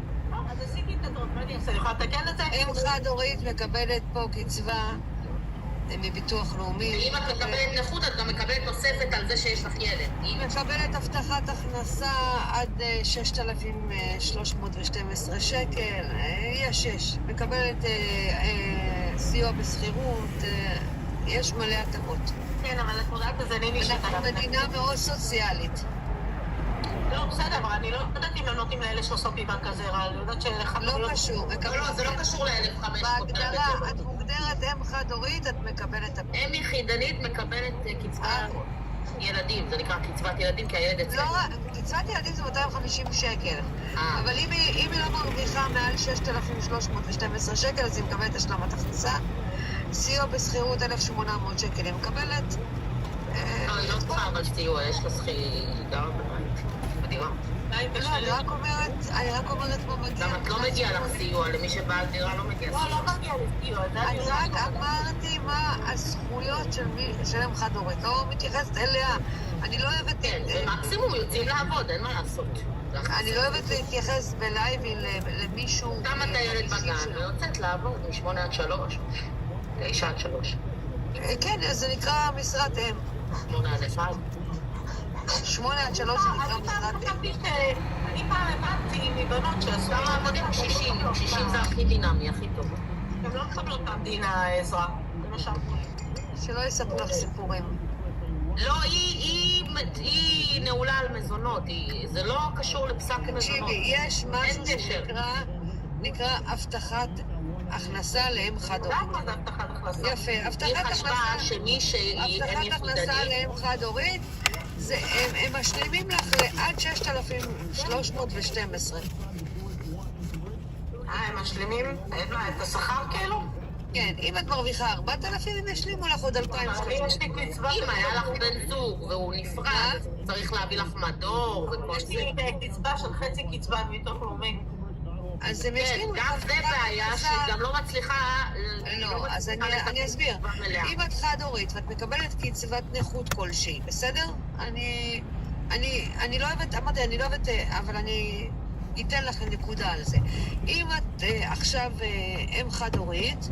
אז עשיתי את הדעות, מה אני אעשה? אני יכולה לתקן את זה? אם חד-הורית מקבלת פה קצבה מביטוח לאומי. ואם את מקבלת נכות, את גם מקבלת תוספת על זה שיש לך ילד. היא מקבלת הבטחת הכנסה עד 6,312 שקל. יש. מקבלת סיוע בשכירות, יש מלא הטבות. כן, אבל את מודעת לזה, אנחנו מדינה מאוד סוציאלית. לא, בסדר, אבל אני לא יודעת אם הם נותנים לאלה שעושות מבנק הזרע, אני יודעת לא קשור. לא, זה לא קשור ל-1,500. בהגדרה, את מוגדרת אם חד-הורית, את מקבלת... אם יחידנית מקבלת קצבת ילדים, זה נקרא קצבת ילדים כי הילד אצלנו. לא, קצבת ילדים זה 250 שקל. אבל אם היא לא מרוויחה מעל 6,312 שקל, אז היא מקבלת השלמת הכנסה. סיוע בשכירות 1,800 שקל היא מקבלת. לא, היא לא צריכה אבל סיוע, יש לה שכירות, גרה בבית, בדירה. לא, אני רק אומרת פה מגיע. גם את לא מגיעה לך סיוע, למי שבעל דירה לא מגיע סיוע. לא מגיע לסיוע. אני רק אמרתי מה הזכויות של אם חד-הורית, לא מתייחסת אליה. אני לא אוהבת... כן, במקסימום יוצאים לעבוד, אין מה לעשות. אני לא אוהבת להתייחס בלייבי למישהו... כמה את הילד בגן, ויוצאת לעבוד מ-8 עד 3, 9 עד 3. כן, אז זה נקרא משרת אם. 8 עד 1. 8 עד 3 זה נקרא משרת אם. אני פעם הבנתי מבנות שעשו... כמה עבודים קשישים, קשישים זה הכי דינמי, הכי טוב. הם לא מקבלות מהמדינה עזרה, זה מה שאמרו לי. שלא יספרו לך סיפורים. לא, היא נעולה על מזונות, זה לא קשור לפסק מזונות. תקשיבי, יש משהו שנקרא הבטחת הכנסה לאם חד-הורית. למה זה הבטחת הכנסה? יפה, הבטחת היא הכנסה. חשבה שמי שאין הבטחת הכנסה יחידנית, לאם חד-הורית, הם משלימים לך עד 6,312. הם משלימים את השכר כאילו? כן, אם את מרוויחה 4,000, הם ישלימו לך עוד 2,300. אם היה לך בן זוג והוא נפרד, צריך להביא לך מדור וכל זה. יש לי קצבה של חצי קצבה מביטוח לאומי. אז הם ישלימו... גם זה בעיה שהיא גם לא מצליחה... לא, אז אני אסביר. אם את חד-הורית ואת מקבלת קצבת נכות כלשהי, בסדר? אני לא אוהבת, אמרתי, אני לא אוהבת, אבל אני אתן לך נקודה על זה. אם את עכשיו אם חד-הורית,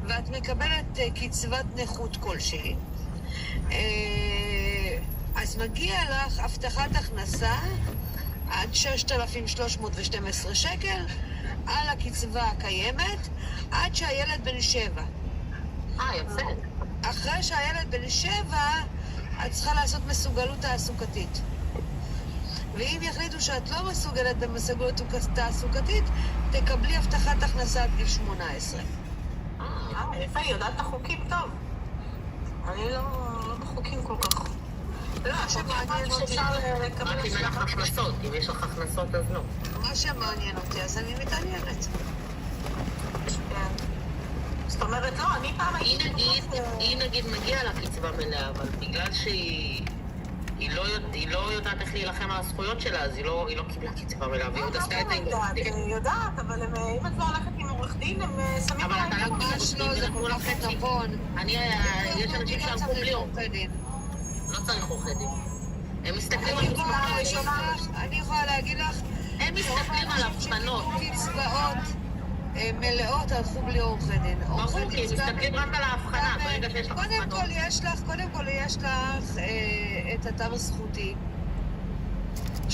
ואת מקבלת קצבת נכות כלשהי, אז מגיע לך הבטחת הכנסה עד 6,312 שקל על הקצבה הקיימת עד שהילד בן 7. יפה. אחרי שהילד בן 7 את צריכה לעשות מסוגלות תעסוקתית. ואם יחליטו שאת לא מסוגלת במסוגלות תעסוקתית, תקבלי הבטחת הכנסה עד גיל 18. יפה, היא יודעת את החוקים טוב. אני לא בחוקים כל כך. לא, שמעניין אותי. רק אם אין לך הכנסות, אם יש לך הכנסות אז לא. מה שמעניין אותי, אז אני מתעניינת. זאת אומרת, לא, אני פעם היא נגיד מגיעה לקצבה מלאה, אבל בגלל שהיא לא יודעת איך להילחם על הזכויות שלה, אז היא לא קיבלה קצבה מלאה, והיא עוד עשתה את זה. היא יודעת, אבל אם את לא הולכת עם עורך דין, הם שמים עליי... אבל אתה לא ממש לא, זה כל כך נכון. יש אנשים שהלכו בלי עורכי דין. לא צריך עורכי דין. הם מסתכלים על אני יכולה להגיד לך, הם מסתכלים על הבחנות. קצבאות מלאות הלכו בלי עורכי דין. ברור, כי הם מסתכלים רק על ההבחנה, ברגע שיש לך הבחנות. קודם כל יש לך את אתר זכותי.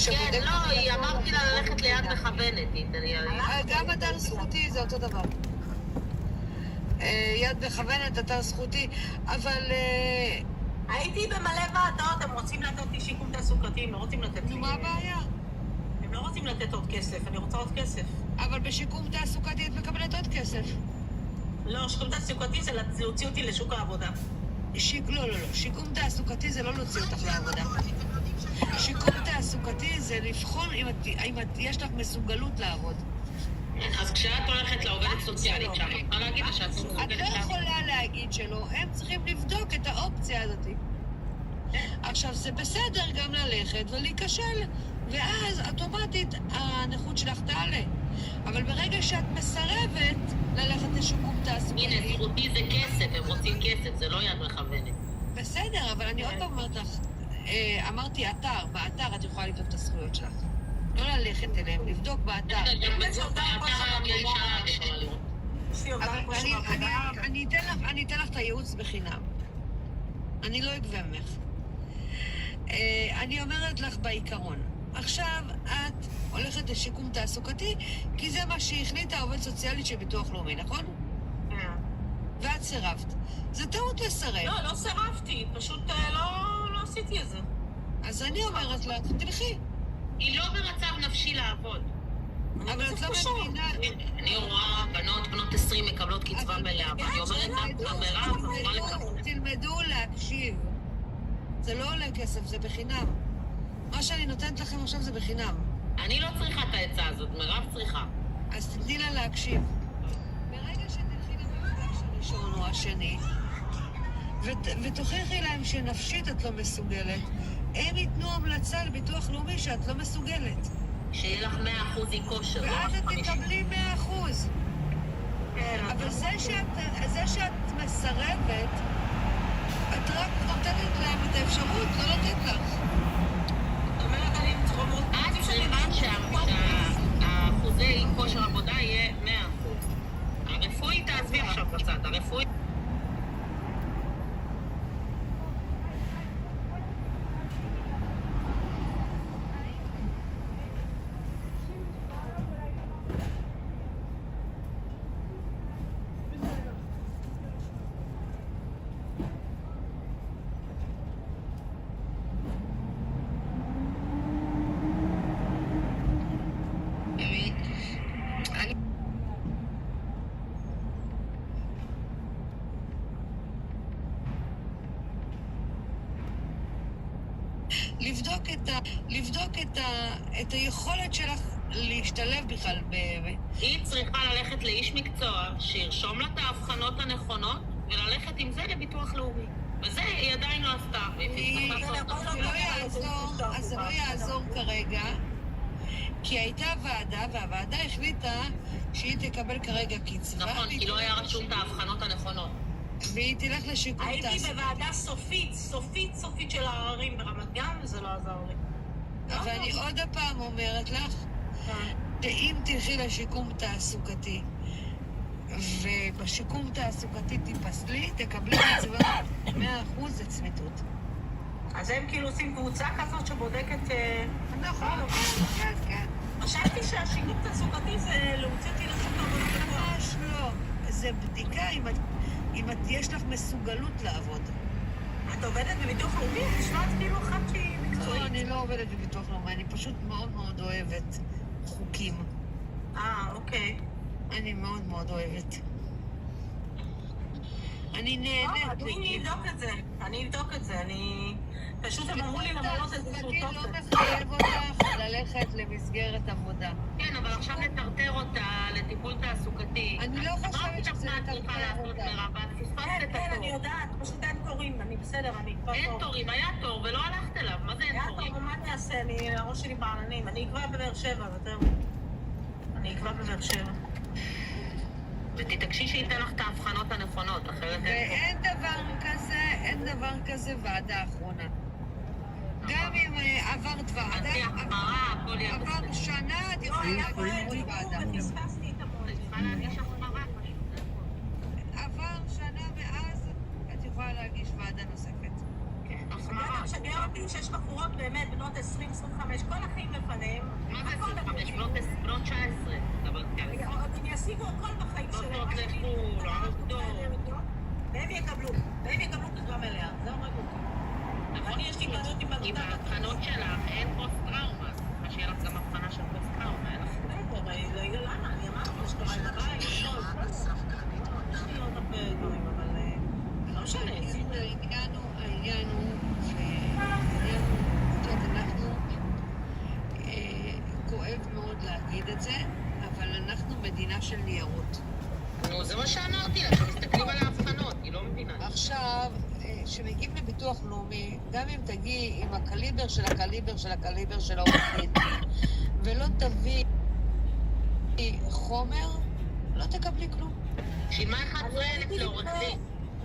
כן, לא, היא אמרתי לה ללכת ליד מכוונת. גם אתר זכותי זה אותו דבר. יד מכוונת, אתר זכותי, אבל... הייתי במלא ועדות, הם רוצים לתת לי שיקום תעסוקתי, הם לא רוצים לתת לי... מה הבעיה? הם לא רוצים לתת עוד כסף, אני רוצה עוד כסף. אבל בשיקום תעסוקתי את מקבלת עוד כסף. לא, שיקום תעסוקתי זה להוציא אותי לשוק העבודה. לא. שיקום תעסוקתי זה לא להוציא אותך לעבודה. שיקום תעסוקתי זה לבחון אם יש לך מסוגלות לעבוד. אז כשאת הולכת לעובדת סוציאלית שם, אני יכולה להגיד לה שאת מסוגלת לעבוד. את לא יכולה להגיד שלא, הם צריכים לבדוק את האופציה הזאת. עכשיו, זה בסדר גם ללכת ולהיכשל, ואז אוטומטית הנכות שלך תעלה. אבל ברגע שאת מסרבת ללכת לשיקום תעסוקתי... הנה, זכותי זה כסף, הם רוצים כסף, זה לא יד מכוונת. בסדר, אבל אני עוד פעם אומרת לך, אמרתי אתר, באתר את יכולה לבדוק את הזכויות שלך. לא ללכת אליהם, לבדוק באתר. אני אתן לך את הייעוץ בחינם. אני לא אגבה ממך. אני אומרת לך בעיקרון. עכשיו את הולכת לשיקום תעסוקתי, כי זה מה שהחליטה העובדת סוציאלית של ביטוח לאומי, נכון? ואת סירבת. זה טעות לסרב. לא סירבתי, פשוט לא עשיתי את זה. אז אני אומרת לך, תלכי. היא לא במצב נפשי לעבוד. אבל את לא מבינה... אני רואה בנות 20 מקבלות קצבה מלאה, ואני אומרת לה, תלמדו להקשיב. זה לא עולה כסף, זה בחינם. מה שאני נותנת לכם עכשיו זה בחינם. אני לא צריכה את העצה הזאת, מירב צריכה. אז תתני לה להקשיב. ברגע שתלכי למפגש הראשון או השני, ותוכיחי להם שנפשית את לא מסוגלת, הם ייתנו המלצה לביטוח לאומי שאת לא מסוגלת. שיהיה לך 100% כושר. ואז את תקבלי 100%. אבל זה שאת מסרבת, את רק נותנת להם את האפשרות, לא לתת לך. את צריכה שהאחוזי כושר עבודה יהיה 100%. הרפואי תעזבי עכשיו בצד, הרפואי... לבדוק את היכולת שלך להשתלב בכלל היא צריכה ללכת לאיש מקצוע שירשום לה את ההבחנות הנכונות וללכת עם זה לביטוח לאומי. וזה היא עדיין לא עשתה. זה לא יעזור כרגע, כי הייתה ועדה, והוועדה החליטה שהיא תקבל כרגע קצבה. נכון, כי לא היה רשום את ההבחנות הנכונות. והיא תלך לשיקום תעסוקתי. הייתי בוועדה סופית של העררים ברמת גן, וזה לא עזר לי. ואני עוד הפעם אומרת לך, שאם תלכי לשיקום תעסוקתי, ובשיקום תעסוקתי תיפסלי, תקבלי קצבה 100% לצמיתות. אז הם כאילו עושים קבוצה כזאת שבודקת... נכון, כן. חשבתי שהשיקום תעסוקתי זה להוציא אותי לעשות עבודה בכוח. ממש לא. זה בדיקה אם יש לך מסוגלות לעבוד. את עובדת בביטוח לאומי? נשמעת כאילו אחת שהיא מקצועית. לא, אני לא עובדת בביטוח לאומי, אני פשוט מאוד מאוד אוהבת חוקים. אוקיי. אני מאוד מאוד אוהבת. אני נהנית. אני אבדוק את זה. פשוט הם אמרו לי למרות איזשהו טופס. לא מחייב אותך ללכת למסגרת עבודה. כן, אבל עכשיו נטרטר אותה לטיפול תעסוקתי. אני לא חושבת שזה נטרטר אותה. כן, אני יודעת, פשוט אין תורים, אני בסדר, אני כבר אין תורים, היה תור ולא הלכת אליו, מה זה אין תורים? היה תור, מה אני אעשה? הראש שלי בעננים, אני אקבע בבאר שבע, וזהו. אני אקבע בבאר שבע. ותתעקשי שייתן לך את ההבחנות הנכונות, אחרת... ואין דבר כזה ועדה אחרונה. גם אם עברת ועדה, עבר שנה, את יכולה להגיש ועדה. פספסתי את המועד. צריכה להגיש החמרה. עבר שנה ואז את יכולה להגיש ועדה נוספת. החמרה. משגע אותי שיש בחורות באמת בנות 20-25, כל החיים לפניהם. מה זה 25? בנות 19. הם ישיגו הכל בחיים שלהם. לא לחול, עובדות. והם יקבלו קצבה מלאה. זה אומר אותי. אני יש לי בעיות עם בנותיו. עם ההבחנות שלך אין פוסט-טראומה. מה שיהיה לך גם הבחנה של פוסט-טראומה. אין לך למה? אני אמרתי שקורה עם הבית. יש לי עוד הרבה דברים, אבל לא משנה. העניין הוא אנחנו כואב מאוד להגיד את זה, אבל אנחנו מדינה של ניירות. נו, זה מה שאמרתי לה, שמסתכלים על ההבחנות, היא לא מבינה. עכשיו, שמגיעים לביטוח לאומי, גם אם תגיעי עם הקליבר של הקליבר של הקליבר של העורך דין, ולא תביא חומר, לא תקבלי כלום. שילמה 11,000 לעורך דין.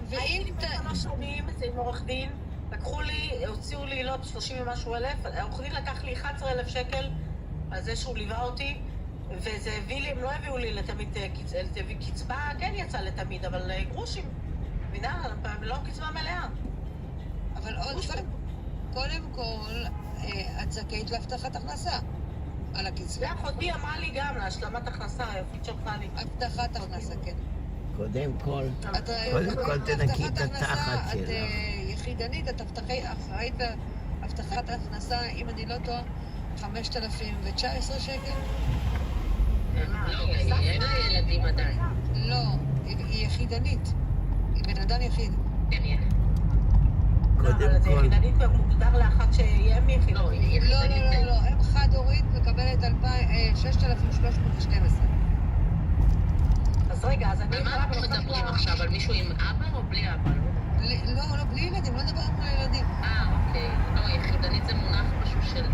ואם כמה שומעים את זה עם עורך דין, לקחו לי, הוציאו לי לא 30 ומשהו אלף, העורך דין לקח לי 11,000 שקל על זה שהוא ליווה אותי, וזה הביא לי, הם לא הביאו לי לתמיד קצבה, כן יצא לתמיד, אבל גרושים. מבינה, לא קצבה מלאה. אבל עוד קודם כל, את זכאית להבטחת הכנסה על הקצבה. ואחותי אמרה לי גם להשלמת הכנסה, יפית שלחה לי. הבטחת הכנסה, כן. קודם כל תנקי את התחת שלך. את יחידנית, את אחראית בהבטחת הכנסה, אם אני לא טועה, 5,019 שקל. לא, אין לה ילדים עדיין. לא, היא יחידנית. היא בן אדם יחיד. כן, יהיה. קודם כל... יחידנית מוגדר לאחת שיהיה מיחיד. לא, אם חד-הורית מקבלת 6,312. אז רגע, אז אני... על מה אנחנו מדברים עכשיו? על מישהו עם אבא או בלי אבא? לא, בלי ילדים, לא מדברים על ילדים. אוקיי. לא, יחידנית זה מונח משהו של...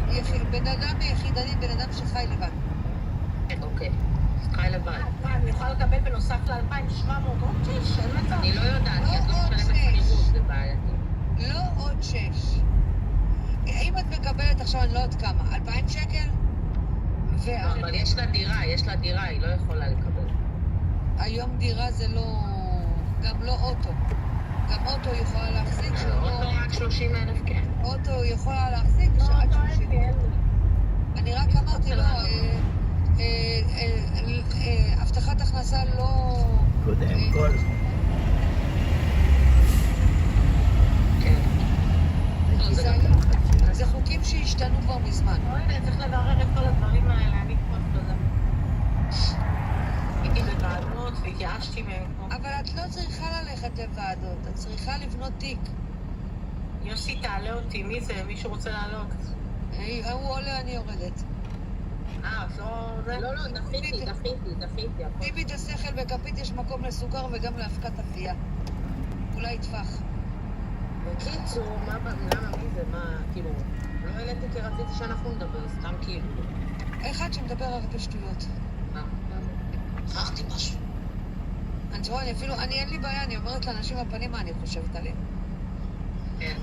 בן אדם יחידנית, בן אדם שחי לבד. אוקיי. חי לבד. אני יכולה לקבל בנוסף ל-2,700 עוד 6? אני לא יודעת, כי את לא משלמת שכירות, זה בעייתי. לא עוד 6. אם את מקבלת עכשיו, אני לא יודעת כמה, 2,000 שקל? אבל יש לה דירה, היא לא יכולה לקבל. היום דירה זה לא... גם לא אוטו. גם אוטו יכולה להחזיק... אוטו רק 30,000, כן. אוטו יכולה להחזיק עד 30,000. אני רק אמרתי לו, הבטחת הכנסה לא... קודם כל. כן. זה חוקים שהשתנו כבר מזמן. צריך לברר את כל הדברים האלה, אני כבר תודה. הייתי בוועדות והתייאשתי מהם. אבל את לא צריכה ללכת לוועדות, את צריכה לבנות תיק. יוסי, תעלה אותי, מי זה? מישהו רוצה לעלות? הוא עולה, אני יורדת. לא, דחיתי. טיבי את השכל בכפית יש מקום לסוכר וגם להפקת אפייה. אולי טפח. בקיצור, למה מי זה? מה, כאילו, לא העליתי כי רציתי שאנחנו נדבר, סתם כאילו. אחד שמדבר הרבה שטויות. שכחתי משהו. אני אפילו, אין לי בעיה, אני אומרת לאנשים בפנים מה אני חושבת עליהם. כן.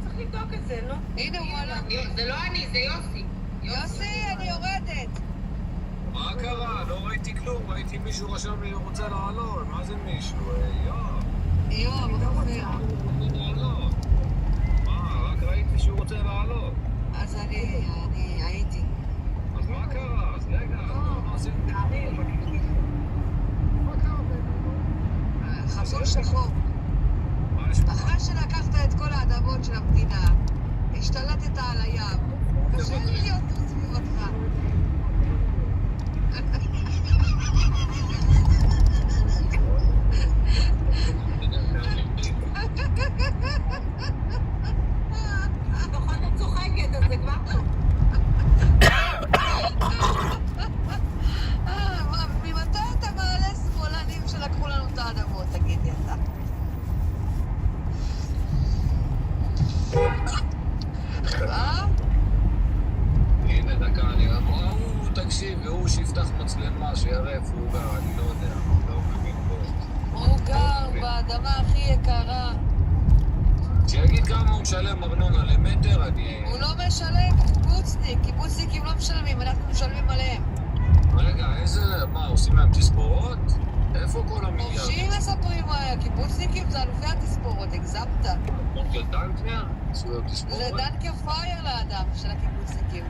צריך לבדוק את זה, לא? הנה הוא עלה. זה לא אני, זה יוסי. יוסי, אני יורדת. מה קרה? לא ראיתי כלום, ראיתי מישהו רשם לי רוצה לעלות. מה זה מישהו? יואב, בחופר. מה? רק ראיתי שהוא רוצה לעלות. אז אני הייתי. אז מה קרה? אז רגע, מה עשית? חפול שחור. אחרי שלקחת את כל האדמות של המדינה, השתלטת על הים, קשה לי להיות סביבתך. בכל זאת צוחקת, אז זה כבר טוב. ממתי אתה מעלה שמאלנים שלקחו לנו את האדמות, תגידי אתה? הנה דקה, אני אמרו, תקשיב, והוא שיפתח מצלמה, שיראה איפה הוא גר, אני לא יודע, לא מבין פה. הוא גר באדמה הכי יקרה. שיגיד כמה הוא משלם ארנונה למטר, אני... הוא לא משלם, קיבוצניקים לא משלמים, אנחנו משלמים עליהם. רגע, איזה... מה, עושים להם תספורות? איפה כל המיליארד? חופשיים מספרים מה היה, קיבוצניקים זה אלופי התספורות, הגזמת. אונקל דנקנר? זה דנקר פייר לאדם של הקיבוצניקים.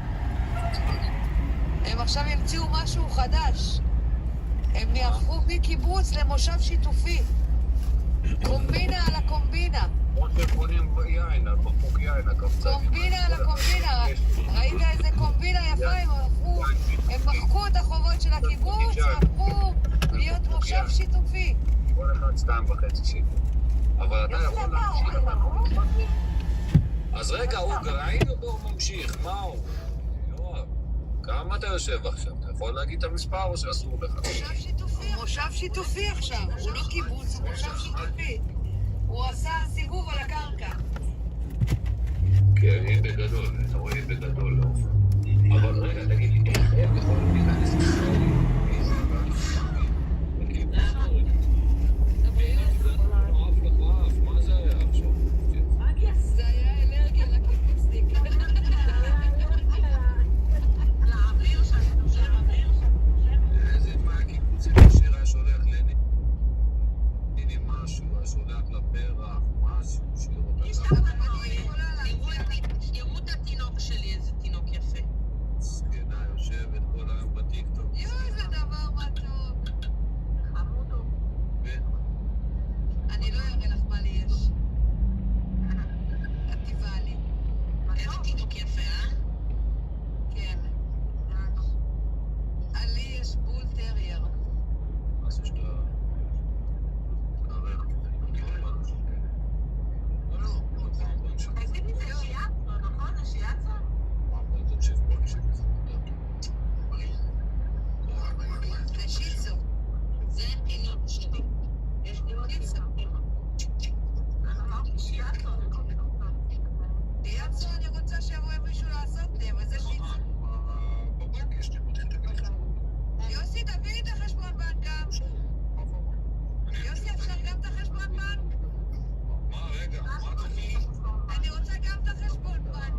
הם עכשיו המציאו משהו חדש. הם יהפכו מקיבוץ למושב שיתופי. קומבינה על הקומבינה. כמו שקונים יין, בקבוק יין, הקבצה. קומבינה על הקומבינה. ראית איזה קומבינה יפה הם מחקו את החובות של הקיבוץ והפכו להיות מושב שיתופי. כל אחד 2.5 שקל. אבל אתה יכול להמשיך. אז רגע, הוא ראינו בו הוא ממשיך, מה הוא? יואב, כמה אתה יושב עכשיו? אתה יכול להגיד את המספר או שאסור לך? מושב שיתופי עכשיו, הוא לא קיבוץ, הוא מושב שיתופי. הוא עשה סיבוב על הקרקע. כן, היא בגדול, אתה רואה בגדול לא. אבל רגע, תגיד לי, איך יכול להיכנס לישראלי? מה זה היה עכשיו? זה היה אלרגיה לקיבוצניק. איזה מהקיבוצים שלה שולח לניני משהו, שולח לפרח, משהו, תראו את התינוק שלי, איזה תינוק יפה. סגנה יושבת כל היום בטיקטוק. איזה דבר מתוק. חמודו. אני לא אראה לך מה לי יש. את תיבעה לי. איזה תינוק יפה, כן. לי יש בול טרייר. משהו שאתה... תגידי, זה שיאצו, נכון? זה שיאצו? זה שיצו. זה תינוק שלי. יש תינוק שלי. אמרתי שיאצו. שיאצו אני רוצה שיבוא מישהו לעשות לי, אבל זה שיצו. יוסי, תביאי את החשבון בנק גם. יוסי, אפשר גם את החשבון בנק? מה, רגע, מה תביא? אני רוצה גם את החשבון בנק.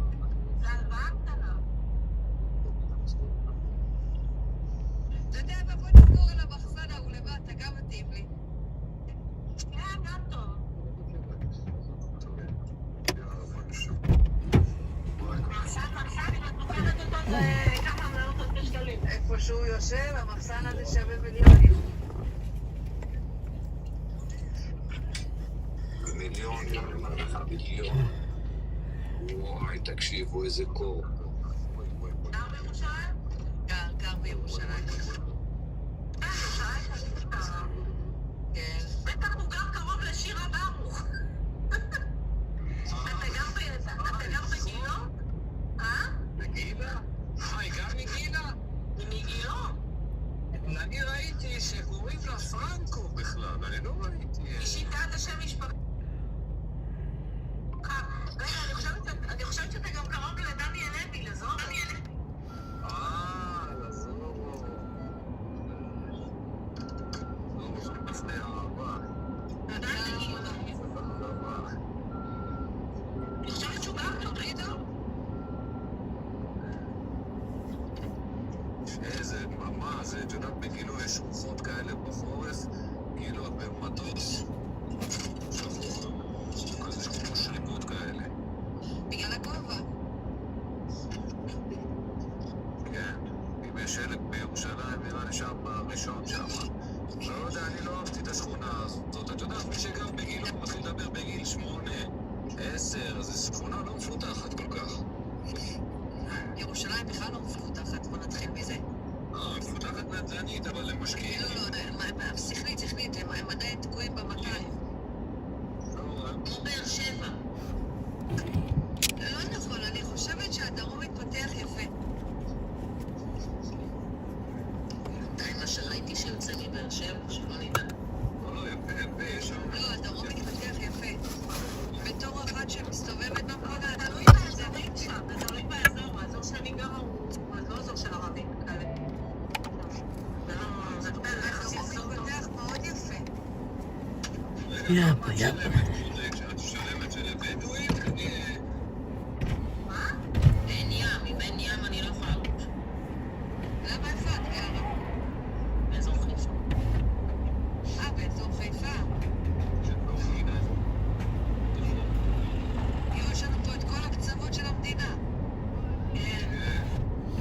זה הלוואה קטנה. אתה יודע, בוא נסגור על המחסן ההוא למטה, גם מתאים לי. כן, גם טוב. איפה שהוא יושב, המחסן הזה שווה מיליונים. מיליון, אני אומר לך, מיליון. וואי, תקשיבו, איזה קור. גר בירושלים? גר בירושלים. כן. בטח הוא גם קרוב לשירה ברוך. זה דממה, זה, את יודעת, בגילו יש רוחות כאלה בחורף, כאילו את במטוס. שחור, כזה כמו שריפות כאלה. בגלל הגובה. כן, אם יש שלג בירושלים, נראה לי שם בראשון שם. לא יודע, אני לא אהבתי את השכונה הזאת. את יודעת, מי שגר בגילו מתחיל לדבר בגיל 8, 10, זו שכונה לא מפותחת כל כך. ירושלים בכלל לא מפותחת, בוא נתחיל מזה. מפותחת נדל"נית, אבל הם משקיעים. לא, שכלית, הם עדיין תקועים במכיים. כמו באר שבע. לא נכון, אני חושבת שהדרום מתפתח יפה. די מה שראיתי שיוצא מבאר שבע, שלא נדע. לא, יפה, יש שם... לא, הדרום מתפתח יפה. בתור אחת שמסתובבת במדינה, תלוי באזורים שם, זה תלוי באזור, האזור שאני גרה הוא לא אזור של ערבים כאלה. זה הדרום מתפתח מאוד יפה. יפה. כשאת שלמת של הבדואים, מה? אין ים, אם אין ים אני לא יכולה לרוץ. למה איפה את גרה? באזור חיפה. באזור חיפה. יש לנו פה את כל הקצוות של המדינה.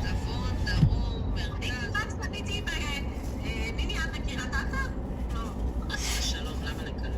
צפון, דרום, מרכז. קצת פניתי ניני, את מכירה את האתר? לא. שלום, למה לקלל?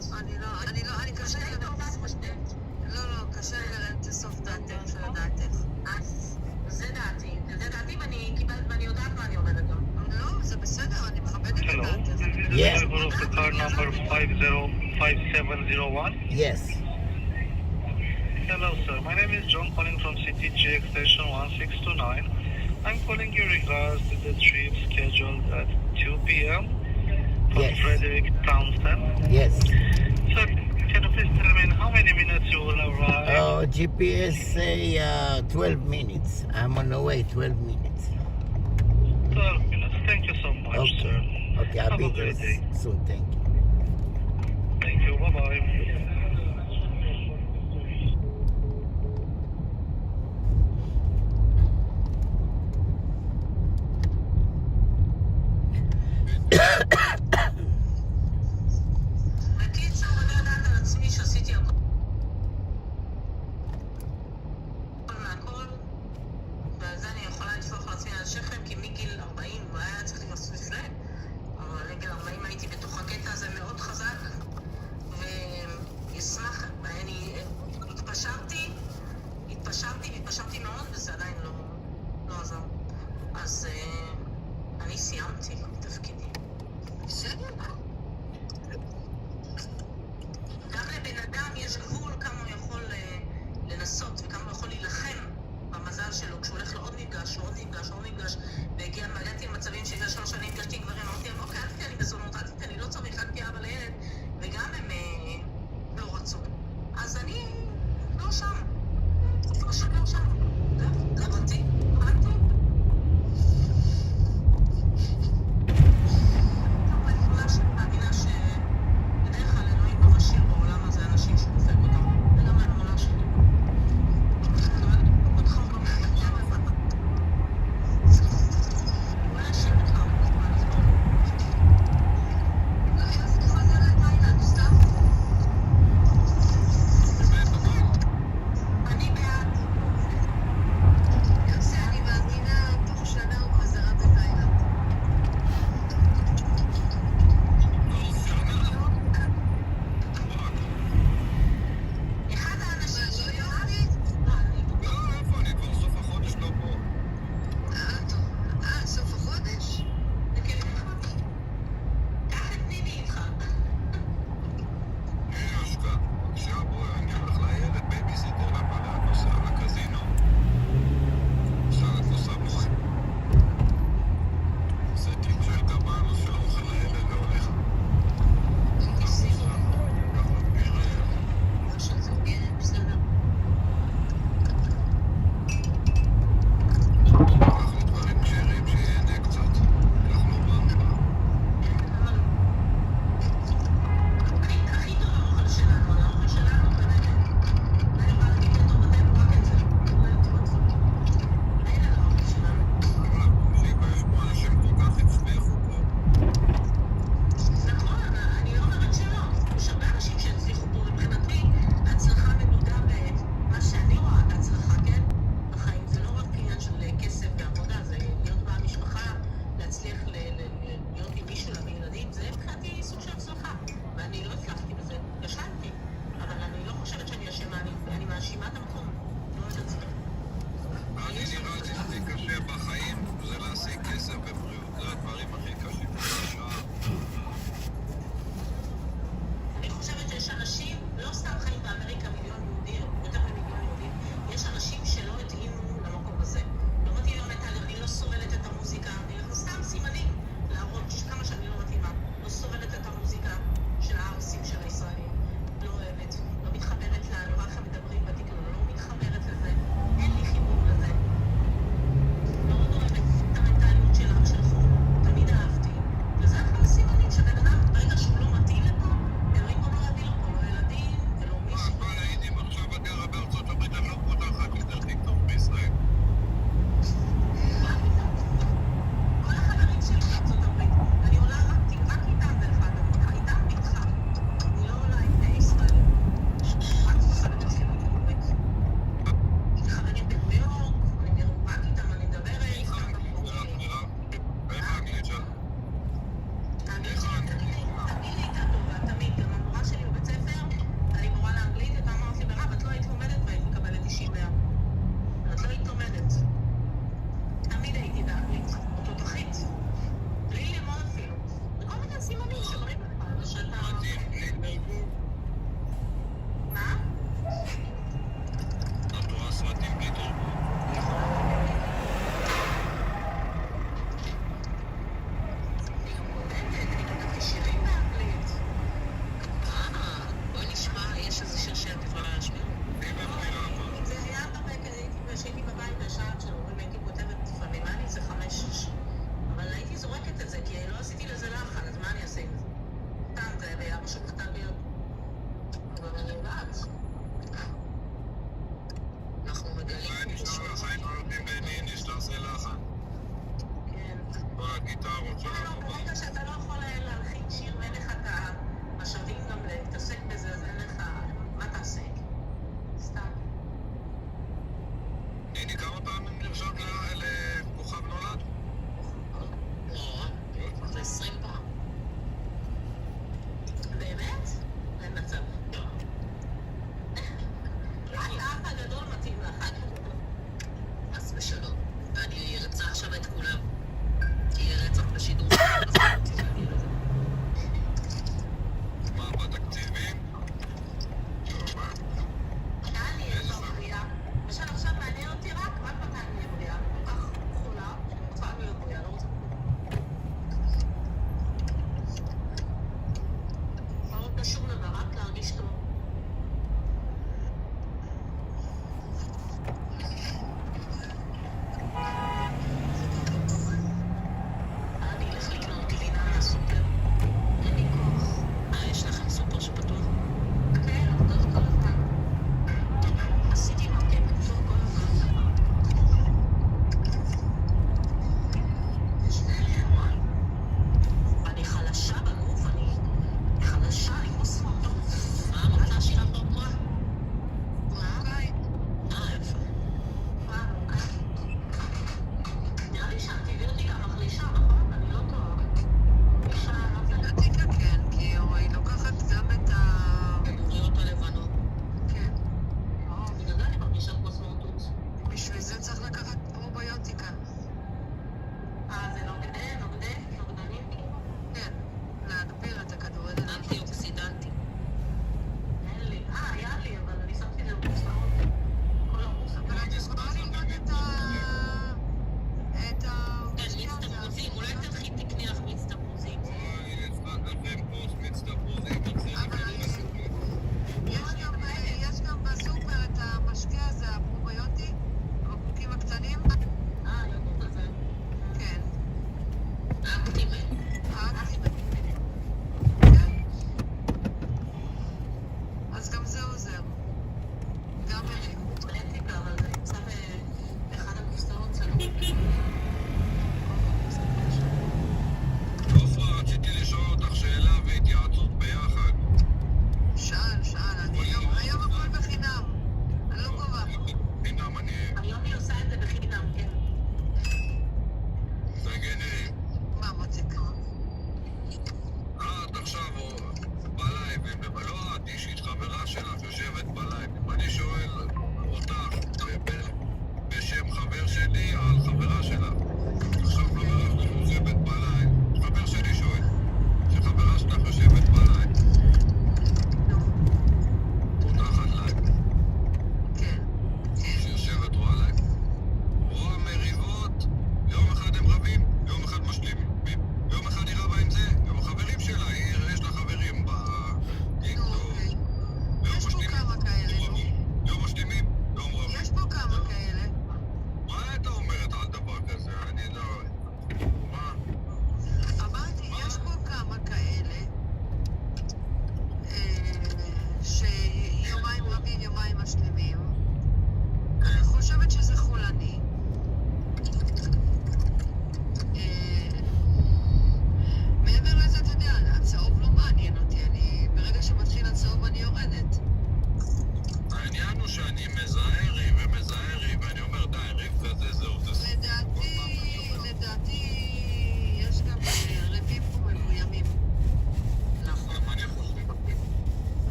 אני קשה לי לא, קשה לי לרדת לסוף דעתך של דעתך. זה דעתי ואני יודעת מה אני אומרת גם. לא, זה בסדר, אני מכבדת את דעתך. Yes. Of the car number 505701. Yes. Hello, sir. My name is John, calling from CTG extension 1629. I'm calling you regards to the trip scheduled at 2 p.m. for Yes. Frederick Townsend. Yes. Sir, can you please tell me in how many minutes you will arrive? GPS say 12 minutes. I'm on the way, 12 minutes. 12 minutes. Thank you so much, Okay. sir. Okay, I'll Have be a there great day. soon. Thank you. Thank you. Bye-bye. בקיצור, אני יודעת על עצמי שעשיתי הכל מהכל, ועל זה אני יכולה לתפוח לעצמי על השכם, כי מגיל 40, היה צריך לעשות לפני, אבל מגיל 40 הייתי בתוך הקטע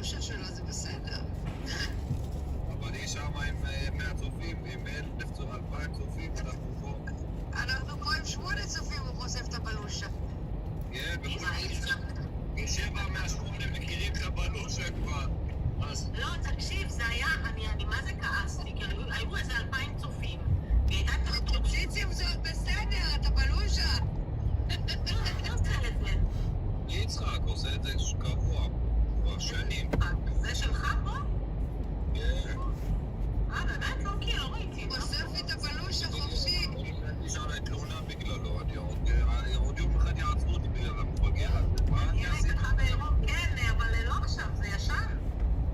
הבלושה שלה, זה בסדר. אבל היא שמה עם 100 צופים, עם 2,000 צופים, אנחנו פה. אנחנו פה עם 8 צופים, הוא חושף את הבלושה. כן, מ7 מה-8 מכירים את הבלושה כבר. לא, תקשיב, זה היה, אני מה זה כעסתי, כי היו איזה 2,000 צופים, והיא הייתה תחתות. ציצים זאת בסדר, אתה בלושה. אני עושה את זה. יצחק עושה את זה קבוע, כבר שנים. זה שלך פה? כן. באמת? לא, כי לא ראיתי. חושף את הבלושה חופשי. אני שם לה תלונה בגללו, עוד יום אחד יעצרו אותי בגלל המפגר הזה. מה אני אעשה? כן, אבל לא עכשיו, זה ישן.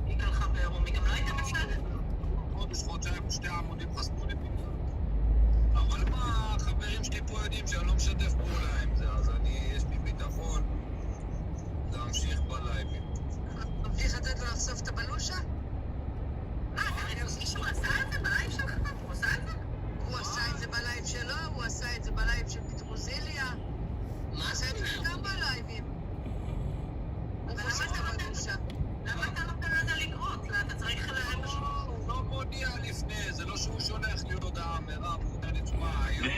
היא קלחה בעירום, היא גם לא הייתה בסדר. חודשיים, 2 עמודים חסמו לי בגלל. אבל מה, החברים שלי פה יודעים שאני לא משתף פעולה עם זה, אז יש לי ביטחון להמשיך בלייבים. תמשיך לתת לו לחשוף את הבלושה? מה, אני חושב שהוא עשה את זה בלייב שלך? הוא עשה את זה? הוא עשה את זה בלייב שלו, הוא עשה את זה בלייב של פטרוזיליה. הוא עשה את זה גם בלייבים. הוא חושף את הבלושה. למה אתה נותן לזה לקרות? אתה צריך פשוט... הוא לא מודיע לפני, זה לא שהוא שולח לי הודעה, מירב, הוא יודע לתשמע, היום...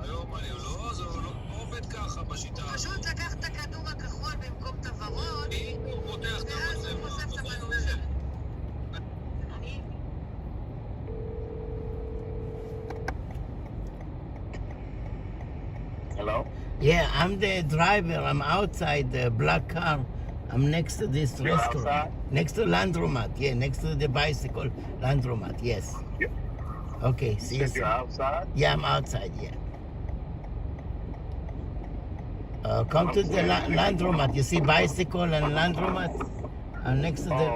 היום אני לא, זה לא עובד ככה בשיטה הזאת. פשוט לקח את הכדור הכחול במקום את הוורוד, הוא פותח את ואז הוא חושף את הבלושה. Hello? Yeah, I'm the driver. I'm outside the black car. I'm next to this restaurant. Outside? Next to Landromat. Yeah, next to the bicycle Landromat. Yes. Yeah. Okay, see you soon. You're outside? Yeah, I'm outside, yeah. Come to the Landromat. You see bicycle and Landromat? I'm next to the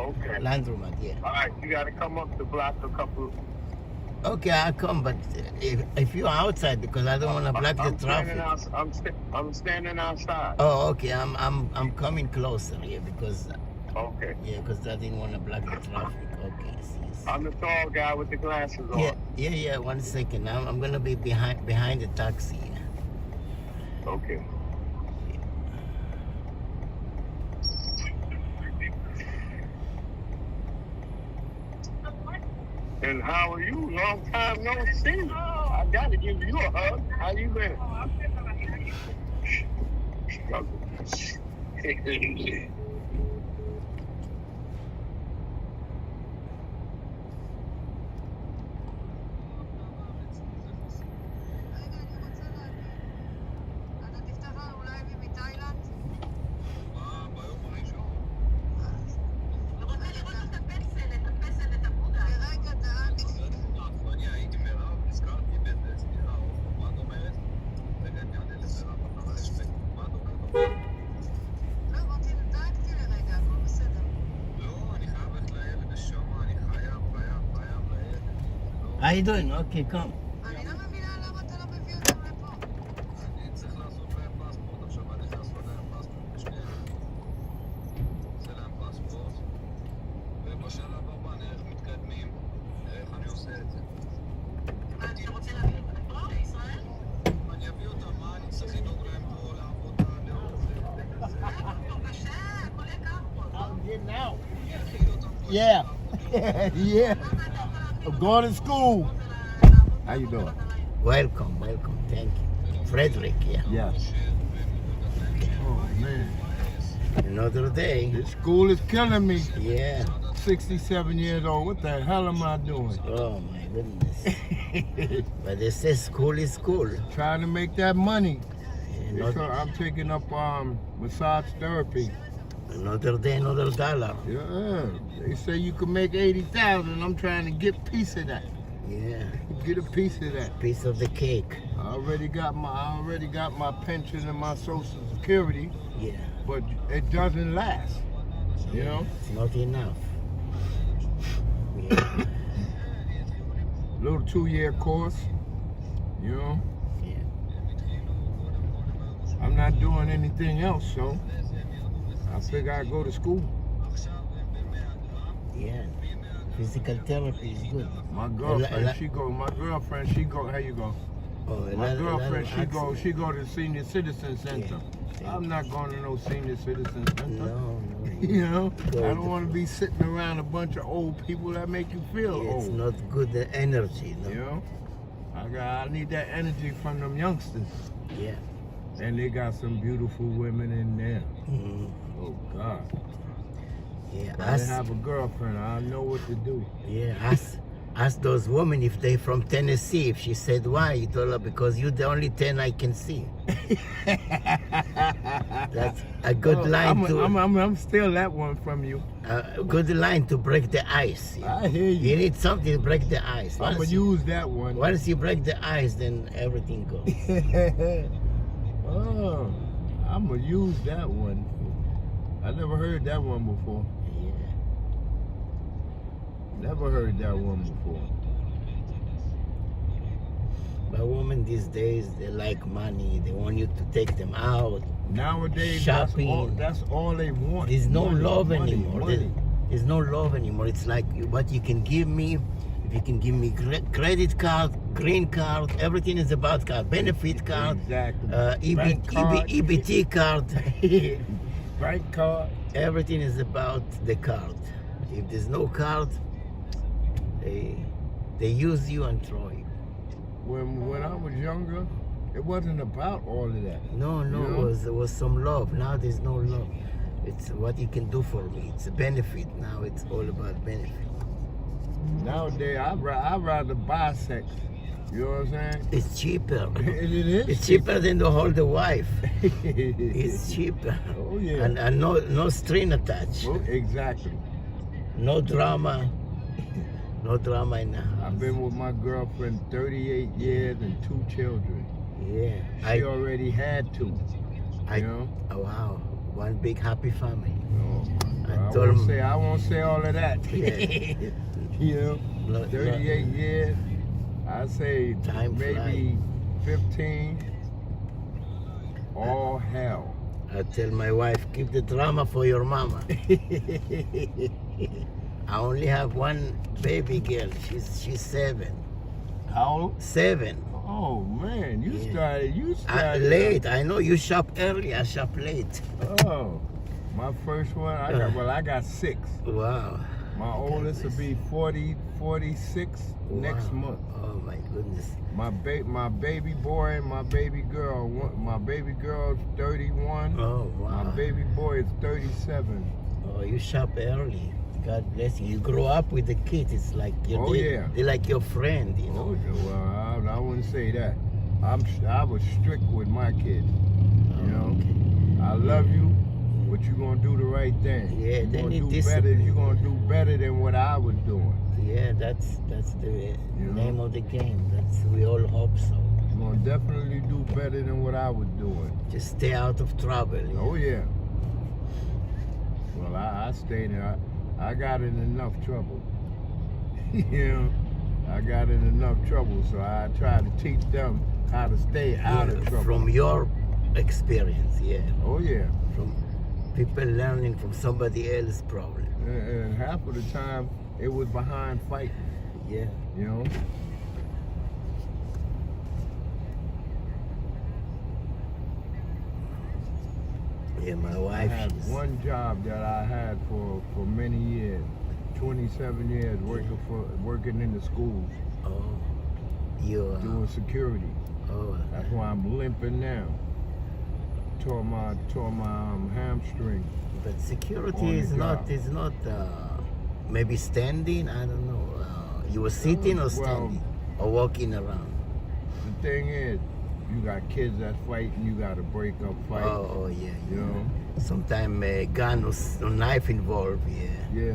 Landromat, yeah. All right, you got to come up the block a couple... Okay, I'll come, but if you're outside, because I don't want to block the traffic. I'm standing outside. Oh, okay. I'm coming closer here because. Okay. Yeah, because I didn't want to block the traffic. Okay. See. I'm the tall guy with the glasses on. Yeah. 1 second. I'm gonna be behind the taxi. Okay. And how are you? Long time no see. I gotta give you a hug. How you been? How you doing? Okay, come. אני לא מבינה למה אתה לא מביא אותם לפה. אני צריך לעשות להם פספורט, עכשיו אני צריך לעשות להם פספורט בשנייה. עושה להם פספורט, ובשלב הבא נראה איך מתקדמים, נראה איך אני עושה את זה. אתה רוצה להביא אותם פה לישראל? אני אביא אותם, מה אני צריך לדאוג להם פה לעבודה, לאור זה, קשה, הכל יקר פה. I'm getting out. Yeah. Yeah. I'm going to school. How you doing? Welcome. Thank you. Frederick, yeah. Yes. Oh, man. Another day. This school is killing me. Yeah. 67 years old. What the hell am I doing? Oh, my goodness. But they say school is school. Trying to make that money. Another, I'm taking up massage therapy. Another day, another dollar. Yeah. They say you can make 80,000. I'm trying to get a piece of that. Yeah. Get a piece of that. Piece of the cake. I already got my pension and my Social Security. Yeah. But it doesn't last. You know? It's not enough. Yeah. Little 2-year course. You know? Yeah. I'm not doing anything else, so I figure I'd go to school. Yeah. Physical therapy is good. My girlfriend, how you go? Oh, My girlfriend, she go to the Senior Citizen Center. Yeah. I'm not going to no senior citizen center. No. You know, I don't want to be sitting around a bunch of old people that make you feel old. It's not good energy, no? You know, I need that energy from them youngsters. Yeah. And they got some beautiful women in there. Oh God. Yeah. I didn't have a girlfriend. I know what to do. Yeah. Ask those women if they from Tennessee. If she said why, you told her because you're the only 10 I can see. That's a good line to. I'm still that one from you. A good line to break the ice. I hear you. You need something to break the ice. I'm gonna use that one. Once you break the ice, then everything goes. Oh, I'm gonna use that one. I never heard that one before. Never heard that one before. But women these days, they like money. They want you to take them out. Nowadays, shopping. That's all they want. There's no love money, anymore. Money. There's no love anymore. It's like what you can give me. If you can give me credit card, green card, everything is about card. Benefit card, exactly. EBT card. Bank card. Everything is about the card. If there's no card, they use you and throw you. When I was younger, it wasn't about all of that. No, you know? There was some love. Now there's no love. It's what you can do for me. It's a benefit. Now it's all about benefit. Nowadays, I'd rather buy sex. You know what I'm saying? It's cheaper. It is. It's cheaper than to hold a wife. It's cheaper. Oh yeah. And no string attached. Well, exactly. No drama. No drama in the house. I've been with my girlfriend 38 years and 2 children. Yeah. She already had 2. You know? Oh, wow. One big happy family. Oh, I won't say all of that. Yeah. You know, 38 years. I say maybe 15. All hell. I tell my wife, keep the drama for your mama. I only have one baby girl. She's 7. How old? 7. Oh man, you started late. I know you shop early. I shop late. Oh, my first one. I got 6. Wow. My oldest will be 46 next month. Oh my goodness. My baby boy and my baby girl. My baby girl's 31. Oh wow. My baby boy is 37. Oh, you shop early. God bless you. You grow up with the kids. It's like they're like your friend, you know. Oh, well, I wouldn't say that. I was strict with my kids. You know, okay. I love you, but you're gonna do the right thing. Yeah, they need discipline. You're gonna do better than what I was doing. Yeah, that's the name of the game. We all hope so. You're gonna definitely do better than what I was doing. Just stay out of trouble. Yeah? Oh yeah. Well, I stayed there. I got in enough trouble. You know, I got in enough trouble, so I try to teach them how to stay out of trouble. From your experience, yeah. Oh yeah. From people learning from somebody else's problem. And half of the time, it was behind fighting. Yeah. You know? Yeah, my wife. I had one job that I had for many years, 27 years working in the schools. Oh, doing security. Oh, that's why I'm limping now. Tore my hamstring. But security is not maybe standing. I don't know. You were sitting or standing or walking around. The thing is, you got kids that fight and you got to break up fights. Oh yeah. You know. Sometimes a gun or knife involved. Yeah.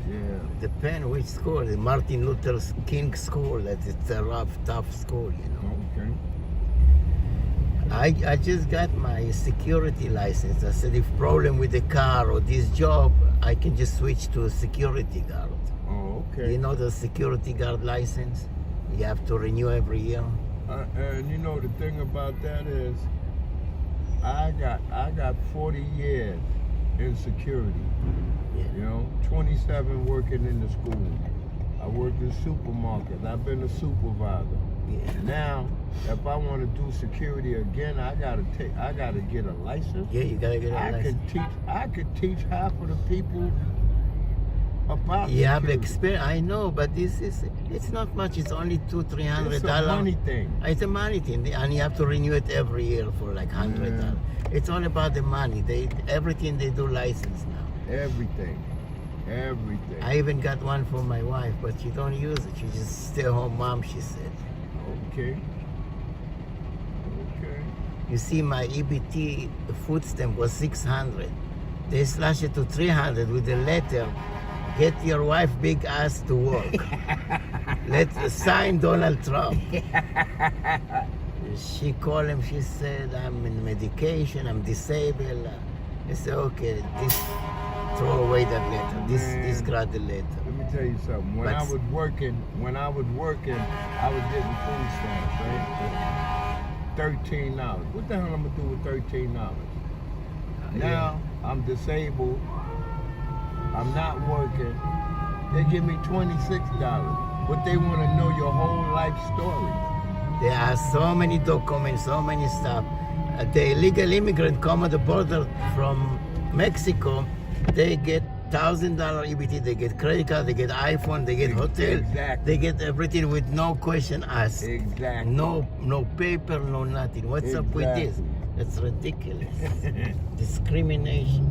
Yeah. Depends which school. The Martin Luther King School. It's a rough, tough school. You know. Okay. I just got my security license. I said if problem with the car or this job, I can just switch to a security guard. Oh, okay. You know the security guard license? You have to renew every year. And you know the thing about that is, I got 40 years in security. Yeah. You know, 27 working in the school. I worked in supermarkets. I've been a supervisor. Yeah. Now, if I want to do security again, I gotta get a license. Yeah, you gotta get a license. I could teach half of the people about You have security. experience, I know, but it's not much. It's only $200-300. It's a money thing. It's a money thing, and you have to renew it every year for like $100. It's all about the money. Everything they do license now. Everything. I even got one for my wife, but she don't use it. She just stay-home mom, she said. Okay. You see, my EBT food stamp was $600. They slashed it to $300 with a letter. Get your wife big ass to work. Let's sign Donald Trump. She called him. She said, I'm in medication. I'm disabled. I said, okay, throw away that letter. Discard the letter. Let me tell you something. When I was working, I was getting food stamps, right? $13. What the hell am I gonna do with $13? Now I'm disabled. I'm not working. They give me $26. But they want to know your whole life story. There are so many documents, so many stuff. The illegal immigrant come at the border from Mexico, they get $1,000 EBT, they get credit card, they get iPhone, they get hotel, they get everything with no question asked. Exactly. No paper, no nothing. What's up with this? That's ridiculous. Discrimination.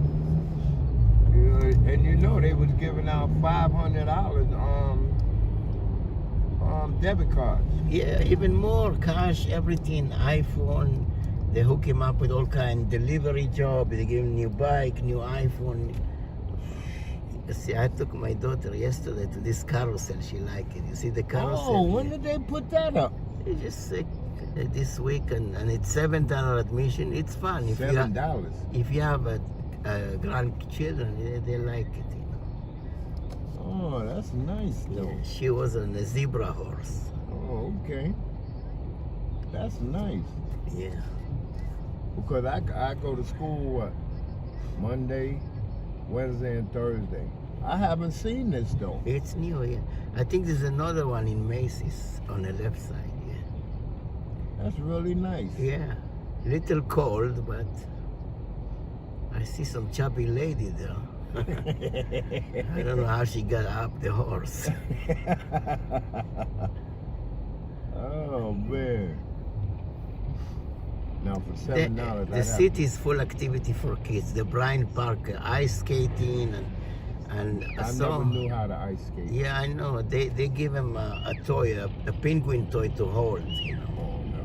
And you know they was giving out $500 debit cards. Yeah, even more cash, everything, iPhone. They hook him up with all kind of delivery job. They give him new bike, new iPhone. See, I took my daughter yesterday to this carousel. She liked it. You see the carousel? Oh, when did they put that up? They just this week, and it's $7 admission. It's fun. $7. If you have grandchildren, they like it. You know. Oh, that's nice though. Yeah, she was on a zebra horse. Oh, okay. That's nice. Yeah. Because I go to school Monday, Wednesday, and Thursday. I haven't seen this though. It's new, yeah. I think there's another one in Macy's on the left side, yeah. That's really nice. Yeah. Little cold, but I see some chubby lady there. I don't know how she got up the horse. Oh man. Now for $7, the city is full activity for kids. The Bryant Park, ice skating, and I never knew how to ice skate. Yeah, I know. They give him a toy, a penguin toy to hold. You know. Oh no!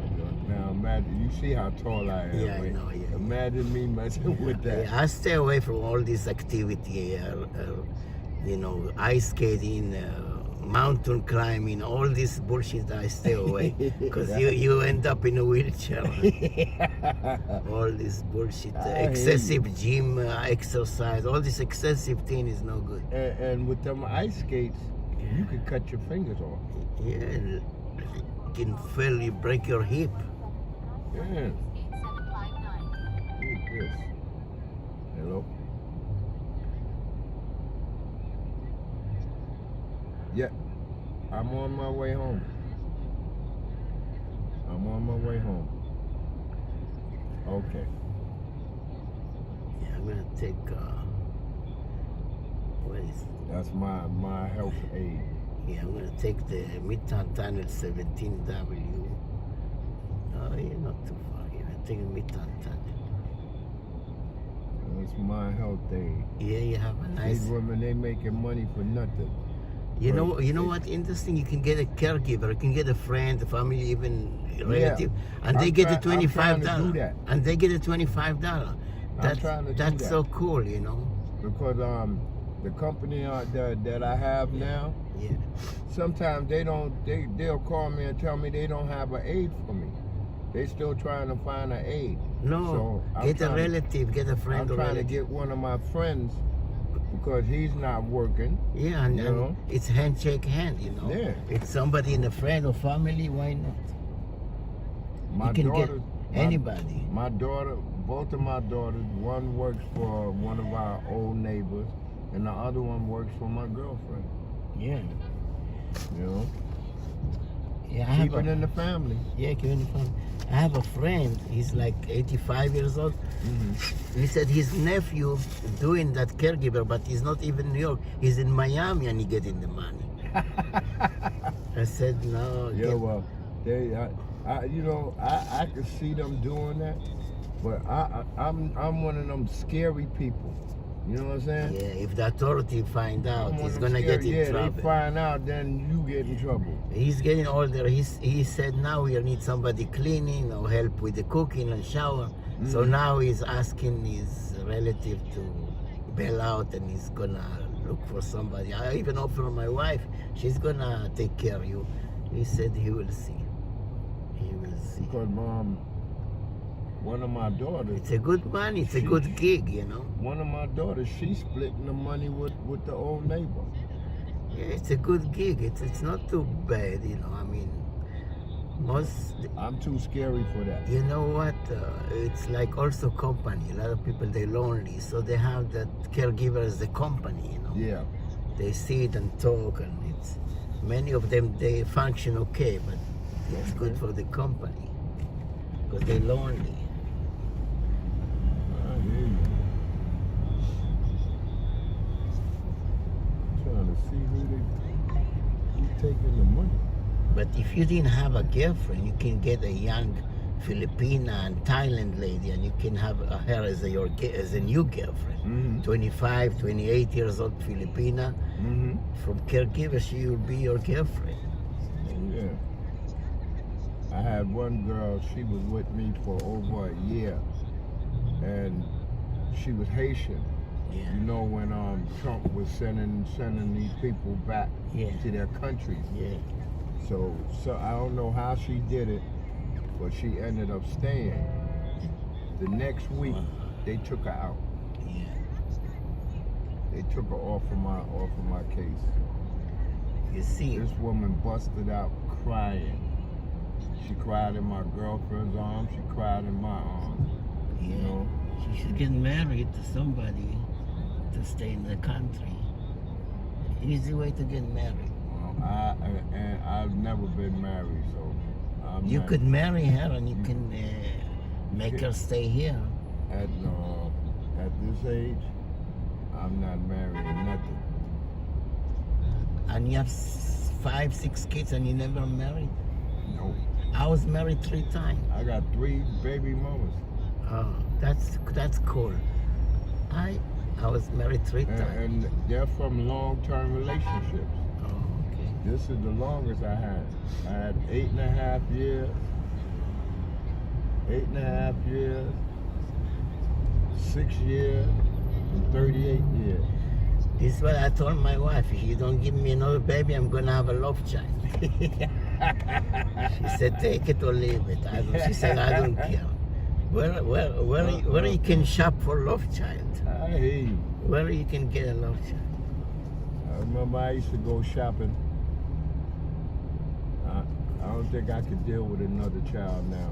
Now imagine, you see how tall I am. Yeah, I know. Yeah. Imagine me messing with that. Yeah, I stay away from all this activity. You know, ice skating. Mountain climbing, all this bullshit, I stay away because you end up in a wheelchair. All this bullshit, excessive gym exercise, all this excessive thing is no good. And with them ice skates, you can cut your fingers off. Yeah, you break your hip. Yeah. Who's this? Hello? Yeah, I'm on my way home. Okay. Yeah, I'm gonna take, what is it? That's my health aid. Yeah, I'm gonna take the Midtown Tunnel 17W. Oh, you're not too far. Yeah, I'm taking Midtown Tunnel. That's my health aid. Yeah, you have a nice... These women, they making money for nothing. You know what interesting? You can get a caregiver, you can get a friend, a family, even relative, and they get the $25. And they get the $25. That's so cool, you know. Because the company that I have now, sometimes they'll call me and tell me they don't have an aid for me. They still trying to find an aid. No, so get a relative, get a friend. I'm trying to get one of my friends. Because he's not working. Yeah, and it's handshake hand, you know. Yeah. It's somebody in a friend or family, why not? My you can daughter, get anybody. My daughter, both of my daughters, one works for one of our old neighbors, and the other one works for my girlfriend. Yeah. You know? Yeah, keep it in the family. Yeah, keep it in the family. I have a friend, he's like 85 years old. He said his nephew doing that caregiver, but he's not even in New York. He's in Miami and he getting the money. I said, no. Yeah, well, I can see them doing that, but I'm one of them scary people. You know what I'm saying? Yeah, if the authority find out, he's gonna get in trouble. They find out, then you get in trouble. He's getting older. He said now we need somebody cleaning or help with the cooking and shower. So now he's asking his relative to bail out, and he's gonna look for somebody. I even offered my wife, she's gonna take care of you. He said he will see. He will see. Because one of my daughters, it's a good money, it's a good gig, you know. One of my daughters, she's splitting the money with the old neighbor. Yeah, it's a good gig. It's not too bad, you know. I mean, I'm too scary for that. You know what? It's like also company. A lot of people, they're lonely, so they have that caregiver as the company, you know. Yeah. They sit and talk, and it's many of them, they function okay, but it's good for the company because they're lonely. I hear you. Trying to see who's taking the money. But if you didn't have a girlfriend, you can get a young Filipina and Thailand lady, and you can have her as a new girlfriend. 25, 28 years old Filipina. From caregiver, she will be your girlfriend. Yeah. I had one girl, she was with me for over a year, and she was Haitian. Yeah. You know, when Trump was sending these people back to their country. Yeah. So I don't know how she did it, but she ended up staying. The next week, they took her out. Yeah. They took her off of my case. You see, this woman busted out crying. She cried in my girlfriend's arms. She cried in my arms. Yeah. You know? She should get married to somebody to stay in the country. Easy way to get married. I've never been married, so you could marry her and you can make her stay here. At this age, I'm not marrying nothing. And you have 5, 6 kids and you never married? No. I was married 3 times. I got 3 baby mamas. Oh, that's cool. I was married 3 times. And they're from long-term relationships. This is the longest I had. I had 8.5 years. 8.5 years. 6 years. And 38 years. This is what I told my wife. If you don't give me another baby, I'm gonna have a love child. She said, take it or leave it. She said, I don't care. Where you can shop for love child? I hear you. Where you can get a love child? I remember I used to go shopping. I don't think I could deal with another child now.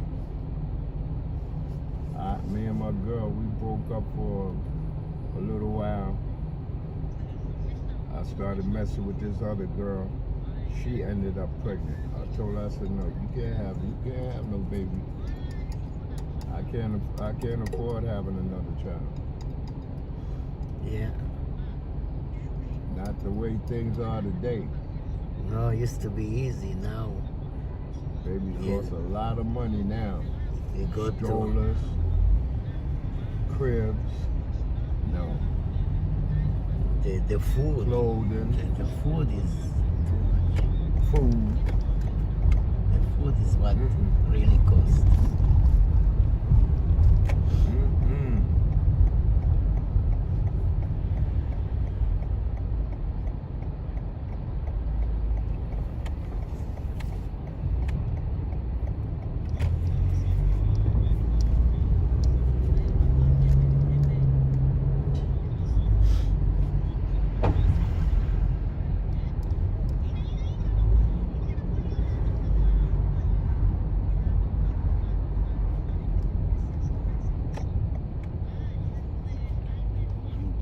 Me and my girl, we broke up for a little while. I started messing with this other girl. She ended up pregnant. I told her, I said, no, you can't have no baby. I can't afford having another child. Yeah. Not the way things are today. No, it used to be easy now. Babies cost a lot of money now. You go strollers, cribs, no. The food. Clothing. The food is too much. Food. The food is what really costs.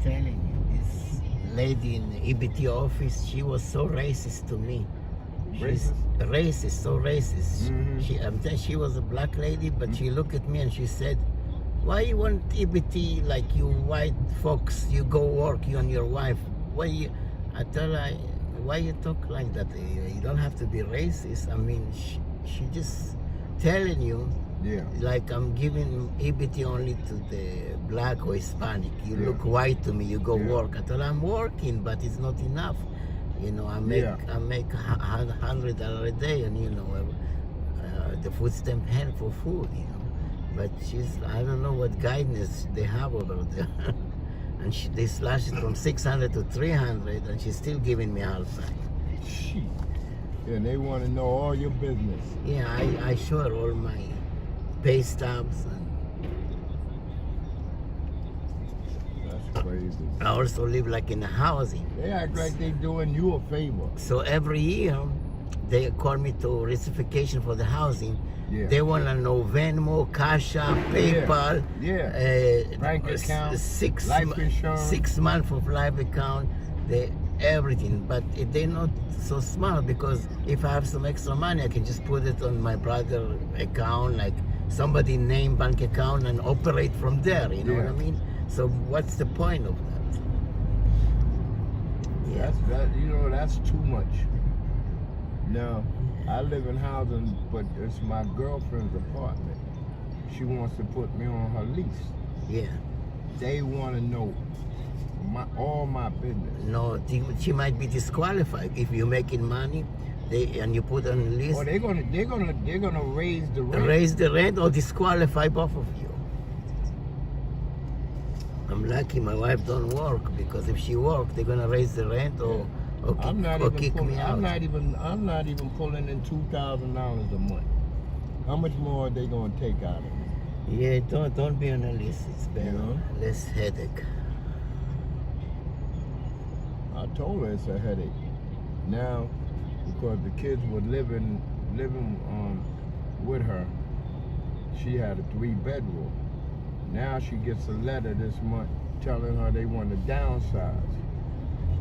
Telling you, this lady in the EBT office, she was so racist to me. She's racist, so racist. Mm-hmm. She was a black lady, but she looked at me and she said, "Why you want EBT like you white folks? You go work, you and your wife. Why you?" I tell her, "Why you talk like that? You don't have to be racist. I mean, she just telling you." Yeah. Like I'm giving EBT only to the black or Hispanic. You look white to me. You go work. I told her I'm working, but it's not enough. You know, I make $100 a day, and you know, the food stamp help for food. You know, but I don't know what guidance they have over there. And they slashed it from 600 to 300, and she's still giving me hard time. Shit. Yeah, they want to know all your business. Yeah, I show her all my pay stubs. That's crazy. I also live like in a housing. They act like they doing you a favor. So every year, they call me to rectification for the housing. Yeah. They want to know Venmo, Cash App, PayPal, bank account, life insurance, 6 months of life account, everything. But they're not so smart, because if I have some extra money, I can just put it on my brother's account, like somebody name bank account, and operate from there. You know what I mean? So what's the point of that? Yeah. That's too much. Now, I live in housing, but it's my girlfriend's apartment. She wants to put me on her lease. Yeah. They want to know all my business. No, she might be disqualified if you're making money. And you put on the list. Oh, they're gonna raise the rent. Raise the rent or disqualify both of you. I'm lucky my wife don't work, because if she work, they're gonna raise the rent or kick me out. I'm not even pulling in $2,000 a month. How much more are they gonna take out of me? Yeah, don't be on the list. It's better. Less headache. I told her it's a headache. Now, because the kids were living with her, she had a 3-bedroom. Now she gets a letter this month telling her they want to downsize.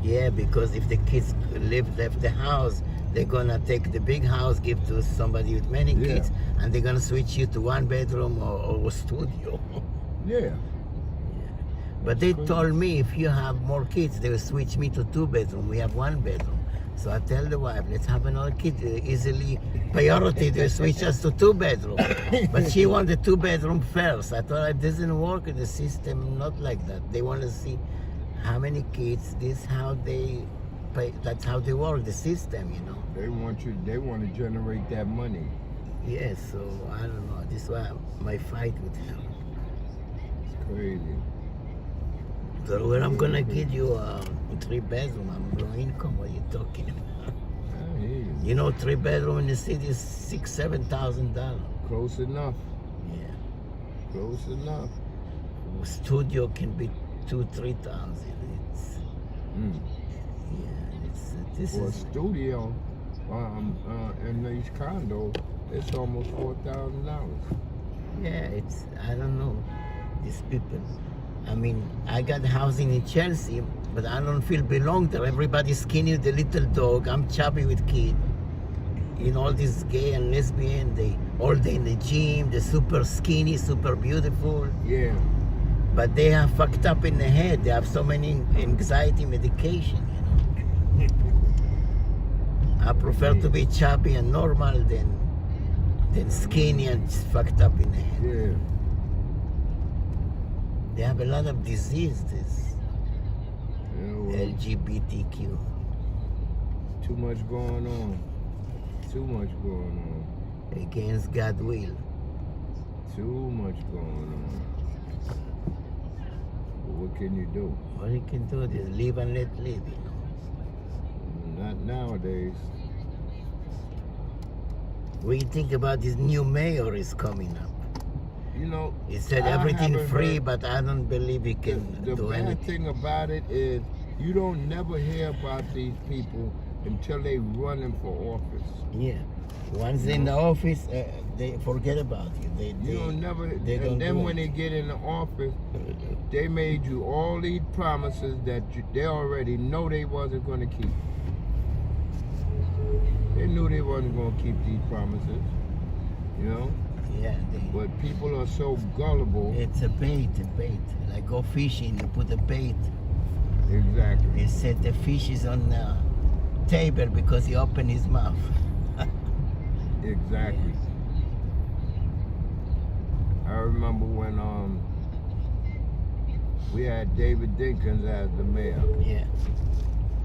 Yeah, because if the kids left the house, they're gonna take the big house, give to somebody with many kids, and they're gonna switch you to 1 bedroom or a studio. Yeah. But they told me if you have more kids, they will switch me to 2 bedroom. We have 1 bedroom. So I tell the wife, let's have another kid. Easily priority, they switch us to 2 bedroom. But she wanted 2 bedroom first. I thought it doesn't work in the system, not like that. They want to see how many kids, how they pay. That's how they work, the system, you know. They want to generate that money. Yes, so I don't know. This is why my fight with him. It's crazy. So where I'm gonna give you a 3 bedroom, I'm low income. What are you talking about? I hear you. You know, 3 bedroom in the city is $6,000-7,000. Close enough. Yeah. Close enough. A studio can be $2,000-3,000. It's this for is a studio in these condos, it's almost $4,000. Yeah, I don't know, these people. I mean, I got housing in Chelsea, but I don't feel belong there. Everybody's skinny with the little dog. I'm chubby with kid. You know, all these gay and lesbian, they all day in the gym, they're super skinny, super beautiful. Yeah. But they are fucked up in the head. They have so many anxiety medication, you know. I prefer to be chubby and normal than skinny and fucked up in the head. Yeah. They have a lot of diseases. LGBTQ. Too much going on. Too much going on. Against God's will. Too much going on. But what can you do? What you can do is live and let live, you know. Not nowadays. What do you think about this new mayor is coming up? You know, he said everything free, but I don't believe he can do anything. The bad thing about it is you don't never hear about these people until they running for office. Yeah. Once in the office, they forget about you. When they get in the office, they made you all these promises that they already know they wasn't going to keep. They knew they wasn't going to keep these promises, you know? Yeah. But people are so gullible. It's a bait. Like go fishing, you put a bait. Exactly. They said the fish is on the table because he opened his mouth. Exactly. I remember when we had David Dinkins as the mayor. Yeah.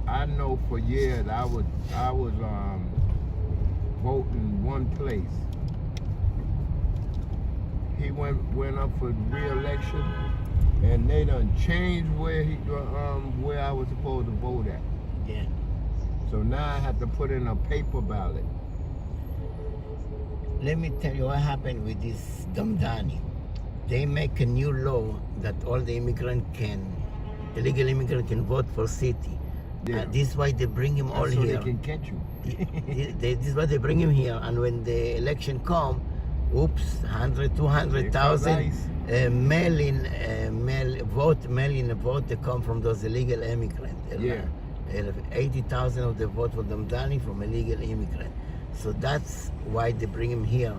I know for years I was voting one place. He went up for re-election, and they done changed where I was supposed to vote at. Yeah. So now I have to put in a paper ballot. Let me tell you what happened with this Damdani. They make a new law that all the illegal immigrant can vote for city. Yeah. This is why they bring him all so here. They can catch you. This is why they bring him here, and when the election come, oops, 100, 200,000 mail-in vote they come from those illegal immigrants. Yeah. 80,000 of the vote for Damdani from illegal immigrant. So that's why they bring him here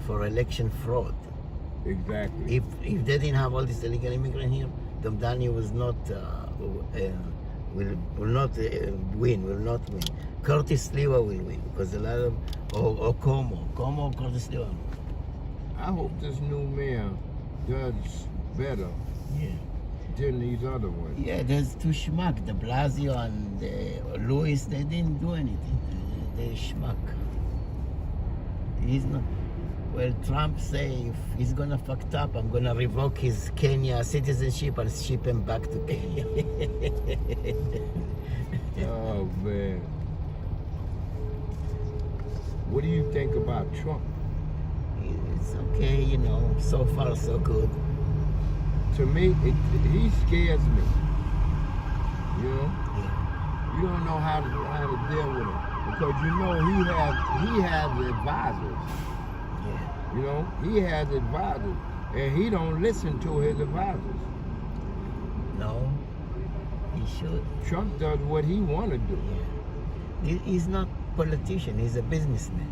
for election fraud. Exactly. If they didn't have all these illegal immigrants here, Damdani was not will not win. Curtis Lewa will win because a lot of or Como Curtis Lewa. I hope this new mayor does better. Yeah. Than these other ones. Yeah, there's two schmuck, de Blasio and Lewis. They didn't do anything. They schmuck. He's not. Well, Trump say if he's gonna fuck up, I'm gonna revoke his Kenya citizenship and ship him back to Kenya. Oh man. What do you think about Trump? It's okay, you know. So far, so good. To me, he scares me. You know, you don't know how to deal with him because you know he has advisors. Yeah. You know, he has advisors, and he don't listen to his advisors. No, he should. Trump does what he want to do. Yeah. He's not politician. He's a businessman.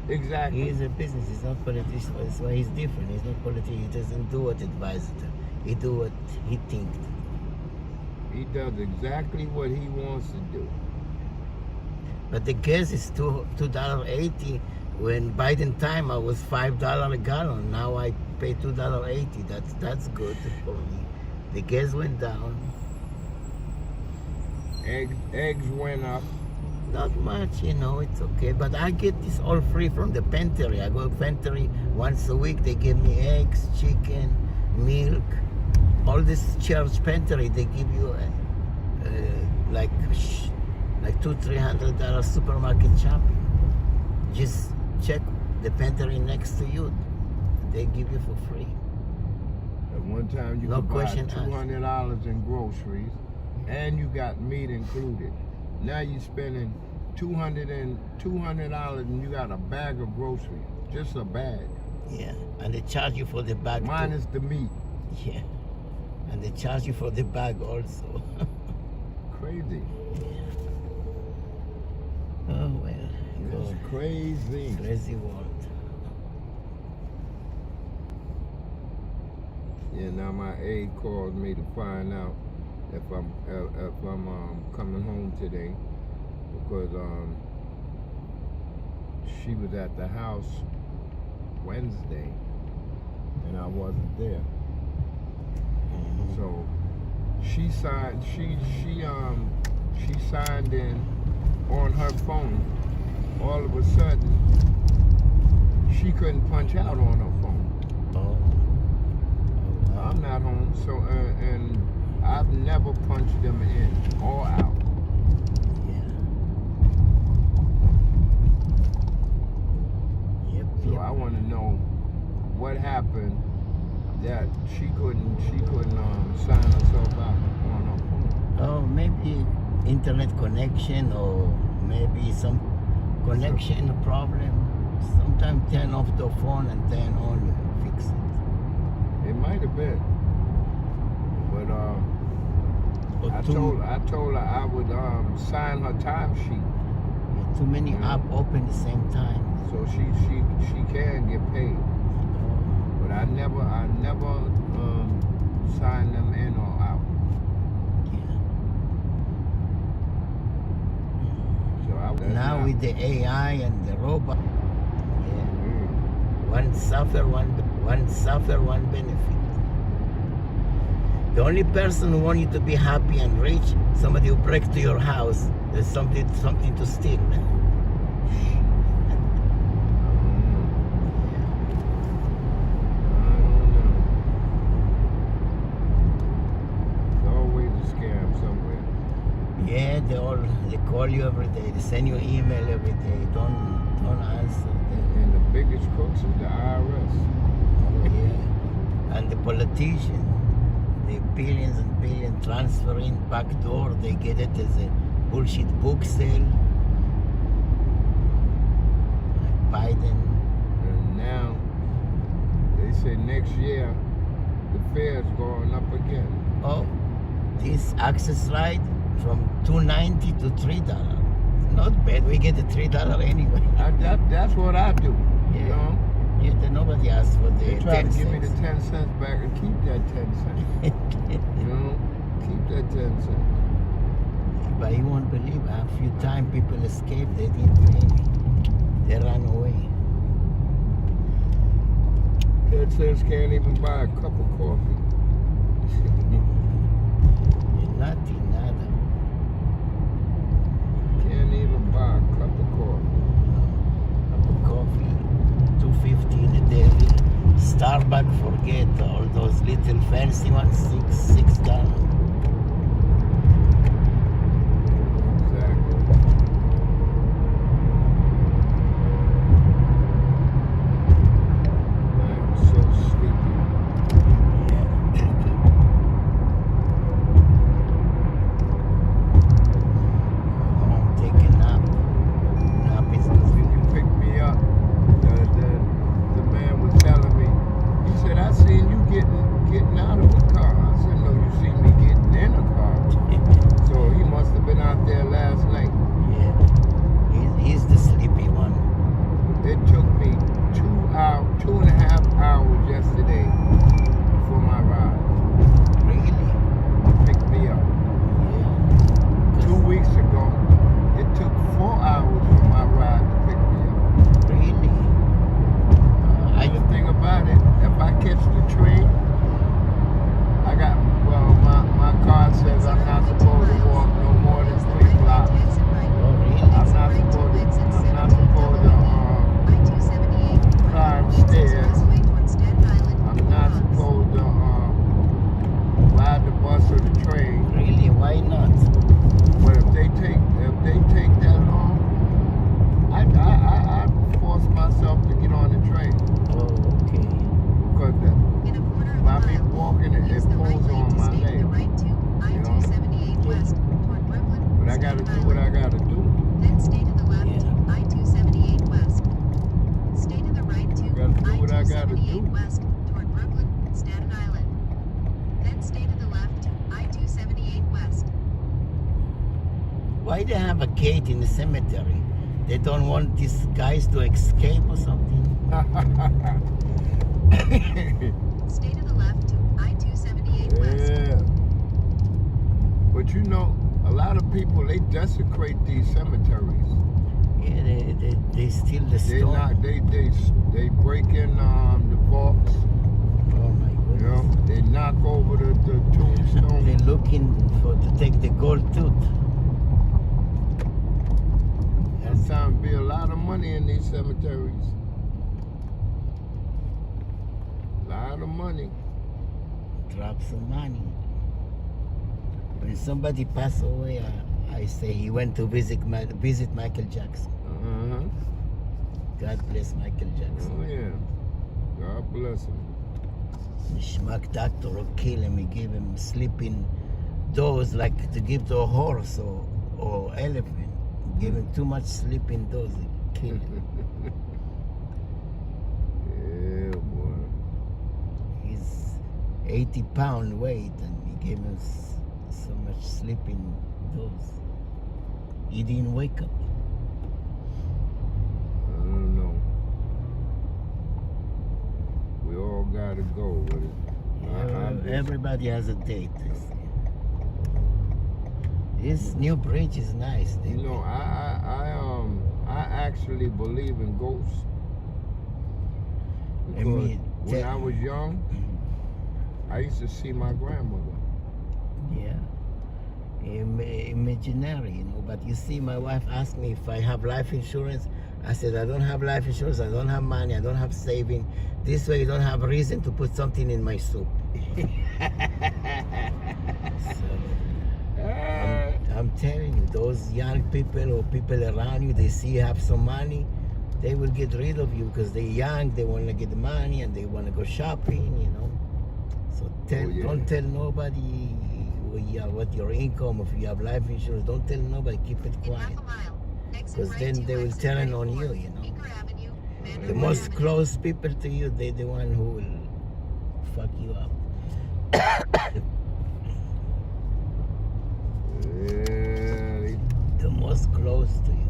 Exactly. He's a business. He's not politician. That's why he's different. He's not politician. He doesn't do what advisors do. He do what he thinks. He does exactly what he wants to do. But the gas is $2.80. When Biden time, I was $5 a gallon. Now I pay $2.80. That's good for me. The gas went down. Eggs went up. Not much, you know, it's okay. But I get this all free from the pantry. I go to pantry once a week. They give me eggs, chicken, milk. All this church pantry, they give you like $200-300 supermarket shopping. Just check the pantry next to you. They give you for free. At one time you could buy $200 in groceries, and you got meat included. Now you're spending $200 and you got a bag of groceries, just a bag. Yeah, and they charge you for the bag. Minus the meat. Yeah, and they charge you for the bag also. Crazy. Yeah. Oh well. It's crazy. Crazy world. Yeah. Now my aide called me to find out if I'm coming home today because she was at the house Wednesday and I wasn't there. So she signed in on her phone. All of a sudden she couldn't punch out on her phone. I'm not home, so and I've never punched them in or out. Yeah. So I want to know what happened that she couldn't sign herself out on her phone. Oh, maybe internet connection or maybe some connection problem. Sometimes turn off the phone and turn on, you fix it. It might have been. But I told her I would sign her timesheet. Your Too many apps open at the same time. So she can get paid. But I never sign them in or out. So now with the AI and the robot, one suffer, one benefit. The only person who wants you to be happy and rich, somebody who breaks to your house, there's something to steal. Yeah, they call you every day. They send you email every day. Don't answer. And the biggest crooks is the IRS. Oh yeah, and the politicians. The billions and billions transferring backdoor. They get it as a bullshit book sale. Like Biden. And now they say next year the fare's going up again. Oh, this access ride from $2.90 to $3. Not bad. We get the $3 anyway. That's what I do. Yeah. You know? Yeah, then nobody asked for the 10 cents. They try to give me the 10 cents back and keep that 10 cents. You know? Keep that 10 cents. But you won't believe a few times people escaped, they didn't pay me. They ran away. 10 cents can't even buy a cup of coffee. Nothing, nada. Can't even buy a cup of coffee. Cup of coffee, $2.50 in a deli. Starbucks, forget all those little fancy ones, $6. Exactly. I'm so sleepy. Getting out of the car. I said, no, you see me getting in a car. So he must have been out there last night. Yeah. He's the sleepy one. It took me 2.5 hours yesterday for my ride. Really? To pick me up. Yeah. 2 weeks ago, it took 4 hours for my ride to pick me up. Really? The thing about it, if I catch the train, my card says I'm not supposed to walk no more than 3 blocks. Oh, really? I'm not supposed to climb stairs. I'm not supposed to ride the bus or the train. Really? Why not? But if they take that long, I force myself to get on the train. Oh, okay. Because by me walking, it pulls on my leg. You know? But I gotta do what I gotta do. Then stay to the left, I-278 West. Stay to the right to I-278 West toward Brooklyn, Staten Island. Then stay to the left, I-278 West. Why they have a gate in the cemetery? They don't want these guys to escape or something? Stay to the left to I-278 West. Yeah. But you know, a lot of people, they desecrate these cemeteries. Yeah, they steal the stone. They break in the vaults. Oh my goodness. You know, they knock over the tombstone. They're looking to take the gold tooth. That sounds be a lot of money in these cemeteries. A lot of money. Drop some money. When somebody passed away, I say he went to visit Michael Jackson. Uh-huh. God bless Michael Jackson. Oh yeah. God bless him. The schmuck doctor will kill him. He gave him sleeping dose like to give to a horse or elephant. Give him too much sleeping dose, he kill him. Yeah, boy. He's 80 pound weight and he gave him so much sleeping dose. He didn't wake up. gotta go with it. Everybody has a date. This new bridge is nice. You know, I actually believe in ghosts. Because when I was young, I used to see my grandmother. Yeah. Imaginary, you know. But you see, my wife asked me if I have life insurance. I said, I don't have life insurance. I don't have money. I don't have saving. This way, you don't have a reason to put something in my soup. I'm telling you, those young people or people around you, they see you have some money, they will get rid of you because they're young, they want to get money and they want to go shopping, you know. So don't tell nobody what your income, if you have life insurance, don't tell nobody, keep it quiet. Because then they will turn on you, you know. The most close people to you, they're the one who will fuck you up. The most close to you.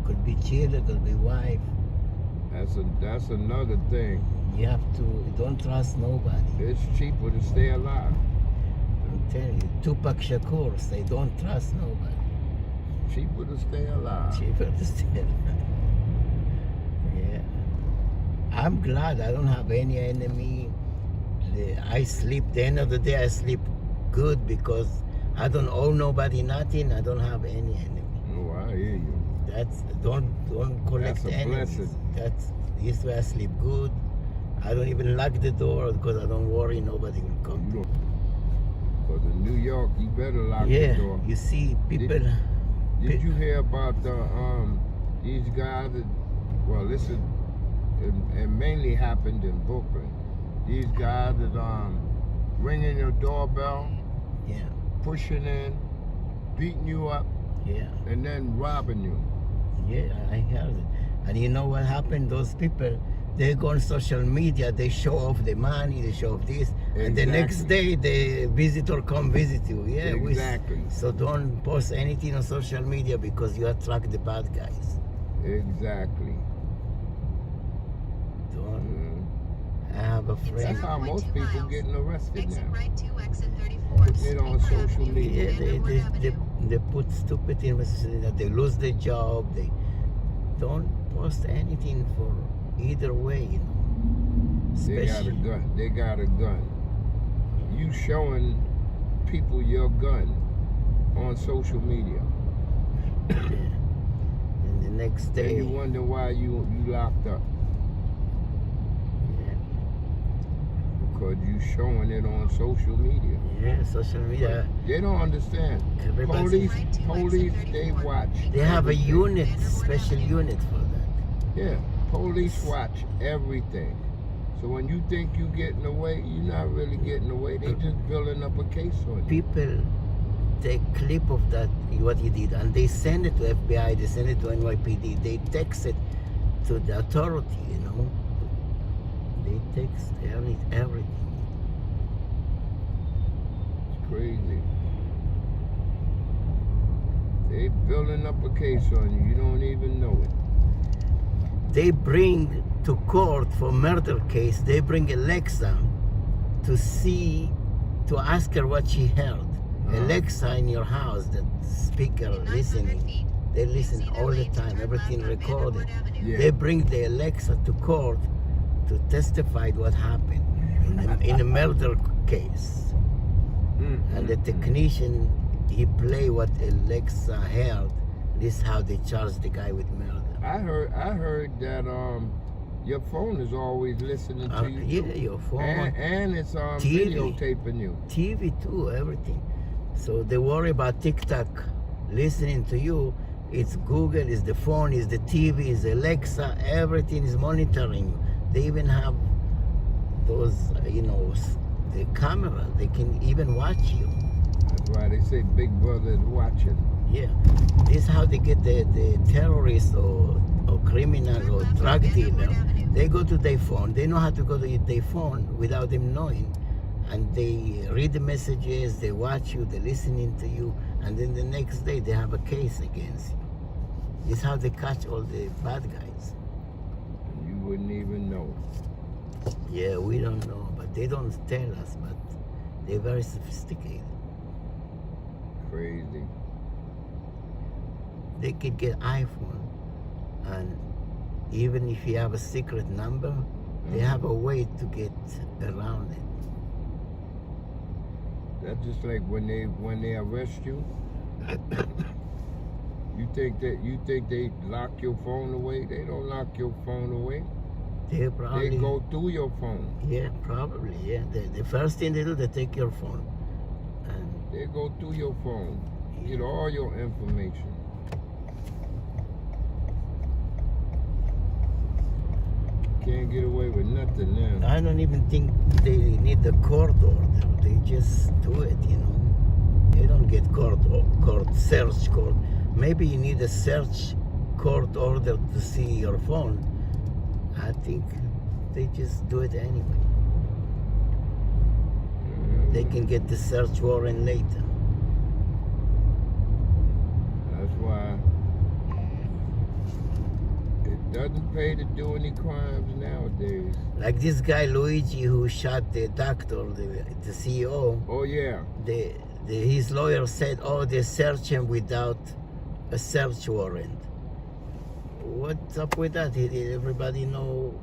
Could be children, could be wife. That's another thing. You have to, don't trust nobody. It's cheaper to stay alive. I'm telling you, Tupac Shakur say don't trust nobody. Cheaper to stay alive. Cheaper to stay alive. Yeah. I'm glad I don't have any enemy. I sleep, the end of the day I sleep good because I don't owe nobody nothing. I don't have any enemy. Oh, I hear you. Don't collect enemies. This way I sleep good. I don't even lock the door because I don't worry nobody will come. Because in New York, you better lock the door. You see people. Did you hear about these guys that? Well, this is it mainly happened in Brooklyn. These guys that ringing your doorbell, pushing in, beating you up, and then robbing you. Yeah, I heard it. And you know what happened? Those people, they go on social media, they show off the money, they show off this, and the next day the visitor come visit you. Yeah, exactly. So don't post anything on social media because you attract the bad guys. Exactly. I have a friend. That's how most people getting arrested now. Putting it on social media. Yeah, they put stupid information that they lose their job. They don't post anything for either way, you know. They got a gun. They got a gun. You showing people your gun on social media. And the next day. And you wonder why you locked up. Because you showing it on social media. Yeah, social media. But they don't understand. Police, they watch. They have a unit, special unit for that. Yeah, police watch everything. So when you think you're getting away, you're not really getting away. They just building up a case on you. People take clip of that, what you did, and they send it to FBI, they send it to NYPD, they text it to the authority, you know. They text everything. It's crazy. They building up a case on you. You don't even know it. They bring to court for murder case, they bring Alexa to ask her what she heard. Alexa in your house, that speaker listening. They listen all the time, everything recorded. Yeah. They bring the Alexa to court to testify what happened in a murder case. And the technician, he play what Alexa heard. This is how they charge the guy with murder. I heard that your phone is always listening to you. Yeah, your phone. And it's TV, videotaping you. TV too, everything. So they worry about TikTok listening to you. It's Google, it's the phone, it's the TV, it's Alexa, everything is monitoring you. They even have those, you know, the camera. They can even watch you. That's why they say Big Brother is watching. Yeah. This is how they get the terrorists or criminals or drug dealers. They go to their phone. They know how to go to their phone without them knowing. And they read the messages, they watch you, they're listening to you, and then the next day they have a case against you. This is how they catch all the bad guys. You wouldn't even know. Yeah, we don't know, but they don't tell us, but they're very sophisticated. Crazy. They could get iPhone, and even if you have a secret number, they have a way to get around it. That's just like when they arrest you. You think they lock your phone away? They don't lock your phone away. They probably go through your phone. Yeah, probably. Yeah, the first thing they do, they take your phone, and they go through your phone, get all your information. Can't get away with nothing now. I don't even think they need the court order. They just do it, you know. They don't get search court. Maybe you need a search court order to see your phone. I think they just do it anyway. They can get the search warrant later. That's why it doesn't pay to do any crimes nowadays. Like this guy Luigi who shot the doctor, the CEO. Oh yeah. His lawyer said, "Oh, they search him without a search warrant." What's up with that? Everybody know.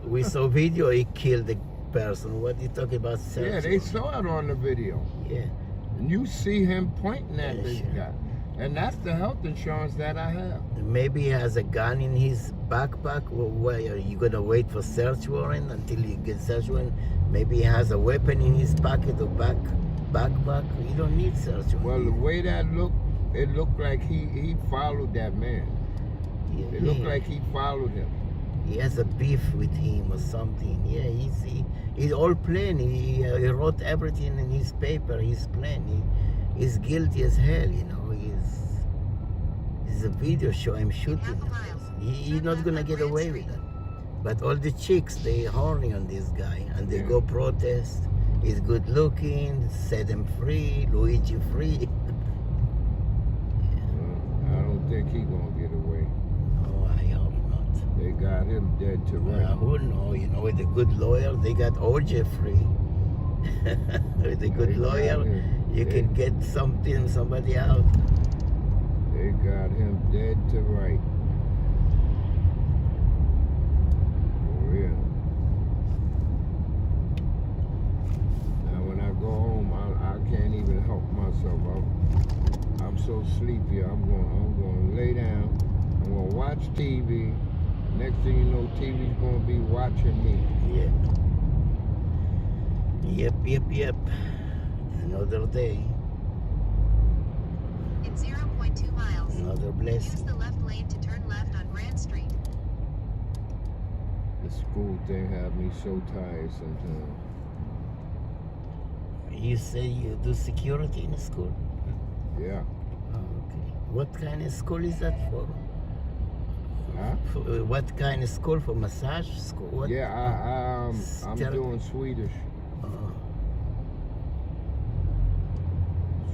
We saw video. He killed the person. What are you talking about? Search Yeah, they saw it on the video. Yeah. And you see him pointing at this guy. And that's the health insurance that I have. Maybe he has a gun in his backpack. Well, why are you gonna wait for search warrant until you get search warrant? Maybe he has a weapon in his pocket or backpack. You don't need search warrant. Well, the way that looked, it looked like he followed that man. Yeah, it looked like he followed him. He has a beef with him or something. Yeah, he's all plain. He wrote everything in his paper. He's plain. He's guilty as hell, you know. He's a video show him shooting. He's not gonna get away with that. But all the chicks, they horny on this guy, and they go protest. He's good looking. Set him free. Luigi free. I don't think he's gonna get away. Oh, I hope not. They got him dead to rights. Who knows? You know, with a good lawyer, they got OJ free. With a good lawyer, you can get somebody out. They got him dead to right. For real. Now when I go home, I can't even help myself. I'm so sleepy. I'm going to lay down. I'm going to watch TV. Next thing you know, TV's going to be watching me. Yep. Another day. In 0.2 miles. Another blessing. Use the left lane to turn left on Grand Street. The school thing had me so tired sometimes. You say you do security in school? Yeah. Oh, okay. What kind of school is that for? Huh? What kind of school? For massage school? What? Yeah, I'm doing Swedish.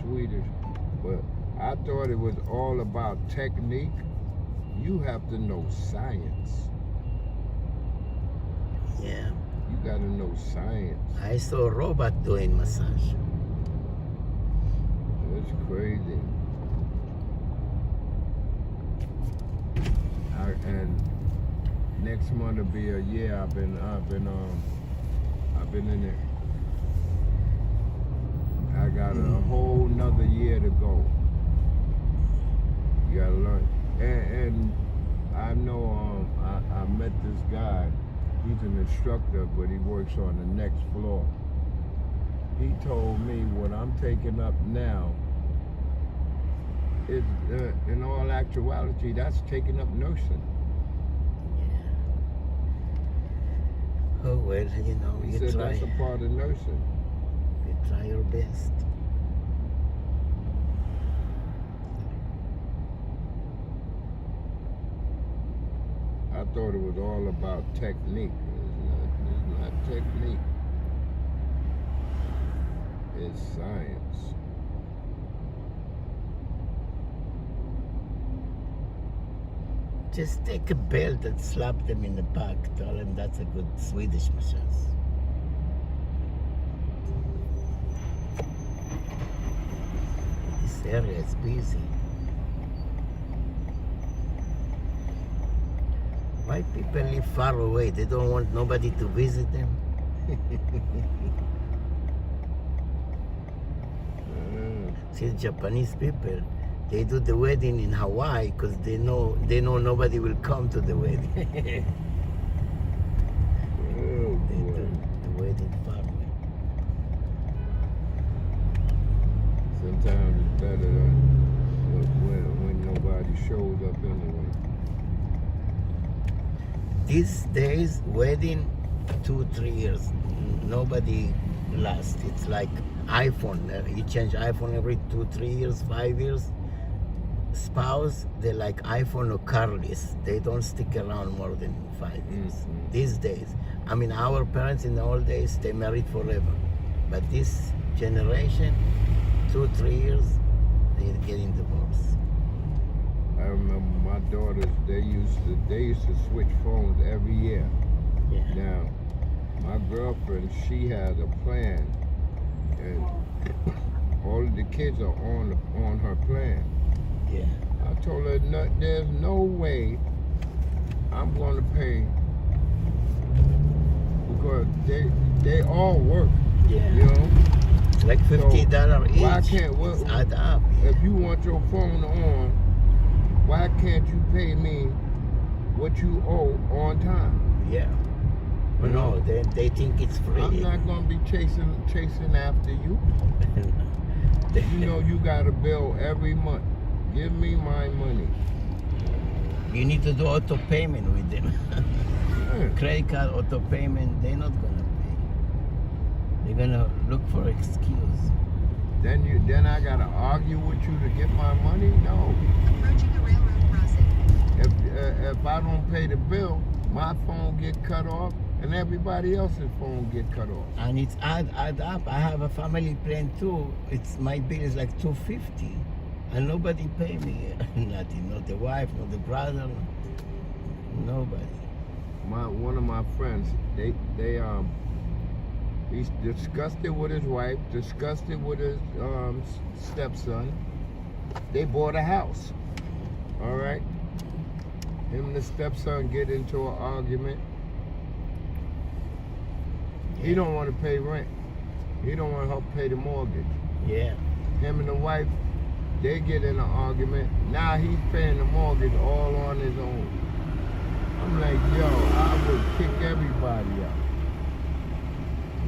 Swedish. But I thought it was all about technique. You have to know science. Yeah. You gotta know science. I saw a robot doing massage. That's crazy. And next month will be a year I've been in it. I got a whole nother year to go. You gotta learn. And I know I met this guy. He's an instructor, but he works on the next floor. He told me what I'm taking up now is, in all actuality, that's taking up nursing. Oh, well, you know, He you said try. that's a part of nursing. You try your best. I thought it was all about technique. It's not technique. It's science. Just take a belt and slap them in the back. Tell them that's a good Swedish massage. This area is busy. Why people live far away? They don't want nobody to visit them. See, Japanese people, they do the wedding in Hawaii because they know nobody will come to the wedding. They do the wedding far away. Sometimes it's better when nobody shows up anyway. These days, wedding 2-3 years, nobody lasts. It's like iPhone. You change iPhone every 2-3 years, 5 years. Spouse, they're like iPhone or carless. They don't stick around more than 5 years. These days, I mean, our parents in the old days, they married forever. But this generation, 2-3 years, they're getting divorced. I remember my daughters, they used to switch phones every year. Yeah. Now, my girlfriend, she has a plan, and all of the kids are on her plan. Yeah. I told her, no, there's no way I'm going to pay, because they all work. Yeah. You know? Like $50 each. Why can't add up? If you want your phone on, why can't you pay me what you owe on time? Yeah. Well, no, they think it's free. I'm not going to be chasing after you. You know you got a bill every month. Give me my money. You need to do auto payment with them. Credit card auto payment, they're not gonna pay. They're gonna look for excuse. Then I gotta argue with you to get my money? No. Approaching a railroad crossing. If I don't pay the bill, my phone get cut off and everybody else's phone get cut off. And it's add up. I have a family plan too. My bill is like $250. And nobody pay me nothing, not the wife, not the brother, nobody. One of my friends, he's disgusted with his wife, disgusted with his stepson. They bought a house, all right? Him and the stepson get into an argument. He don't want to pay rent. He don't want to help pay the mortgage. Yeah. Him and the wife, they get in an argument. Now he's paying the mortgage all on his own. I'm like, yo, I would kick everybody out.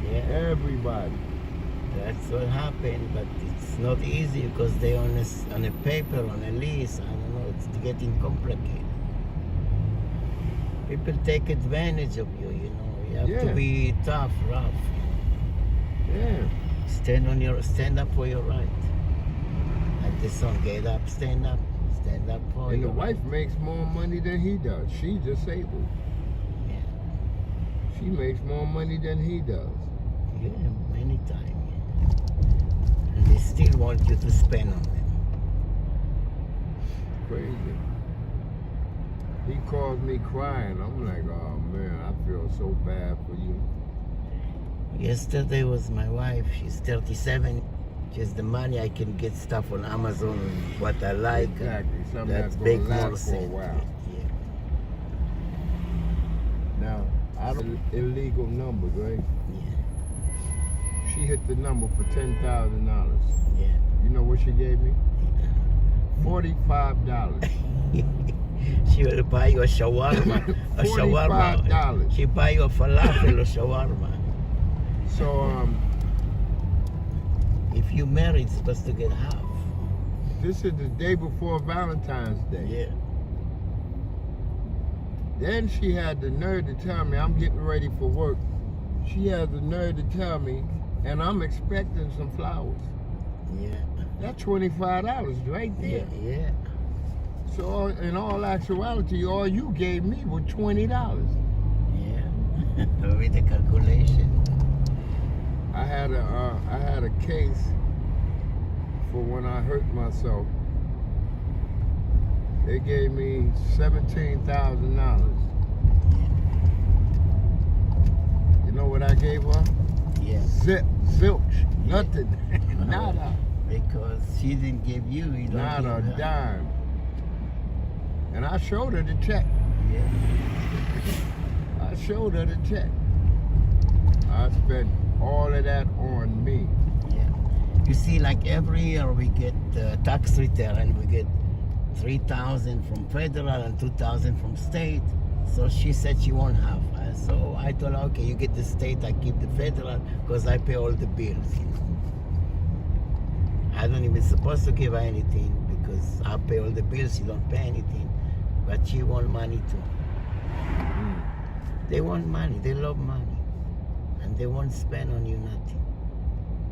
Yeah. Everybody. That's what happened, but it's not easy because they on a paper, on a lease. I don't know, it's getting complicated. People take advantage of you, you know. You have to be tough, rough. Yeah. Stand up for your right. Like this song, get up, stand up for And your the wife makes more money than he does. She's disabled. Yeah. She makes more money than he does. Yeah, many times. Yeah. And they still want you to spend on them. Crazy. He calls me crying. I'm like, oh man, I feel so bad for you. Yesterday was my wife. She's 37. Just the money I can get stuff on Amazon, what I like. Exactly. Something that's big going to more last for a sense. while. Yeah. Now, I don't illegal numbers, right? Yeah. She hit the number for $10,000. Yeah. You know what she gave me? $45. She will buy you a shawarma. A shawarma. $45. She buy you a falafel or shawarma. So, if you married, it's supposed to get half. this is the day before Valentine's Day. Yeah. Then she had the nerve to tell me, I'm getting ready for work. She had the nerve to tell me, and I'm expecting some flowers. Yeah. That's $25 right there. Yeah. So in all actuality, all you gave me was $20. Yeah. With the calculation. I had a case for when I hurt myself. They gave me $17,000. You know what I gave her? Yeah. Zilch. Nothing. Nada. Because she didn't give you. You don't Not give a her. dime. And I showed her the check. Yeah. I showed her the check. I spent all of that on me. Yeah. You see, like every year we get tax return and we get 3,000 from federal and 2,000 from state. So she said she won't have. So I told her, okay, you get the state, I keep the federal because I pay all the bills. You know. I don't even supposed to give her anything because I pay all the bills. She don't pay anything, but she want money too. They want money. They love money, and they won't spend on you nothing.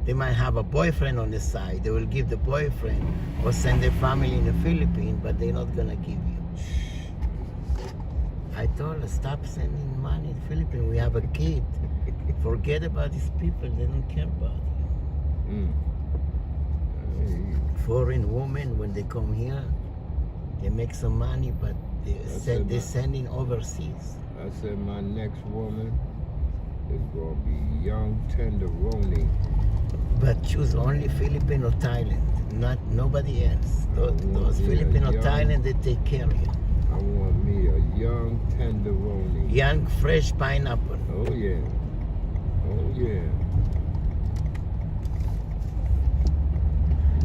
They might have a boyfriend on the side. They will give the boyfriend or send their family in the Philippines, but they're not gonna give you. I told her, stop sending money to the Philippines. We have a kid. Forget about these people. They don't care about you. Foreign women, when they come here, they make some money, but they're sending overseas. I said my next woman is going to be young tenderoni. But choose only Philippine or Thailand, not nobody else. Those Philippine or Thailand, they take care of you. I want me a young tenderoni. Young, fresh pineapple. Oh, yeah. Oh, yeah.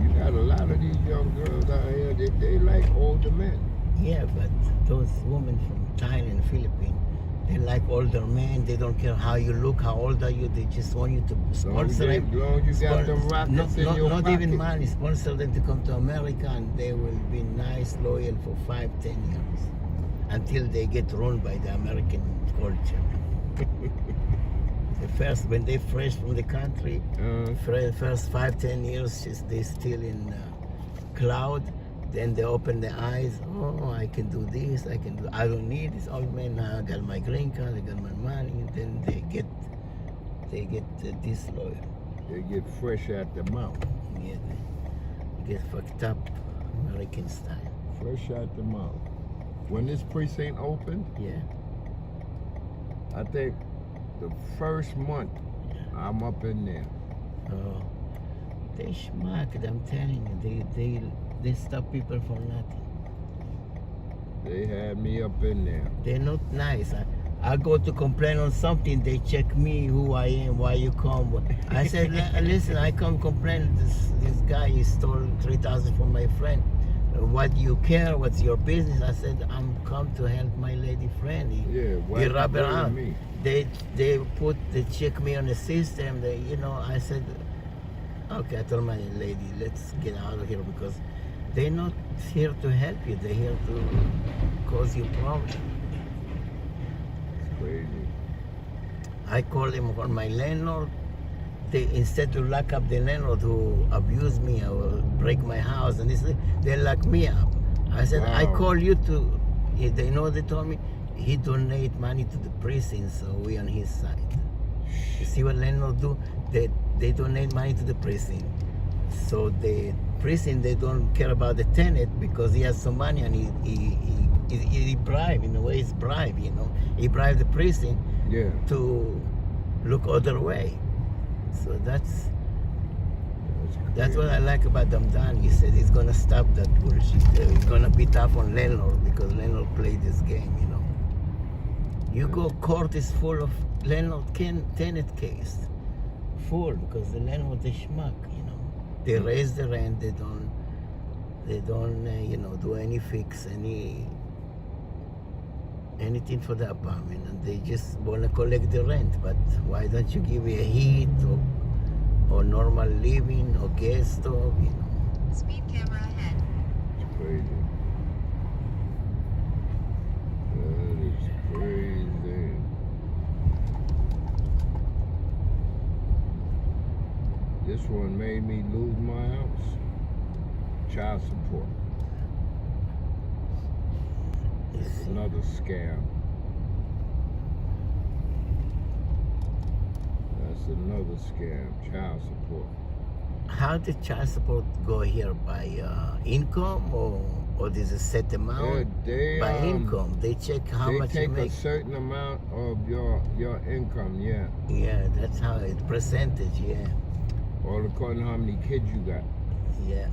You got a lot of these young girls out here, they like older men. Yeah, but those women from Thailand, Philippines, they like older men. They don't care how you look, how old are you. They just want you to sponsor them. As long as you got them rockets in your Not pocket. even money. Sponsor them to come to America, and they will be nice, loyal for 5-10 years until they get ruined by the American culture. When they fresh from the country, first 5-10 years, they still in cloud. Then they open their eyes. Oh, I can do this. I don't need this old man. Now I got my green card. I got my money. Then they get disloyal. They get fresh at the mouth. Yeah, they get fucked up, American style. Fresh at the mouth. When this precinct opened, yeah, I think the first month I'm up in there. Oh, they schmuck. I'm telling you, they stop people for nothing. They had me up in there. They're not nice. I go to complain on something, they check me, who I am, why you come. I said, listen, I come complain, this guy, he stole 3,000 from my friend. What do you care? What's your business? I said, I'm come to help my lady friend. He rub around. They check me on the system. I said, okay, I told my lady, let's get out of here because they're not here to help you. They're here to cause you problems. Crazy. I called him on my landlord. Instead to lock up the landlord who abused me or break my house, and they lock me up. I said, wow. I call you to. They know they told me he donate money to the prison, so we on his side. You see what landlord do? They donate money to the prison. So the prison, they don't care about the tenant because he has some money and he bribe, in a way it's bribe, He bribed the prison to look other way. So that's what I like about Damdan. He said he's gonna stop that bullshit. He's gonna be tough on landlord because landlord play this game, You go, court is full of landlord tenant case. Full because the landlord is schmuck, They raise the rent, they don't do any fix, anything for the apartment, and they just want to collect the rent. But why don't you give me a heat or normal living or gas stove, Speed camera ahead. It's crazy. That is crazy. This one made me lose my house. Child support. It's another scam. That's another scam. Child support. How did child support go here? By income or Or there's a set amount by income. They check how much you make. They take a certain amount of your income, yeah. Yeah, that's how it percentage, yeah. All according to how many kids you got. Yeah.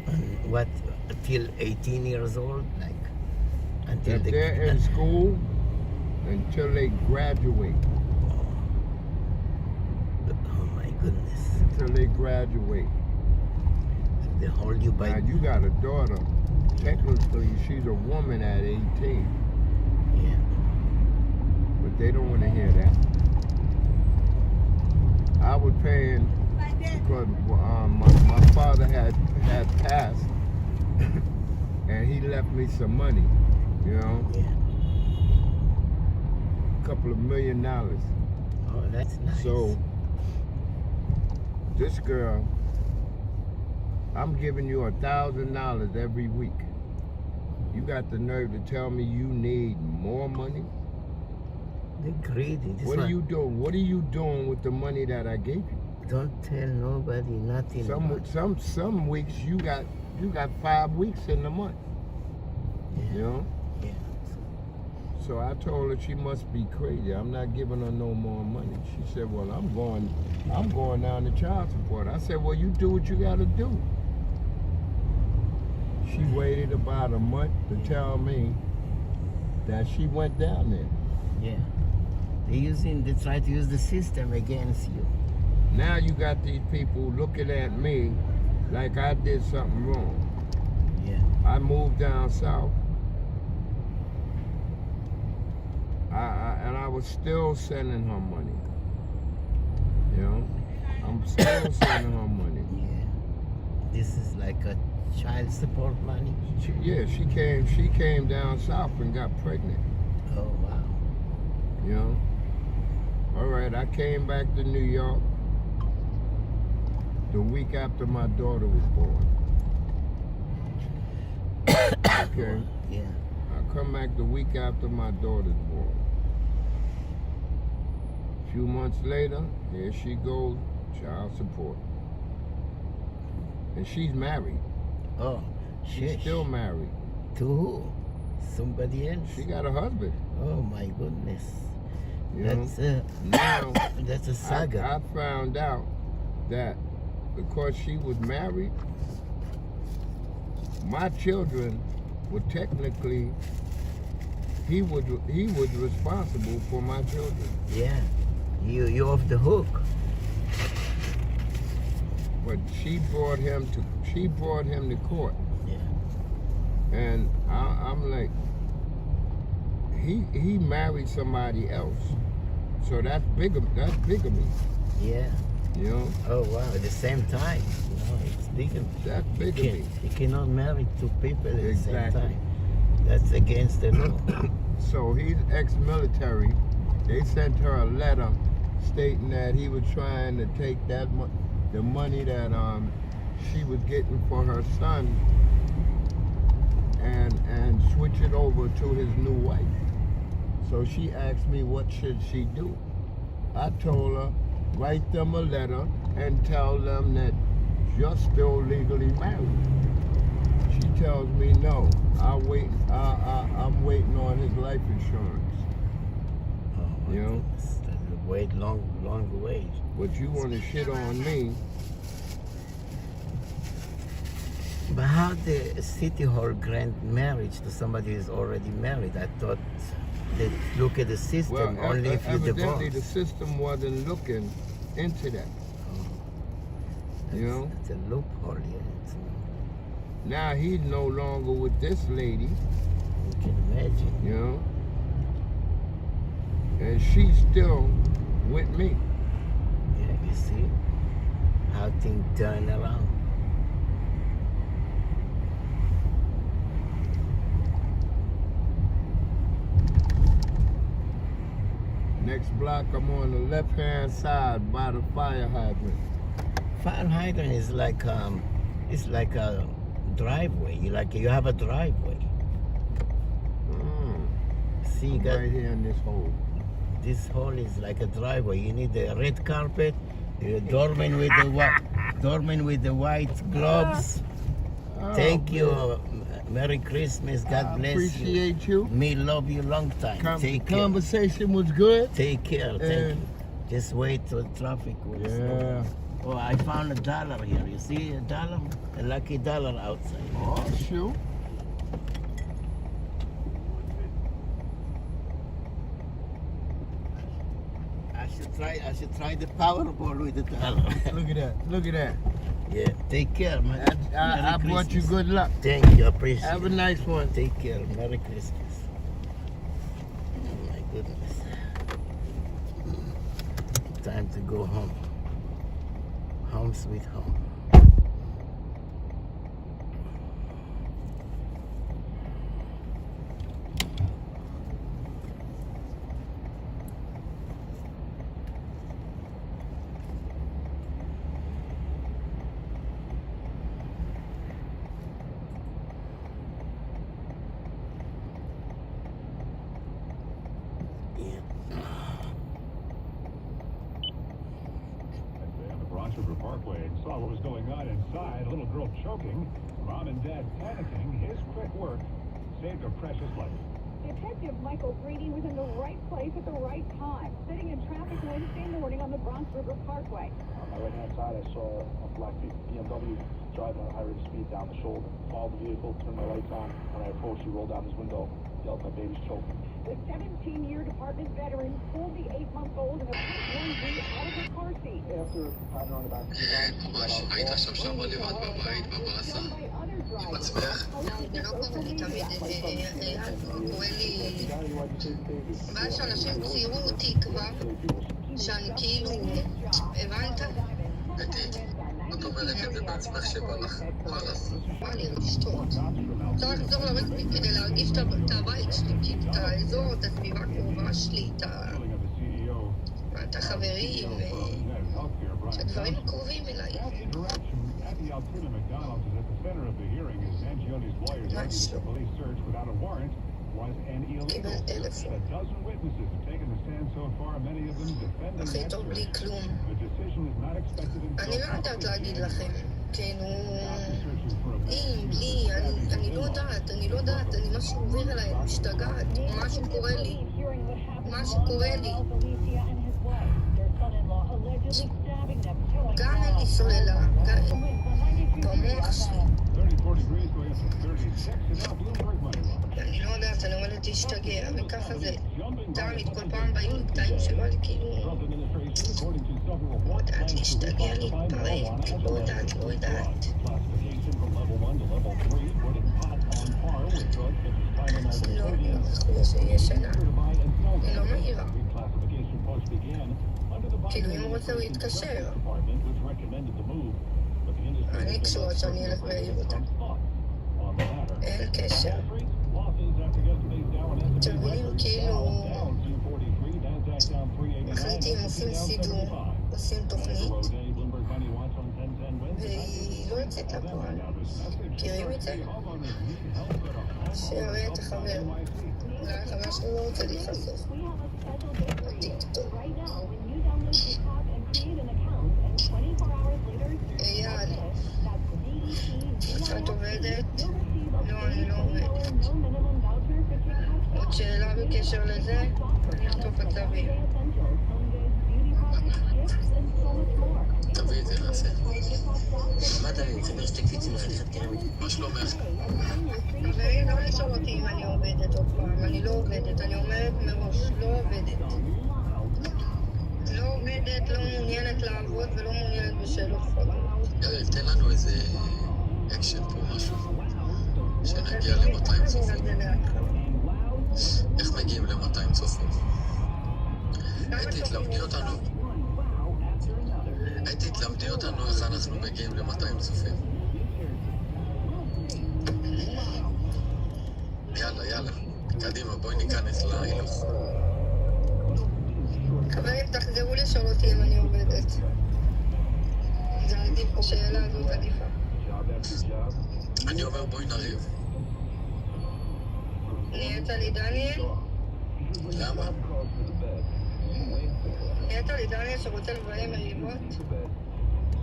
And what, till 18 years old? Like, until they're in school until they graduate. Oh my goodness. Until they graduate. So they hold you by... Now you got a daughter. Technically, she's a woman at 18. Yeah. But they don't want to hear that. I was paying because my father had passed and he left me some money, you know? Yeah. A couple of $1 million. Oh, that's nice. So, this girl, I'm giving you $1,000 every week. You got the nerve to tell me you need more money? They're greedy. What are you doing? What are you doing with the money that I gave you? Don't tell nobody nothing. Some weeks you got 5 weeks in the month. Yeah. You know? Yeah. So I told her she must be crazy. I'm not giving her no more money. She said, well, I'm going down to child support. I said, well, you do what you gotta do. She waited about a month to tell me that she went down there. Yeah. They try to use the system against you. Now you got these people looking at me like I did something wrong. Yeah. I moved down south. And I was still sending her money. You know? I'm still sending her money. Yeah. This is like a child support money? She came down south and got pregnant. Oh, wow. You know? All right, I came back to New York the week after my daughter was born. Okay? Yeah. I come back the week after my daughter's born. A few months later, here she goes, child support. And she's married. Oh, she's still married. To who? Somebody else? She got a husband. Oh my goodness. That's a saga. I found out that because she was married, my children were technically, he was responsible for my children. Yeah, you're off the hook. But she brought him to court. Yeah. And I'm like, he married somebody else, so that's bigamy. Yeah. You know. Oh wow! At the same time, it's bigamy. That's bigamy. You cannot marry two people at the same time. That's against the law. So he's ex-military. They sent her a letter stating that he was trying to take the money that she was getting for her son and switch it over to his new wife. So she asked me, what should she do? I told her, write them a letter and tell them that you're still legally married. She tells me, no, I'm waiting on his life insurance. Oh, you know? Wait, long wait. But you want to shit on me. But how the city hall grant marriage to somebody who's already married? I thought they look at the system only if you divorce. Evidently the system wasn't looking into that. You know? It's a loophole here. Now he's no longer with this lady. You can imagine. You know? And she's still with me. Yeah, you see how things turn around. Next block, I'm on the left-hand side by the fire hydrant. Fire hydrant is like it's like a driveway. You have a driveway. See, you got right here in this hole. This hole is like a driveway. You need the red carpet, the doorman with the Dorman with the white globes. Thank you. Merry Christmas. God bless you. Appreciate you. Me love you long time. Take care. Conversation was good. Take care. Thank you. Just wait till traffic will stop. Oh, I found $1 here. You see $1? A lucky dollar outside. Oh, shoot. I should try the Powerball with the dollar. Look at that. Look at that. Yeah, take care, man. I brought you good luck. Thank you, appreciate it. Have a nice one. Take care. Merry Christmas. Oh my goodness. Time to go home. Home sweet home. Parkway and saw what was going on inside. A little girl choking, mom and dad panicking. His quick work saved her precious life. Detective Michael Grady was in the right place at the right time, sitting in traffic Wednesday morning on the Bronx River Parkway. On my right-hand side, I saw a black BMW driving at a high rate of speed down the shoulder. Followed the vehicle, turned my lights on. When I approached, he rolled down his window, yelled, "My baby's choking." The 17-year department veteran pulled the 8-month-old in a onesie out of her car seat. After patting her on the back a few times, היית עכשיו שם לבד בבית, בבאסה, עם עצמך? זה לא קורה לי תמיד, קורה לי... הבעיה שאנשים ציירו אותי כבר, שאני כאילו... הבנת? את אומרת את זה בעצמך שבא לך, מה לעשות? מה לי לשתות? צריך לחזור לרקביט כדי להרגיש את הבית שלי, את האזור, את הסביבה הקרובה שלי, את החברים, שהדברים קרובים אליי. ממש לא. קיבל טלפון. הכי טוב בלי כלום. אני לא יודעת להגיד לכם, כאילו, אם, בלי, אני לא יודעת, אני משהו עובר אליי, אני משתגעת, משהו קורה לי, גם אין לי סוללה, במוח שלי. אני לא יודעת, אני עומדת להשתגע, וככה זה תמיד, כל פעם באים לי קטעים שבא לי כאילו... לא יודעת, להשתגע, להתפרק, לא יודעת. לא, אני ישנה, אני לא מהירה. כאילו אם הוא רוצה הוא יתקשר. אני קשורה שאני אלך להעיר אותה. אין קשר. תרגילים כאילו מחליטים, עושים סידור, עושים תוכנית והיא לא יוצאת לפועל. מכירים את זה? שהרי את החבר, אולי החבר שלו לא רוצה להיחשוף בטיקטוק. אייל, את עובדת? לא, אני לא עובדת. עוד שאלה בקשר לזה? אני אכתוב בצבים. תביא את זה, נעשה. מה אתה לי? חבר שתקפיצים לחתיכת קרמית. מה שלומך? חברים, לא לשאול אותי אם אני עובדת עוד פעם. אני לא עובדת, אני אומרת מראש, לא עובדת. לא עובדת, לא מעוניינת לעבוד ולא מעוניינת בשאלות חודות. יאללה, תן לנו איזה אקשן פה, משהו. שנגיע ל-200 צופים. איך מגיעים ל-200 צופים? הייתי תלמדי אותנו איך אנחנו מגיעים ל-200 צופים. יאללה, קדימה, בואי ניכנס להילוך. חברים, תחזרו לשאול אותי אם אני עובדת. זה עדיף, השאלה הזאת עדיפה. אני אומר בואי נריב. נהיית לי דניאל?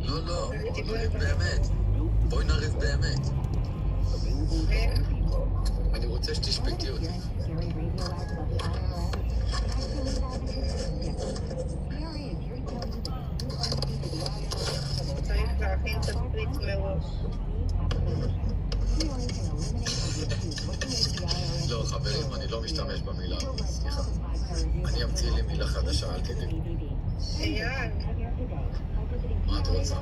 לא, נריב באמת. בואי נריב באמת. אני רוצה שתשפטי אותי. צריך להכין תסריט מראש. לא, חברים, אני לא משתמש במילה. סליחה. אני אמציא לי מילה חדשה, אל תדעי. אייל. מה את רוצה?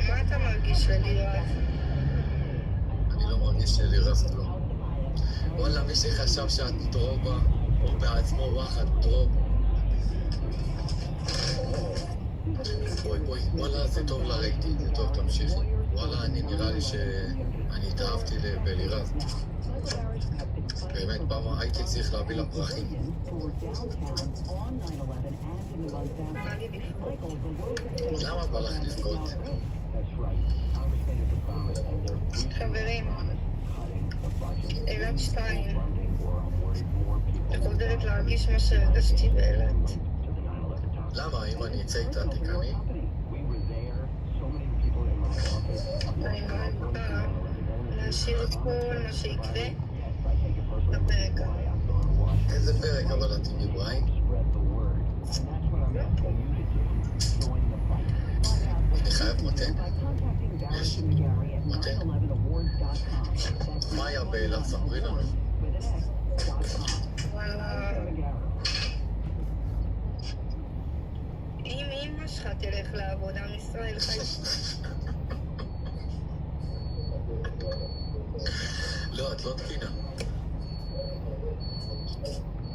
מה אתה מרגיש ללירז? אני לא מרגיש שלירז כלום. וואלה, מי שחשב שאת טרובה, הוא בעצמו וואחד טרוב. בואי, וואלה, זה טוב לרייטינג, זה טוב, תמשיכי. וואלה, נראה לי שאני התאהבתי בלירז. באמת, פעם הייתי צריך להביא לה פרחים. למה בא לך לבכות? חברים, אילת 2. אני חוזרת להרגיש מה שהרגשתי באילת. למה? אם אני אצא איתה, תקני? אני מעדיפה להשאיר את כל מה שיקרה לפרק. איזה פרק? אבל את עם אברהים? אני חייב מתן. יש? מתן? מה היה באילת? ספרי לנו. וואלה, אם אמא שלך תלך לעבוד, עם ישראל חי. לא, את לא תקינה.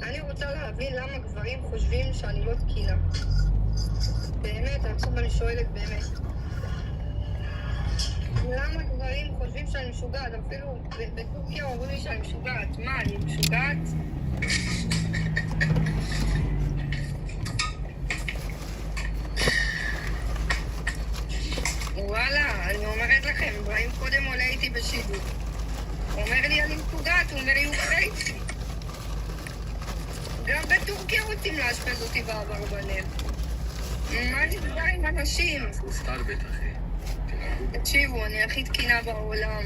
אני רוצה להבין למה גברים חושבים שאני לא תקינה. באמת, עכשיו אני שואלת באמת. למה גברים חושבים שאני משוגעת? אפילו בטורקיה אומרים לי שאני משוגעת. מה, אני משוגעת? וואלה, אני אומרת לכם, אברהים קודם עולה איתי בשידור. הוא אומר לי אני משוגעת, הוא אומר לי הוא קרייסי. גם בטורקיה רוצים לאשפז אותי באברבנל. מה נסגר עם אנשים? הוא סטלבט, אחי. תקשיבו, אני הכי תקינה בעולם.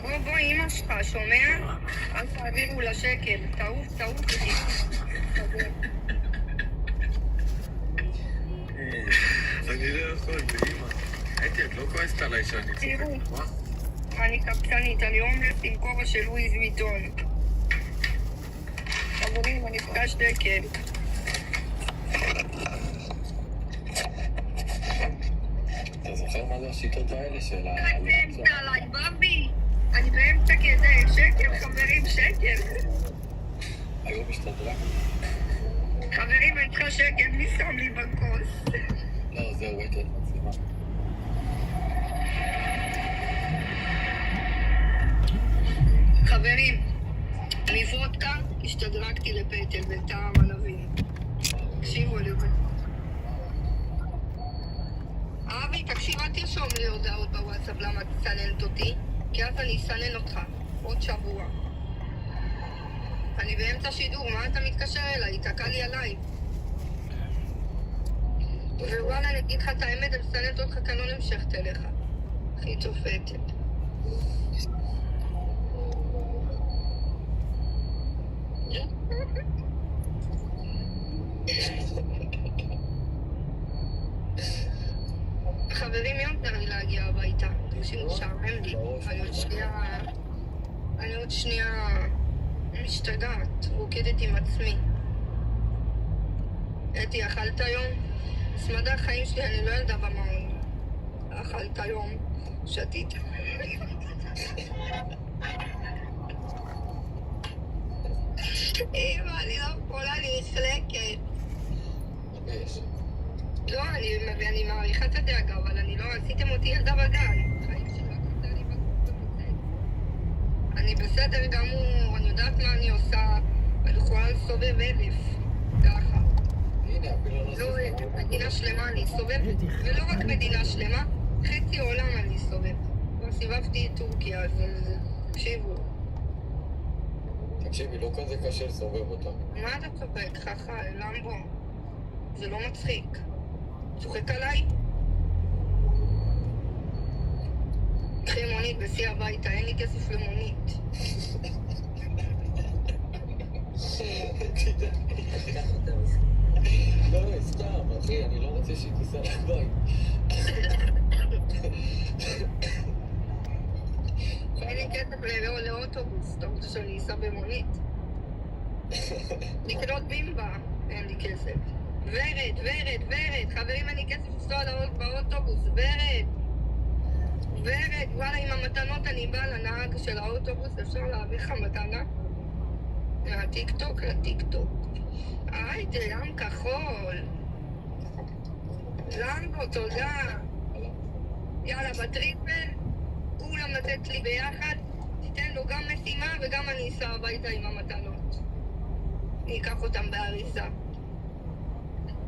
בוא, אמא שלך, שומע? אל תעבירו לשקל. תעוף אותי. אני לא יכול, באמא. הייתי, את לא כועסת עליי שאני צוחק. תראו, אני קפצנית, אני הומלס עם כובע של לואיס ויטון. חברים, אני פגש דקל. אתה זוכר מה זה השיטות האלה של ה... באמצע עליי, בבי! אני באמצע כזה, שקל, חברים, שקל. היום משתדרג. חברים, אני צריכה שקל, מי שם לי בכוס? לא, זהו, ראיתי את מצלמה. חברים, מוודקה השתדרגתי לפטל בטעם ענבים. תקשיבו לזה. אבי, תקשיב, אל תרשום לי הודעות בוואטסאפ למה תסננת אותי, כי אז אני אסנן אותך עוד שבוע. אני באמצע שידור, מה אתה מתקשר אליי? תקע לי עליי. ווואלה, אני אגיד לך את האמת, אני מסננת אותך כאן לא נמשכת אליך. הכי צופתת. חברים, מי יותר לי להגיע הביתה? שמשעמם לי. אני עוד שנייה משתגעת, רוקדת עם עצמי. אתי, אכלת היום? סמדה החיים שלי, אני לא ילדה במעון. אכלת היום? שתית. אמא, אני לא יכולה, אני נחלקת. לא, אני מעריכה את הדאגה, אבל אני לא... עשיתם אותי ילדה בגן. חיים שלא קורתה לי בקורצת. אני בסדר גמור, אני יודעת מה אני עושה, אני יכולה לסובב 1000. ככה. לא, מדינה שלמה אני אסובב, ולא רק מדינה שלמה, חצי עולם אני אסובב. כבר סיבבתי את טורקיה, אז תקשיבו. תקשיבי, לא כזה קשה לסובב אותה. מה אתה צוחק, חכה, למבו? זה לא מצחיק. צוחק עליי? קחי מונית בסי הביתה, אין לי כסף למונית. לא, סתם, אחי, אני לא רוצה שהיא תיסע לבית. אין לי כסף לאוטובוס, אתה רוצה שאני אסע במונית? לקנות בימבה, אין לי כסף. ורד, חברים, אין לי כסף לנסוע באוטובוס, ורד, וואלה, עם המתנות אני באה לנהג של האוטובוס, אפשר להביא לך מתנה? מהטיקטוק לטיקטוק. היידה, ים כחול. למבו, תודה. יאללה, בטריפל, כולם לתת לי ביחד, תיתן לו גם משימה וגם אני אסע הביתה עם המתנות. אני אקח אותם באריזה.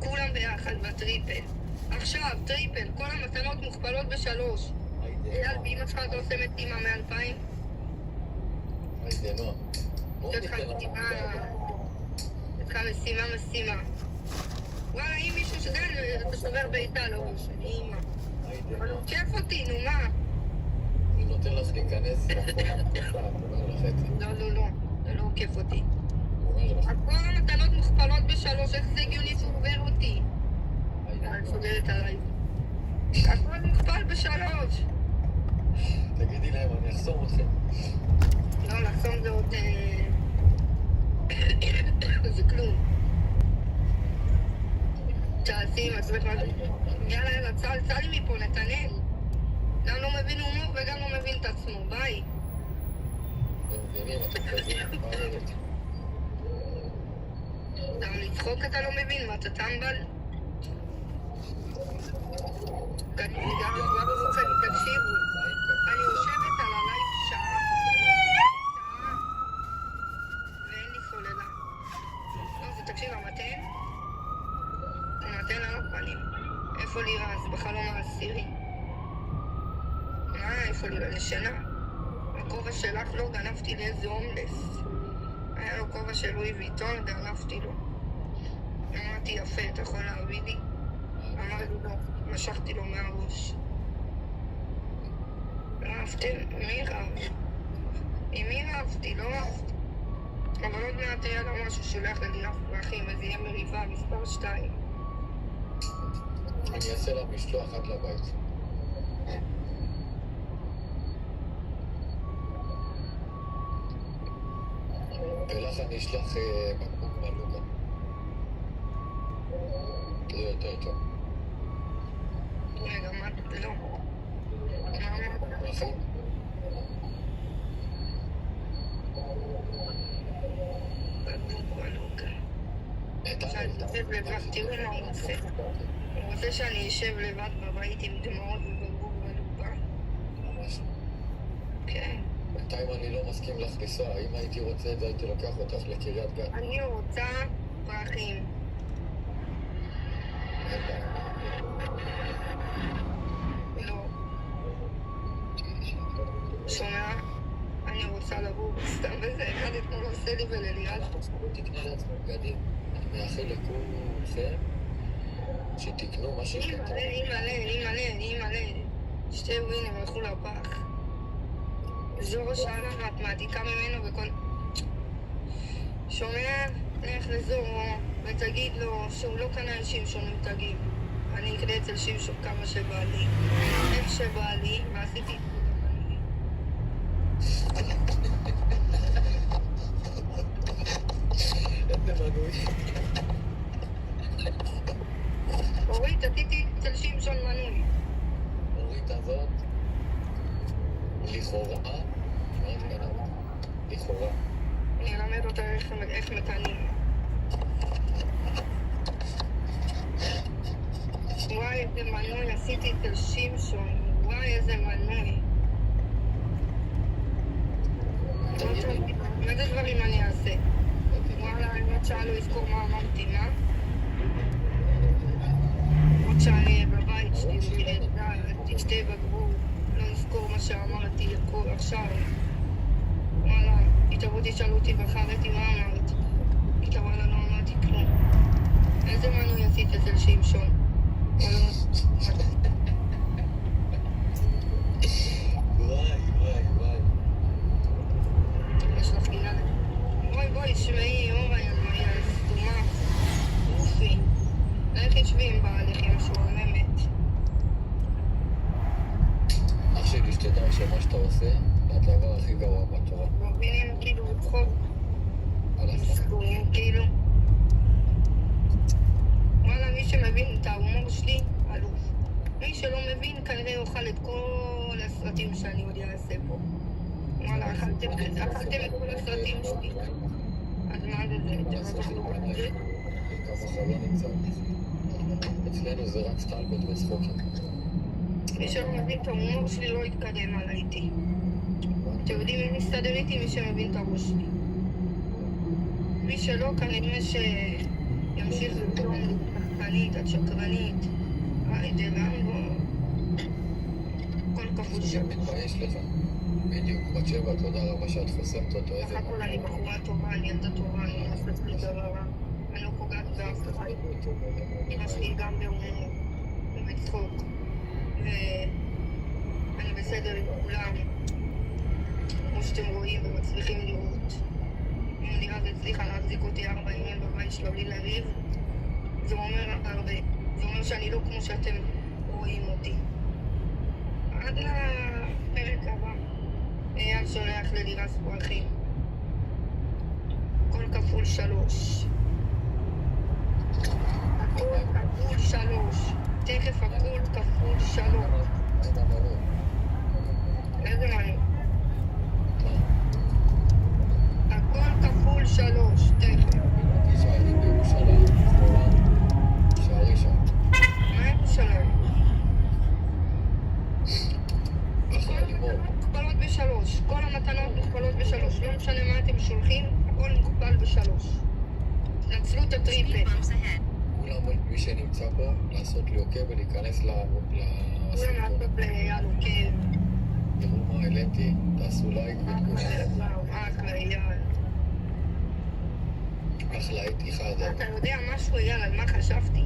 כולם ביחד בטריפל. עכשיו, טריפל, כל המתנות מוכפלות ב3. אייל, באמא שלך אתה עושה משימה מ-2000? היידה, נו. יש לך משימה. וואלה, אם מישהו שזה, אתה שובר ביתה, לא משנה, אמא. אבל הוא כיף אותי, נו מה? אני נותן לך להיכנס לא, זה לא כיף אותי. כל המתנות מוכפלות ב3, איך זה הגיוני שהוא עובר אותי? אני סוגרת עליי. הכל מוכפל ב3. תגידי להם, אני אחסום אתכם. לא, לחסום זה עוד... זה כלום. תעשי עם עצמך משהו. יאללה, צא לי מפה, נתנאל. גם לא מבין הומור וגם לא מבין את עצמו, ביי. גם לצחוק אתה לא מבין, מה אתה טמבל? תקשיבו, אני יושבת על הלייב שעה ואין לי סוללה. לא, זה תקשיב, המתן על הפנים. איפה לירז? בחלום העשירי. מה, איפה לירז? ישנה. הכובע שלך לא גנבתי לאיזה הומלס. היה לו כובע של לואי ויטון, גנבתי לו. אמרתי, יפה, אתה יכול להביא לי? אמר לי לא, משכתי לו מהראש. לא אהבתם? מי רב? עם מי רבתי? לא אהבתי. אבל עוד מעט היה לו משהו שולח ללירף פרחים, אז יהיה מריבה מספר 2. אני אעשה לה משלוח עד לבית. ולך אני אשלח בקבוק מלוגה. זה יותר טוב. רגע, מה? לא. פרחים? תראו מה הוא עושה. הוא רוצה שאני אשב לבד בבית עם דמעות ובבור ולובה. ממש. כן. בינתיים אני לא מסכים לך לנסוע. אם הייתי רוצה את זה, הייתי לוקח אותך לקריית גת. אני רוצה פרחים. לא. שומע? אני רוצה לבוא סתם וזה אחד אתמול עושה לי ולליאת. תקנה לעצמם בגדים. אני מאחל לכולכם שתקנו מה שהחלטתם. אימא'לה. שתי ווין הם הלכו לפח. זורו שאלה ואת מעתיקה ממנו וכל... שומע? לך לזורו ותגיד לו שהוא לא קנה על שמשון מותגים. אני אקנה אצל שמשון כמה שבא לי. איך שבא לי, ועשיתי... איזה מנוי. אורית, עשיתי אצל שמשון מנוי. אורית הזאת, לכאורה, לכאורה. אני אלמד אותה איך מתנים. וואי, איזה מנוי עשיתי אצל שמשון. וואי, איזה מנוי. איזה דברים אני אעשה? וואלה, אני עוד שעה לא אזכור מה אמרתי, מה? עוד שעה אני אהיה בבית שלי, תשתה בגבול, לא אזכור מה שאמרתי עכשיו. וואלה, תתארו תשאלו אותי בחרתי מה אמרת. וואלה, לא אמרתי כלום. איזה מנוי עשית אצל שמשון? וואי. יש לך גילה? בואי, שמעי, אורה, יא סתומה. אופי. איך ישבים בעליך, יא משועממת? אח שלי, שתדע שמה שאתה עושה, זה הדבר הכי גרוע בתורה. מבינים כאילו צחוק. מסכונים כאילו. וואלה, מי שמבין את ההומור שלי, אלוף. מי שלא מבין, כנראה יאכל את כל הסרטים שאני עוד אעשה פה. וואלה, אכלתם את כל הסרטים שלי. אז מה זה? אתם לא תאכלו את זה? ככה לא נמצא. אצלנו זה רק סטלבט וצחוקים. מי שלא מבין את ההומור שלי לא יתקדם עליי איתי. אתם יודעים מי מסתדר איתי? מי שמבין את הראש שלי. מי שלא, כנראה שימשיך לטעון שחקנית, את שקרנית. זה רמבו. כל כפול שם. מתבייש לך. בדיוק, בת שבע, תודה רבה שאת חוסמת אותו. בסך הכל אני בחורה טובה, אני ילדה טובה, אני לא עושה לי דבר רע. אני לא פוגעת באף אחד. אמא שלי גם בהומור, ובצחוק. ואני בסדר עם כולם, כמו שאתם רואים ומצליחים לראות. אם אני אז הצליחה להחזיק אותי 4 ימים בבית שלו בלי לריב, זה אומר הרבה. זה אומר שאני לא כמו שאתם רואים אותי. עד לפרק הבא. אייל שולח ללירס פרחים. כל כפול 3. הכל כפול 3. תכף הכל כפול 3. איזה מנוי? הכל כפול 3. תכף. תשארי בירושלים, תשארי שם. מה ירושלים? אחלה לימור. מוכפלות ב3. כל המתנות מוכפלות ב3. לא משנה מה אתם שולחים, הכל מוכפל ב3. נצלו את הטריפל. כולם, מי שנמצא פה, לעשות לי עוקב ולהיכנס כולם לעשות ליד עוקב. תראו מה העליתי, תעשו לייק ותגובה. אחלה אייל. אחלה הייתי חדה. אתה יודע משהו אייל על מה חשבתי?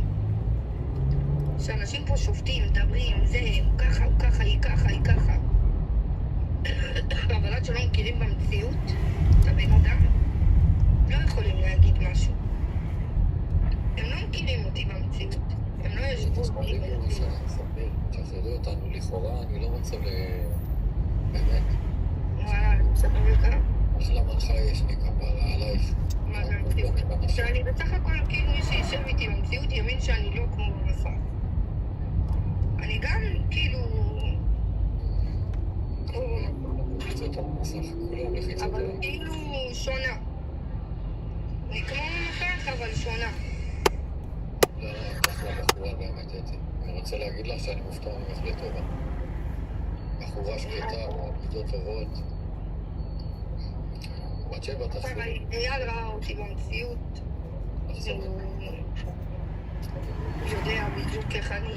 שאנשים פה שופטים, מדברים, זה, הוא ככה, הוא ככה, היא ככה, היא ככה. אבל עד שלא מכירים במציאות, את הבן אדם, לא יכולים להגיד משהו. הם לא מכירים אותי במציאות. הם לא ישבו אותי במציאות. תחזרו אותנו לכאורה, אני לא רוצה באמת. וואלה, אני מספר לך. אחלה מנחה יש לי כפרה עלייך. מה זה המציאות? שאני בסך הכל כאילו מי שישב איתי במציאות יבין שאני לא כמו במסך. אני גם כאילו... אבל כאילו שונה. אני כמו במסך אבל שונה. לא, אחלה בחורה באמת אתי. אני רוצה להגיד לך שאני מופתע ממך לטובה. בחורה שקטה, מידות טובות. בת שבע תחזור. אייל ראה אותי במציאות. הוא יודע בדיוק איך אני.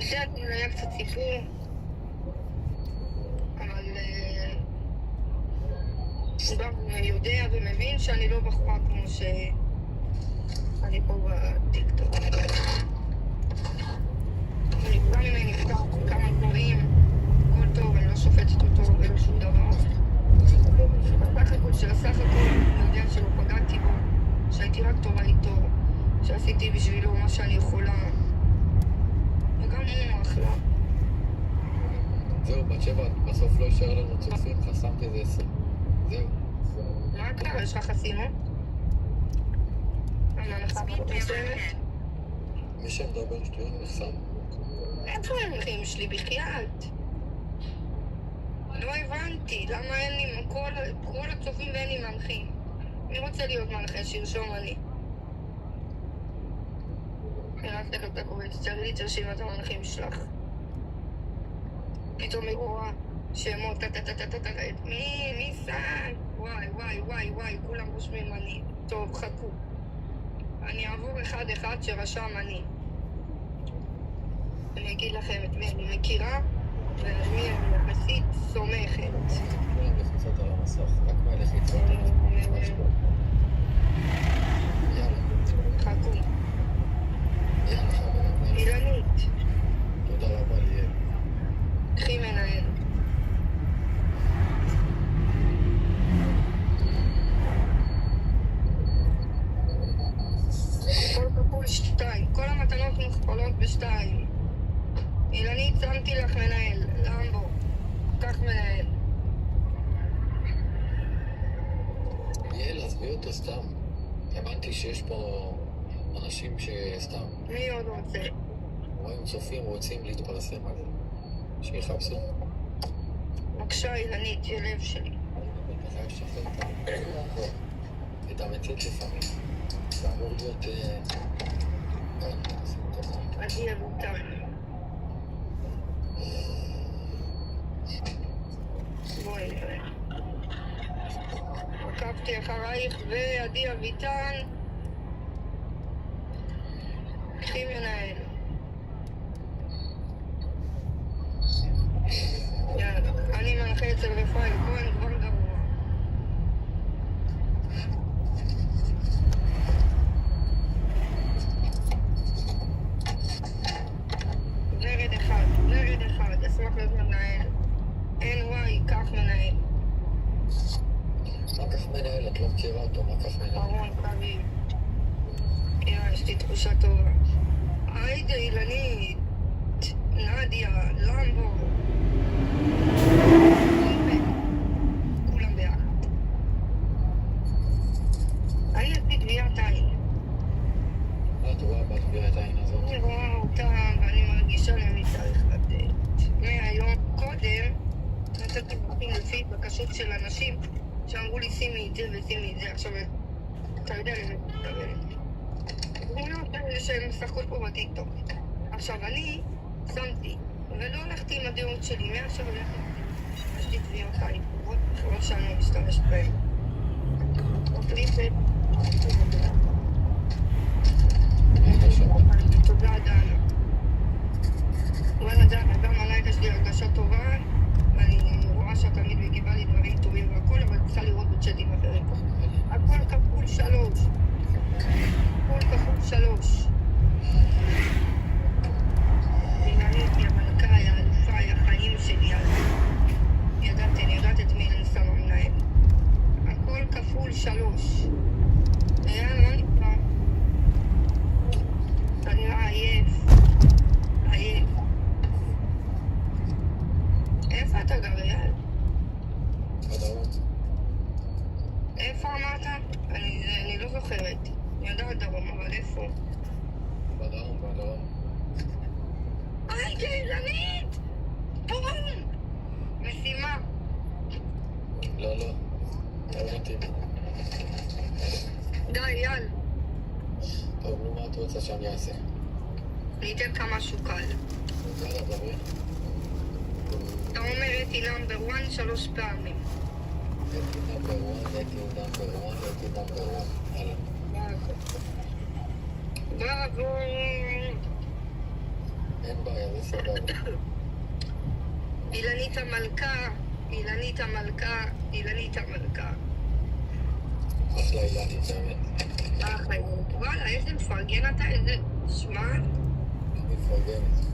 זה היה קצת סיפור, אבל הוא גם יודע ומבין שאני לא בחורה כמו שאני פה בטיקטוק. אני גם ממני נפתח כמה דברים, הכל טוב, אני לא שופטת אותו ולא שום דבר. בסך הכל של הסך הכל, אני יודע שלא פגעתי בו, שהייתי רק טובה איתו, שעשיתי בשבילו מה שאני יכולה. וגם הוא אחלה. זהו, בת שבע, בסוף לא יישאר לנו צופים, חסמתי איזה 20. זהו. מה קרה? יש לך חסינות? מה לך מפורסמת? מי שמדבר שטויות נחסם. איפה המנחים שלי בחייאת? לא הבנתי, למה אין לי, כל הצופים ואין לי מנחים. מי רוצה להיות מנחה? שירשום אני. רק תכף אתה קובץ, תראי לי את רשימת המנחים שלך. פתאום היא רואה שמות, מי שם? וואי, כולם רושמים אני. טוב, חכו. אני אעבור אחד שרשם אני. אני אגיד לכם את מי אני מכירה, ועל מי אני יחסית סומכת. כולם לחיצות על המסך, רק מהלחיצות. יאללה. חכו. יאללה חברים. אילנית. תודה רבה ליאל. קחי מנהל. כל כפול 2. כל המתנות מוכפלות ב2. אילנית, שמתי לך מנהל. למבו. קח מנהל. ליאל, עזבי אותו סתם. הבנתי שיש פה אנשים שסתם. מי עוד רוצה? רואים צופים רוצים להתפרסם על זה. שיחפשו. בבקשה, אילנית, היא לב שלי. אתה חייב לשחרר את המציאות לפעמים. זה אמור להיות... עדי אבוטן. בואי נראה. עקבתי אחרייך ועדי אביטן. קחי מנהל. יאללה, אני מנחה אצל רפאל כהן כבר גרוע. ורד אחד, אשמח להיות מנהל. NY, קח מנהל. מה כך מנהל? את לא מכירה אותו, מה כך מנהל? ארון קרבי. יש לי תחושה טובה. היידה אילנית, נדיה, למבו. כולם ביחד. אני עשיתי טביעת עין. מה את רואה בטביעת העין הזאת? אני רואה אותה ואני מרגישה למי צריך לתת. מהיום קודם נתתי בוקים לפי בקשות של אנשים שאמרו לי שימי את זה ושימי את זה. עכשיו אתה יודע למה אני מתכוונת. דמויות האלה שהן משחקות פה בטיקטוק. עכשיו אני שמתי ולא הלכתי עם הדעות שלי. מעכשיו הלכתי יש לי טביעות עין פורות בכלל שאני משתמשת בהן. מקליפת. תודה דנה. וואלה דנה, גם עליי יש לי הרגשה טובה ואני רואה שאת תמיד מגיבה לי דברים טובים והכל, אבל צריכה לראות בצ'אטים אחרים. הכל כפול 3. הכל כפול 3. אילנית, היא המלכה, היא האלופה, היא החיים שלי. אני יודעת את מי אני שמה מנהל. הכל כפול 3. יאללה, לא נקרא. אתה נראה עייף. עייף. איפה אתה גר, אייל? בדרום. איפה אמרת? אני לא זוכרת. אני יודעת דרום, אבל איפה? בדרום. היי, אילנית! בום! משימה. לא. לא מתאים. די, אייל. טוב, נו, מה את רוצה שאני אעשה? אני אתן לך משהו קל. יאללה, דברי. אתה אומר אתי נאמבר 1 3 פעמים. אתי נאמבר 1. יאללה. בראבו. אין בעיה, זה סבבה. אילנית המלכה. אחלה אילנית, באמת. אחלה אילנית. וואלה, איזה מפרגן אתה, איזה... שמע? אני מפרגנת.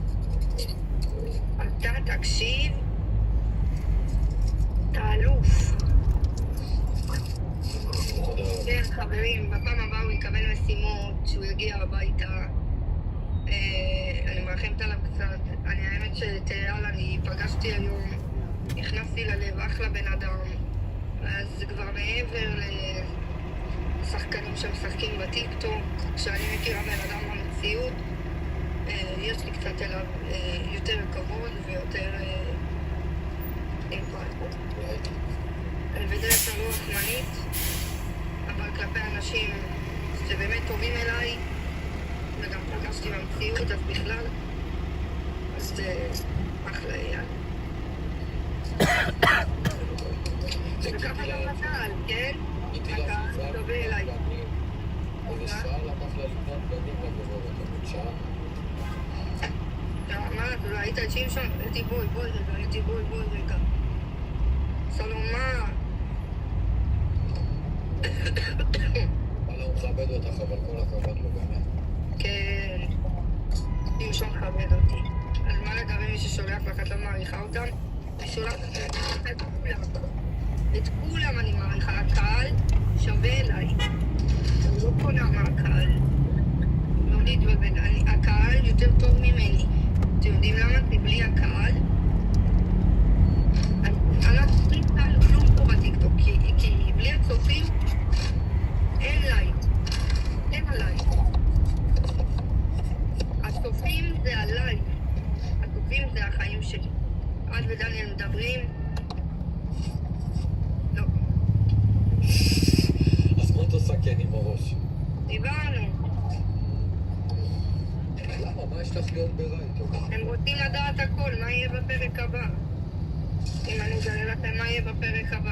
אתה תקשיב. אתה אלוף. כן, חברים, בפעם הבאה הוא יקבל משימות, שהוא יגיע הביתה. אני מרחמת עליו קצת. האמת שתיאל, אני פגשתי היום, נכנסתי ללב, אחלה בן אדם. אז זה כבר מעבר לשחקנים שמשחקים בטיקטוק. כשאני מכירה בן אדם במציאות, יש לי קצת אליו יותר כבוד ויותר אמפתיה. אני בדרך כלל לא רחמנית, אבל כלפי אנשים שבאמת טובים אליי, וגם פגשתי במציאות, אז בכלל, אז אחלה אייל. וככה גם לקהל, כן? הקהל טובה אליי. איזה שעה לקח לה לקנות בגדים לגבורת, שעה? מה, אתה לא היית את אנשים שם, אתי בואי רגע. סלומה. וואלה, הוא מכבד אותך, אבל כל הכבוד לו באמת. כן. אם שם מכבד אותי. אז מה לגבי מי ששולח לך, את לא מעריכה אותם? אני שולחת את כולם. את כולם אני מעריכה. הקהל שווה אליי. אני לא קונה מהקהל. לא להתבלבל. הקהל יותר טוב ממני. אתם יודעים למה? כי בלי הקהל אנחנו בלי קהל כלום פה בטיקטוק. כי בלי הצופים אין לייק. אין עליי. הצופים זה עליי. הצופים זה החיים שלי. את ודניאל מדברים? לא. אז כמו תסכן עם הראש. דיברנו. למה? מה יש לך להיות ברייטו? הם רוצים לדעת הכל, מה יהיה בפרק הבא? אם אני אגלה לכם מה יהיה בפרק הבא.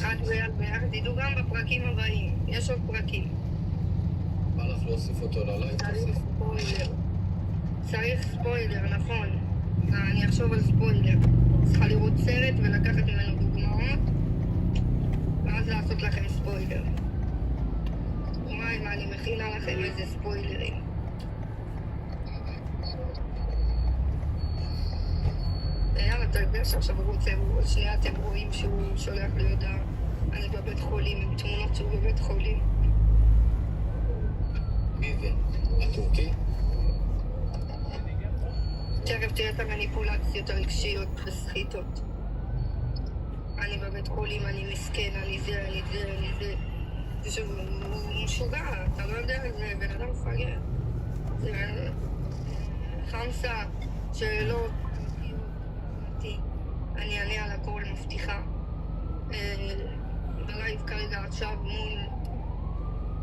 את ויד, תדעו גם בפרקים הבאים. יש עוד פרקים. בא לך להוסיף אותו ללייק? צריך ספוילר. צריך ספוילר, נכון. אני אחשוב על ספוילר. צריכה לראות סרט ולקחת ממנו דוגמאות ואז לעשות לכם ספוילר. וואי, מה אני מכינה לכם איזה ספוילרים. יאללה, אתה יודע שעכשיו שנייה אתם רואים שהוא שולח לי הודעה. אני בבית חולים, עם תמונות שהוא בבית חולים. מי זה? הטורקי? תכף תראה את המניפולציות הרגשיות וסחיטות. אני בבית חולים, אני מסכן, אני זה. זה שהוא משוגע, אתה לא יודע, זה בן אדם מפגר. זה חמסה, שאלות, אני אענה על הכל, מבטיחה. בלייב כרגע עכשיו מול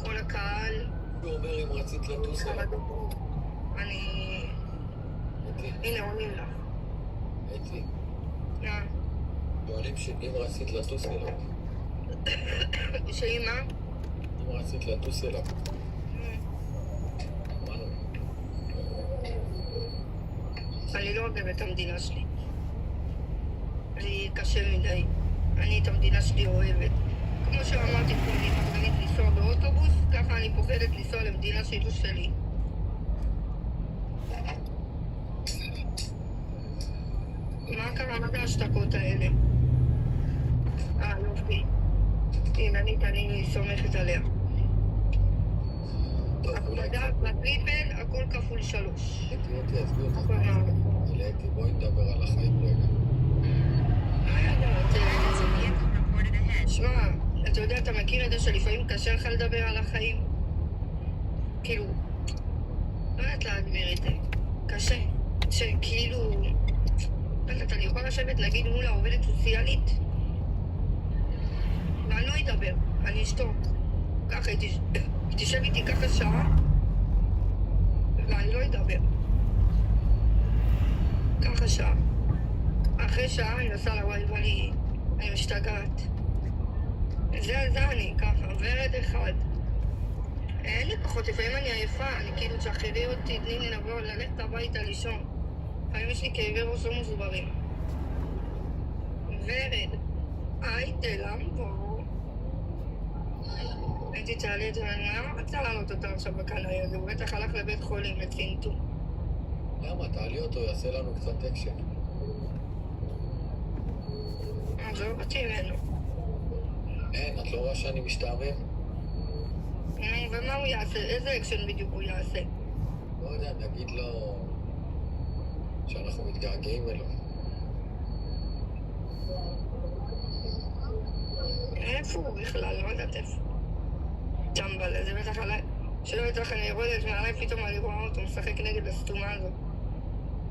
כל הקהל. הוא אומר אם רצית לטוס אליו. הנה עונים לך. אתי. מה? שואלים שאם רצית לטוס אליו. שאם מה? אם רצית לטוס אליו. אני לא אוהב את המדינה שלי. לי קשה מדי. אני את המדינה שלי אוהבת. כמו שאמרתי פה, אני פוחדת לנסוע באוטובוס, ככה אני פוחדת לנסוע למדינה שהיא לא שלי. מה קרה? מה זה ההשתקות האלה? יופי. אילנית, אני סומכת עליה. לדעת, בטריפל, הכל כפול 3. אתי, עזבי אותך. אתי, בואי נדבר על החיים רגע. שמע, אתה יודע, אתה מכיר את זה שלפעמים קשה לך לדבר על החיים? כאילו, לא יודעת להגביר את זה. קשה. שכאילו, אני יכולה לשבת להגיד מול העובדת סוציאלית ואני לא אדבר, אני אשתוק. ככה, היא תשב איתי ככה שעה ואני לא אדבר. ככה שעה. אחרי שעה אני עושה לה וואי וואי, אני משתגעת. זה אני ככה, ורד אחד. אין לי פחות, לפעמים אני עייפה, אני כאילו תשחררי אותי, תני לי לבוא, ללכת הביתה לישון. לפעמים יש לי כאבי ראש לא מוסברים. ורד, הייתה למבו. הייתי תעלי את זה, מה רצה לעלות אותה עכשיו בקנאי הזה? הוא בטח הלך לבית חולים לצינטו. למה? תעלי אותו, יעשה לנו קצת אקשן. עזוב אותי ממנו. אין, את לא רואה שאני משתעמם? ומה הוא יעשה? איזה אקשן בדיוק הוא יעשה? לא יודע, נגיד לו שאנחנו מתגעגעים אלו. איפה הוא בכלל? לא יודעת איפה. טמבל, זה בטח עליי. שלא יצטרך אני יורדת מעליי פתאום אני רואה אותו משחק נגד הסתומה הזאת.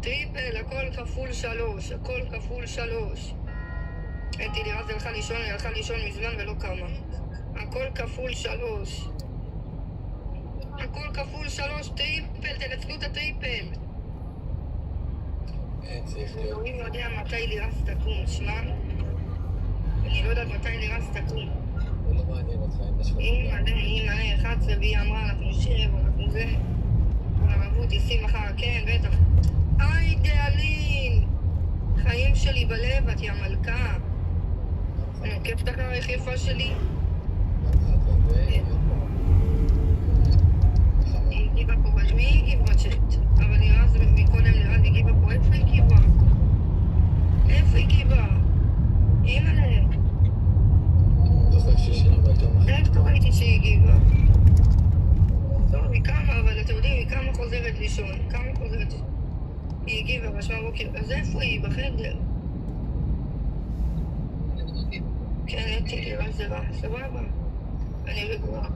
טריפל, הכל כפול 3, הכל כפול 3. הייתי לירז הלכה לישון, היא הלכה לישון מזמן ולא קמה. הכל כפול 3. הכל כפול 3, טריפל, תנצלו את הטריפל. אין, צריך להיות. אלוהים לא יודע מתי לירז תקום, שמע? אני לא יודעת מתי לירז תקום. אימא, 11 והיא אמרה, אנחנו נשב, אנחנו זה. הרבות תיסי מחר, כן, בטח. היידה אלין! חיים שלי בלב, את היא המלכה. אני עוקבת אחריך יפה שלי. היא הגיבה פה בג'מי, היא הגיבה בצ'אט. אבל נראה זה מקודם נראה לי הגיבה פה. איפה היא הגיבה? איפה היא הגיבה? אימא'לה. איפה ראיתי שהיא הגיבה? טוב, היא קמה, אבל אתם יודעים, היא קמה חוזרת לישון. קמה חוזרת... היא הגיבה, רשמה בוקר. אז איפה היא? בחדר. כן, הייתי לירה זה רע. סבבה. אני רגועה.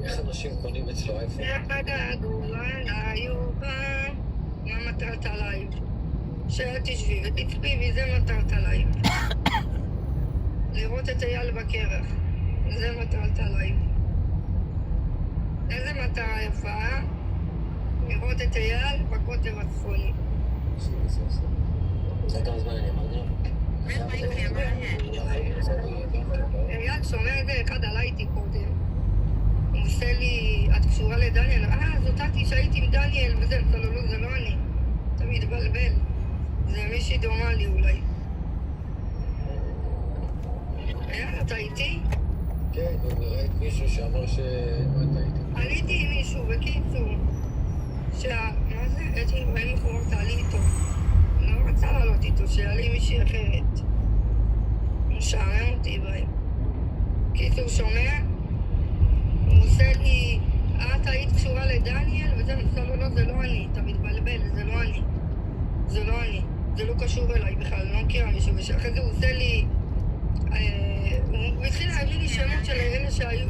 איך אנשים קונים אצלו איפה? דאגו עליי ובא. מה מטרת עליי? שאת תשבי ותצפי וזה מטרת עליי. לראות את אייל בקרח. זה מטרת עליי. איזה מטרה יפה? לראות את אייל בקוטב הצפוני. זה כמה זמן אני אמרתי לו? אייל שומע את זה אחד עליי איתי קודם. הוא עושה לי, את קשורה לדניאל? זאת אותי שהייתי עם דניאל וזה, זה לא אני. אתה מתבלבל. זה מישהי דומה לי אולי. אייל, אתה איתי? כן, וראית מישהו שאמר ש... עליתי עם מישהו, בקיצור. מה זה? הייתי ראינו חומר, תעלי איתו. לא רצה לעלות איתו, שעלי מישהי אחרת. הוא משעמם אותי בהם. קיצור, שומע? הוא עושה לי... את היית קשורה לדניאל, וזה נפסל לו, זה לא אני. אתה מתבלבל, זה לא אני. זה לא אני. זה לא קשור אליי בכלל, אני לא מכירה מישהו. ושאחרי זה הוא עושה לי... הוא התחיל להביא לי שמות של אלה שהיו...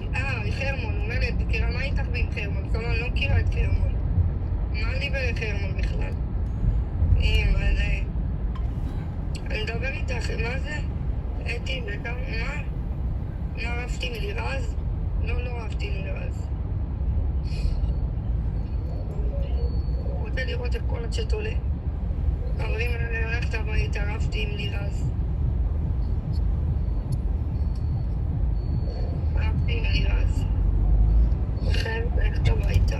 חרמון, הוא אומר לי, את מכירה מה איתך ועם חרמון? בסדר, אני לא מכירה את חרמון. מה לי ולחרמון בכלל? מה זה? אני מדבר איתך, מה זה? אתי, וכמה, מה? מה רבתי מלירז? לא רבתי מלירז. הוא רוצה לראות את כל הצ'אט עולה. אומרים עליי, הלכת הביתה, רבתי עם לירז. רבתי עם לירז. חייבת ללכת הביתה.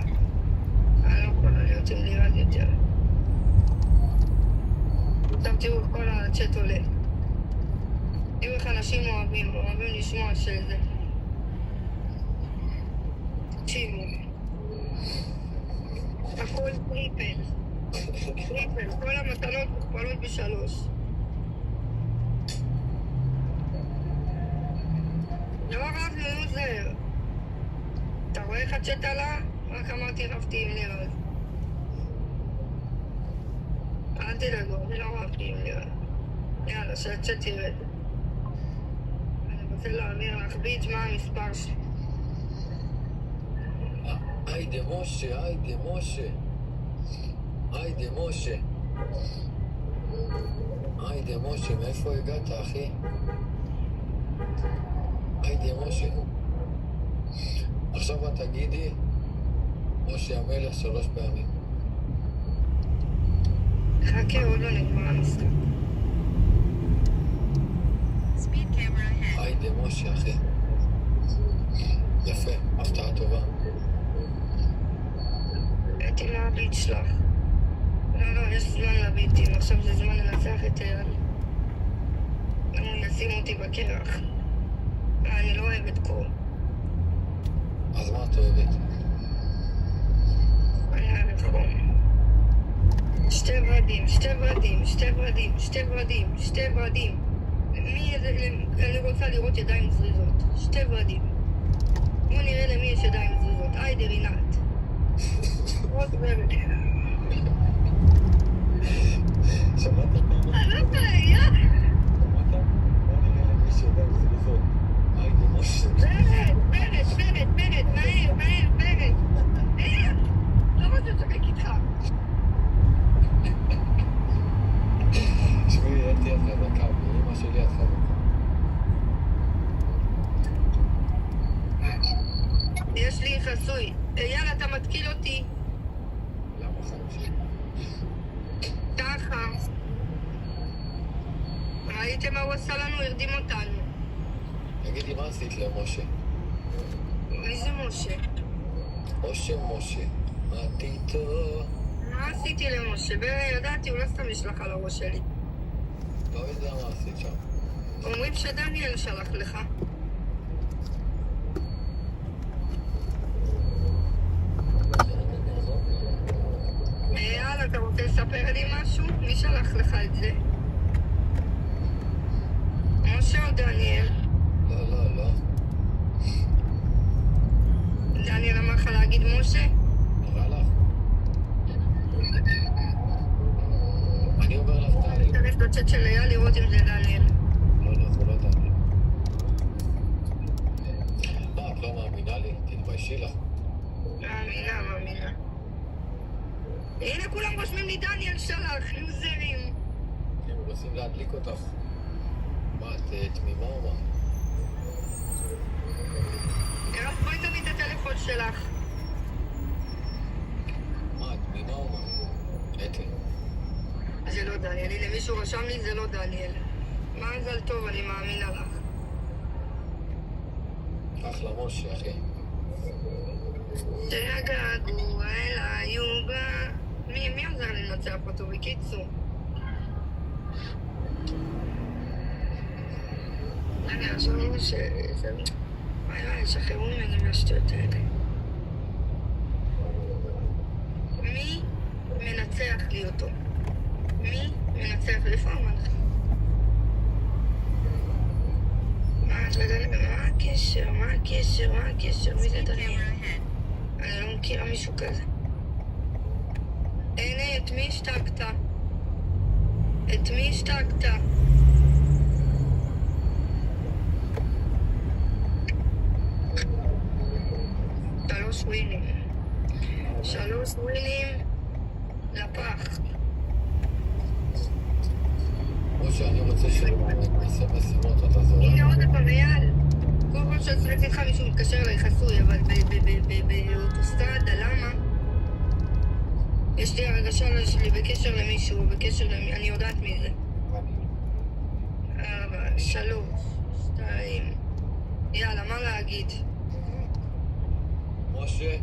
אני לא יכולה להיות עם לירז יותר. עכשיו תראו כל הצ'אט עולה. תראו איך אנשים אוהבים לשמוע שזה. תקשיבו. הכל טריפל. כל המתנות מוכפלות ב3. לא רב ליוזר. אתה רואה איך הצ'אט עלה? רק אמרתי רבתי עם לירז. אל תדאגו, אני לא רבתי עם לירז. יאללה, שהצ'אט ירד. אני רוצה להעביר לך ביץ' מה המספר שלי. היידה משה, היידה משה. היידה משה. היידה משה, מאיפה הגעת, אחי? היידה משה. עכשיו את תגידי, משה המלך 3 פעמים. חכה, עוד לא נגמר המשחק. היידה משה, אחי. יפה, הפתעה טובה. הייתי מה הביט שלך. לא, יש זמן לביטים, עכשיו זה זמן לנצח את אייל. למה הוא ישים אותי בקרח? אני לא אוהבת קור. אז מה את אוהבת? אני אוהבת חום. 2 ורדים, 2 ורדים, 2 ורדים, 2 ורדים, 2 ורדים. אני רוצה לראות ידיים זריזות. 2 ורדים. בוא נראה למי יש ידיים זריזות. היידה רינת. עוד ורד. שמעת פעם? אני לא יכולה, יא! שמעת? בוא נראה למי יש ידיים זריזות. היידה משה. ורד, מהר, ורד. לא רוצה לשחק איתך. תשמעי, הייתי יד חזקה, ואמא שלי יד חזקה. יש לי חסוי. יאללה, אתה מתקיל אותי. למה חיים שלי? ככה. ראיתם מה הוא עשה לנו? הרדים אותנו. תגידי, מה עשית למשה? מי זה משה? משה. מה איתו? מה עשיתי למשה? ידעתי, הוא לא סתם ישלח על הראש שלי. לא יודע מה עשית שם. אומרים שדניאל שלח לך. יאללה, אתה רוצה לספר לי משהו? מי שלח לך את זה? משה או דניאל? לא. דניאל אמר לך להגיד משה? נראה לך. אני אומר לך, טלי. אני צריך לצאת של אייל לראות אם זה דניאל. לא, זה לא דניאל. מה, את לא מאמינה לי? תתביישי לך. מאמינה. הנה כולם רושמים לי דניאל שלח, יוזרים. הם רוצים להדליק אותך. מה, את תמימה או מה? רק בואי תביא את הטלפון שלך. מה, את תמימה או מה? אתי. זה לא דניאל, הנה מישהו רשם לי זה לא דניאל. מה מזל טוב, אני מאמינה לך. אחלה משה, אחי. שהגעגוע אל היוגה. מי עוזר לי לנצח אותו בקיצור? אני חושב שזה... וואי, שחררו ממני מהשטויות האלה. מי מנצח לי אותו? מי מנצח לי? איפה המלך? מה הקשר? מי זה דניאל? אני לא מכירה מישהו כזה. הנה, את מי השתקת? שלוש ווינים לפח. משה, אני רוצה שנעשה משימות, אתה זורק. הנה עוד פעם, אייל. כל פעם שצריך איתך מישהו מתקשר אליי חסוי, אבל באוטוסטרדה, למה? יש לי הרגשה שלי בקשר למישהו, אני יודעת מי זה. 4, 3, 2, יאללה, מה להגיד? משה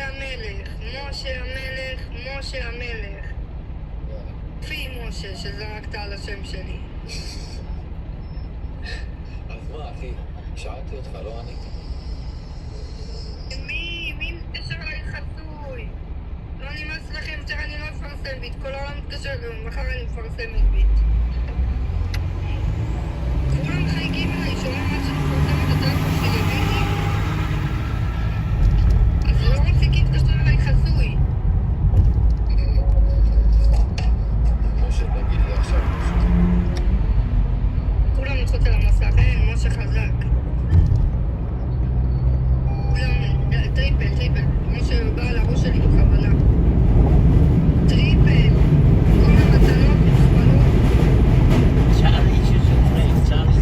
המלך. משה המלך. פי משה שזרקת על השם שלי. אז מה, אחי? שאלתי אותך, לא ענית. מי מתקשר אליי חסוי? לא נמאס לכם, אני לא מפרסם ביט. כל העולם מתקשר אליי, מחר אני מפרסמת ביט. כולם חייגים אליי, שומעים מה שאני מפרסמת את הטלפון שלי, ביטי. אז לא מפסיקים להתקשר אליי חסוי. משה, תגיד לי עכשיו משהו. כולם נלחוץ על המסך, משה חזק. כולם, טריפל, משה בא על הראש שלי בכוונה. טריפל, כל המתנות מוכפלות. צ'ארלי ששטרן.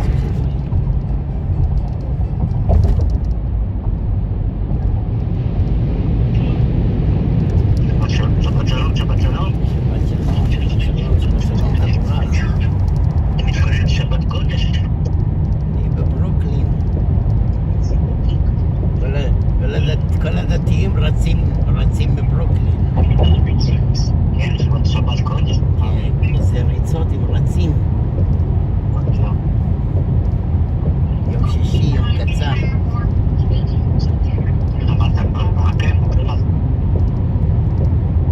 שבת שלום. אתה מתפלל שבת קודש? אני בברוקלין. כל הדתיים רצים בברוקלין. כן, שבת קודש. כן, זה ריצות עם רצים. יום שישי, יום קצר.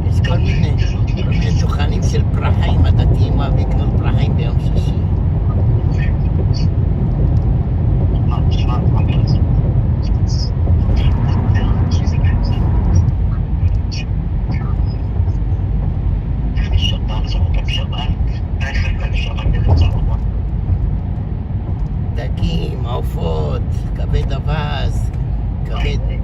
יש כל מיני דוכנים של פרחים, הדתיים אוהבים לקנות פרחים ביום שישי. דגים, עופות, כבד אבז,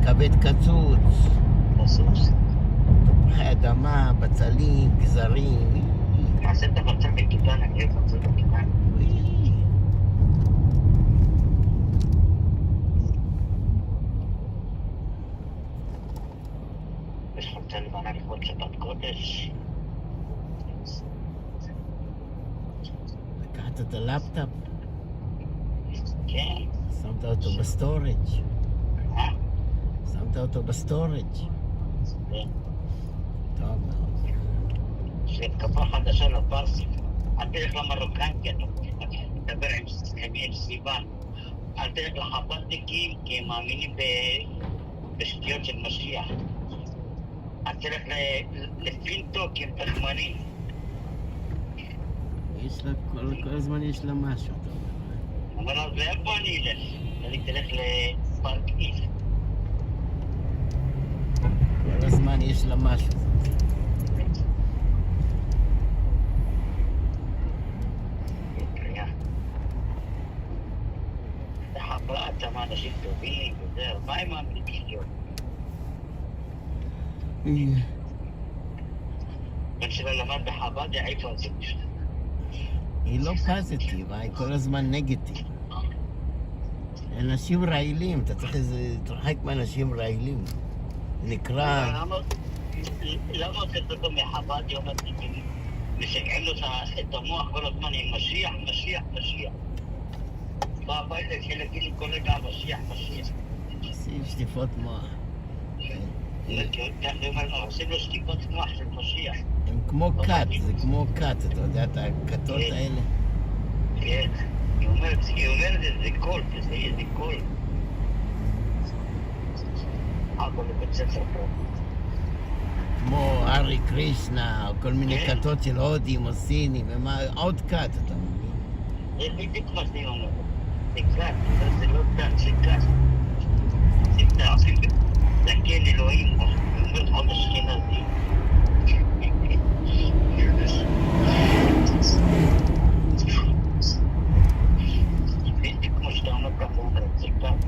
כבד קצוץ, תפוחי אדמה, בצלים, גזרים. נעשה את הבצל בכיתה, נגיד בצל בכיתה. יש חמצה לבנה לכבוד שבת קודש. סגרת את הלפטופ? כן. שמת אותו בסטורג'? שמת אותו בסטורג'? כן. טוב מאוד. יש התקפה חדשה לפרסים. אל תלך למרוקאים, כי אתה מדבר עם סיוון. אל תלך לחב"דניקים, כי הם מאמינים בשטויות של משיח. אל תלך לפינטו, כי הם תחמנים. יש לה, כל הזמן יש לה משהו. אומר לה, ואיפה אני אלך? אני תלך לפארק איסט. כל הזמן יש לה משהו. זה חב"ד, שם אנשים טובים וזהו. מה הם מאמינים בשטויות? בן שלה למד בחב"ד, יעיפו על זה משהו. היא לא פזיטיב, היא כל הזמן נגטיב. אנשים רעילים, אתה צריך להתרחק מאנשים רעילים. נקרא... למה עושה אותו מחב"ד יום הטיפים? משגעים לו את המוח כל הזמן עם משיח, משיח, משיח. בא הביתה התחיל להגיד לי כל רגע משיח, משיח. עושים שטיפות מוח. ככה אומר, עושים לו שטיפות מוח של משיח. הם כמו קאט, זה כמו קאט, אתה יודע, את הקאטות האלה? כן, היא אומרת, זה קול, זה קול. אבא לבית ספר פה. כמו ארי קרישנה, או כל מיני קאטות של הודים או סינים, עוד קאט, אתה מבין? זה בדיוק מה שאני אומר. זה קאט, זה לא קאט, זה קאט. זה תעשים זקן אלוהים, היא אומרת עוד אשכנזי. בדיוק כמו שאתה אומר ככה, אומרת, זה קאט.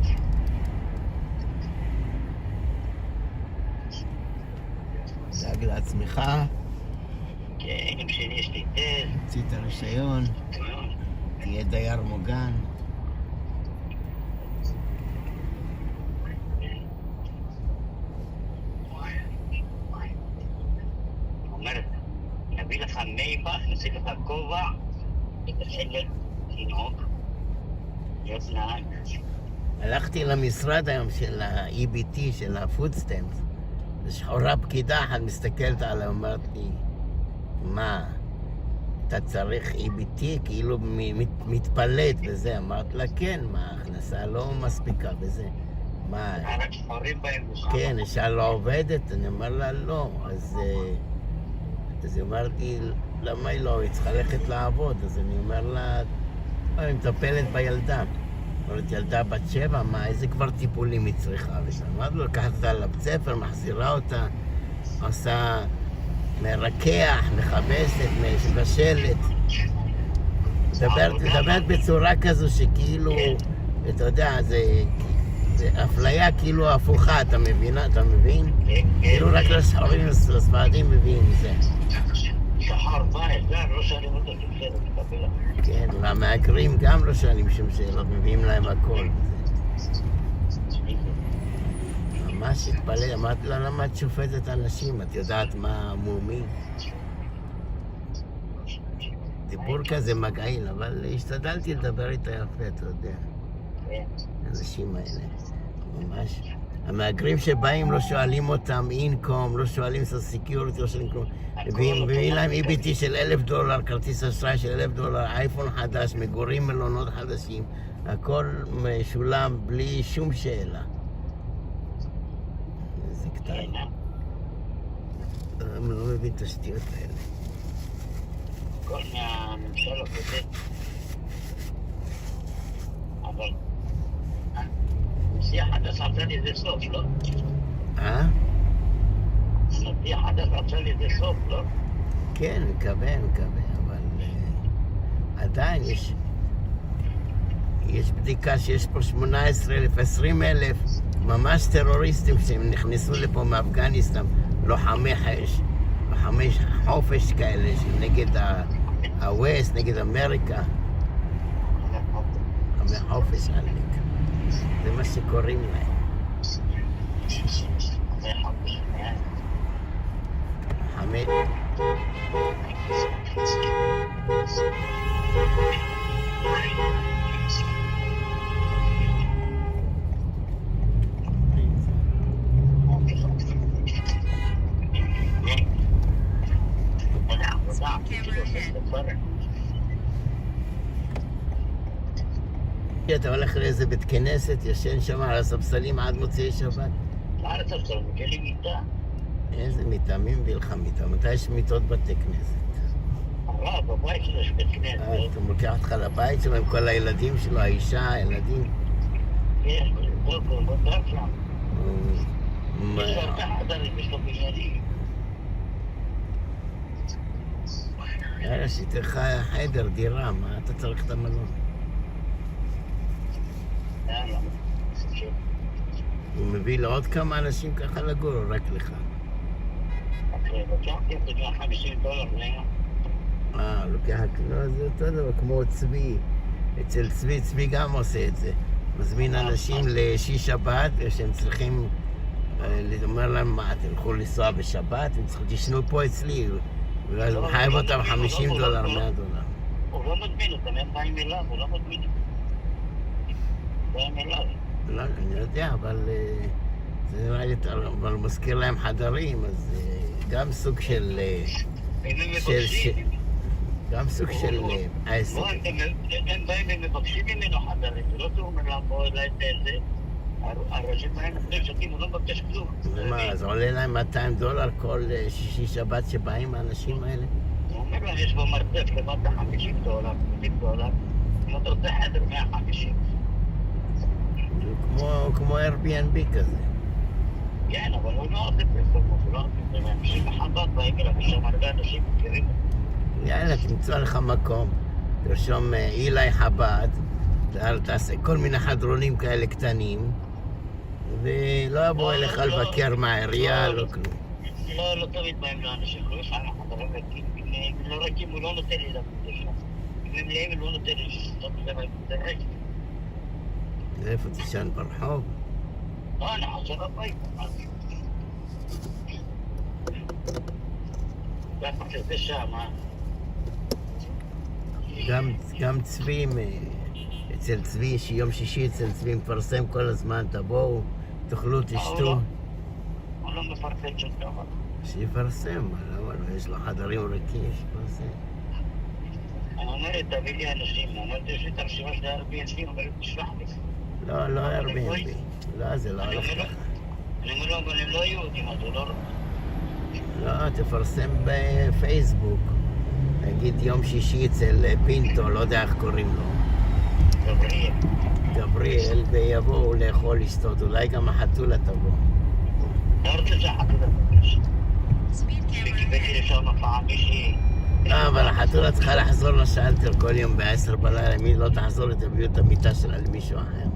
דאג לעצמך. כן, אם שלי יש לי תל. תוציא את הרישיון. תהיה דייר מוגן. אומרת, נביא לך מייבך, נשים לך כובע, תתחיל לנהוג, להיות נהג. הלכתי למשרד היום של ה-EBT, של ה-Food Stamps. שחורה פקידה אחת מסתכלת עליי, אומרת לי, מה, אתה צריך EBT? כאילו מתפלט וזה. אמרת לה, כן, מה, ההכנסה לא מספיקה וזה. מה? רק שחורים בהם בשם. כן, אישה לא עובדת? אני אומר לה, לא. אז היא אומרת לי, למה היא לא? היא צריכה ללכת לעבוד. אז אני אומר לה, היא מטפלת בילדה. אומרת, ילדה בת 7, מה, איזה כבר טיפולים היא צריכה? אמרתי לו, לקחת אותה לבית ספר, מחזירה אותה, עושה מרקח, מכבסת, מבשלת. מדברת בצורה כזו שכאילו, אתה יודע, זה אפליה כאילו הפוכה, אתה מבין? כאילו רק לשחורים, לספרדים מביאים זה. שחר בית, לא שואלים אותו כבשרת לקבל. כן, והמהגרים גם לא שואלים שום שאלות, מביאים להם הכל. ממש התפלא, אמרתי לה, למה את שופטת אנשים? את יודעת מה מומי? דיבור כזה מגעיל, אבל השתדלתי לדבר איתה יפה, אתה יודע. האנשים האלה, ממש. המהגרים שבאים לא שואלים אותם אינקום, לא שואלים סקיוריטי, לא שואלים כלום. מביאים להם EBT של $1,000, כרטיס אשראי של $1,000, אייפון חדש, מגורים, מלונות חדשים. הכל משולם בלי שום שאלה. איזה קטן. אני לא מבין את השטויות האלה. כל מהממשל הקודם. אבל... נשיא החדש עשה לי איזה סוף, לא? נשיא החדש עשה לי איזה סוף, לא? כן, מקווה, אבל עדיין יש בדיקה שיש פה 18,000, 20,000 ממש טרוריסטים שהם נכנסו לפה מאפגניסטן, לוחמי חופש כאלה, נגד הווסט, נגד אמריקה. לוחמי חופש עליק. זה מה שקוראים להם. חמד. אתה הולך לאיזה בית כנסת, ישן שם על הספסלים עד מוצאי שבת? לא על הספסלים, יש לי מיטה. איזה מיטה? מי מביא לך מיטה? מתי יש מיטות בתי כנסת? בבית שלו יש בית כנסת. אתה לוקח אותך לבית שלו עם כל הילדים שלו, האישה, הילדים? כן, בוא שם. יש לו הרבה חדרים, יש לו בניינים. יאללה, שתהיה לך חדר, דירה, מה אתה צריך את המלון? יאללה. הוא מביא לעוד כמה אנשים ככה לגור, או רק לך? לקחתי אותו $50 לוקח, לא, זה אותו דבר, כמו צבי. אצל צבי גם עושה את זה. מזמין אנשים לשישי שבת, שהם צריכים, אומר להם, מה, אתם יכולו לנסוע בשבת? הם צריכים, תשנו פה אצלי. ואז הוא חייב אותם $50, $100. הוא לא מזמין אותם, הם באים אליו, הוא לא מזמין אותם. באים אליו. לא, אני יודע, אבל זה נראה לי, אבל הוא מזכיר להם חדרים, אז גם סוג של... גם סוג של עסק. הם באים ומבקשים ממנו חדרים, זה לא תאומר להם בוא אליי את זה. הראשים בהם אחרים שתים, הוא לא מבקש כלום. ומה, אז עולה להם $200 כל שישי שבת שבאים האנשים האלה? הוא אומר להם, יש בו מרצף למטה $50, $50. אם אתה רוצה חדר, 150. כמו Airbnb כזה. כן, אבל הוא לא עושה פרסומות, הוא לא עושה פרסומות. אנשים בחב"ד באים אליו, יש שם הרבה אנשים מכירים. יאללה, תמצא לך מקום, תרשום אילי חב"ד, תעשה כל מיני חדרונים כאלה קטנים, ולא יבוא אליך לבקר מהעירייה, לא כלום. לא תמיד באים לאנשים, לא יש לנו חדרים ריקים, אם לא ריקים הוא לא נותן לי לבוא שם. אם הם מלאים הוא לא נותן לי לשתות זה ריק. איפה תישן ברחוב? לא, אני חושב בבית. זה שם, גם צבי, אצל צבי, שיום שישי אצל צבי מפרסם כל הזמן, תבואו, תאכלו, תשתו. הוא לא מפרסם שום דבר. שיפרסם, אבל יש לו חדרים ריקים, שיפרסם. אני אומר, תביא לי אנשים, אני אומר, יש לי את הרשימה של ה-Airbnb, הוא אומר, תשלח לי. לא Airbnb, לא, זה לא הולך ככה. אני אומר לו, אבל הם לא יהודים, אז הוא לא רוצה. לא, תפרסם בפייסבוק. נגיד יום שישי אצל פינטו, לא יודע איך קוראים לו. גבריאל, ויבואו לאכול לשתות, אולי גם החתולה תבוא. לא רוצה שהחתולה תבקש. וקיבלתי לשם פעם מישהי. לא, אבל החתולה צריכה לחזור לשלטר כל יום ב-10 בלילה, אם היא לא תחזור, תביאו את המיטה שלה למישהו אחר.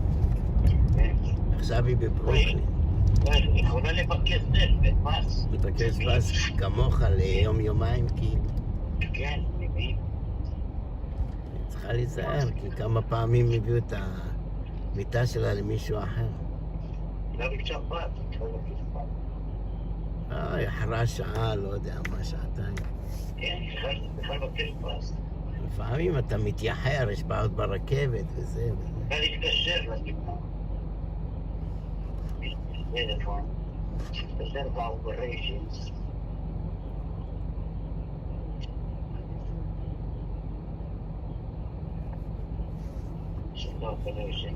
עכשיו היא בברוקלין. היא יכולה לבקש פס. לבקש פס כמוך ליום-יומיים, כאילו. כן, מבין. צריכה להיזהר, כי כמה פעמים הביאו את המיטה שלה למישהו אחר. לא ביקשה פס, לא ביקשה פס. אחרה שעה, לא יודע מה, שעתיים. כן, צריכה לבקש פס. לפעמים אתה מתייחר, יש בעיות ברכבת וזה. צריכה להתקשר לגיבור. טלפון, להתקשר באופריישנס. אופריישן.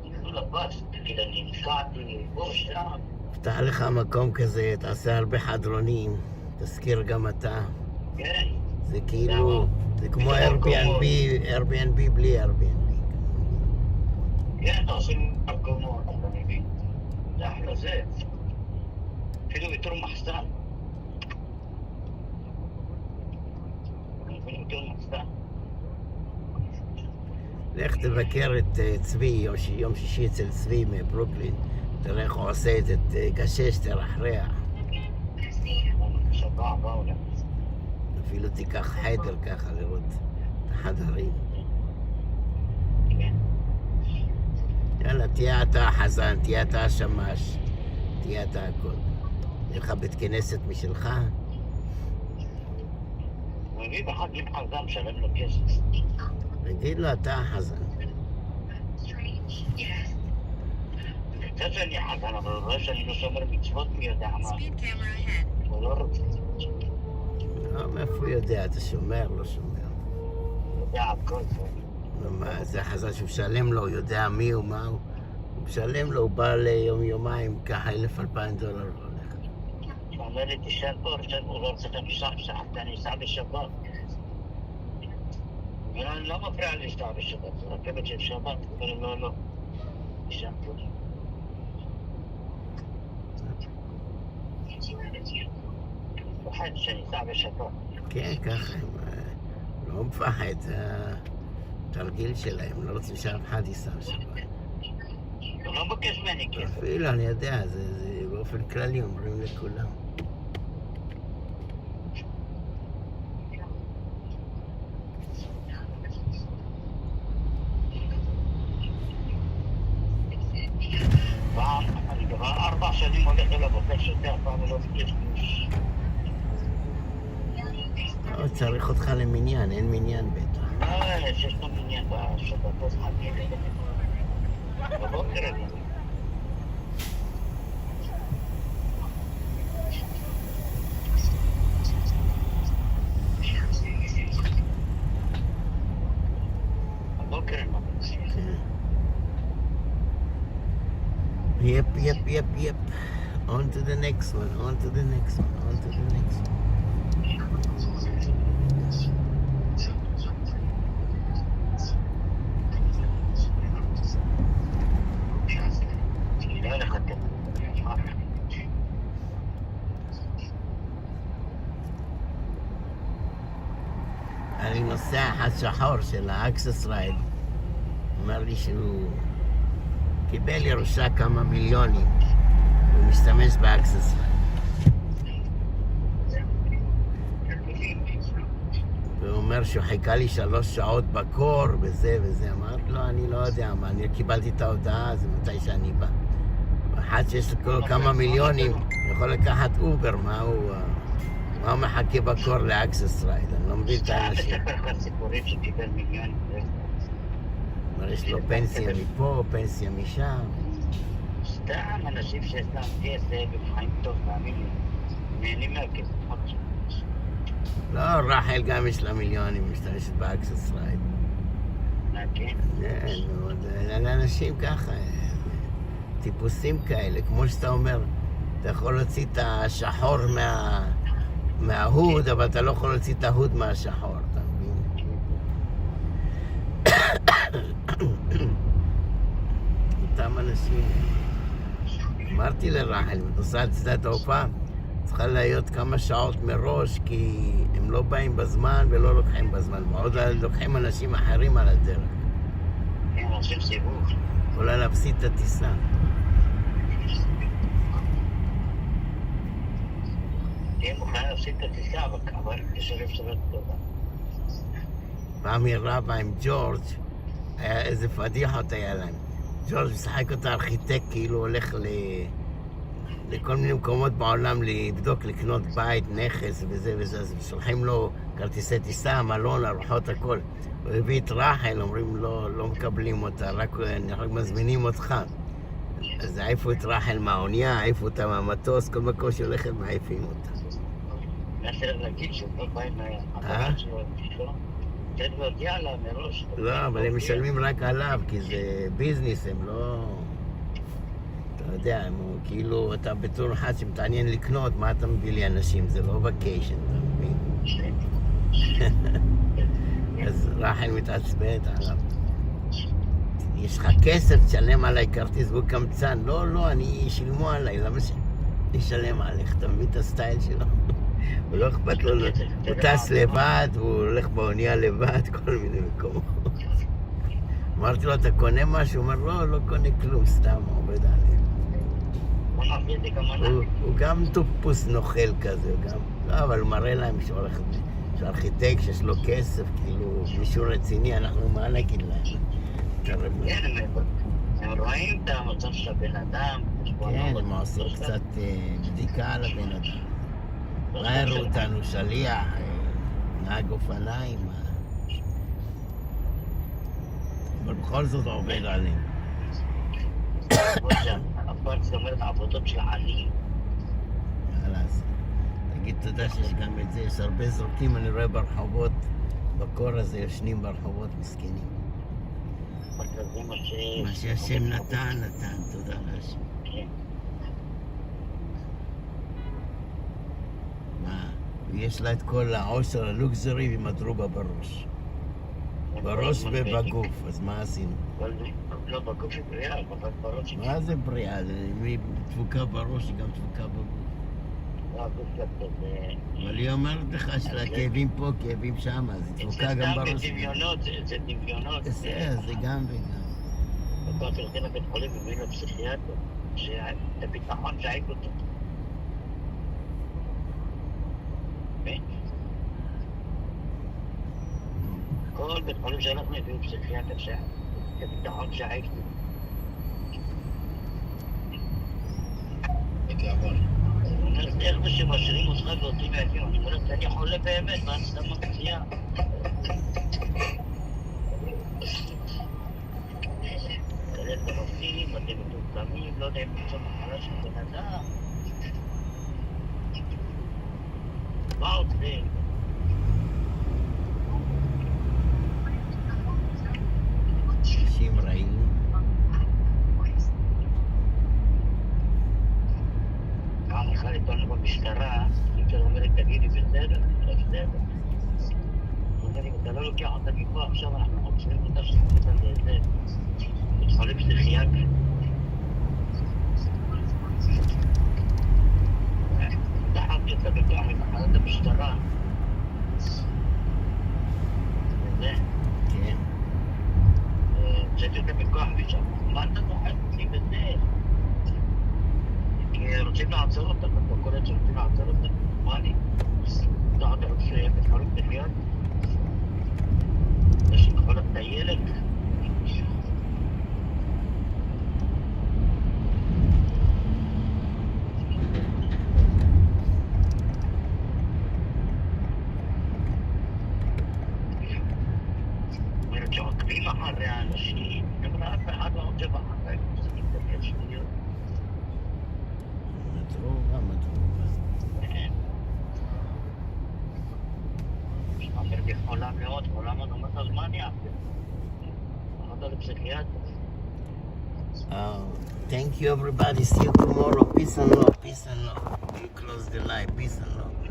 תגידו לפס, תגיד, אני נפקעתי, בוא שם. פתח לך מקום כזה, תעשה הרבה חדרונים, תזכיר גם אתה. כן. זה כאילו, זה כמו Airbnb בלי Airbnb. כן, אתה עושה מקומות, אתה מבין? זה אחלה זה. אפילו בתור מחסן. אפילו בתור מחסן. לך תבקר את צבי, יום שישי אצל צבי מברוקלין. תראה איך הוא עושה את זה, תגשש, תרחרח. שבוע הבא אולי. אפילו תיקח חדר ככה לראות את החדרים. יאללה, תהיה אתה החזן, תהיה אתה השמש, תהיה אתה הכל. יהיה לך בית כנסת משלך? הוא הביא בחגים חזן, משלם לו כסף. תגיד לו, אתה החזן. קצת שאני חזן, אבל הוא רואה שאני לא שומר מצוות מי יודע מה. הוא לא רוצה. מאיפה הוא יודע? אתה שומר, לא שומר. יודע הכל זה. זה חזר שהוא משלם לו, הוא יודע מי הוא, מה הוא. הוא משלם לו, הוא בא ליום יומיים, ככה $1,000-2,000 הולך. הוא אומר לי, תשאר פה, הוא לא רוצה אני אסע בשבת. אני לא מפריע לי לנסוע בשבת, זה רכבת של שבת, אבל לא, תשאר פה. מפחד שאני אסע בשבת. כן, ככה, לא מפחד, זה התרגיל שלהם, לא רוצים שאף אחד ייסע בשבת. הוא לא מבקש ממני כסף. אפילו, אני יודע, זה באופן כללי אומרים לכולם. אני כבר 4 שנים הולך אליו עובד שוטר, פעם לא ביקש גוש. צריך אותך למניין, אין מניין בטח. שיש לו מניין בשבתות חגים. בבוקר אני. בבוקר אני מפסיק. Yep. On to the next one, on to the next one, on to the next one. אני נוסע אחד שחור של האקסס רייד, אומר לי שהוא קיבל ירושה כמה מיליונים, הוא משתמש באקסס רייד. והוא אומר שהוא חיכה לי 3 שעות בקור וזה. אמרתי לו, אני לא יודע מה, אני קיבלתי את ההודעה, זה מתי שאני בא. אחד שיש לו כמה מיליונים, יכול לקחת אובר, מה הוא מחכה בקור לאקסס רייד, אני לא מבין את האנשים. מספר לך סיפורים שקיבל מיליונים. אבל יש לו פנסיה מפה, פנסיה משם. סתם אנשים שיש להם כסף וחיים טוב, מאמין לי, נהנים מהכסף. לא, רחל גם יש לה מיליונים, משתמשת באקסס רייד. כן? כן, לאנשים ככה, טיפוסים כאלה, כמו שאתה אומר, אתה יכול להוציא את השחור מההוד, אבל אתה לא יכול להוציא את ההוד מהשחור, אתה מבין? אותם אנשים. אמרתי לרחל, נוסעת שדה תעופה, צריכה להיות כמה שעות מראש, כי הם לא באים בזמן ולא לוקחים בזמן, ועוד לוקחים אנשים אחרים על הדרך. הם עושים סיבוב. יכולה להפסיד את הטיסה. תהיה מוכן להפסיד את הטיסה, אבל תשלם סברת טובה. פעם היא רבה עם ג'ורג', היה איזה פדיחות היה להם. ג'ורג' משחק אותה ארכיטקט, כאילו הולך לכל מיני מקומות בעולם לבדוק, לקנות בית, נכס וזה, אז שולחים לו כרטיסי טיסה, מלון, ארוחות, הכל. הוא הביא את רחל, אומרים לו, לא מקבלים אותה, רק מזמינים אותך. אז העיפו את רחל מהאונייה, העיפו אותה מהמטוס, כל מקום שהולכת מעיפים אותה. צריך להגיד שהוא לא בא עם החברה שלו, צריך להודיע לה מראש. לא, אבל הם משלמים רק עליו, כי זה ביזנס, הם לא... אתה יודע, כאילו אתה בתור אחד שמתעניין לקנות, מה אתה מביא לי אנשים? זה לא וקיישן, אתה מבין? אז רחל מתעצבנת עליו. יש לך כסף, תשלם עליי כרטיס, והוא קמצן. לא, אני שילמו עליי, למה שישלם עליך? אתה מבין את הסטייל שלו? הוא לא אכפת לו, הוא טס לבד, הוא הולך באונייה לבד, כל מיני מקומות. אמרתי לו, אתה קונה משהו? הוא אומר, לא קונה כלום, סתם עובד עליהם. הוא גם טופוס נוכל כזה, לא, אבל הוא מראה להם שארכיטקט שיש לו כסף, כאילו מישהו רציני, אנחנו מה נגיד להם? הם רואים את המצב של הבן אדם. כן, הם עושים קצת בדיקה על הבן אדם. ראינו אותנו שליח, נהג אופניים, אבל בכל זאת עובד עליהם. הפעם זאת אומרת עבודות של עניים. מה לעשות? תגיד אתה יודע שיש גם את זה, יש הרבה זורקים, אני רואה ברחובות, בקור הזה ישנים ברחובות מסכנים. מה שהשם נתן, תודה להשם. מה? ויש לה את כל העושר הלוקזרי ומדרובה בראש. בראש ובגוף, אז מה עשינו? לא, בגוף היא בריאה, אבל בראש... מה זה בריאה? אם היא דפוקה בראש, היא גם דפוקה בגוף. אבל היא אומרת לך שהכאבים פה, כאבים שם, אז היא דפוקה גם בראש. זה דמיונות, זה דמיונות. זה גם וגם. אתה הולכים לבית חולים ומביאים לפסיכיאטר, שאת הביטחון שעייק אותו. כל בית חולים שהלכנו הביאו פסיכיאטר שאת הביטחון שעייק אותו. איך זה שמשאירים אותך ואותי מהגיון? אני אומרת, אני חולה באמת, מה סתם מפציעה? תלת ברופאים, אתם מתוקמים, לא יודע אם נמצא מחלה של בן אדם. מה עוד זה? אנשים רעים. פעם אחד איתנו במשטרה, היא אומרת, תגידי בסדר, בסדר. הוא אומר לי, אתה לא לוקח אותה מפה, עכשיו אנחנו עוצרים אותה שתקופה לזה. בית חולים פסיכיאטרי. דחפתי אותה בכוח מתחנת המשטרה. וזה. כן. הוצאתי אותה בכוח משם. מה אתה דוחף אותי בזה? כי רוצים לעצור אותה, אתה קורא שרוצים לעצור אותה. מה אני? אתה רוצה בית חולים פסיכיאטרי? יש יכול את הילד? אומרת שעוקבים אחרי האנשים, אבל אף אחד לא עוקב אחרי, זה מתקבל שניות. מדרובה. אומר לי חולה מאוד, חולה מאוד, אומרת לו, מה אני אעשה? אמרת לפסיכיאטר. Thank you everybody, see you tomorrow, peace and love. You close the light, peace and love.